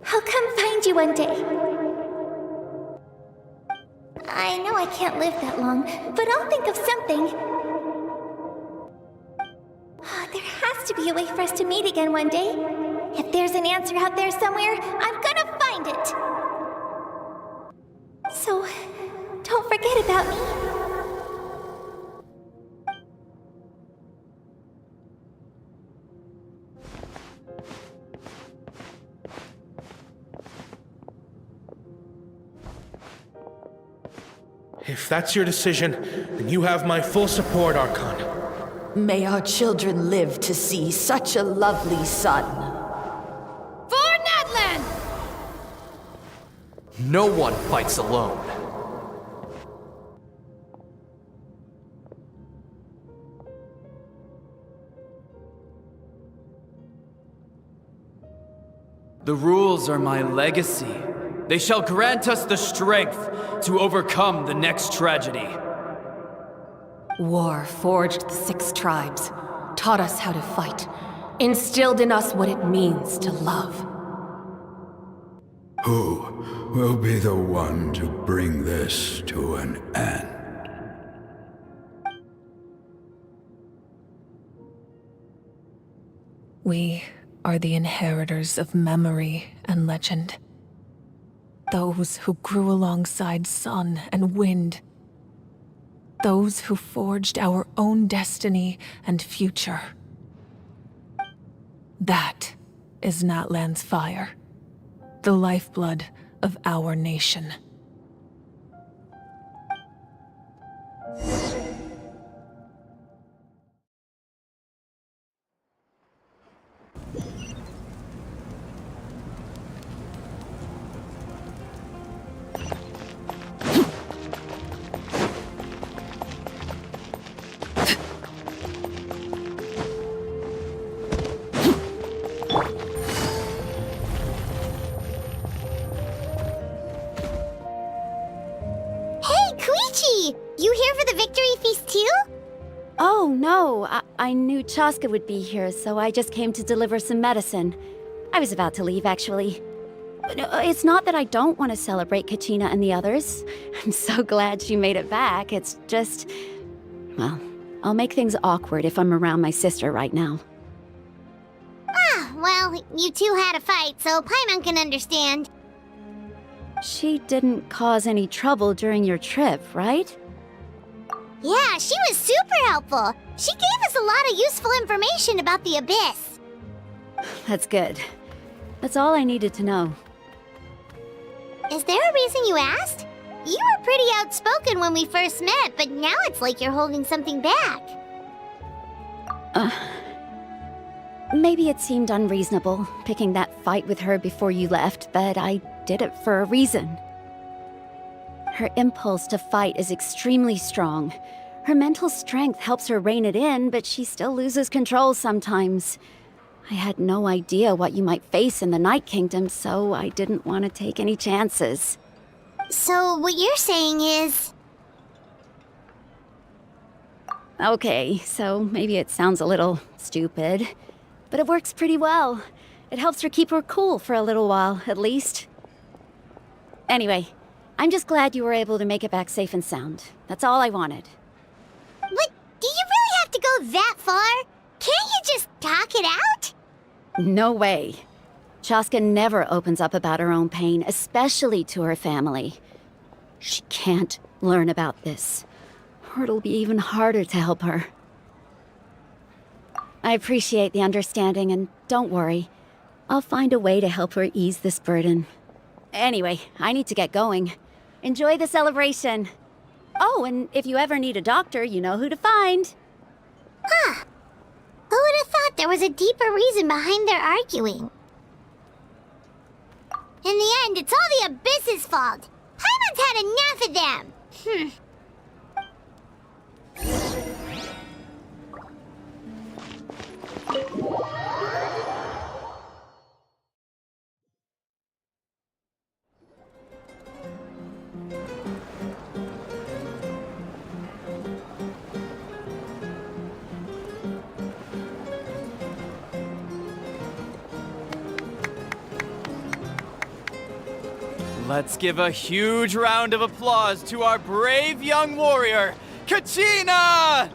I'll come find you one day. I know I can't live that long, but I'll think of something. There has to be a way for us to meet again one day. If there's an answer out there somewhere, I'm gonna find it. So, don't forget about me. If that's your decision, then you have my full support, Archon. May our children live to see such a lovely son. For Natlan! No one fights alone. The rules are my legacy. They shall grant us the strength to overcome the next tragedy. War forged the 6 tribes, taught us how to fight, instilled in us what it means to love. Who will be the one to bring this to an end? We are the inheritors of memory and legend. Those who grew alongside sun and wind. Those who forged our own destiny and future. That is Natlan's fire, the lifeblood of our nation. You here for the victory feast too? Oh, no. I knew Chaska would be here, so I just came to deliver some medicine. I was about to leave, actually. It's not that I don't want to celebrate Kachina and the others. I'm so glad she made it back. It's just... well, I'll make things awkward if I'm around my sister right now. Well, you two had a fight, so Paimon can understand. She didn't cause any trouble during your trip, right? Yeah, she was super helpful. She gave us a lot of useful information about the Abyss. That's good. That's all I needed to know. Is there a reason you asked? You were pretty outspoken when we first met, but now it's like you're holding something back. Maybe it seemed unreasonable, picking that fight with her before you left, but I did it for a reason. Her impulse to fight is extremely strong. Her mental strength helps her rein it in, but she still loses control sometimes. I had no idea what you might face in the Night Kingdom, so I didn't want to take any chances. So what you're saying is... Okay, so maybe it sounds a little stupid, but it works pretty well. It helps her keep her cool for a little while, at least. Anyway, I'm just glad you were able to make it back safe and sound. That's all I wanted. But do you really have to go that far? Can't you just talk it out? No way. Chaska never opens up about her own pain, especially to her family. She can't learn about this, or it'll be even harder to help her. I appreciate the understanding, and don't worry. I'll find a way to help her ease this burden. Anyway, I need to get going. Enjoy the celebration. Oh, and if you ever need a doctor, you know who to find. Huh. Who would have thought there was a deeper reason behind their arguing? In the end, it's all the Abyss's fault. Paimon's had enough of them. Let's give a huge round of applause to our brave young warrior, Kachina!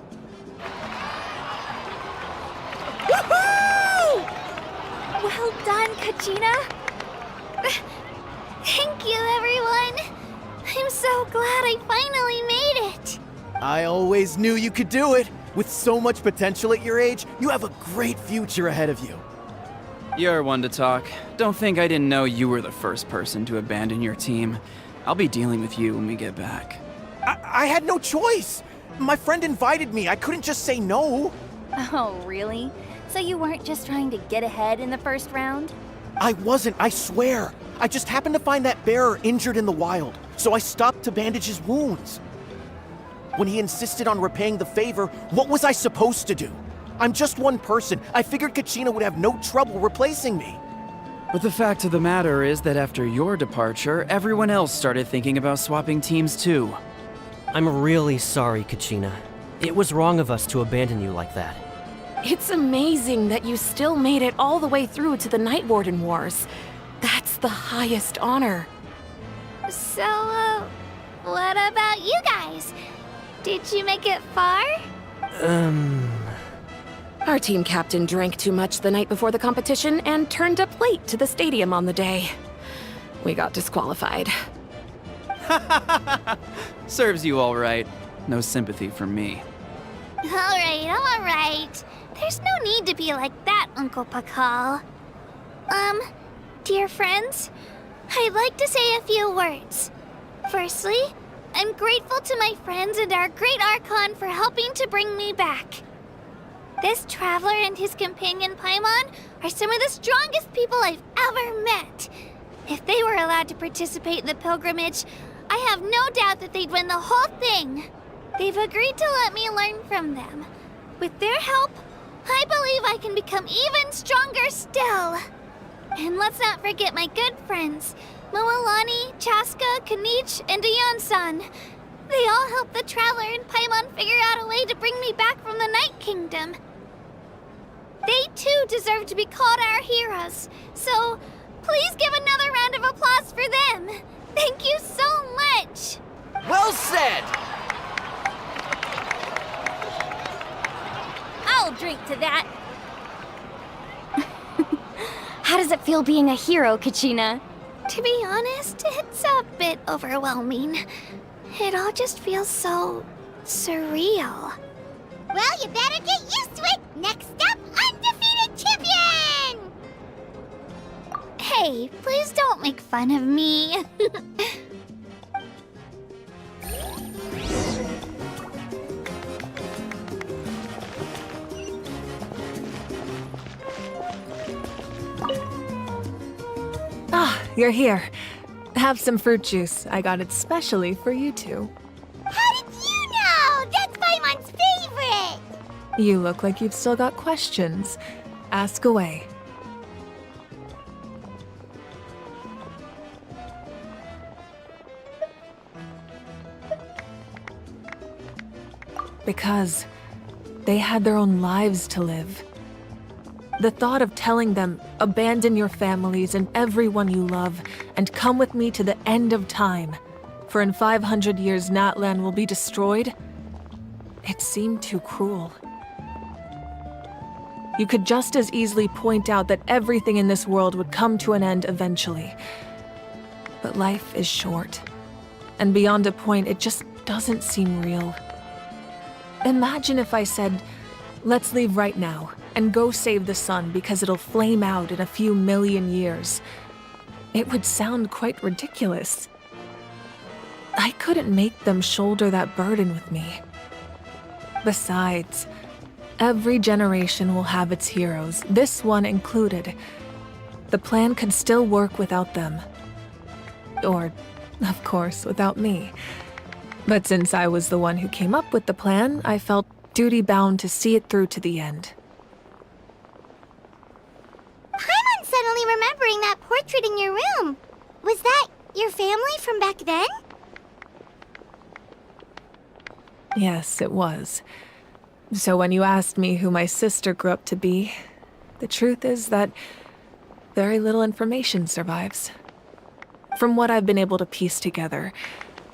Woohoo! Well done, Kachina. Thank you, everyone. I'm so glad I finally made it. I always knew you could do it. With so much potential at your age, you have a great future ahead of you. You're one to talk. Don't think I didn't know you were the first person to abandon your team. I'll be dealing with you when we get back. I had no choice. My friend invited me. I couldn't just say no. Oh, really? So you weren't just trying to get ahead in the first round? I wasn't, I swear. I just happened to find that bearer injured in the wild, so I stopped to bandage his wounds. When he insisted on repaying the favor, what was I supposed to do? I'm just one person. I figured Kachina would have no trouble replacing me. But the fact of the matter is that after your departure, everyone else started thinking about swapping teams too. I'm really sorry, Kachina. It was wrong of us to abandon you like that. It's amazing that you still made it all the way through to the Night Warden Wars. That's the highest honor. So, what about you guys? Did you make it far? Our team captain drank too much the night before the competition and turned up late to the stadium on the day. We got disqualified. Serves you all right. No sympathy from me. All right. There's no need to be like that, Uncle Pakal. Dear friends, I'd like to say a few words. Firstly, I'm grateful to my friends and our great Archon for helping to bring me back. This traveler and his companion Paimon are some of the strongest people I've ever met. If they were allowed to participate in the pilgrimage, I have no doubt that they'd win the whole thing. They've agreed to let me learn from them. With their help, I believe I can become even stronger still. And let's not forget my good friends, Moalani, Chaska, Kanich, and Dayan-san. They all helped the Traveler and Paimon figure out a way to bring me back from the Night Kingdom. They too deserve to be called our heroes, so please give another round of applause for them. Thank you so much! Well said! I'll drink to that. How does it feel being a hero, Kachina? To be honest, it's a bit overwhelming. It all just feels so surreal. Well, you better get used to it. Next up, undefeated champion! Hey, please don't make fun of me. Ah, you're here. Have some fruit juice. I got it specially for you two. How did you know? That's Paimon's favorite! You look like you've still got questions. Ask away. Because they had their own lives to live. The thought of telling them, abandon your families and everyone you love, and come with me to the end of time, for in 500 years Natlan will be destroyed, it seemed too cruel. You could just as easily point out that everything in this world would come to an end eventually. But life is short, and beyond a point, it just doesn't seem real. Imagine if I said, let's leave right now, and go save the sun because it'll flame out in a few million years. It would sound quite ridiculous. I couldn't make them shoulder that burden with me. Besides, every generation will have its heroes, this one included. The plan could still work without them. Or, of course, without me. But since I was the one who came up with the plan, I felt duty-bound to see it through to the end. Paimon's suddenly remembering that portrait in your room. Was that your family from back then? Yes, it was. So when you asked me who my sister grew up to be, the truth is that very little information survives. From what I've been able to piece together,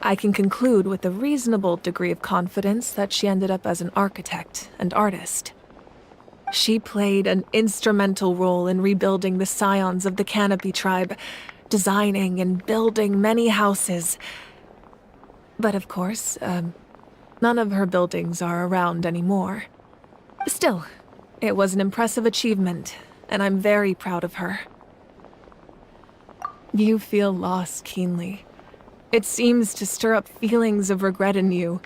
I can conclude with a reasonable degree of confidence that she ended up as an architect and artist. She played an instrumental role in rebuilding the scions of the Canopy tribe, designing and building many houses. But of course, none of her buildings are around anymore. Still, it was an impressive achievement, and I'm very proud of her. You feel loss keenly. It seems to stir up feelings of regret in you.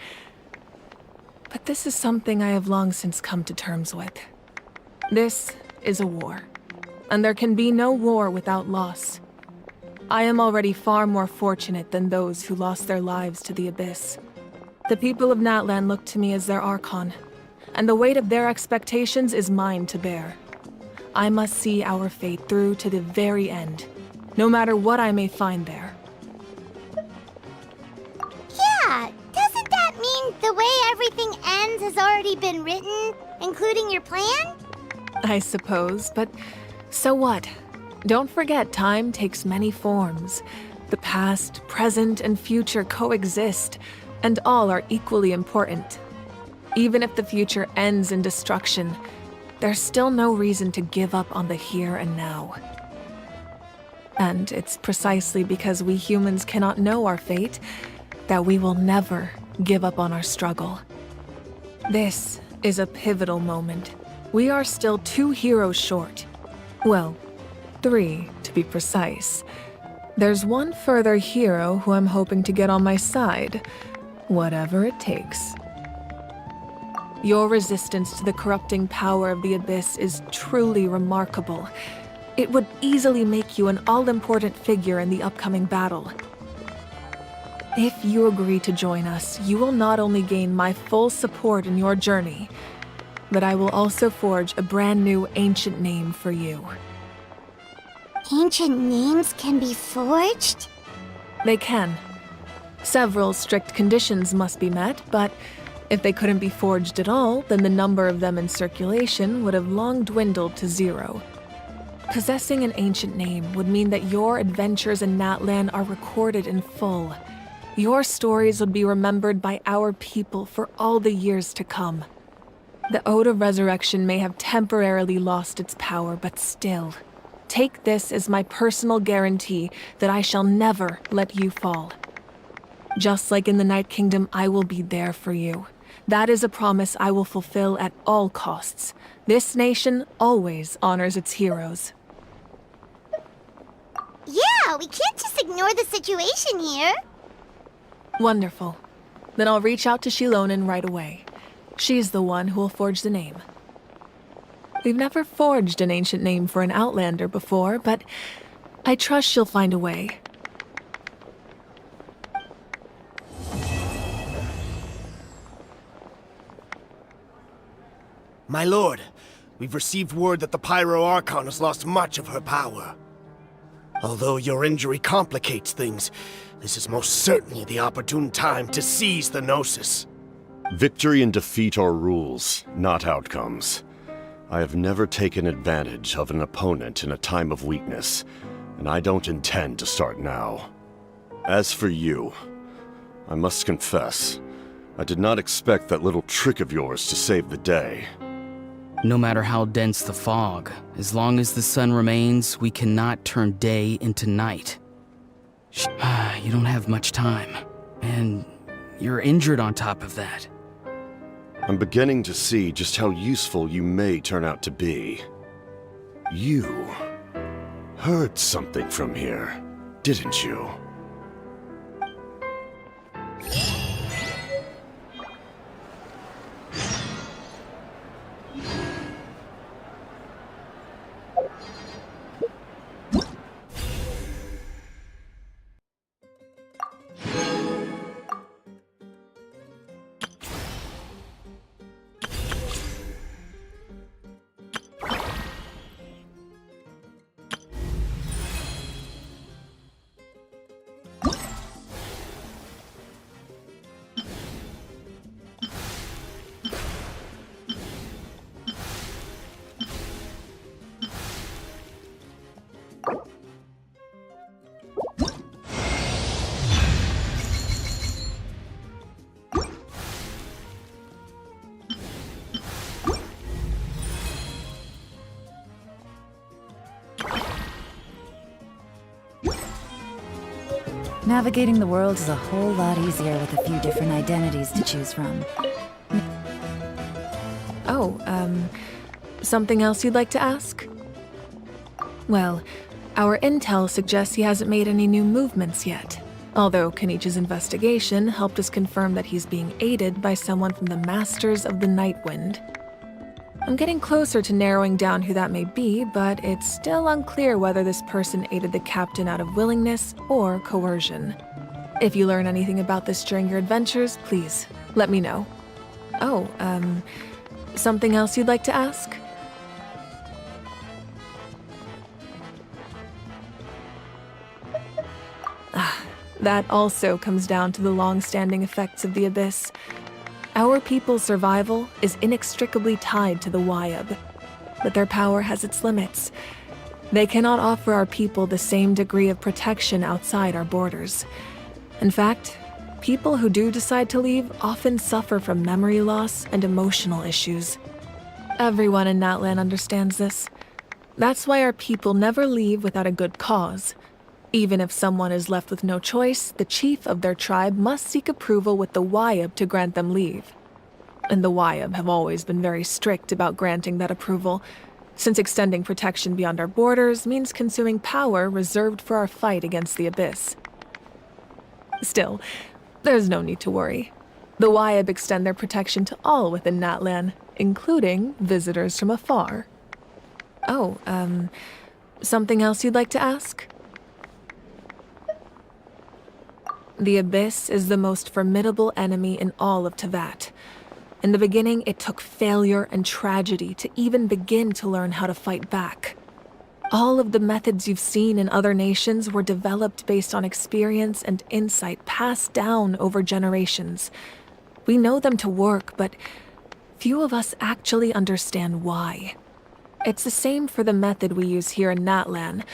But this is something I have long since come to terms with. This is a war, and there can be no war without loss. I am already far more fortunate than those who lost their lives to the Abyss. The people of Natlan look to me as their Archon, and the weight of their expectations is mine to bear. I must see our fate through to the very end, no matter what I may find there. Yeah, doesn't that mean the way everything ends has already been written, including your plan? I suppose, but so what? Don't forget, time takes many forms. The past, present, and future coexist, and all are equally important. Even if the future ends in destruction, there's still no reason to give up on the here and now. And it's precisely because we humans cannot know our fate that we will never give up on our struggle. This is a pivotal moment. We are still 2 heroes short. Well, 3 to be precise. There's one further hero who I'm hoping to get on my side, whatever it takes. Your resistance to the corrupting power of the Abyss is truly remarkable. It would easily make you an all-important figure in the upcoming battle. If you agree to join us, you will not only gain my full support in your journey, but I will also forge a brand new ancient name for you. Ancient names can be forged? They can. Several strict conditions must be met, but if they couldn't be forged at all, then the number of them in circulation would have long dwindled to 0. Possessing an ancient name would mean that your adventures in Natlan are recorded in full. Your stories would be remembered by our people for all the years to come. The Ode of Resurrection may have temporarily lost its power, but still, take this as my personal guarantee that I shall never let you fall. Just like in the Night Kingdom, I will be there for you. That is a promise I will fulfill at all costs. This nation always honors its heroes. Yeah, we can't just ignore the situation here. Wonderful. Then I'll reach out to Shilonen right away. She's the one who will forge the name. We've never forged an ancient name for an Outlander before, but I trust she'll find a way. My lord, we've received word that the Pyro Archon has lost much of her power. Although your injury complicates things, this is most certainly the opportune time to seize the Gnosis. Victory and defeat are rules, not outcomes. I have never taken advantage of an opponent in a time of weakness, and I don't intend to start now. As for you, I must confess, I did not expect that little trick of yours to save the day. No matter how dense the fog, as long as the sun remains, we cannot turn day into night. You don't have much time, and you're injured on top of that. I'm beginning to see just how useful you may turn out to be. You heard something from here, didn't you? Navigating the world is a whole lot easier with a few different identities to choose from. Oh, something else you'd like to ask? Well, our intel suggests he hasn't made any new movements yet. Although Kenichi's investigation helped us confirm that he's being aided by someone from the Masters of the Nightwind. I'm getting closer to narrowing down who that may be, but it's still unclear whether this person aided the captain out of willingness or coercion. If you learn anything about this during your adventures, please let me know. Oh, something else you'd like to ask? That also comes down to the long-standing effects of the Abyss. Our people's survival is inextricably tied to the Wyab, but their power has its limits. They cannot offer our people the same degree of protection outside our borders. In fact, people who do decide to leave often suffer from memory loss and emotional issues. Everyone in Natlan understands this. That's why our people never leave without a good cause. Even if someone is left with no choice, the chief of their tribe must seek approval with the Wyab to grant them leave. And the Wyab have always been very strict about granting that approval, since extending protection beyond our borders means consuming power reserved for our fight against the Abyss. Still, there's no need to worry. The Wyab extend their protection to all within Natlan, including visitors from afar. Oh, something else you'd like to ask? The Abyss is the most formidable enemy in all of Tevat. In the beginning, it took failure and tragedy to even begin to learn how to fight back. All of the methods you've seen in other nations were developed based on experience and insight passed down over generations. We know them to work, but few of us actually understand why. It's the same for the method we use here in Natlan.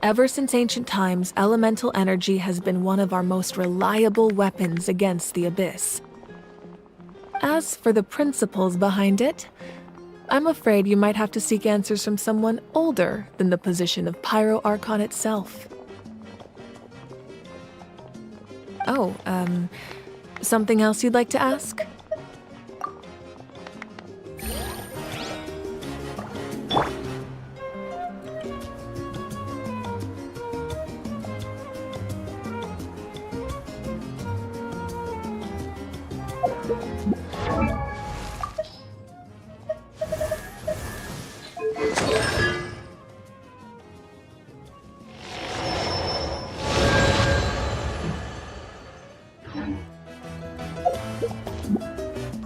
Ever since ancient times, elemental energy has been one of our most reliable weapons against the Abyss. As for the principles behind it, I'm afraid you might have to seek answers from someone older than the position of Pyro Archon itself. Oh, something else you'd like to ask?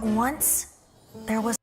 Once, there was...